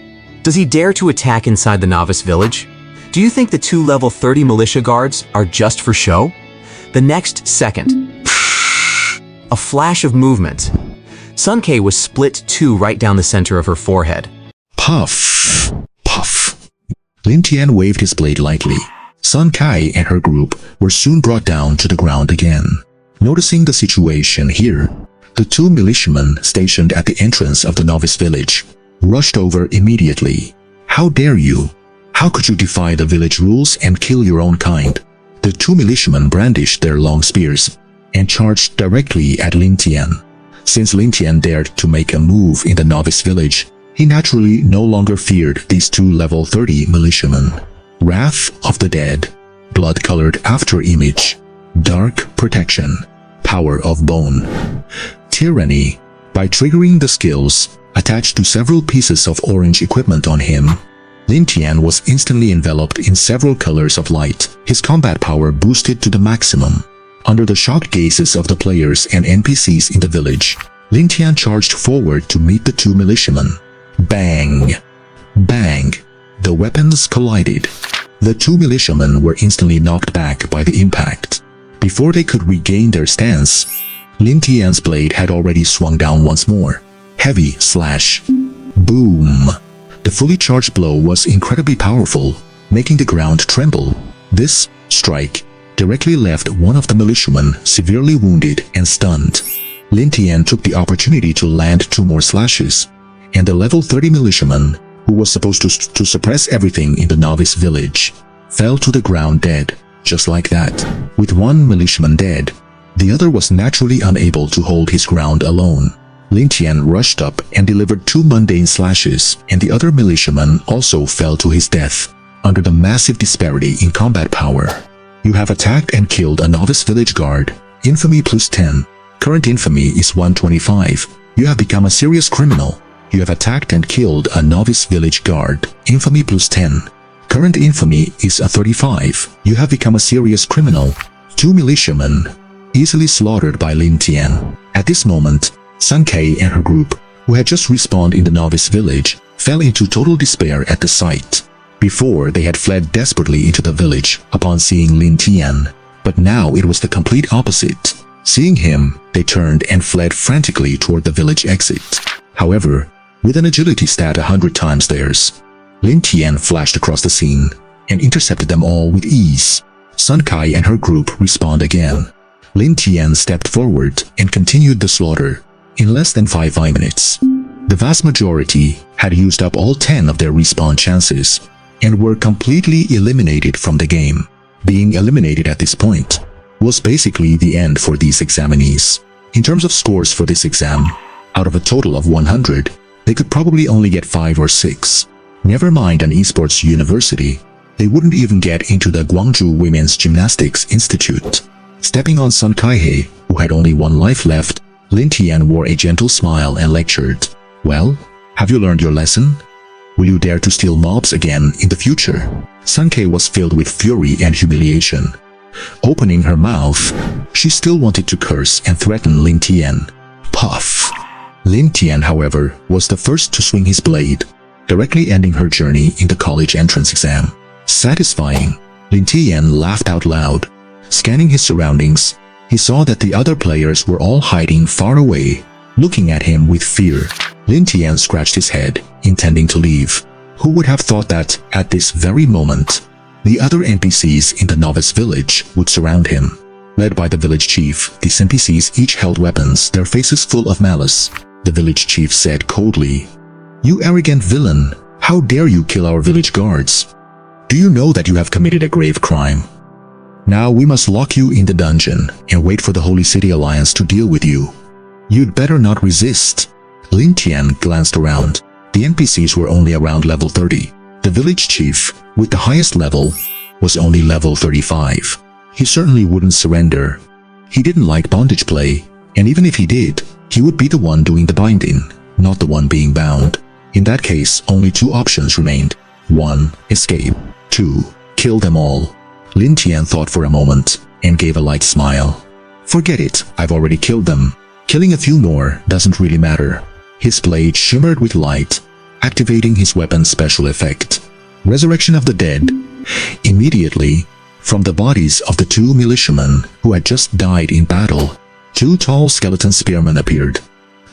Does he dare to attack inside the novice village? Do you think the 2 level 30 militia guards are just for show? The next second, a flash of movement. Sun Kei was split 2 right down the center of her forehead. Puff. Puff. Lin Tian waved his blade lightly. Sun Kai and her group were soon brought down to the ground again. Noticing the situation here, the 2 militiamen stationed at the entrance of the novice village rushed over immediately. How dare you? How could you defy the village rules and kill your own kind? The 2 militiamen brandished their long spears and charged directly at Lin Tian. Since Lin Tian dared to make a move in the novice village, he naturally no longer feared these 2 level 30 militiamen. Wrath of the Dead, blood-colored after-image, dark protection, power of bone, tyranny. By triggering the skills attached to several pieces of orange equipment on him, Lin Tian was instantly enveloped in several colors of light. His combat power boosted to the maximum. Under the shocked gazes of the players and NPCs in the village, Lin Tian charged forward to meet the 2 militiamen. Bang! Bang! The weapons collided. The 2 militiamen were instantly knocked back by the impact. Before they could regain their stance, Lin Tian's blade had already swung down once more. Heavy slash. Boom! The fully charged blow was incredibly powerful, making the ground tremble. This strike directly left one of the militiamen severely wounded and stunned. Lin Tian took the opportunity to land 2 more slashes, and the level 30 militiaman, who was supposed to suppress everything in the novice village, fell to the ground dead, just like that. With 1 militiaman dead, the other was naturally unable to hold his ground alone. Lin Tian rushed up and delivered 2 mundane slashes, and the other militiaman also fell to his death, under the massive disparity in combat power. You have attacked and killed a novice village guard, infamy plus 10. Current infamy is 125. You have become a serious criminal. You have attacked and killed a novice village guard, infamy plus 10. Current infamy is a 35. You have become a serious criminal. 2 militiamen, easily slaughtered by Lin Tian. At this moment, Sun Kei and her group, who had just respawned in the novice village, fell into total despair at the sight. Before, they had fled desperately into the village upon seeing Lin Tian, but now it was the complete opposite. Seeing him, they turned and fled frantically toward the village exit. However, with an agility stat 100 times theirs, Lin Tian flashed across the scene and intercepted them all with ease. Sun Kai and her group respawned again. Lin Tian stepped forward and continued the slaughter in less than 5 minutes. The vast majority had used up all 10 of their respawn chances and were completely eliminated from the game. Being eliminated at this point was basically the end for these examinees. In terms of scores for this exam, out of a total of 100, they could probably only get 5 or 6. Never mind an esports university, they wouldn't even get into the Guangzhou Women's Gymnastics Institute. Stepping on Sun Kaihei, who had only 1 life left, Lin Tian wore a gentle smile and lectured. Well, have you learned your lesson? Will you dare to steal mobs again in the future? Sun Kei was filled with fury and humiliation. Opening her mouth, she still wanted to curse and threaten Lin Tian. Puff! Lin Tian, however, was the first to swing his blade, directly ending her journey in the college entrance exam. Satisfying, Lin Tian laughed out loud. Scanning his surroundings, he saw that the other players were all hiding far away, looking at him with fear. Lin Tian scratched his head, intending to leave. Who would have thought that, at this very moment, the other NPCs in the novice village would surround him? Led by the village chief, these NPCs each held weapons, their faces full of malice. The village chief said coldly, "You arrogant villain, how dare you kill our village guards? Do you know that you have committed a grave crime? Now we must lock you in the dungeon and wait for the Holy City Alliance to deal with you. You'd better not resist." Lin Tian glanced around. The NPCs were only around level 30. The village chief, with the highest level, was only level 35. He certainly wouldn't surrender. He didn't like bondage play, and even if he did, he would be the one doing the binding, not the one being bound. In that case, only 2 options remained. 1. Escape. 2. Kill them all. Lin Tian thought for a moment and gave a light smile. Forget it, I've already killed them. Killing a few more doesn't really matter. His blade shimmered with light, activating his weapon's special effect. Resurrection of the Dead. Immediately, from the bodies of the 2 militiamen who had just died in battle, 2 tall skeleton spearmen appeared.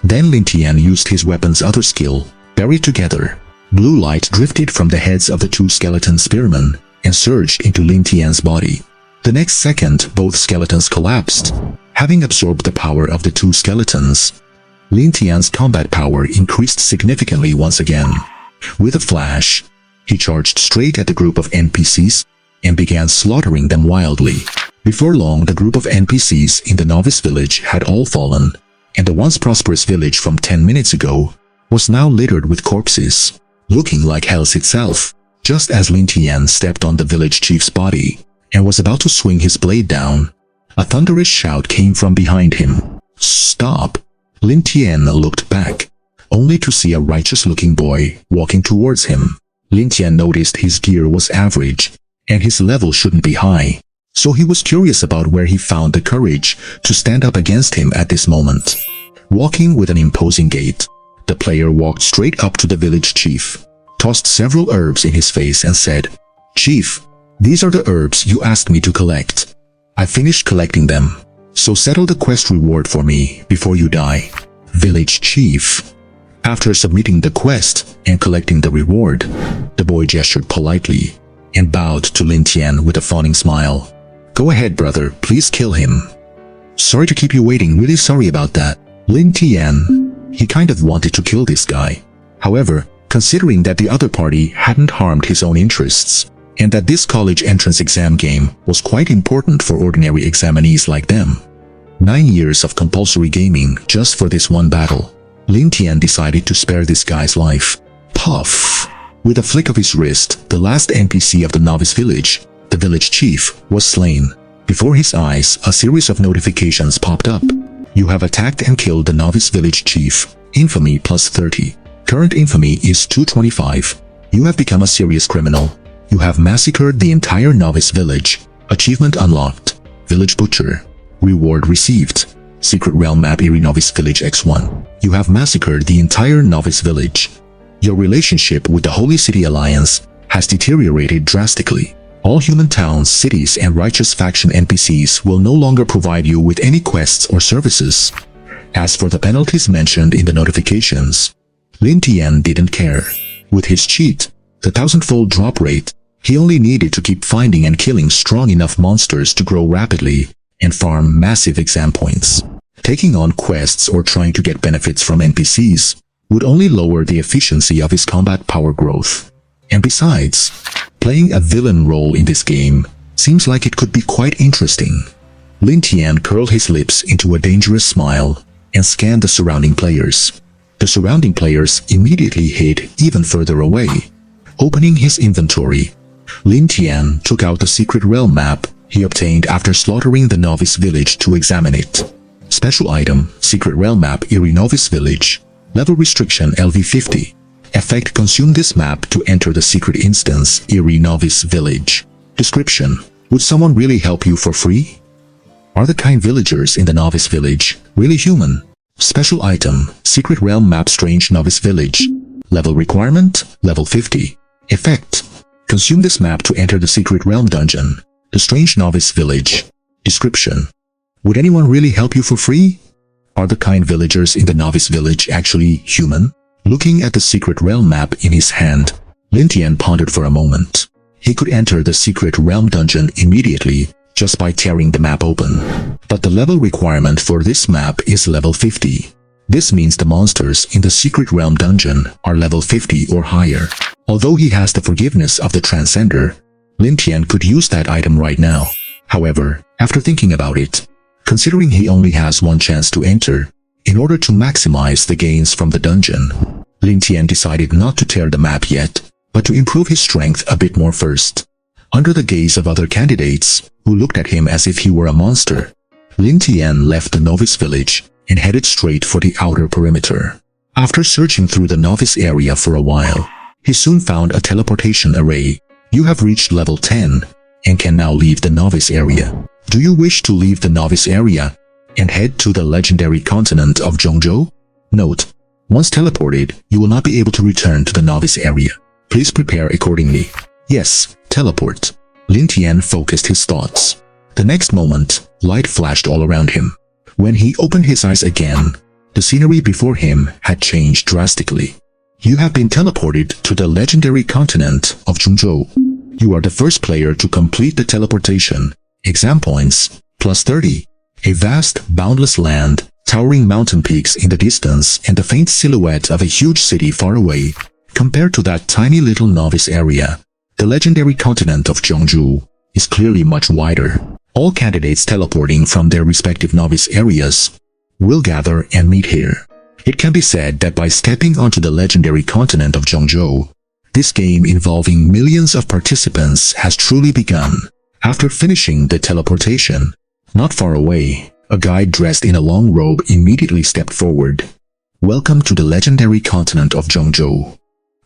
Then Lin Tian used his weapon's other skill, buried together. Blue light drifted from the heads of the 2 skeleton spearmen and surged into Lin Tian's body. The next second, both skeletons collapsed. Having absorbed the power of the 2 skeletons, Lin Tian's combat power increased significantly once again. With a flash, he charged straight at the group of NPCs and began slaughtering them wildly. Before long, the group of NPCs in the novice village had all fallen, and the once prosperous village from 10 minutes ago was now littered with corpses, looking like hell's itself. Just as Lin Tian stepped on the village chief's body and was about to swing his blade down, a thunderous shout came from behind him. "Stop!" Lin Tian looked back, only to see a righteous-looking boy walking towards him. Lin Tian noticed his gear was average, and his level shouldn't be high, so he was curious about where he found the courage to stand up against him at this moment. Walking with an imposing gait, the player walked straight up to the village chief, tossed several herbs in his face and said, "Chief, these are the herbs you asked me to collect. I finished collecting them, so settle the quest reward for me before you die." Village chief. After submitting the quest and collecting the reward, the boy gestured politely and bowed to Lin Tian with a fawning smile. "Go ahead, brother, please kill him." "Sorry to keep you waiting, really sorry about that." Lin Tian. He kind of wanted to kill this guy. However, considering that the other party hadn't harmed his own interests, and that this college entrance exam game was quite important for ordinary examinees like them. 9 years of compulsory gaming just for this one battle. Lin Tian decided to spare this guy's life. Puff! With a flick of his wrist, the last NPC of the novice village, the village chief, was slain. Before his eyes, a series of notifications popped up. You have attacked and killed the novice village chief. Infamy plus 30. Current infamy is 225. You have become a serious criminal. You have massacred the entire novice village. Achievement unlocked. Village butcher. Reward received. Secret realm map Eerie Novice Village X1. You have massacred the entire novice village. Your relationship with the Holy City Alliance has deteriorated drastically. All human towns, cities, and righteous faction NPCs will no longer provide you with any quests or services. As for the penalties mentioned in the notifications, Lin Tian didn't care. With his cheat, the 1000-fold drop rate, he only needed to keep finding and killing strong enough monsters to grow rapidly and farm massive exam points. Taking on quests or trying to get benefits from NPCs would only lower the efficiency of his combat power growth. And besides, playing a villain role in this game seems like it could be quite interesting. Lin Tian curled his lips into a dangerous smile and scanned the surrounding players. The surrounding players immediately hid even further away. Opening his inventory, Lin Tian took out the secret realm map he obtained after slaughtering the novice village to examine it. Special item, Secret Realm Map Eerie Novice Village. Level restriction LV50. Effect: consume this map to enter the secret instance Eerie Novice Village. Description: would someone really help you for free? Are the kind villagers in the novice village really human? Special item, Secret Realm Map Strange Novice Village. Level requirement, level 50. Effect: consume this map to enter the Secret Realm Dungeon, the Strange Novice Village. Description: would anyone really help you for free? Are the kind villagers in the novice village actually human? Looking at the Secret Realm map in his hand, Lin Tian pondered for a moment. He could enter the Secret Realm Dungeon immediately just by tearing the map open. But the level requirement for this map is level 50. This means the monsters in the Secret Realm Dungeon are level 50 or higher. Although he has the forgiveness of the Transcender, Lin Tian could use that item right now. However, after thinking about it, considering he only has one chance to enter, in order to maximize the gains from the dungeon, Lin Tian decided not to tear the map yet, but to improve his strength a bit more first. Under the gaze of other candidates, who looked at him as if he were a monster, Lin Tian left the novice village and headed straight for the outer perimeter. After searching through the novice area for a while, he soon found a teleportation array. You have reached level 10 and can now leave the novice area. Do you wish to leave the novice area and head to the legendary continent of Zhongzhou? Note: once teleported, you will not be able to return to the novice area. Please prepare accordingly. Yes, teleport. Lin Tian focused his thoughts. The next moment, light flashed all around him. When he opened his eyes again, the scenery before him had changed drastically. You have been teleported to the legendary continent of Zhongzhou. You are the first player to complete the teleportation. Exam points, plus 30. A vast, boundless land, towering mountain peaks in the distance and the faint silhouette of a huge city far away. Compared to that tiny little novice area, the legendary continent of Zhongzhou is clearly much wider. All candidates teleporting from their respective novice areas will gather and meet here. It can be said that by stepping onto the legendary continent of Zhongzhou, this game involving millions of participants has truly begun. After finishing the teleportation, not far away, a guide dressed in a long robe immediately stepped forward. Welcome to the legendary continent of Zhongzhou.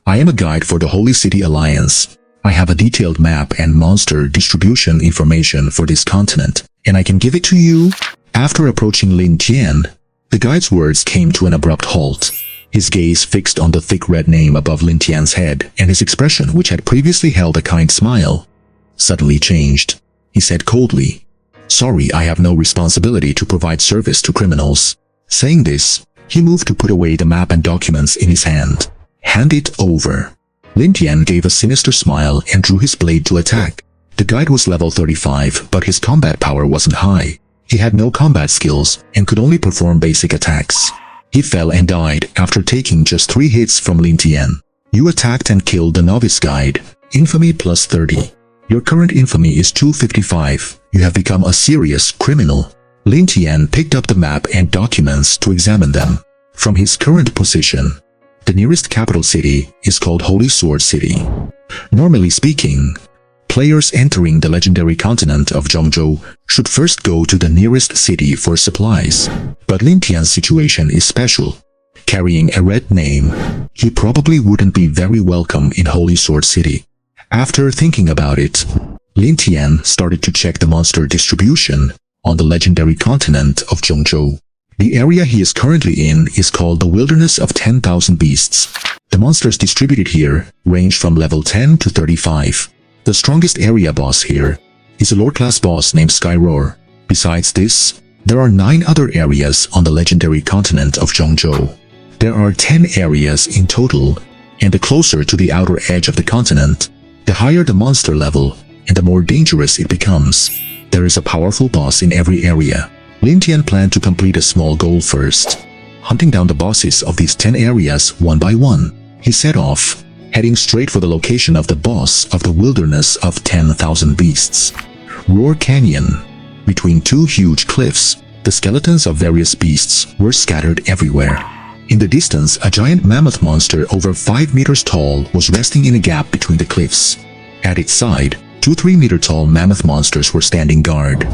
I am a guide for the Holy City Alliance. I have a detailed map and monster distribution information for this continent, and I can give it to you. After approaching Lin Tian, the guide's words came to an abrupt halt. His gaze fixed on the thick red name above Lin Tian's head, and his expression, which had previously held a kind smile, suddenly changed. He said coldly, "Sorry, I have no responsibility to provide service to criminals." Saying this, he moved to put away the map and documents in his hand. Hand it over. Lin Tian gave a sinister smile and drew his blade to attack. The guide was level 35, but his combat power wasn't high. He had no combat skills and could only perform basic attacks. He fell and died after taking just 3 hits from Lin Tian. You attacked and killed the novice guide. Infamy plus 30. Your current infamy is 255. You have become a serious criminal. Lin Tian picked up the map and documents to examine them. From his current position, the nearest capital city is called Holy Sword City. Normally speaking, players entering the legendary continent of Zhongzhou should first go to the nearest city for supplies. But Lin Tian's situation is special. Carrying a red name, he probably wouldn't be very welcome in Holy Sword City. After thinking about it, Lin Tian started to check the monster distribution on the legendary continent of Zhongzhou. The area he is currently in is called the Wilderness of 10,000 Beasts. The monsters distributed here range from level 10 to 35. The strongest area boss here is a Lord-class boss named Skyroar. Besides this, there are 9 other areas on the legendary continent of Zhongzhou. There are 10 areas in total, and the closer to the outer edge of the continent, the higher the monster level and the more dangerous it becomes. There is a powerful boss in every area. Lin Tian planned to complete a small goal first, hunting down the bosses of these 10 areas one by one. He set off, heading straight for the location of the boss of the Wilderness of 10,000 Beasts. Roar Canyon. Between 2 huge cliffs, the skeletons of various beasts were scattered everywhere. In the distance, a giant mammoth monster over 5 meters tall was resting in a gap between the cliffs. At its side, 2 3-meter-tall mammoth monsters were standing guard.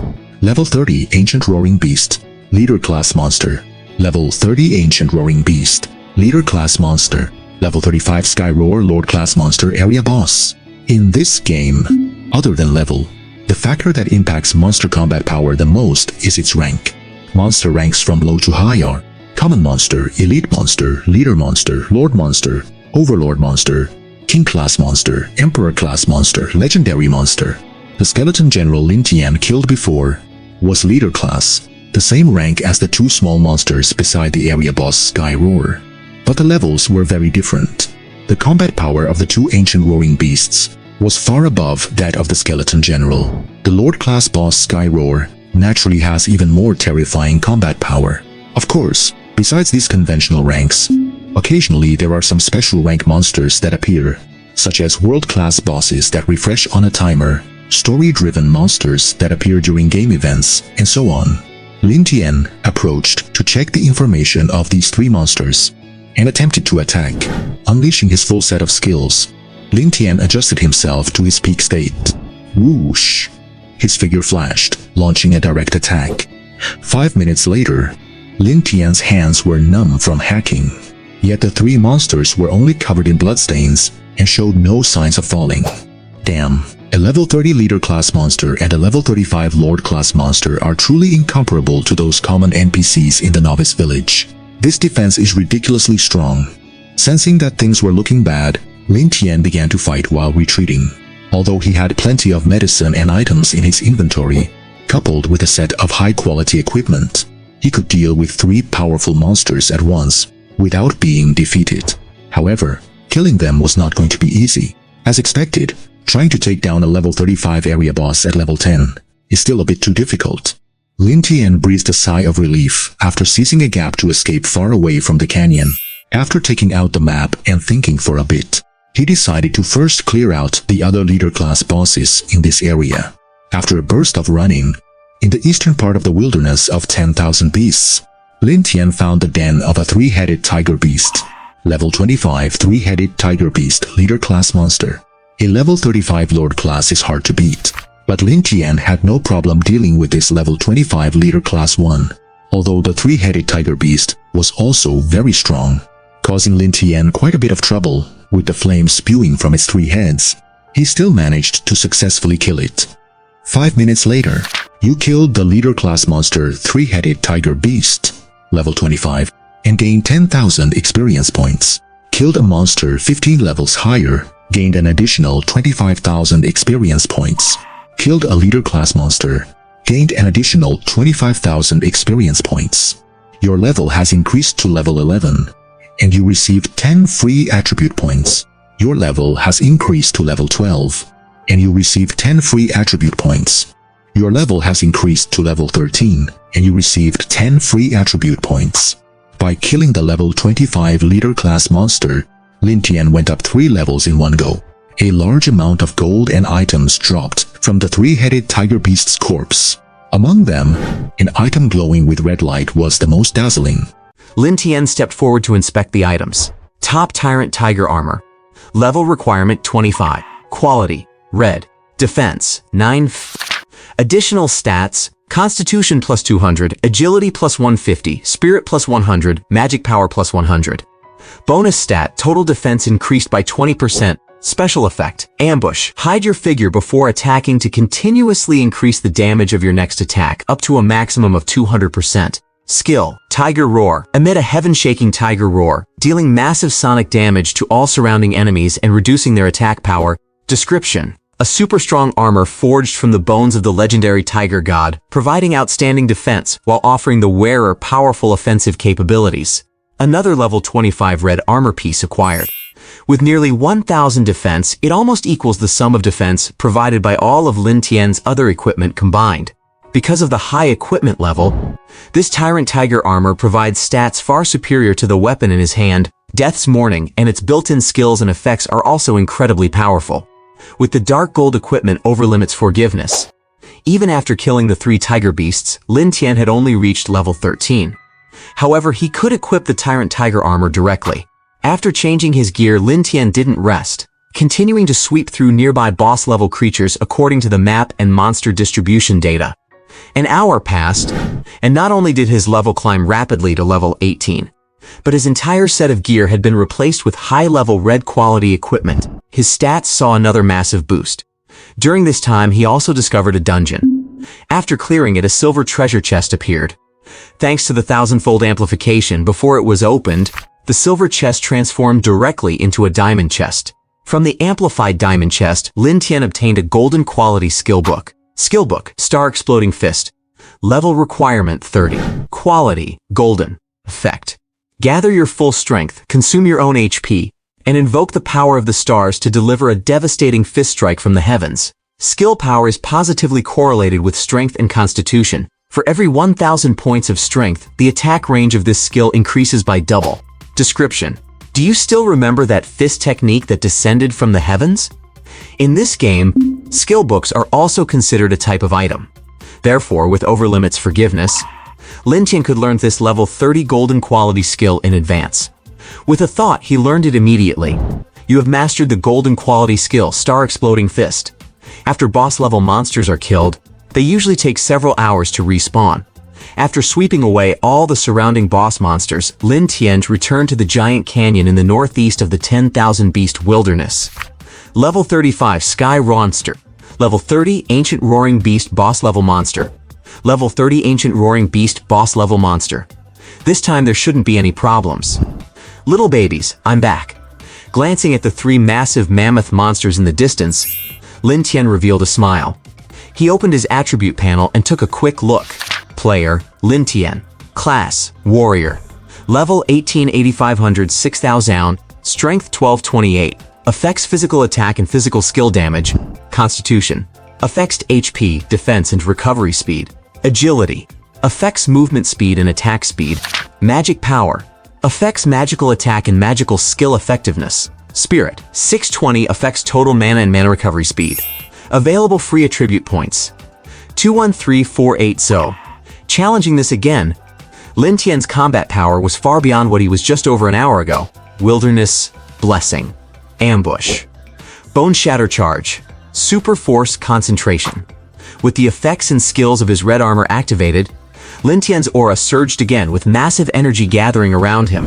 Level 30 Ancient Roaring Beast, Leader Class Monster. Level 30 Ancient Roaring Beast, Leader Class Monster. Level 35 Skyroar Lord Class Monster Area Boss. In this game, other than level, the factor that impacts monster combat power the most is its rank. Monster ranks from low to high are Common Monster, Elite Monster, Leader Monster, Lord Monster, Overlord Monster, King Class Monster, Emperor Class Monster, Legendary Monster. The skeleton general Lin Tian killed before was Leader Class, the same rank as the 2 small monsters beside the area boss Skyroar. But the levels were very different. The combat power of the 2 ancient roaring beasts was far above that of the skeleton general. The Lord Class boss Skyroar naturally has even more terrifying combat power. Of course, besides these conventional ranks, occasionally there are some special rank monsters that appear, such as world-class bosses that refresh on a timer, story-driven monsters that appear during game events, and so on. Lin Tian approached to check the information of these 3 monsters and attempted to attack. Unleashing his full set of skills, Lin Tian adjusted himself to his peak state. Whoosh! His figure flashed, launching a direct attack. 5 minutes later, Lin Tian's hands were numb from hacking. Yet the 3 monsters were only covered in bloodstains and showed no signs of falling. Damn, a level 30 Leader Class Monster and a level 35 Lord Class Monster are truly incomparable to those common NPCs in the Novice Village. This defense is ridiculously strong. Sensing that things were looking bad, Lin Tian began to fight while retreating. Although he had plenty of medicine and items in his inventory, coupled with a set of high-quality equipment, he could deal with 3 powerful monsters at once without being defeated. However, killing them was not going to be easy. As expected, trying to take down a level 35 area boss at level 10 is still a bit too difficult. Lin Tian breathed a sigh of relief after seizing a gap to escape far away from the canyon. After taking out the map and thinking for a bit, he decided to first clear out the other leader class bosses in this area. After a burst of running, in the eastern part of the Wilderness of 10,000 Beasts, Lin Tian found the den of a 3-headed tiger beast. Level 25 3-headed tiger beast leader class monster. A level 35 lord class is hard to beat, but Lin Tian had no problem dealing with this level 25 leader class 1, although the 3-headed tiger beast was also very strong, causing Lin Tian quite a bit of trouble with the flames spewing from its 3 heads. He still managed to successfully kill it. 5 minutes later, you killed the leader class monster 3-headed tiger beast, level 25, and gained 10,000 experience points. Killed a monster 15 levels higher, gained an additional 25,000 experience points. Killed a leader class monster, gained an additional 25,000 experience points. Your level has increased to level 11, and you received 10 free attribute points. Your level has increased to level 12, and you received 10 free attribute points. Your level has increased to level 13, and you received 10 free attribute points. By killing the level 25 leader class monster, Lin Tian went up 3 levels in one go. A large amount of gold and items dropped from the 3-headed tiger beast's corpse. Among them, an item glowing with red light was the most dazzling. Lin Tian stepped forward to inspect the items. Top Tyrant Tiger Armor. Level requirement 25. Quality, red. Defense, 9. Additional stats, Constitution plus 200, Agility plus 150, Spirit plus 100, Magic Power plus 100. Bonus stat, total defense increased by 20%. Special effect, Ambush. Hide your figure before attacking to continuously increase the damage of your next attack up to a maximum of 200%. Skill, Tiger Roar. Emit a heaven-shaking tiger roar, dealing massive sonic damage to all surrounding enemies and reducing their attack power. Description, a super strong armor forged from the bones of the legendary tiger god, providing outstanding defense while offering the wearer powerful offensive capabilities. Another level 25 red armor piece acquired. With nearly 1,000 defense, it almost equals the sum of defense provided by all of Lin Tian's other equipment combined. Because of the high equipment level, this Tyrant Tiger armor provides stats far superior to the weapon in his hand, Death's Mourning, and its built-in skills and effects are also incredibly powerful. With the dark gold equipment overlimits forgiveness. Even after killing the 3 tiger beasts, Lin Tian had only reached level 13. However, he could equip the Tyrant Tiger armor directly. After changing his gear, Lin Tian didn't rest, continuing to sweep through nearby boss-level creatures according to the map and monster distribution data. An hour passed, and not only did his level climb rapidly to level 18, but his entire set of gear had been replaced with high-level red-quality equipment. His stats saw another massive boost. During this time, he also discovered a dungeon. After clearing it, a silver treasure chest appeared. Thanks to the 1,000-fold amplification, before it was opened, the silver chest transformed directly into a diamond chest. From the amplified diamond chest, Lin Tian obtained a golden quality skill book. Skill book, Star Exploding Fist. Level requirement 30. Quality, golden. Effect. Gather your full strength, consume your own HP, and invoke the power of the stars to deliver a devastating fist strike from the heavens. Skill power is positively correlated with strength and constitution. For every 1,000 points of strength, the attack range of this skill increases by double. Description. Do you still remember that fist technique that descended from the heavens? In this game, skill books are also considered a type of item. Therefore, with Overlimit's forgiveness, Lin Tian could learn this level 30 golden quality skill in advance. With a thought, he learned it immediately. You have mastered the golden quality skill, Star Exploding Fist. After boss-level monsters are killed, they usually take several hours to respawn. After sweeping away all the surrounding boss monsters, Lin Tian returned to the giant canyon in the northeast of the 10,000 Beast Wilderness. Level 35 Sky Monster. Level 30 Ancient Roaring Beast Boss Level Monster. Level 30 Ancient Roaring Beast Boss Level Monster. This time there shouldn't be any problems. Little babies, I'm back. Glancing at the 3 massive mammoth monsters in the distance, Lin Tian revealed a smile. He opened his attribute panel and took a quick look. Player, Lin Tian. Class, Warrior. Level 18 8500 6000, Strength 1228. Affects physical attack and physical skill damage. Constitution. Affects HP, defense and recovery speed. Agility. Affects movement speed and attack speed. Magic Power. Affects magical attack and magical skill effectiveness. Spirit. 620 affects total mana and mana recovery speed. Available free attribute points. 213480. Challenging this again, Lin Tian's combat power was far beyond what he was just over an hour ago. Wilderness, Blessing. Ambush. Bone Shatter Charge. Super Force Concentration. With the effects and skills of his red armor activated, Lin Tian's aura surged again with massive energy gathering around him.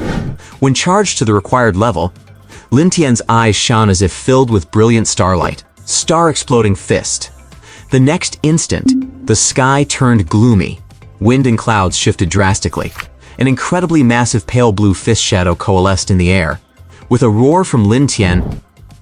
When charged to the required level, Lin Tian's eyes shone as if filled with brilliant starlight. Star Exploding Fist. The next instant, the sky turned gloomy. Wind and clouds shifted drastically. An incredibly massive pale blue fist shadow coalesced in the air. With a roar from Lin Tian,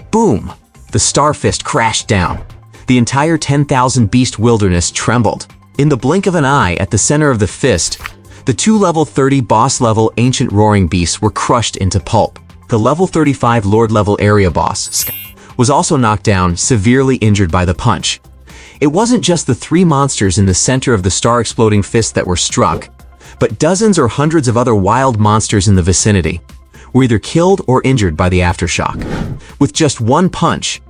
boom! The star fist crashed down. The entire 10,000 Beast Wilderness trembled. In the blink of an eye, at the center of the fist, the 2 level 30 boss-level Ancient Roaring Beasts were crushed into pulp. The level 35 Lord-level area boss was also knocked down, severely injured by the punch. It wasn't just the 3 monsters in the center of the star-exploding fist that were struck, but dozens or hundreds of other wild monsters in the vicinity were either killed or injured by the aftershock. With just one punch,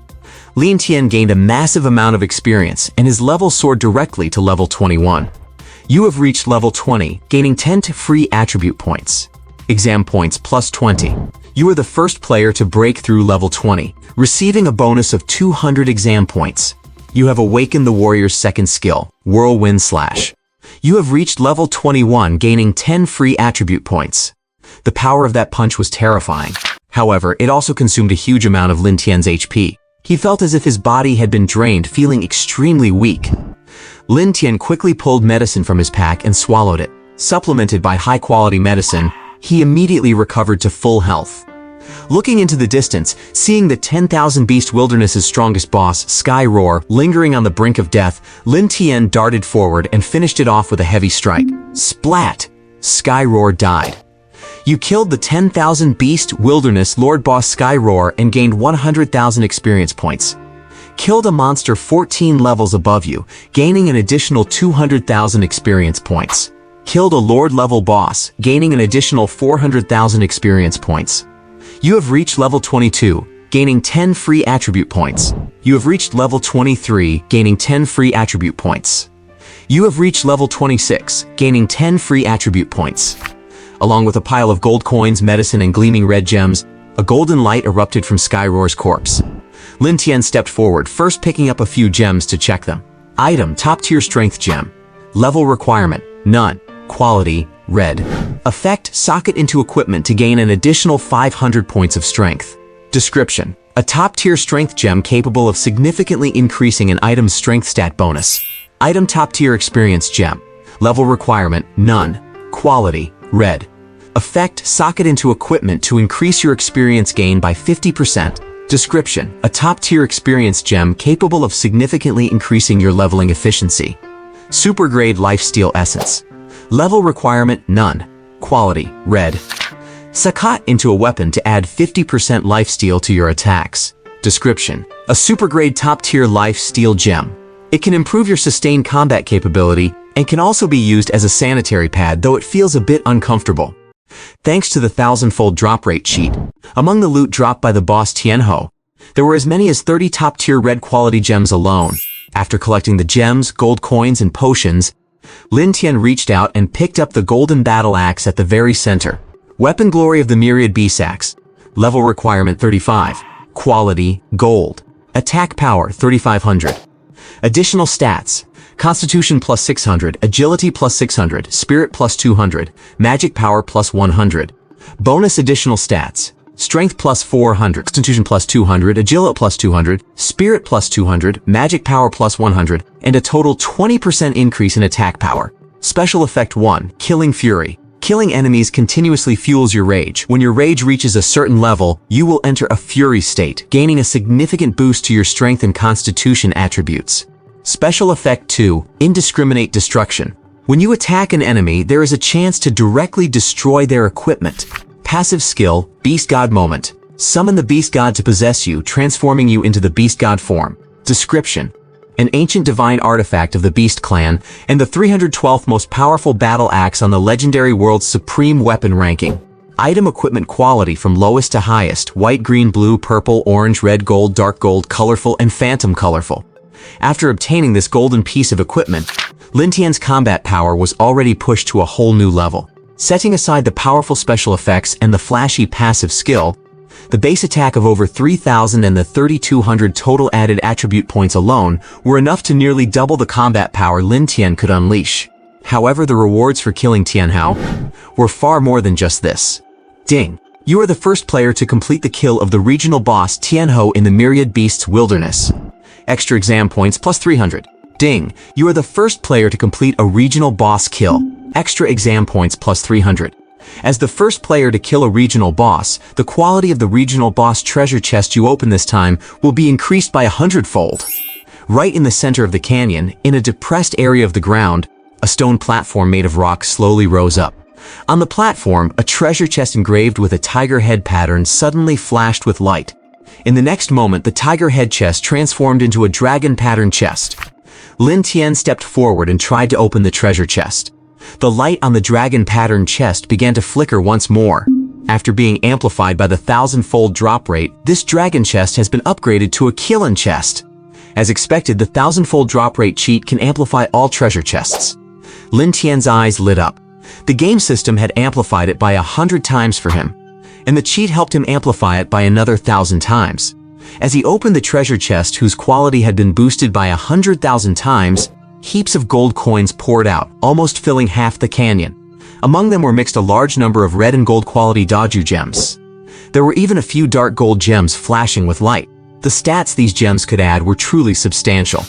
Lin Tian gained a massive amount of experience, and his level soared directly to level 21. You have reached level 20, gaining 10 free attribute points. Exam points plus 20. You are the first player to break through level 20, receiving a bonus of 200 exam points. You have awakened the warrior's second skill, Whirlwind Slash. You have reached level 21, gaining 10 free attribute points. The power of that punch was terrifying. However, it also consumed a huge amount of Lin Tian's HP. He felt as if his body had been drained, feeling extremely weak. Lin Tian quickly pulled medicine from his pack and swallowed it. Supplemented by high-quality medicine, he immediately recovered to full health. Looking into the distance, seeing the 10,000 Beast Wilderness's strongest boss, Sky Roar, lingering on the brink of death, Lin Tian darted forward and finished it off with a heavy strike. Splat! Sky Roar died. You killed the 10,000 Beast Wilderness Lord Boss Sky Roar and gained 100,000 experience points. Killed a monster 14 levels above you, gaining an additional 200,000 experience points. Killed a Lord level boss, gaining an additional 400,000 experience points. You have reached level 22, gaining 10 free attribute points. You have reached level 23, gaining 10 free attribute points. You have reached level 26, gaining 10 free attribute points. Along with a pile of gold coins, medicine, and gleaming red gems, a golden light erupted from Sky Roar's corpse. Lin Tian stepped forward, first picking up a few gems to check them. Item, top-tier strength gem. Level requirement, none. Quality, red. Effect, socket into equipment to gain an additional 500 points of strength. Description, a top-tier strength gem capable of significantly increasing an item's strength stat bonus. Item, top-tier experience gem. Level requirement, none. Quality, red. Effect, socket into equipment to increase your experience gain by 50%. Description, a top-tier experience gem capable of significantly increasing your leveling efficiency. Super grade lifesteal essence. Level requirement, none. Quality, red. Sakat into a weapon to add 50% lifesteal to your attacks. Description, a super grade top-tier lifesteal gem. It can improve your sustained combat capability and can also be used as a sanitary pad, though it feels a bit uncomfortable. Thanks to the 1,000-fold drop rate cheat, among the loot dropped by the boss Tianho, there were as many as 30 top-tier red quality gems alone. After collecting the gems, gold coins, and potions, Lin Tian reached out and picked up the golden battle axe at the very center. Weapon glory of the myriad beast axe. Level requirement 35. Quality, gold. Attack power 3,500. Additional stats. Constitution plus 600, Agility plus 600, Spirit plus 200, Magic power plus 100. Bonus additional stats. Strength plus 400, Constitution plus 200, Agility plus 200, Spirit plus 200, Magic power plus 100, and a total 20% increase in attack power. Special effect 1, Killing Fury. Killing enemies continuously fuels your rage. When your rage reaches a certain level, you will enter a fury state, gaining a significant boost to your strength and constitution attributes. Special effect 2, Indiscriminate Destruction. When you attack an enemy, there is a chance to directly destroy their equipment. Passive skill, Beast God Moment. Summon the Beast God to possess you, transforming you into the Beast God form. Description, an ancient divine artifact of the Beast Clan, and the 312th most powerful battle axe on the legendary world's supreme weapon ranking. Item equipment quality from lowest to highest, white, green, blue, purple, orange, red, gold, dark gold, colorful, and phantom colorful. After obtaining this golden piece of equipment, Lin Tian's combat power was already pushed to a whole new level. Setting aside the powerful special effects and the flashy passive skill, the base attack of over 3,000 and the 3,200 total added attribute points alone were enough to nearly double the combat power Lin Tian could unleash. However, the rewards for killing Tianhao were far more than just this. Ding! You are the first player to complete the kill of the regional boss Tianhao in the Myriad Beasts Wilderness. Extra exam points plus 300. Ding! You are the first player to complete a regional boss kill. Extra exam points plus 300. As the first player to kill a regional boss, the quality of the regional boss treasure chest you open this time will be increased by 100-fold. Right in the center of the canyon, in a depressed area of the ground, a stone platform made of rock slowly rose up. On the platform, a treasure chest engraved with a tiger head pattern suddenly flashed with light. In the next moment, the tiger head chest transformed into a dragon pattern chest. Lin Tian stepped forward and tried to open the treasure chest. The light on the dragon-patterned chest began to flicker once more. After being amplified by the 1,000-fold drop rate, this dragon chest has been upgraded to a Qilin chest. As expected, the 1,000-fold drop rate cheat can amplify all treasure chests. Lin Tian's eyes lit up. The game system had amplified it by 100 times for him, and the cheat helped him amplify it by another 1,000 times. As he opened the treasure chest, whose quality had been boosted by 100,000 times, heaps of gold coins poured out, almost filling half the canyon. Among them were mixed a large number of red and gold quality Daju gems. There were even a few dark gold gems flashing with light. The stats these gems could add were truly substantial.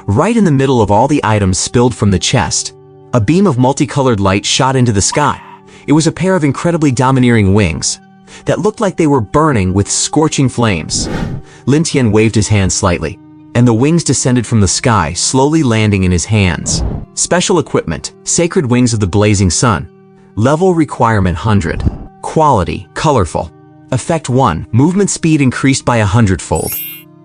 Right in the middle of all the items spilled from the chest, a beam of multicolored light shot into the sky. It was a pair of incredibly domineering wings that looked like they were burning with scorching flames. Lin Tian waved his hand slightly, and the wings descended from the sky, slowly landing in his hands. Special equipment, Sacred Wings of the Blazing Sun. Level requirement 100. Quality, colorful. Effect 1, movement speed increased by 100-fold.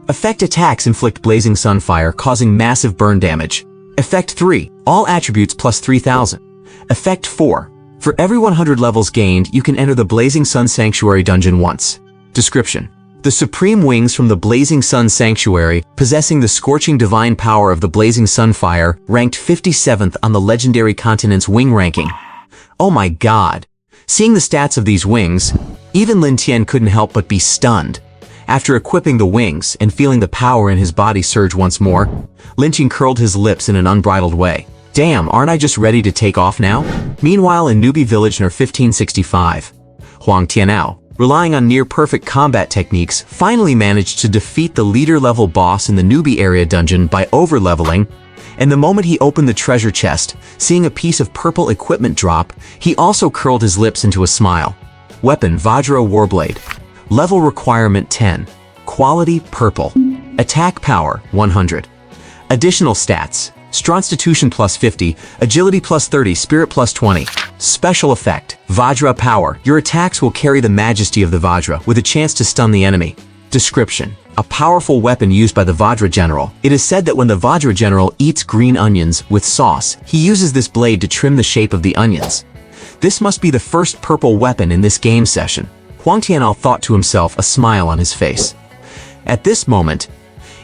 Effect attacks inflict blazing sun fire, causing massive burn damage. Effect 3, all attributes plus 3,000. Effect 4, for every 100 levels gained, you can enter the Blazing Sun Sanctuary dungeon once. Description: the supreme wings from the Blazing Sun Sanctuary, possessing the scorching divine power of the Blazing Sun Fire, ranked 57th on the Legendary Continent's wing ranking. Oh my god. Seeing the stats of these wings, even Lin Tian couldn't help but be stunned. After equipping the wings and feeling the power in his body surge once more, Lin Tian curled his lips in an unbridled way. Damn, aren't I just ready to take off now? Meanwhile, in Newbie Village near 1565, Huang Tianao, relying on near-perfect combat techniques, finally managed to defeat the leader-level boss in the newbie area dungeon by over-leveling, and the moment he opened the treasure chest, seeing a piece of purple equipment drop, he also curled his lips into a smile. Weapon: Vajra Warblade. Level requirement 10. Quality: purple. Attack power: 100. Additional stats: Stronstitution plus 50, Agility plus 30, Spirit plus 20. Special effect: Vajra power. Your attacks will carry the majesty of the Vajra, with a chance to stun the enemy. Description: a powerful weapon used by the Vajra General. It is said that when the Vajra General eats green onions with sauce, he uses this blade to trim the shape of the onions. This must be the first purple weapon in this game session. Huang Tianao thought to himself, a smile on his face. At this moment,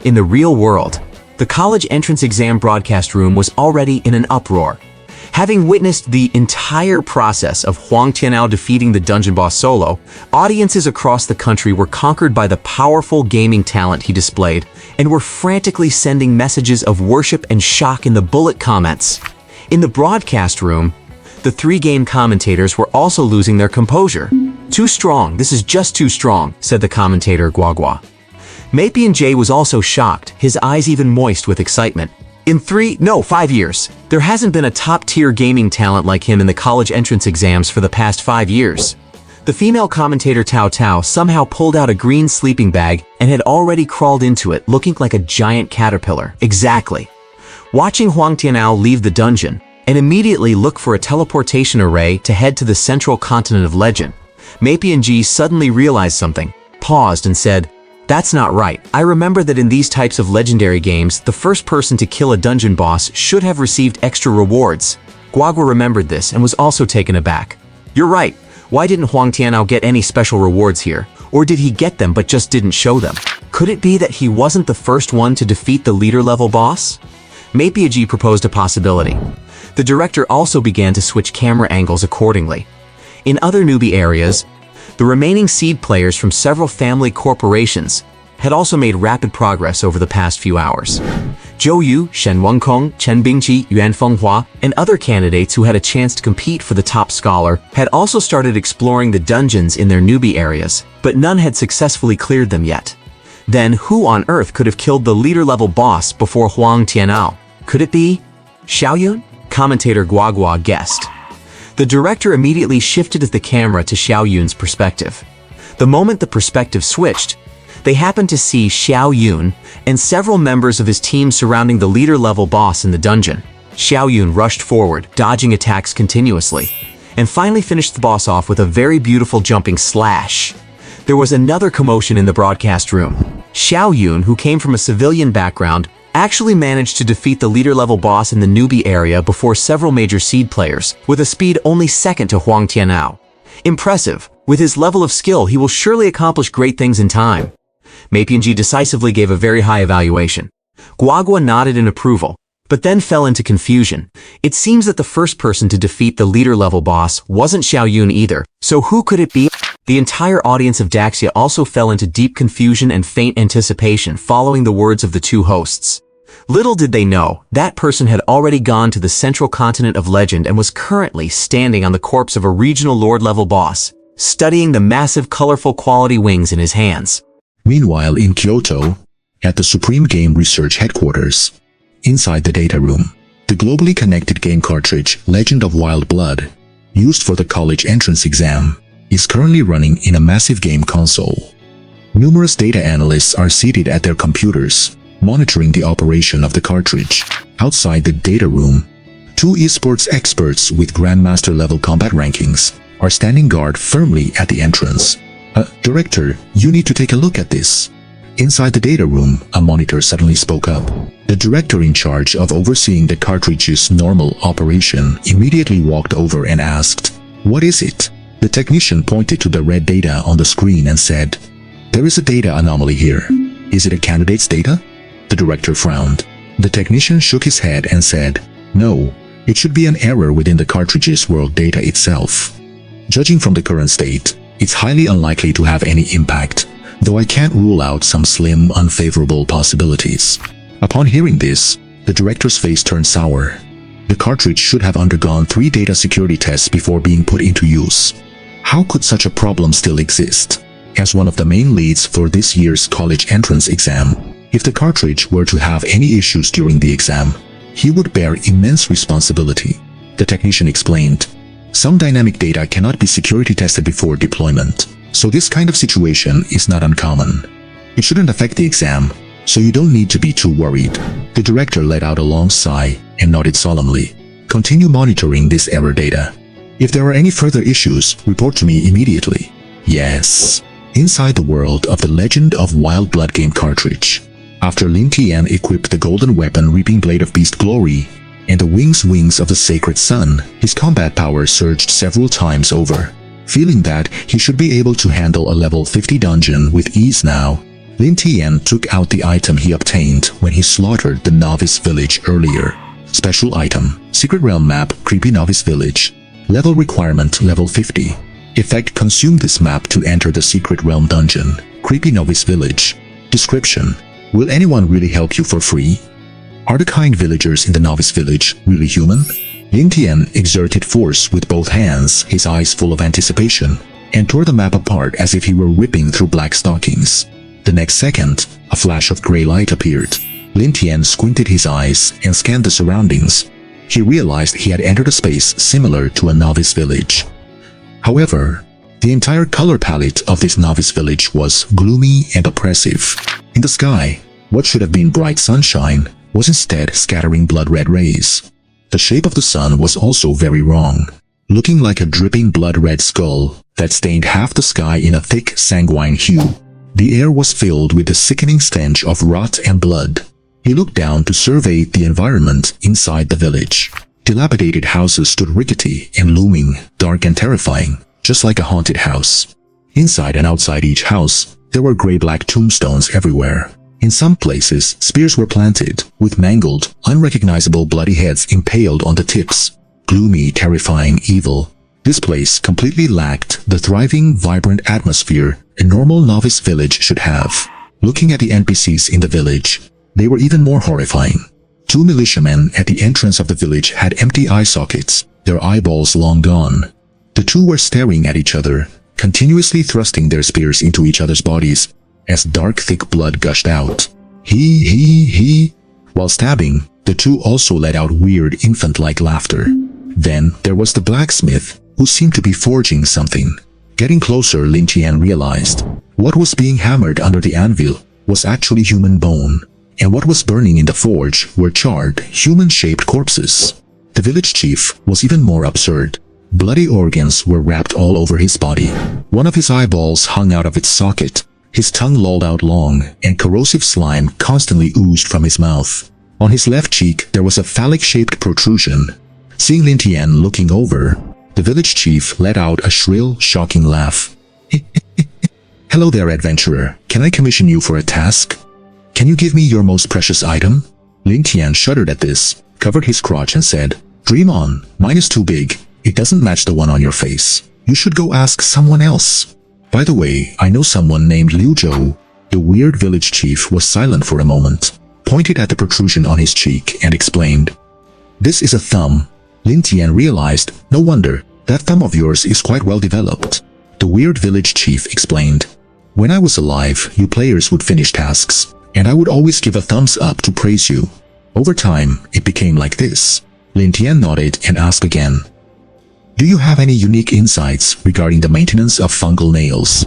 in the real world, the college entrance exam broadcast room was already in an uproar. Having witnessed the entire process of Huang Tianao defeating the dungeon boss solo, audiences across the country were conquered by the powerful gaming talent he displayed and were frantically sending messages of worship and shock in the bullet comments. In the broadcast room, the three game commentators were also losing their composure. "Too strong, this is just too strong," said the commentator Guagua. Meipian Jay was also shocked, his eyes even moist with excitement. In 5 years, there hasn't been a top-tier gaming talent like him in the college entrance exams for the past 5 years. The female commentator Tao Tao somehow pulled out a green sleeping bag and had already crawled into it, looking like a giant caterpillar. Exactly. Watching Huang Tianao leave the dungeon and immediately look for a teleportation array to head to the central continent of legend, Meipian Ji suddenly realized something, paused and said, "That's not right. I remember that in these types of legendary games, the first person to kill a dungeon boss should have received extra rewards." Guagua remembered this and was also taken aback. "You're right. Why didn't Huang Tianao get any special rewards here? Or did he get them but just didn't show them? Could it be that he wasn't the first one to defeat the leader-level boss?" Meipiaji proposed a possibility. The director also began to switch camera angles accordingly. In other newbie areas, the remaining seed players from several family corporations had also made rapid progress over the past few hours. Zhou Yu, Shen Wengkong, Chen Bingqi, Yuan Fenghua, and other candidates who had a chance to compete for the top scholar had also started exploring the dungeons in their newbie areas, but none had successfully cleared them yet. Then who on earth could have killed the leader-level boss before Huang Tianao? Could it be Xiaoyun? Commentator Guagua guessed. The director immediately shifted the camera to Xiaoyun's perspective. The moment the perspective switched, they happened to see Xiaoyun and several members of his team surrounding the leader-level boss in the dungeon. Xiaoyun rushed forward, dodging attacks continuously, and finally finished the boss off with a very beautiful jumping slash. There was another commotion in the broadcast room. Xiaoyun, who came from a civilian background, actually managed to defeat the leader-level boss in the newbie area before several major seed players, with a speed only second to Huang Tianao. Impressive. With his level of skill, he will surely accomplish great things in time. Meipianji decisively gave a very high evaluation. Guagua nodded in approval, but then fell into confusion. It seems that the first person to defeat the leader-level boss wasn't Xiao Yun either, so who could it be? The entire audience of Daxia also fell into deep confusion and faint anticipation following the words of the two hosts. Little did they know, that person had already gone to the central continent of legend and was currently standing on the corpse of a regional lord-level boss, studying the massive colorful quality wings in his hands. Meanwhile, in Kyoto, at the Supreme Game Research Headquarters, inside the data room, the globally connected game cartridge Legend of Wild Blood, used for the college entrance exam, is currently running in a massive game console. Numerous data analysts are seated at their computers, monitoring the operation of the cartridge. Outside the data room, two esports experts with Grandmaster-level combat rankings are standing guard firmly at the entrance. Director, you need to take a look at this. Inside the data room, a monitor suddenly spoke up. The director in charge of overseeing the cartridge's normal operation immediately walked over and asked, "What is it?" The technician pointed to the red data on the screen and said, "There is a data anomaly here. Is it a candidate's data?" The director frowned. The technician shook his head and said, "No, it should be an error within the cartridge's world data itself. Judging from the current state, it's highly unlikely to have any impact, though I can't rule out some slim, unfavorable possibilities." Upon hearing this, the director's face turned sour. The cartridge should have undergone 3 data security tests before being put into use. How could such a problem still exist? As one of the main leads for this year's college entrance exam, if the cartridge were to have any issues during the exam, he would bear immense responsibility. The technician explained, "Some dynamic data cannot be security tested before deployment, so this kind of situation is not uncommon. It shouldn't affect the exam, so you don't need to be too worried." The director let out a long sigh and nodded solemnly. "Continue monitoring this error data. If there are any further issues, report to me immediately." Yes. Inside the world of the Legend of Wild Blood game cartridge, after Lin Tian equipped the golden weapon Reaping Blade of Beast Glory and the wings of the Sacred Sun, his combat power surged several times over. Feeling that he should be able to handle a level 50 dungeon with ease now, Lin Tian took out the item he obtained when he slaughtered the Novice Village earlier. Special item, Secret Realm Map, Creepy Novice Village. Level requirement, level 50. Effect, consume this map to enter the Secret Realm dungeon, Creepy Novice Village. Description, will anyone really help you for free? Are the kind villagers in the Novice Village really human? Lin Tian exerted force with both hands, his eyes full of anticipation, and tore the map apart as if he were ripping through black stockings. The next second, a flash of gray light appeared. Lin Tian squinted his eyes and scanned the surroundings. He realized he had entered a space similar to a novice village. However, the entire color palette of this novice village was gloomy and oppressive. In the sky, what should have been bright sunshine was instead scattering blood-red rays. The shape of the sun was also very wrong, looking like a dripping blood-red skull that stained half the sky in a thick sanguine hue. The air was filled with the sickening stench of rot and blood. He looked down to survey the environment inside the village. Dilapidated houses stood rickety and looming, dark and terrifying, just like a haunted house. Inside and outside each house, there were gray-black tombstones everywhere. In some places, spears were planted, with mangled, unrecognizable bloody heads impaled on the tips. Gloomy, terrifying, evil. This place completely lacked the thriving, vibrant atmosphere a normal novice village should have. Looking at the NPCs in the village, they were even more horrifying. 2 militiamen at the entrance of the village had empty eye sockets, their eyeballs long gone. The two were staring at each other, continuously thrusting their spears into each other's bodies, as dark, thick blood gushed out. He. While stabbing, the two also let out weird, infant-like laughter. Then there was the blacksmith, who seemed to be forging something. Getting closer, Lin Tian realized what was being hammered under the anvil was actually human bone, and what was burning in the forge were charred, human-shaped corpses. The village chief was even more absurd. Bloody organs were wrapped all over his body. One of his eyeballs hung out of its socket, His tongue lolled out long, and corrosive slime constantly oozed from his mouth. On his left cheek, there was a phallic-shaped protrusion. Seeing Lin Tian looking over, the village chief let out a shrill, shocking laugh. "Hello there, adventurer. Can I commission you for a task? Can you give me your most precious item?" Lin Tian shuddered at this, covered his crotch and said, "Dream on. Mine is too big. It doesn't match the one on your face. You should go ask someone else." "By the way, I know someone named Liu Zhou." The weird village chief was silent for a moment, pointed at the protrusion on his cheek and explained, "This is a thumb." Lin Tian realized, no wonder, that thumb of yours is quite well developed. The weird village chief explained, "When I was alive, you players would finish tasks, and I would always give a thumbs up to praise you. Over time, it became like this." Lin Tian nodded and asked again, "Do you have any unique insights regarding the maintenance of fungal nails?"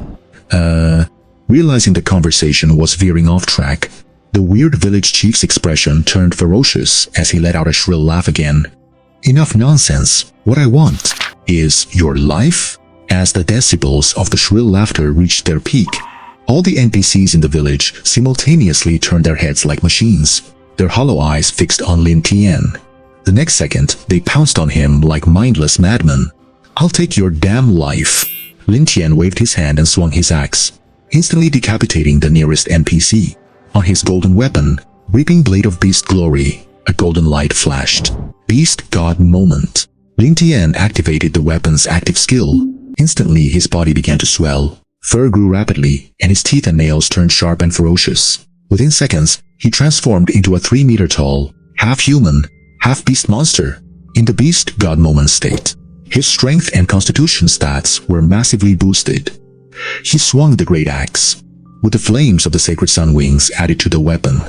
Realizing the conversation was veering off track, the weird village chief's expression turned ferocious as he let out a shrill laugh again. "Enough nonsense. What I want is your life." As the decibels of the shrill laughter reached their peak, all the NPCs in the village simultaneously turned their heads like machines, their hollow eyes fixed on Lin Tian. The next second, they pounced on him like mindless madmen. "I'll take your damn life." Lin Tian waved his hand and swung his axe, instantly decapitating the nearest NPC. On his golden weapon, reaping blade of beast glory, a golden light flashed. Beast God moment. Lin Tian activated the weapon's active skill. Instantly, his body began to swell. Fur grew rapidly, and his teeth and nails turned sharp and ferocious. Within seconds, he transformed into a 3-meter-tall, half-human, half-beast monster. In the Beast God moment state, his strength and constitution stats were massively boosted. He swung the great axe, with the flames of the sacred sun wings added to the weapon.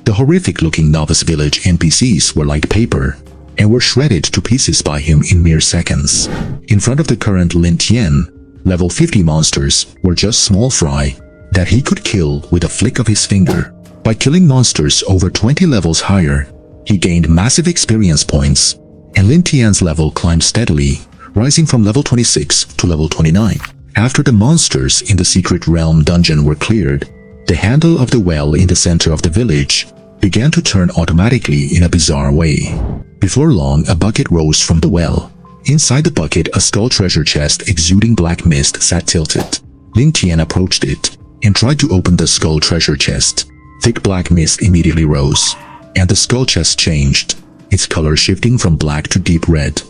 The horrific-looking novice village NPCs were like paper, and were shredded to pieces by him in mere seconds. In front of the current Lin Tian, level 50 monsters were just small fry that he could kill with a flick of his finger. By killing monsters over 20 levels higher, he gained massive experience points, and Lin Tian's level climbed steadily, rising from level 26 to level 29. After the monsters in the secret realm dungeon were cleared, the handle of the well in the center of the village began to turn automatically in a bizarre way. Before long, a bucket rose from the well. Inside the bucket, a skull treasure chest exuding black mist sat tilted. Lin Tian approached it and tried to open the skull treasure chest. Thick black mist immediately rose, and the skull chest changed, its color shifting from black to deep red.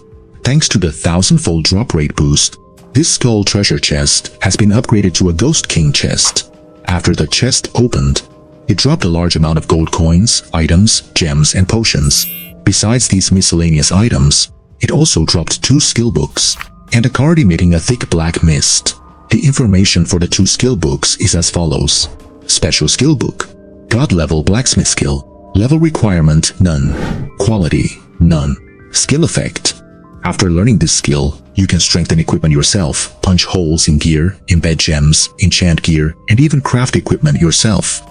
Thanks to the 1,000-fold drop rate boost, this skull treasure chest has been upgraded to a Ghost King chest. After the chest opened, it dropped a large amount of gold coins, items, gems, and potions. Besides these miscellaneous items, it also dropped 2 skill books and a card emitting a thick black mist. The information for the 2 skill books is as follows. Special skill book. God level blacksmith skill. Level requirement none. Quality none. Skill effect. After learning this skill, you can strengthen equipment yourself, punch holes in gear, embed gems, enchant gear, and even craft equipment yourself.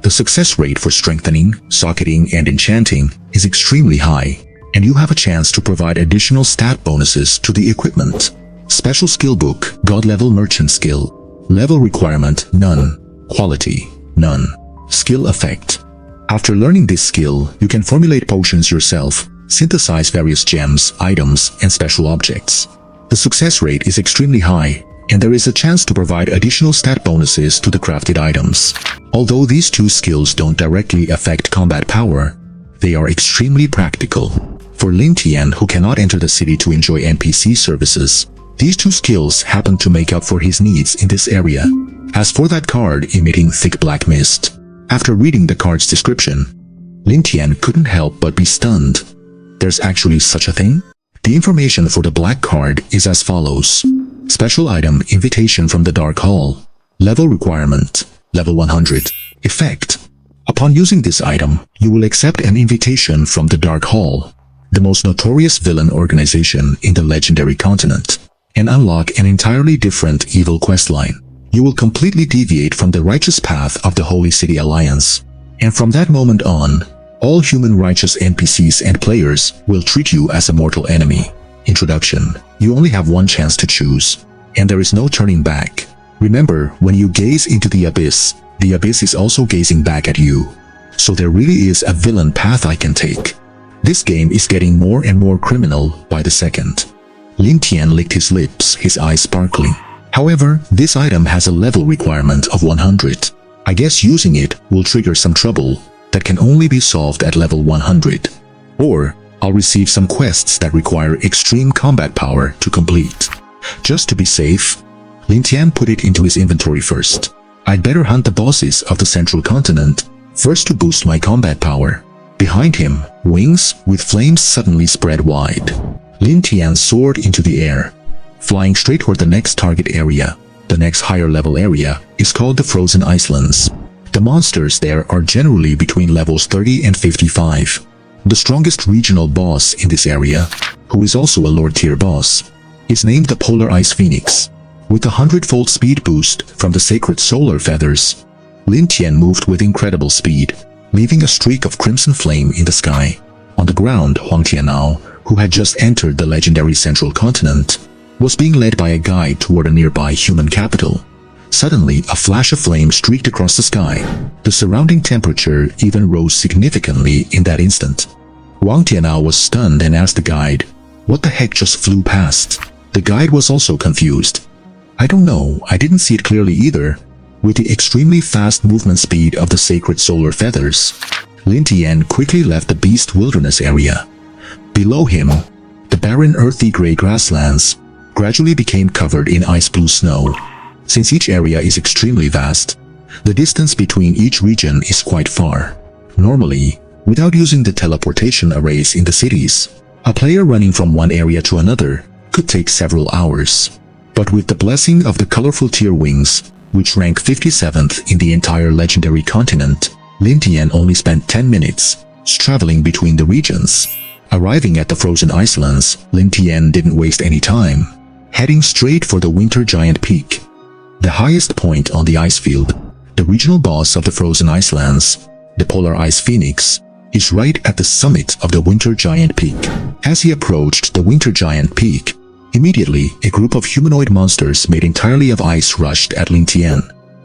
The success rate for strengthening, socketing, and enchanting is extremely high, and you have a chance to provide additional stat bonuses to the equipment. Special skill book, God level merchant skill. Level requirement none. Quality none. Skill effect. After learning this skill, you can formulate potions yourself, synthesize various gems, items, and special objects. The success rate is extremely high, and there is a chance to provide additional stat bonuses to the crafted items. Although these 2 skills don't directly affect combat power, they are extremely practical. For Lin Tian, who cannot enter the city to enjoy NPC services, these 2 skills happen to make up for his needs in this area. As for that card emitting thick black mist, after reading the card's description, Lin Tian couldn't help but be stunned. There's actually such a thing? The information for the black card is as follows. Special item invitation from the Dark Hall. Level requirement level 100. Effect. Upon using this item, you will accept an invitation from the Dark Hall, the most notorious villain organization in the legendary continent, and unlock an entirely different evil questline. You will completely deviate from the righteous path of the Holy City Alliance, and from that moment on, all human righteous NPCs and players will treat you as a mortal enemy. Introduction. You only have one chance to choose, and there is no turning back. Remember, when you gaze into the abyss is also gazing back at you. So there really is a villain path I can take. This game is getting more and more criminal by the second. Lin Tian licked his lips, his eyes sparkling. However, this item has a level requirement of 100. I guess using it will trigger some trouble that can only be solved at level 100. Or, I'll receive some quests that require extreme combat power to complete. Just to be safe, Lin Tian put it into his inventory first. I'd better hunt the bosses of the central continent first to boost my combat power. Behind him, wings with flames suddenly spread wide. Lin Tian soared into the air, flying straight toward the next target area. The next higher level area is called the Frozen Islands. The monsters there are generally between levels 30 and 55. The strongest regional boss in this area, who is also a Lord tier boss, is named the Polar Ice Phoenix. With a 100-fold speed boost from the sacred solar feathers, Lin Tian moved with incredible speed, leaving a streak of crimson flame in the sky. On the ground, Huang Tianao, who had just entered the legendary central continent, was being led by a guide toward a nearby human capital. Suddenly, a flash of flame streaked across the sky. The surrounding temperature even rose significantly in that instant. Wang Tianao was stunned and asked the guide, "What the heck just flew past?" The guide was also confused. "I don't know, I didn't see it clearly either." With the extremely fast movement speed of the sacred solar feathers, Lin Tian quickly left the beast wilderness area. Below him, the barren earthy gray grasslands gradually became covered in ice blue snow. Since each area is extremely vast, the distance between each region is quite far. Normally, without using the teleportation arrays in the cities, a player running from one area to another could take several hours. But with the blessing of the colorful tier wings, which rank 57th in the entire legendary continent, Lin Tian only spent 10 minutes traveling between the regions. Arriving at the Frozen Islands, Lin Tian didn't waste any time, heading straight for the Winter Giant Peak, the highest point on the ice field. The regional boss of the Frozen Islands, the Polar Ice Phoenix, is right at the summit of the Winter Giant Peak. As he approached the Winter Giant Peak, immediately a group of humanoid monsters made entirely of ice rushed at Lin Tian,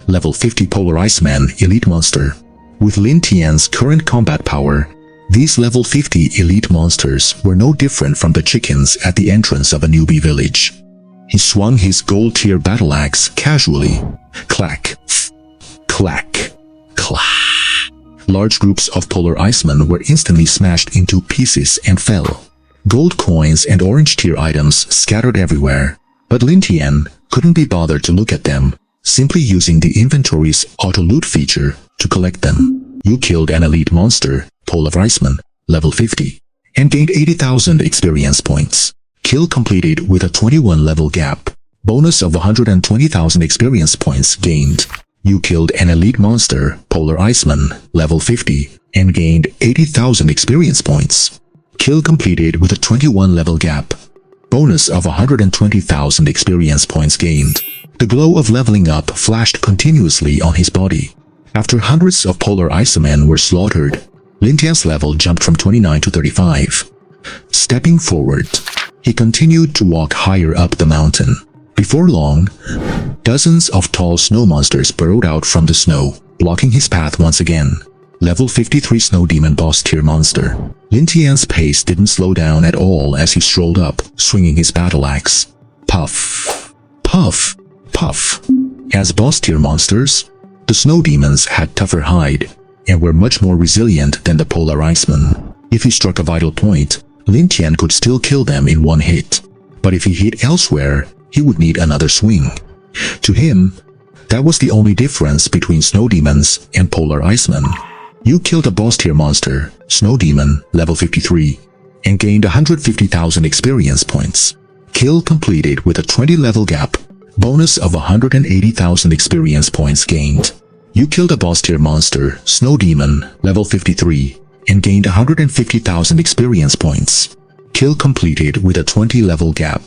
level 50 Polar Iceman elite monster. With Lin Tian's current combat power, these level 50 elite monsters were no different from the chickens at the entrance of a newbie village. He swung his gold tier battle axe casually. Clack, clack, clack. Large groups of Polar Icemen were instantly smashed into pieces and fell. Gold coins and orange tier items scattered everywhere, but Lin Tian couldn't be bothered to look at them, simply using the inventory's auto-loot feature to collect them. You killed an elite monster, Polar Iceman, level 50, and gained 80,000 experience points. Kill completed with a 21 level gap. Bonus of 120,000 experience points gained. You killed an elite monster, Polar Iceman, level 50, and gained 80,000 experience points. Kill completed with a 21 level gap. Bonus of 120,000 experience points gained. The glow of leveling up flashed continuously on his body. After hundreds of Polar Icemen were slaughtered, Lin Tian's level jumped from 29 to 35. Stepping forward, he continued to walk higher up the mountain. Before long, dozens of tall snow monsters burrowed out from the snow, blocking his path once again. Level 53 Snow Demon boss tier monster. Lin Tian's pace didn't slow down at all as he strolled up, swinging his battle axe. Puff, puff, puff. As boss tier monsters, the snow demons had tougher hide and were much more resilient than the Polar Icemen. If he struck a vital point, Lin Tian could still kill them in one hit. But if he hit elsewhere, he would need another swing. To him, that was the only difference between snow demons and Polar Icemen. You killed a boss tier monster, Snow Demon, level 53, and gained 150,000 experience points. Kill completed with a 20 level gap. Bonus of 180,000 experience points gained. You killed a boss tier monster, Snow Demon, level 53, and gained 150,000 experience points. Kill completed with a 20 level gap.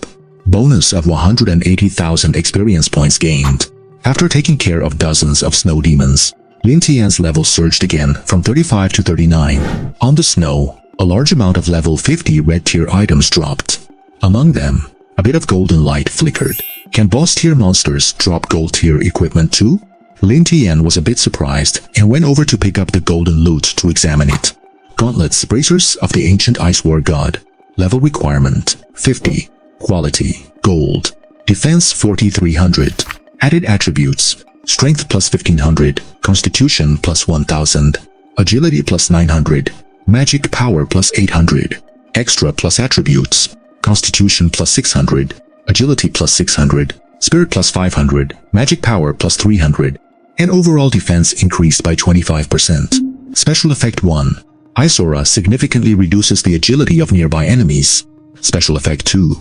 Bonus of 180,000 experience points gained. After taking care of dozens of snow demons, Lin Tian's level surged again from 35 to 39. On the snow, a large amount of level 50 red tier items dropped. Among them, a bit of golden light flickered. Can boss tier monsters drop gold tier equipment too? Lin Tian was a bit surprised and went over to pick up the golden loot to examine it. Gauntlets, bracers of the ancient ice war god. Level requirement 50. Quality gold. Defense 4300. Added attributes: strength plus 1500, constitution plus 1000, agility plus 900, magic power plus 800. Extra plus attributes: constitution plus 600, agility plus 600, spirit plus 500, magic power plus 300, and overall defense increased by 25%. Special effect 1. Ice aura significantly reduces the agility of nearby enemies. Special effect 2.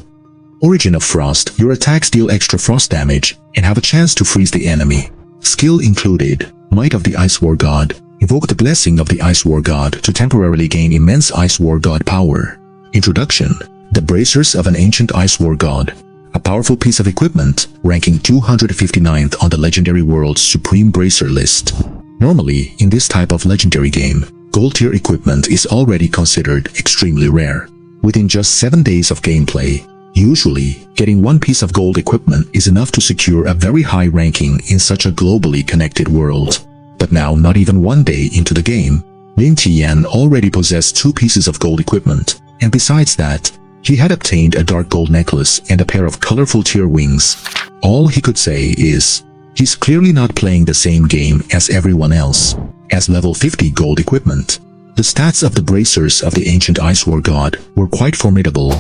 Origin of frost. Your attacks deal extra frost damage and have a chance to freeze the enemy. Skill included: Might of the Ice War God. Invoke the blessing of the Ice War God to temporarily gain immense Ice War God power. Introduction: The bracers of an ancient Ice War God. A powerful piece of equipment, ranking 259th on the Legendary World's Supreme Bracer list. Normally, in this type of legendary game, gold tier equipment is already considered extremely rare. Within just 7 days of gameplay, usually, getting one piece of gold equipment is enough to secure a very high ranking in such a globally connected world. But now, not even 1 day into the game, Lin Tian already possessed 2 pieces of gold equipment, and besides that, he had obtained a dark gold necklace and a pair of colorful tier wings. All he could say is, he's clearly not playing the same game as everyone else. As level 50 gold equipment, the stats of the bracers of the ancient Ice War God were quite formidable.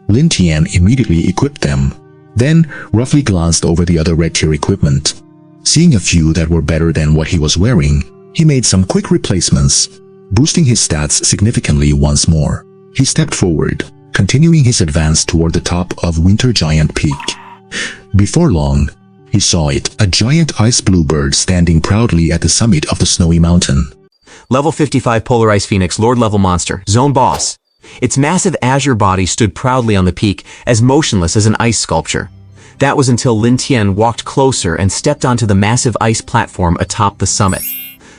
Lin Tian immediately equipped them, then roughly glanced over the other red tier equipment. Seeing a few that were better than what he was wearing, he made some quick replacements, boosting his stats significantly once more. He stepped forward, continuing his advance toward the top of Winter Giant Peak. Before long, he saw it, a giant ice blue bird standing proudly at the summit of the snowy mountain. Level 55 Polar Ice Phoenix Lord level monster, zone boss. Its massive azure body stood proudly on the peak, as motionless as an ice sculpture. That was until Lin Tian walked closer and stepped onto the massive ice platform atop the summit.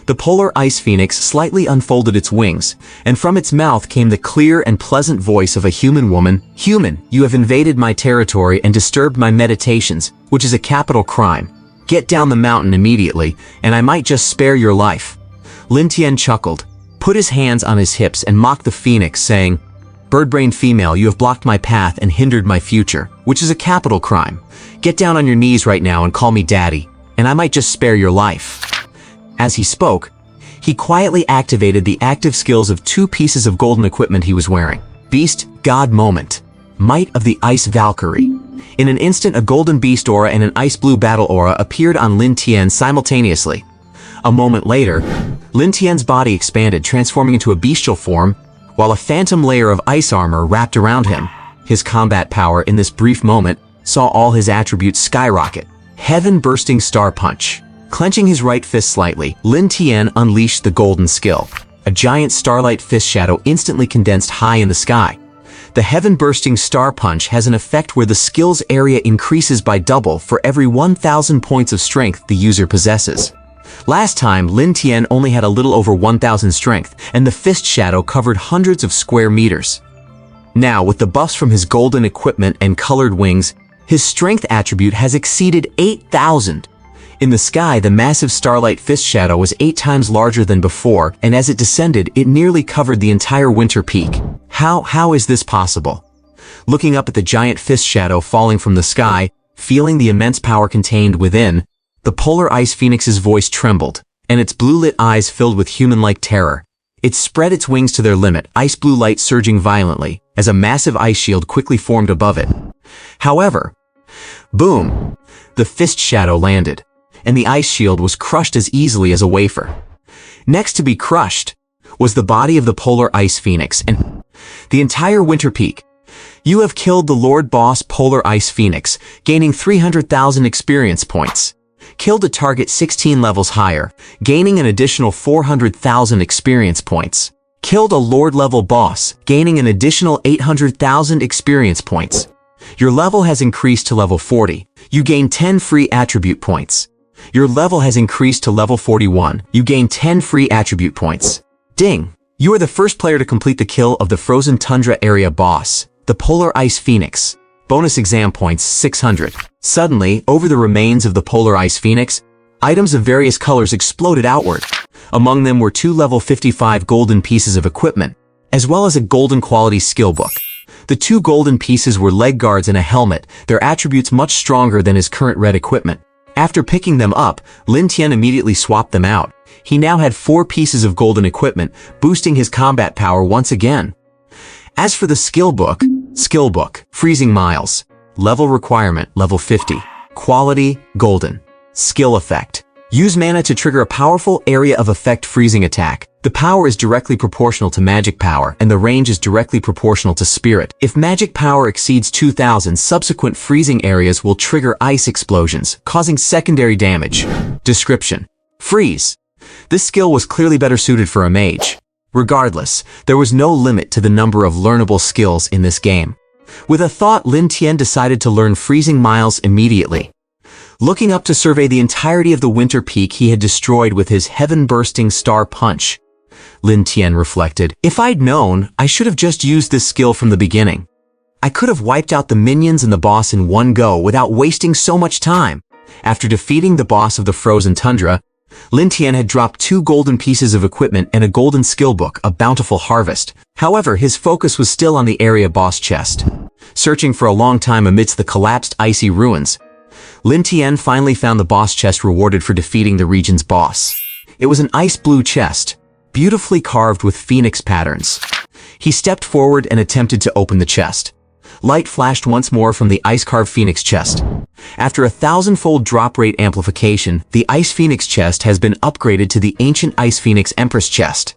The Polar Ice Phoenix slightly unfolded its wings, and from its mouth came the clear and pleasant voice of a human woman. Human, you have invaded my territory and disturbed my meditations, which is a capital crime. Get down the mountain immediately, and I might just spare your life. Lin Tian chuckled, put his hands on his hips and mocked the phoenix, saying, Bird-brained female, you have blocked my path and hindered my future, which is a capital crime. Get down on your knees right now and call me daddy, and I might just spare your life. As he spoke, he quietly activated the active skills of 2 pieces of golden equipment he was wearing. Beast, God Moment. Might of the Ice Valkyrie. In an instant, a golden beast aura and an ice blue battle aura appeared on Lin Tian simultaneously. A moment later, Lin Tian's body expanded, transforming into a bestial form, while a phantom layer of ice armor wrapped around him. His combat power in this brief moment saw all his attributes skyrocket. Heaven-bursting star punch. Clenching his right fist slightly, Lin Tian unleashed the golden skill. A giant starlight fist shadow instantly condensed high in the sky. The heaven-bursting star punch has an effect where the skill's area increases by double for every 1,000 points of strength the user possesses. Last time, Lin Tian only had a little over 1,000 strength, and the fist shadow covered hundreds of square meters. Now, with the buffs from his golden equipment and colored wings, his strength attribute has exceeded 8,000. In the sky, the massive starlight fist shadow was 8 times larger than before, and as it descended, it nearly covered the entire winter peak. How is this possible? Looking up at the giant fist shadow falling from the sky, feeling the immense power contained within, the Polar Ice Phoenix's voice trembled, and its blue-lit eyes filled with human-like terror. It spread its wings to their limit, ice blue light surging violently, as a massive ice shield quickly formed above it. However, boom! The fist shadow landed, and the ice shield was crushed as easily as a wafer. Next to be crushed was the body of the Polar Ice Phoenix and the entire winter peak. You have killed the Lord Boss Polar Ice Phoenix, gaining 300,000 experience points. Killed a target 16 levels higher, gaining an additional 400,000 experience points. Killed a Lord-level boss, gaining an additional 800,000 experience points. Your level has increased to level 40. You gain 10 free attribute points. Your level has increased to level 41. You gain 10 free attribute points. Ding! You are the first player to complete the kill of the Frozen Tundra area boss, the Polar Ice Phoenix. Bonus exam points 600. Suddenly, over the remains of the polar ice phoenix, items of various colors exploded outward. Among them were 2 level 55 golden pieces of equipment, as well as a golden quality skill book. The 2 golden pieces were leg guards and a helmet, their attributes much stronger than his current red equipment. After picking them up, Lin Tian immediately swapped them out. He now had 4 pieces of golden equipment, boosting his combat power once again. As for the skill book, freezing miles. Level requirement, level 50. Quality, golden. Skill effect. Use mana to trigger a powerful area of effect freezing attack. The power is directly proportional to magic power, and the range is directly proportional to spirit. If magic power exceeds 2000, subsequent freezing areas will trigger ice explosions, causing secondary damage. Description: freeze. This skill was clearly better suited for a mage. Regardless, there was no limit to the number of learnable skills in this game. With a thought, Lin Tian decided to learn freezing miles immediately. Looking up to survey the entirety of the winter peak he had destroyed with his heaven-bursting star punch, Lin Tian reflected, if I'd known, I should have just used this skill from the beginning. I could have wiped out the minions and the boss in one go without wasting so much time. After defeating the boss of the frozen tundra, Lin Tian had dropped 2 golden pieces of equipment and a golden skill book, a bountiful harvest. However, his focus was still on the area boss chest. Searching for a long time amidst the collapsed icy ruins, Lin Tian finally found the boss chest rewarded for defeating the region's boss. It was an ice blue chest, beautifully carved with phoenix patterns. He stepped forward and attempted to open the chest. Light flashed once more from the ice-carved phoenix chest. After a 1000-fold drop rate amplification, the ice phoenix chest has been upgraded to the ancient ice phoenix empress chest.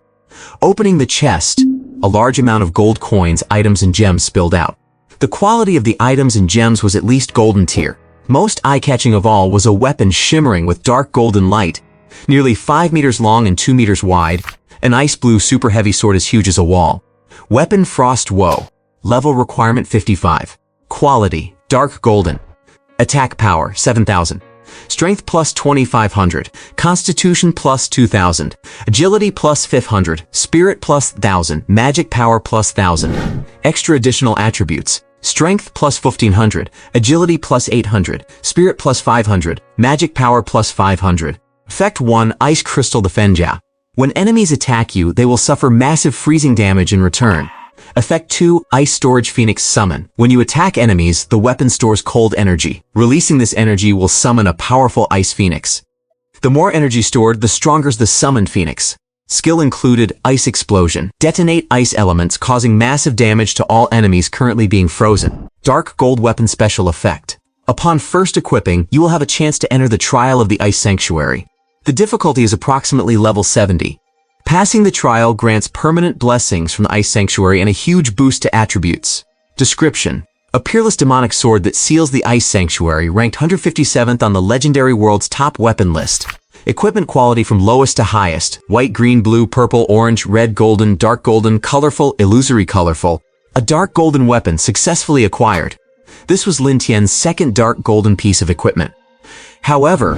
Opening the chest, a large amount of gold coins, items, and gems spilled out. The quality of the items and gems was at least golden tier. Most eye-catching of all was a weapon shimmering with dark golden light, nearly 5 meters long and 2 meters wide, an ice blue super heavy sword as huge as a wall. Weapon Frost Woe. Level requirement 55. Quality, dark golden. Attack power, 7000. Strength plus 2500. Constitution plus 2000. Agility plus 500. Spirit plus 1000. Magic power plus 1000. Extra additional attributes. Strength plus 1500, Agility plus 800, Spirit plus 500, Magic power plus 500. Effect 1, Ice Crystal Defenja. When enemies attack you, they will suffer massive freezing damage in return. Effect 2, Ice Storage Phoenix Summon. When you attack enemies, the weapon stores cold energy. Releasing this energy will summon a powerful Ice Phoenix. The more energy stored, the stronger the summoned Phoenix. Skill included Ice Explosion. Detonate ice elements, causing massive damage to all enemies currently being frozen. Dark Gold Weapon Special Effect. Upon first equipping, you will have a chance to enter the trial of the Ice Sanctuary. The difficulty is approximately level 70. Passing the trial grants permanent blessings from the Ice Sanctuary and a huge boost to attributes. Description: a peerless demonic sword that seals the Ice Sanctuary, ranked 157th on the Legendary World's top weapon list. Equipment quality from lowest to highest: white, green, blue, purple, orange, red, golden, dark golden, colorful, illusory colorful. A dark golden weapon successfully acquired. This was Lin Tian's second dark golden piece of equipment. However,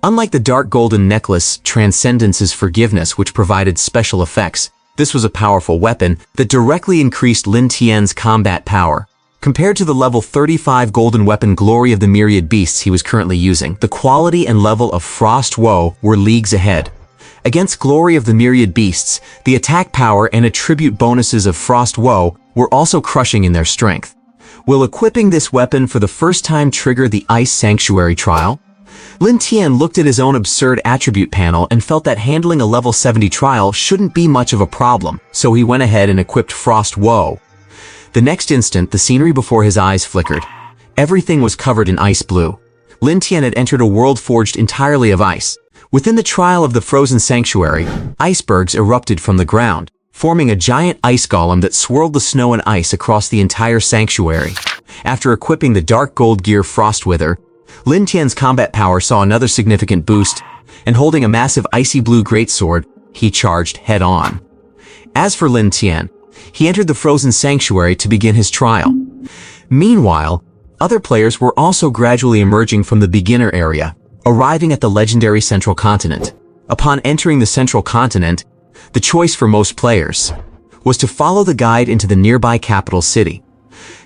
unlike the dark golden necklace Transcendence's Forgiveness, which provided special effects, this was a powerful weapon that directly increased Lin Tian's combat power. Compared to the level 35 golden weapon Glory of the Myriad Beasts he was currently using, the quality and level of Frost Woe were leagues ahead. Against Glory of the Myriad Beasts, the attack power and attribute bonuses of Frost Woe were also crushing in their strength. Will equipping this weapon for the first time trigger the Ice Sanctuary trial? Lin Tian looked at his own absurd attribute panel and felt that handling a level 70 trial shouldn't be much of a problem, so he went ahead and equipped Frost Woe. The next instant, the scenery before his eyes flickered. Everything was covered in ice blue. Lin Tian had entered a world forged entirely of ice. Within the trial of the frozen sanctuary, icebergs erupted from the ground, forming a giant ice golem that swirled the snow and ice across the entire sanctuary. After equipping the dark gold gear Frost Wither, Lin Tian's combat power saw another significant boost, and holding a massive icy blue greatsword, he charged head-on. As for Lin Tian, he entered the frozen sanctuary to begin his trial. Meanwhile, other players were also gradually emerging from the beginner area, arriving at the legendary Central Continent. Upon entering the Central Continent, the choice for most players was to follow the guide into the nearby capital city.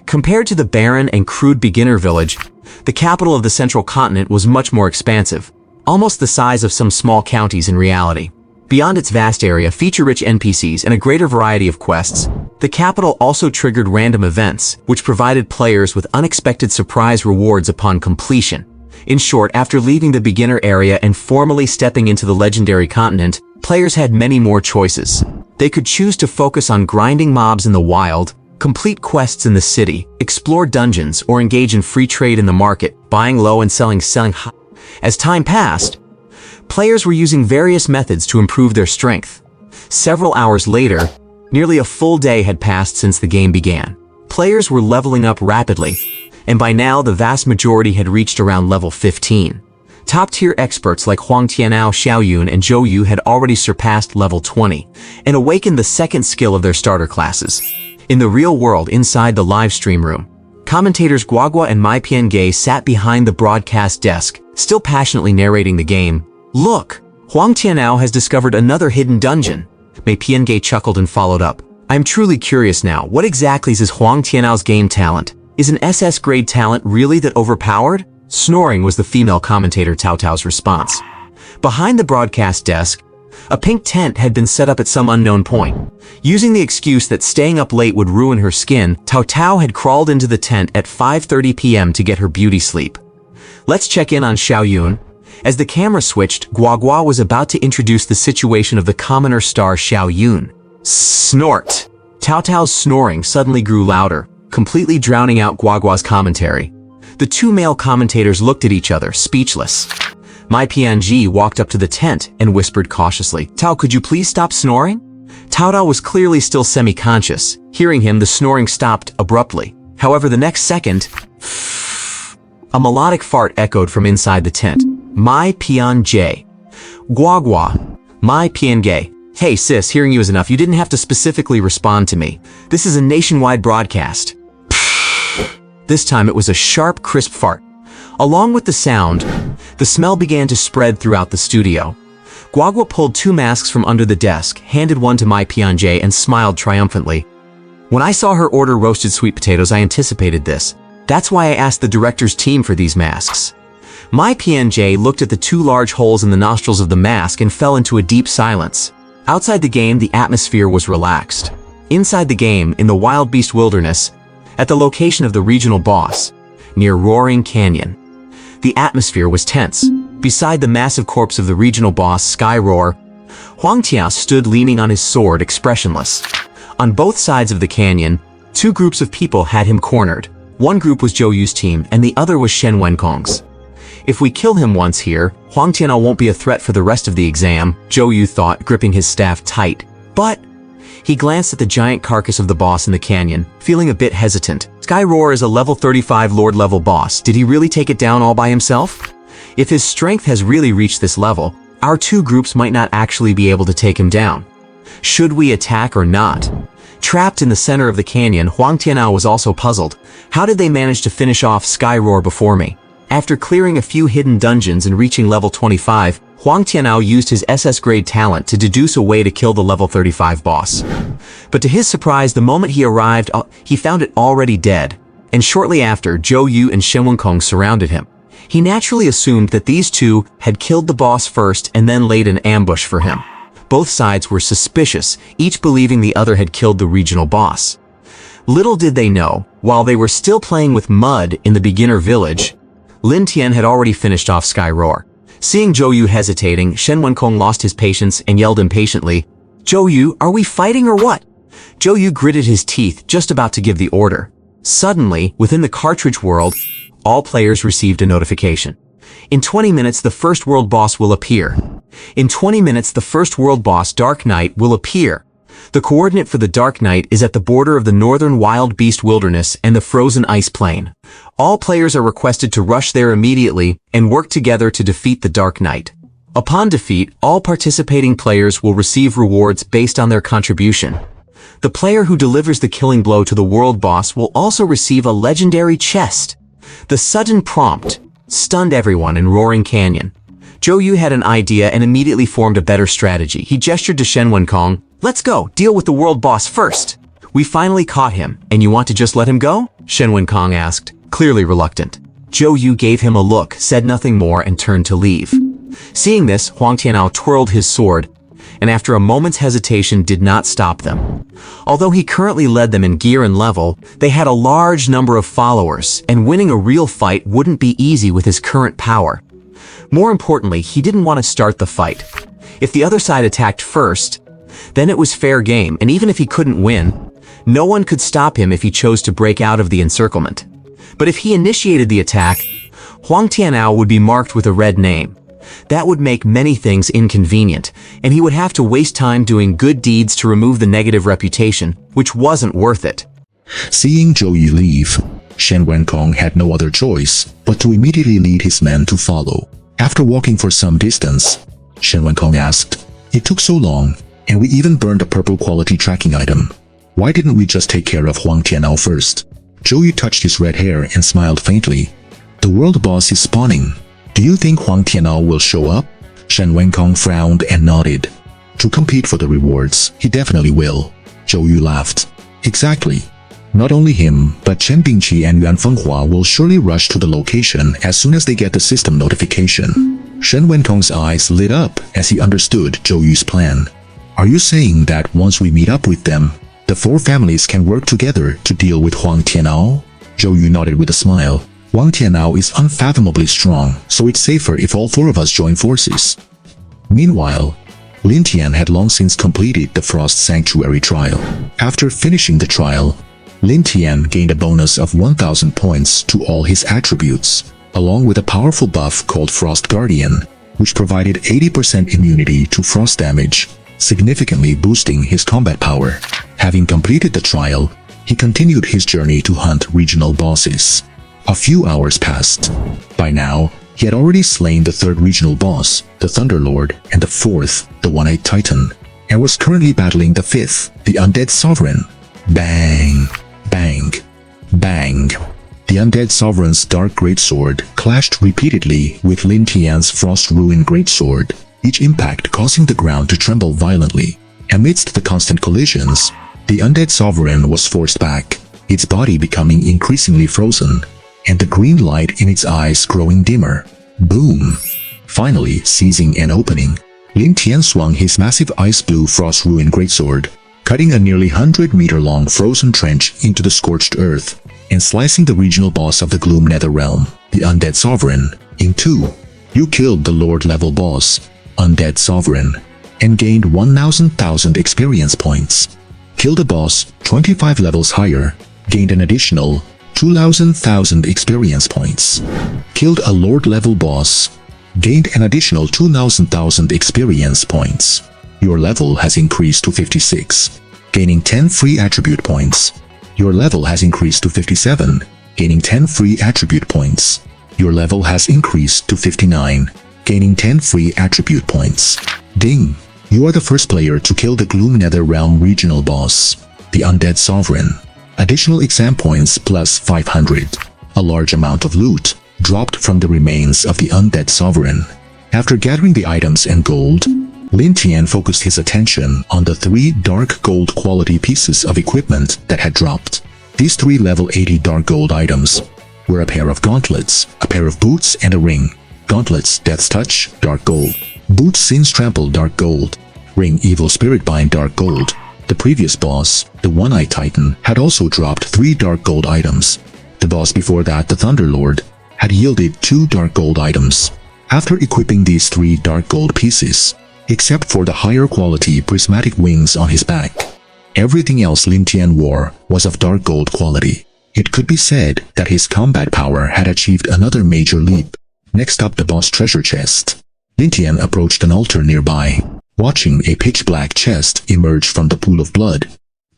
Compared to the barren and crude beginner village, The capital of the central continent was much more expansive, almost the size of some small counties in reality. Beyond its vast area, feature-rich NPCs, and a greater variety of quests, the capital also triggered random events, which provided players with unexpected surprise rewards upon completion. In short, after leaving the beginner area and formally stepping into the legendary continent, players had many more choices. They could choose to focus on grinding mobs in the wild, complete quests in the city, explore dungeons, or engage in free trade in the market, buying low and selling high. As time passed, players were using various methods to improve their strength. Several hours later, nearly a full day had passed since the game began. Players were leveling up rapidly, and by now the vast majority had reached around level 15. Top-tier experts like Huang Tianao, Xiao Yun, and Zhou Yu had already surpassed level 20 and awakened the second skill of their starter classes. In the real world, inside the live stream room, commentators Guagua and Mai Piange sat behind the broadcast desk, still passionately narrating the game. Look, Huang Tianao has discovered another hidden dungeon. Mai Piange chuckled and followed up. I'm truly curious now, what exactly is Huang Tianao's game talent? Is an SS grade talent really that overpowered? Snoring was the female commentator Tao Tao's response. Behind the broadcast desk, a pink tent had been set up at some unknown point. Using the excuse that staying up late would ruin her skin, Tao Tao had crawled into the tent at 5:30 p.m. to get her beauty sleep. Let's check in on Xiao Yun. As the camera switched, Guagua was about to introduce the situation of the commoner star Xiao Yun. Snort! Tao Tao's snoring suddenly grew louder, completely drowning out Guagua's commentary. The two male commentators looked at each other, speechless. Mai Pianji walked up to the tent and whispered cautiously, Tao, could you please stop snoring? Tao Tao was clearly still semi-conscious. Hearing him, the snoring stopped abruptly. However, the next second, a melodic fart echoed from inside the tent. Mai Pianji. Guagua. Mai Piange. Hey sis, hearing you is enough. You didn't have to specifically respond to me. This is a nationwide broadcast. This time it was a sharp, crisp fart. Along with the sound, the smell began to spread throughout the studio. Guagua pulled two masks from under the desk, handed one to Mai Piange, and smiled triumphantly. When I saw her order roasted sweet potatoes, I anticipated this. That's why I asked the director's team for these masks. Mai Piange looked at the two large holes in the nostrils of the mask and fell into a deep silence. Outside the game, the atmosphere was relaxed. Inside the game, in the Wild Beast Wilderness, at the location of the regional boss, near Roaring Canyon, the atmosphere was tense. Beside the massive corpse of the regional boss, Sky Roar, Huang Tia stood leaning on his sword, expressionless. On both sides of the canyon, two groups of people had him cornered. One group was Zhou Yu's team, and the other was Shen Wenkong's. If we kill him once here, Huang Tianao won't be a threat for the rest of the exam, Zhou Yu thought, gripping his staff tight. But he glanced at the giant carcass of the boss in the canyon, feeling a bit hesitant. Sky Roar is a level 35 Lord-level boss. Did he really take it down all by himself? If his strength has really reached this level, our two groups might not actually be able to take him down. Should we attack or not? Trapped in the center of the canyon, Huang Tianao was also puzzled. How did they manage to finish off Sky Roar before me? After clearing a few hidden dungeons and reaching level 25, Huang Tianao used his SS grade talent to deduce a way to kill the level 35 boss. But to his surprise, the moment he arrived, he found it already dead. And shortly after, Zhou Yu and Shen Wenkong surrounded him. He naturally assumed that these two had killed the boss first and then laid an ambush for him. Both sides were suspicious, each believing the other had killed the regional boss. Little did they know, while they were still playing with mud in the beginner village, Lin Tian had already finished off Sky Roar. Seeing Zhou Yu hesitating, Shen Wenkong lost his patience and yelled impatiently, Zhou Yu, are we fighting or what? Zhou Yu gritted his teeth, just about to give the order. Suddenly, within the cartridge world, all players received a notification. In 20 minutes, the first world boss will appear. In 20 minutes, the first world boss, Dark Knight, will appear. The coordinate for the Dark Knight is at the border of the northern Wild Beast Wilderness and the frozen ice plain. All players are requested to rush there immediately and work together to defeat the Dark Knight. Upon defeat, all participating players will receive rewards based on their contribution. The player who delivers the killing blow to the world boss will also receive a legendary chest. The sudden prompt stunned everyone in Roaring Canyon. Zhou Yu had an idea and immediately formed a better strategy. He gestured to Shen Wenkong. Let's go, deal with the world boss first. We finally caught him, and you want to just let him go? Shen Wenkong asked, clearly reluctant. Zhou Yu gave him a look, said nothing more, and turned to leave. Seeing this, Huang Tianao twirled his sword, and after a moment's hesitation did not stop them. Although he currently led them in gear and level, they had a large number of followers, and winning a real fight wouldn't be easy with his current power. More importantly, he didn't want to start the fight. If the other side attacked first, then it was fair game, and even if he couldn't win, no one could stop him if he chose to break out of the encirclement. But if he initiated the attack, Huang Tianao would be marked with a red name. That would make many things inconvenient, and he would have to waste time doing good deeds to remove the negative reputation, which wasn't worth it. Seeing Zhou Yu leave, Shen Wenkong had no other choice but to immediately lead his men to follow. After walking for some distance, Shen Wenkong asked, "It took so long, and we even burned a purple quality tracking item. Why didn't we just take care of Huang Tianao first?" Zhou Yu touched his red hair and smiled faintly. "The world boss is spawning. Do you think Huang Tianao will show up?" Shen Wenkong frowned and nodded. "To compete for the rewards, he definitely will." Zhou Yu laughed. "Exactly. Not only him, but Chen Bingqi and Yuan Fenghua will surely rush to the location as soon as they get the system notification." Shen Wenkong's eyes lit up as he understood Zhou Yu's plan. "Are you saying that once we meet up with them, the four families can work together to deal with Huang Tianao?" Zhou Yu nodded with a smile. "Huang Tianao is unfathomably strong, so it's safer if all four of us join forces." Meanwhile, Lin Tian had long since completed the Frost Sanctuary trial. After finishing the trial, Lin Tian gained a bonus of 1,000 points to all his attributes, along with a powerful buff called Frost Guardian, which provided 80% immunity to frost damage, significantly boosting his combat power. Having completed the trial, he continued his journey to hunt regional bosses. A few hours passed. By now, he had already slain the third regional boss, the Thunderlord, and the fourth, the One-Eyed Titan, and was currently battling the fifth, the Undead Sovereign. Bang! Bang! Bang! The Undead Sovereign's Dark Greatsword clashed repeatedly with Lin Tian's Frost Ruin Greatsword, each impact causing the ground to tremble violently. Amidst the constant collisions, the Undead Sovereign was forced back, its body becoming increasingly frozen, and the green light in its eyes growing dimmer. Boom! Finally, seizing an opening, Lin Tian swung his massive ice blue Frost Ruin Greatsword, cutting a nearly 100-meter-long frozen trench into the scorched earth, and slicing the regional boss of the Gloom Nether Realm, the Undead Sovereign, in two. "You killed the Lord-level boss, Undead Sovereign, and gained 1,000 experience points. Killed a boss 25 levels higher, gained an additional 2,000 experience points. Killed a Lord-level boss, gained an additional 2,000 experience points. Your level has increased to 56, gaining 10 free attribute points. Your level has increased to 57, gaining 10 free attribute points. Your level has increased to 59, gaining 10 free attribute points. Ding! You are the first player to kill the Gloom Nether Realm regional boss, the Undead Sovereign. Additional exam points plus 500. A large amount of loot dropped from the remains of the Undead Sovereign. After gathering the items and gold, Lin Tian focused his attention on the 3 dark gold quality pieces of equipment that had dropped. These 3 level 80 dark gold items were a pair of gauntlets, a pair of boots, and a ring. Gauntlets, Death's Touch, dark gold. Boots, Sin's Trample, dark gold. Ring, Evil Spirit Bind, dark gold. The previous boss, the One-Eyed Titan, had also dropped 3 dark gold items. The boss before that, the Thunderlord, had yielded 2 dark gold items. After equipping these 3 dark gold pieces, except for the higher quality prismatic wings on his back, everything else Lin Tian wore was of dark gold quality. It could be said that his combat power had achieved another major leap. Next up, the boss treasure chest. Lin Tian approached an altar nearby. Watching a pitch-black chest emerge from the pool of blood,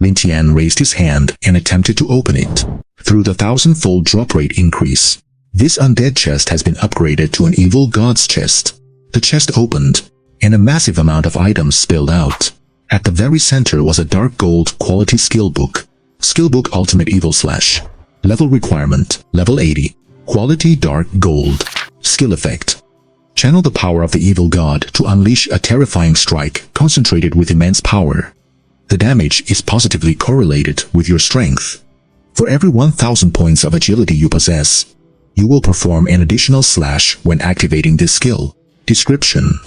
Lin Tian raised his hand and attempted to open it. Through the 1,000-fold drop rate increase, this undead chest has been upgraded to an evil god's chest. The chest opened, and a massive amount of items spilled out. At the very center was a dark gold quality skill book. Skill book Ultimate Evil Slash. Level requirement, level 80. Quality dark gold. Skill effect. Channel the power of the evil god to unleash a terrifying strike concentrated with immense power. The damage is positively correlated with your strength. For every 1,000 points of agility you possess, You will perform an additional slash when activating this skill. Description: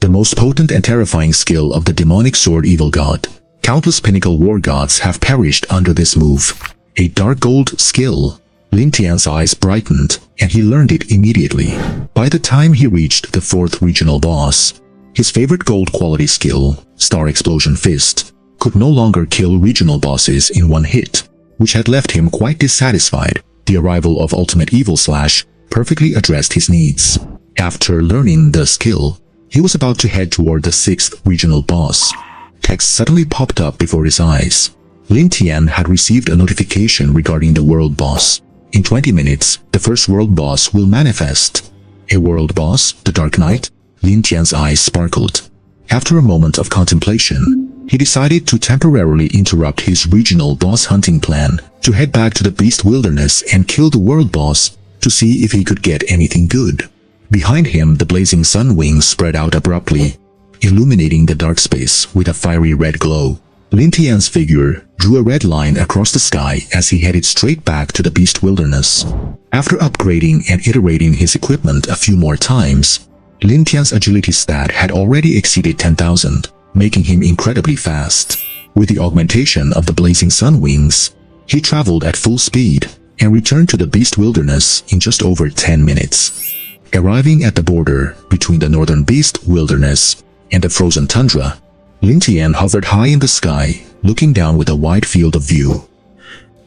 the most potent and terrifying skill of the demonic sword evil god. Countless pinnacle war gods have perished under this move. A dark gold skill. Lin Tian's eyes brightened, and he learned it immediately. By the time he reached the 4th regional boss, his favorite gold quality skill, Star Explosion Fist, could no longer kill regional bosses in one hit, which had left him quite dissatisfied. The arrival of Ultimate Evil Slash perfectly addressed his needs. After learning the skill, he was about to head toward the 6th regional boss. Text suddenly popped up before his eyes. Lin Tian had received a notification regarding the world boss. In 20 minutes, the first world boss will manifest. A world boss, the Dark Knight? Lin Tian's eyes sparkled. After a moment of contemplation, he decided to temporarily interrupt his regional boss hunting plan to head back to the Beast Wilderness and kill the world boss to see if he could get anything good. Behind him, the blazing sun wings spread out abruptly, illuminating the dark space with a fiery red glow. Lin Tian's figure drew a red line across the sky as he headed straight back to the Beast Wilderness. After upgrading and iterating his equipment a few more times, Lin Tian's agility stat had already exceeded 10,000, making him incredibly fast. With the augmentation of the blazing sun wings, he traveled at full speed and returned to the Beast Wilderness in just over 10 minutes. Arriving at the border between the northern Beast Wilderness and the frozen tundra, Lin Tian hovered high in the sky, looking down with a wide field of view.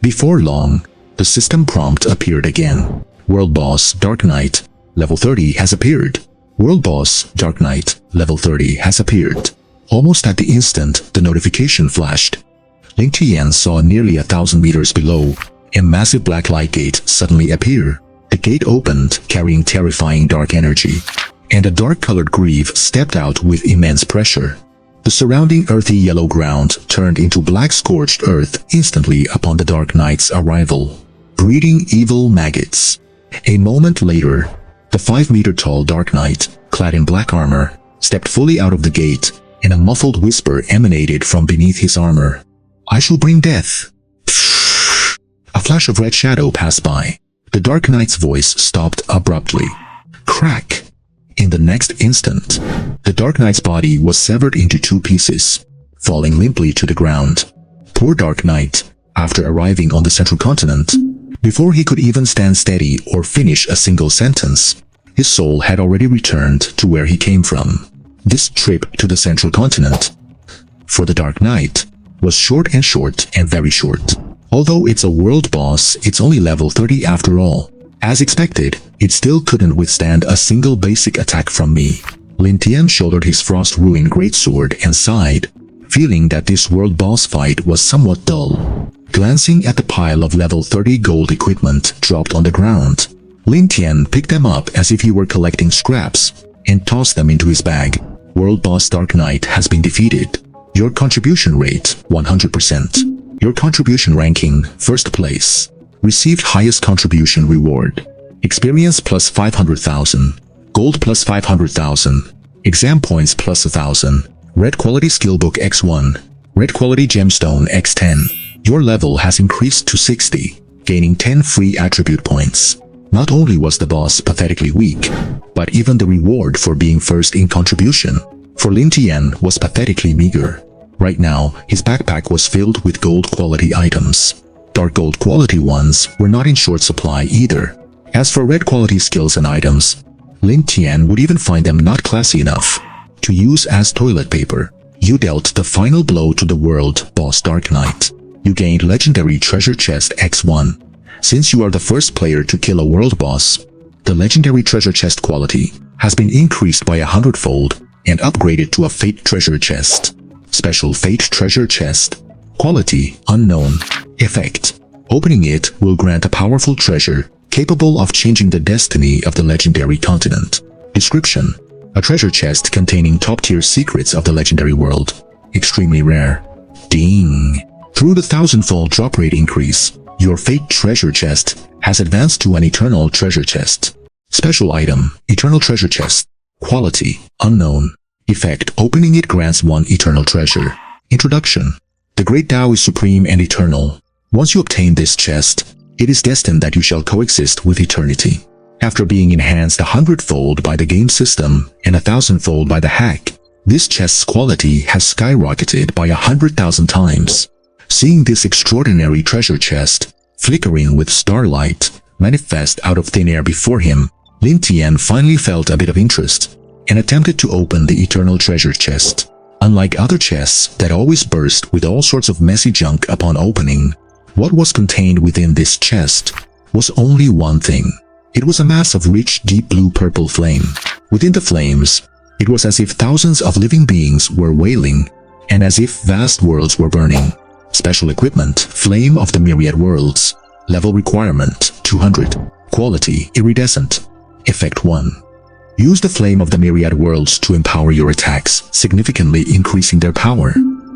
Before long, the system prompt appeared again. World Boss Dark Knight, level 30 has appeared. World Boss Dark Knight, level 30 has appeared. Almost at the instant the notification flashed, Lin Tian saw nearly 1,000 meters below a massive black light gate suddenly appear. The gate opened, carrying terrifying dark energy, and a dark-colored Grieve stepped out with immense pressure. The surrounding earthy yellow ground turned into black scorched earth instantly upon the Dark Knight's arrival, breeding evil maggots. A moment later, the 5-meter-tall Dark Knight, clad in black armor, stepped fully out of the gate, and a muffled whisper emanated from beneath his armor. "I shall bring death." A flash of red shadow passed by. The Dark Knight's voice stopped abruptly. Crack! In the next instant, the Dark Knight's body was severed into 2 pieces, falling limply to the ground. Poor Dark Knight, after arriving on the Central Continent, before he could even stand steady or finish a single sentence, his soul had already returned to where he came from. This trip to the Central Continent, for the Dark Knight, was short and very short. Although it's a world boss, it's only level 30 after all. As expected, it still couldn't withstand a single basic attack from me. Lin Tian shouldered his frost-ruined greatsword and sighed, feeling that this world boss fight was somewhat dull. Glancing at the pile of level 30 gold equipment dropped on the ground, Lin Tian picked them up as if he were collecting scraps and tossed them into his bag. World boss Dark Knight has been defeated. Your contribution rate, 100%. Your contribution ranking, first place. Received highest contribution reward. Experience plus 500,000. Gold plus 500,000. Exam points plus 1,000. Red quality skill book X1. Red quality gemstone X10. Your level has increased to 60, gaining 10 free attribute points. Not only was the boss pathetically weak, but even the reward for being first in contribution for Lin Tian was pathetically meager. Right now, his backpack was filled with gold quality items. Dark gold quality ones were not in short supply either. As for red quality skills and items, Lin Tian would even find them not classy enough to use as toilet paper. You dealt the final blow to the world boss Dark Knight. You gained legendary treasure chest X1. Since you are the first player to kill a world boss, the legendary treasure chest quality has been increased by 100-fold and upgraded to a fate treasure chest. Special fate treasure chest. Quality unknown. Effect: opening it will grant a powerful treasure capable of changing the destiny of the legendary continent. Description: a treasure chest containing top-tier secrets of the legendary world. Extremely rare. Ding! Through the 1,000-fold drop rate increase, your fate treasure chest has advanced to an eternal treasure chest. Special item: eternal treasure chest. Quality unknown. Effect: opening it grants 1 eternal treasure. Introduction: the Great Tao is supreme and eternal. Once you obtain this chest, It is destined that you shall coexist with eternity. After being enhanced 100-fold by the game system and 1,000-fold by the hack, this chest's quality has skyrocketed by 100,000 times. Seeing this extraordinary treasure chest, flickering with starlight, manifest out of thin air before him, Lin Tian finally felt a bit of interest and attempted to open the eternal treasure chest. Unlike other chests that always burst with all sorts of messy junk upon opening, what was contained within this chest was only one thing. It was a mass of rich, deep blue-purple flame. Within the flames, it was as if thousands of living beings were wailing, and as if vast worlds were burning. Special equipment, Flame of the Myriad Worlds. Level requirement, 200. Quality, Iridescent. Effect 1. Use the Flame of the Myriad Worlds to empower your attacks, significantly increasing their power.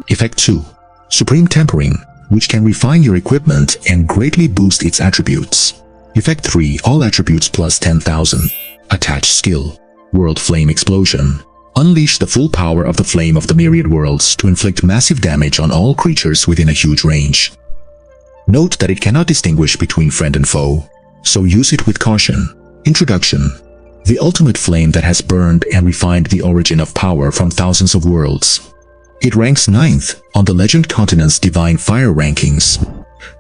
Effect 2. Supreme Tempering, which can refine your equipment and greatly boost its attributes. Effect 3. All attributes plus 10,000. Attached skill. World Flame Explosion. Unleash the full power of the Flame of the Myriad Worlds to inflict massive damage on all creatures within a huge range. Note that it cannot distinguish between friend and foe, so use it with caution. Introduction. The ultimate flame that has burned and refined the origin of power from thousands of worlds. It ranks 9th on the Legend Continent's Divine Fire rankings.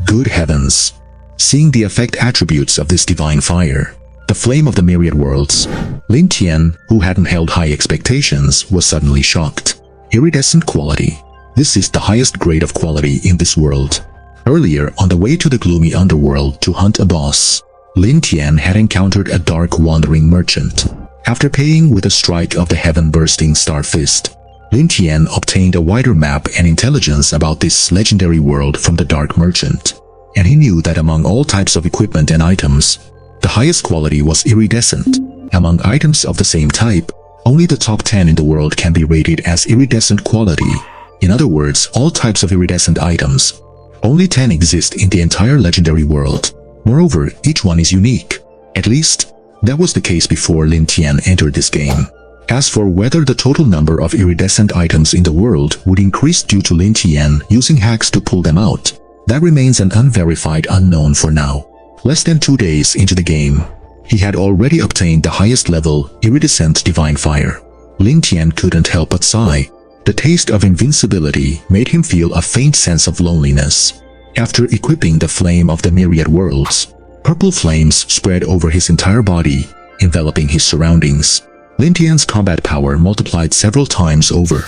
Good heavens! Seeing the effect attributes of this divine fire, the Flame of the Myriad Worlds, Lin Tian, who hadn't held high expectations, was suddenly shocked. Iridescent quality. This is the highest grade of quality in this world. Earlier, on the way to the gloomy underworld to hunt a boss, Lin Tian had encountered a dark wandering merchant. After paying with a strike of the heaven-bursting Star Fist, Lin Tian obtained a wider map and intelligence about this legendary world from the dark merchant, and he knew that among all types of equipment and items, the highest quality was iridescent. Among items of the same type, only the top 10 in the world can be rated as iridescent quality. In other words, all types of iridescent items. Only 10 exist in the entire legendary world. Moreover, each one is unique. At least, that was the case before Lin Tian entered this game. As for whether the total number of iridescent items in the world would increase due to Lin Tian using hacks to pull them out, that remains an unverified unknown for now. Less than 2 days into the game, he had already obtained the highest level iridescent divine fire. Lin Tian couldn't help but sigh. The taste of invincibility made him feel a faint sense of loneliness. After equipping the Flame of the Myriad Worlds, purple flames spread over his entire body, enveloping his surroundings. Lin Tian's combat power multiplied several times over.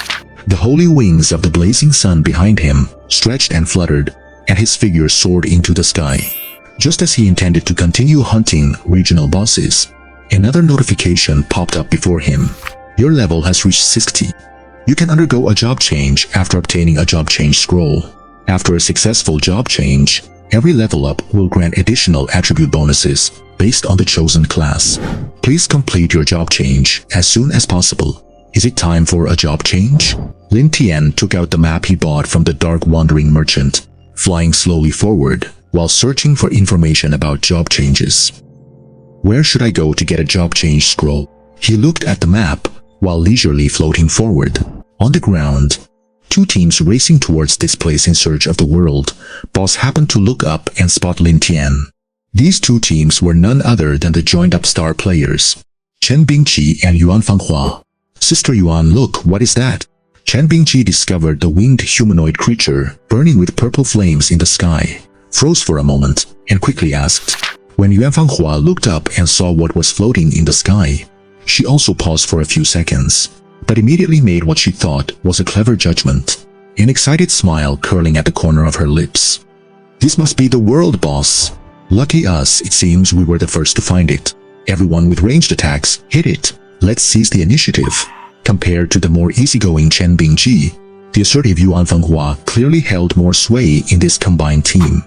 The holy wings of the blazing sun behind him stretched and fluttered, and his figure soared into the sky. Just as he intended to continue hunting regional bosses, another notification popped up before him. Your level has reached 60. You can undergo a job change after obtaining a job change scroll. After a successful job change, every level up will grant additional attribute bonuses based on the chosen class. Please complete your job change as soon as possible. Is it time for a job change? Lin Tian took out the map he bought from the dark wandering merchant, flying slowly forward while searching for information about job changes. Where should I go to get a job change scroll? He looked at the map while leisurely floating forward. On the ground, two teams racing towards this place in search of the world boss happened to look up and spot Lin Tian. These two teams were none other than the joined-up star players, Chen Bingqi and Yuan Fanghua. Sister Yuan, look, what is that? Chen Bingqi discovered the winged humanoid creature burning with purple flames in the sky, froze for a moment, and quickly asked. When Yuan Fanghua looked up and saw what was floating in the sky, she also paused for a few seconds, but immediately made what she thought was a clever judgment, an excited smile curling at the corner of her lips. This must be the world, boss. Lucky us, it seems we were the first to find it. Everyone with ranged attacks hit it. Let's seize the initiative. Compared to the more easygoing Chen Bingqi, the assertive Yuan Fanghua clearly held more sway in this combined team.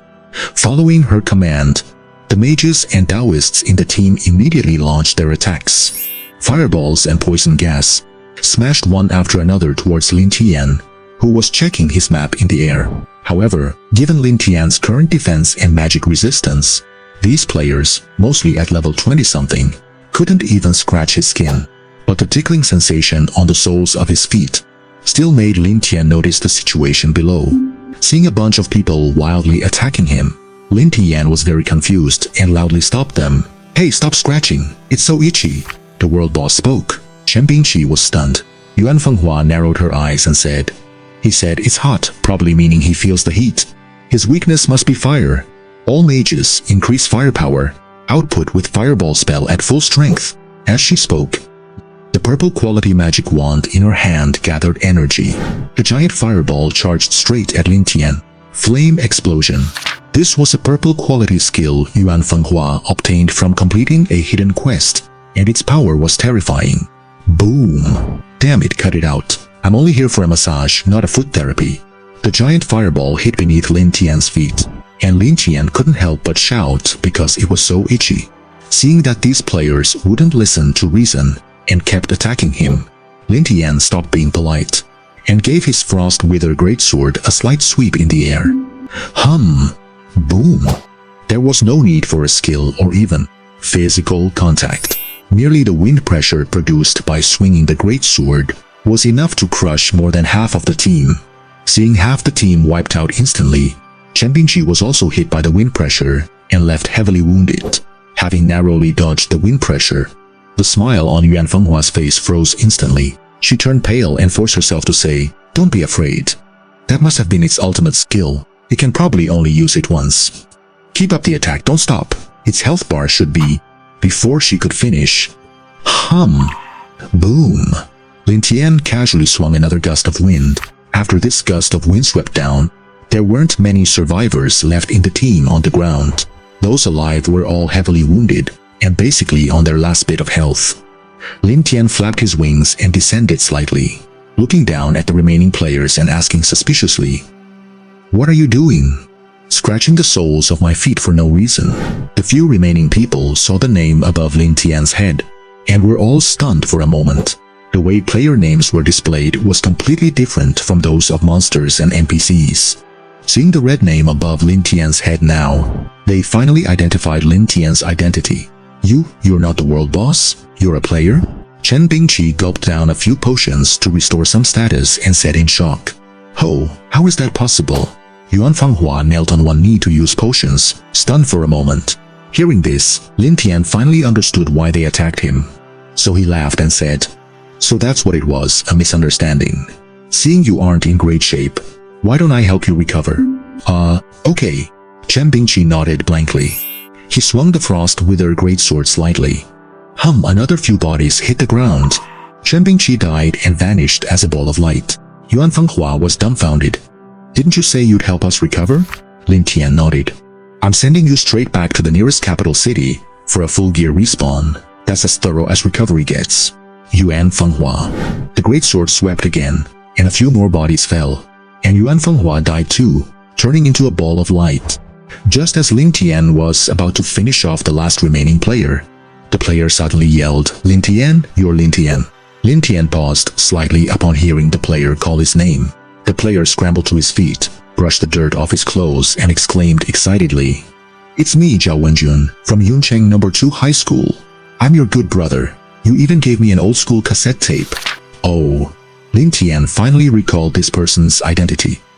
Following her command, the mages and Taoists in the team immediately launched their attacks. Fireballs and poison gas smashed one after another towards Lin Tian, who was checking his map in the air. However, given Lin Tian's current defense and magic resistance, these players, mostly at level 20-something, couldn't even scratch his skin. But the tickling sensation on the soles of his feet still made Lin Tian notice the situation below. Seeing a bunch of people wildly attacking him, Lin Tian was very confused and loudly stopped them. Hey, stop scratching. It's so itchy. The world boss spoke. Chen Bingqi was stunned. Yuan Fenghua narrowed her eyes and said, He said it's hot, probably meaning he feels the heat. His weakness must be fire. All mages increase firepower, output with fireball spell at full strength. As she spoke, the purple quality magic wand in her hand gathered energy. The giant fireball charged straight at Lin Tian. Flame explosion. This was a purple quality skill Yuan Fenghua obtained from completing a hidden quest, and its power was terrifying. Boom! Damn it, cut it out. I'm only here for a massage, not a foot therapy. The giant fireball hit beneath Lin Tian's feet, and Lin Tian couldn't help but shout because it was so itchy. Seeing that these players wouldn't listen to reason and kept attacking him, Lin Tian stopped being polite and gave his Frost Wither greatsword a slight sweep in the air. Hum! Boom! There was no need for a skill or even physical contact. Merely the wind pressure produced by swinging the greatsword was enough to crush more than half of the team. Seeing half the team wiped out instantly, Chen Bingqi was also hit by the wind pressure and left heavily wounded. Having narrowly dodged the wind pressure, the smile on Yuan Fenghua's face froze instantly. She turned pale and forced herself to say, Don't be afraid. That must have been its ultimate skill. It can probably only use it once. Keep up the attack, don't stop. Its health bar should be... Before she could finish... Hum! Boom! Lin Tian casually swung another gust of wind. After this gust of wind swept down, there weren't many survivors left in the team on the ground. Those alive were all heavily wounded and basically on their last bit of health. Lin Tian flapped his wings and descended slightly, looking down at the remaining players and asking suspiciously, What are you doing? Scratching the soles of my feet for no reason. The few remaining people saw the name above Lin Tian's head and were all stunned for a moment. The way player names were displayed was completely different from those of monsters and NPCs. Seeing the red name above Lin Tian's head now, they finally identified Lin Tian's identity. You're not the world boss? You're a player? Chen Bingqi gulped down a few potions to restore some status and said in shock, how is that possible? Yuan Fenghua knelt on one knee to use potions, stunned for a moment. Hearing this, Lin Tian finally understood why they attacked him. So he laughed and said, So that's what it was, a misunderstanding. Seeing you aren't in great shape, why don't I help you recover? Okay. Chen Bingqi nodded blankly. He swung the Frost Wither greatsword slightly. Another few bodies hit the ground. Chen Bingqi died and vanished as a ball of light. Yuan Fenghua was dumbfounded. Didn't you say you'd help us recover? Lin Tian nodded. I'm sending you straight back to the nearest capital city for a full gear respawn. That's as thorough as recovery gets. Yuan Fenghua. The greatsword swept again, and a few more bodies fell. And Yuan Fenghua died too, turning into a ball of light. Just as Lin Tian was about to finish off the last remaining player, the player suddenly yelled, Lin Tian, you're Lin Tian. Lin Tian paused slightly upon hearing the player call his name. The player scrambled to his feet, brushed the dirt off his clothes, and exclaimed excitedly, It's me, Zhao Wenjun, from Yuncheng No. 2 High School. I'm your good brother. You even gave me an old school cassette tape. Oh. Lin Tian finally recalled this person's identity.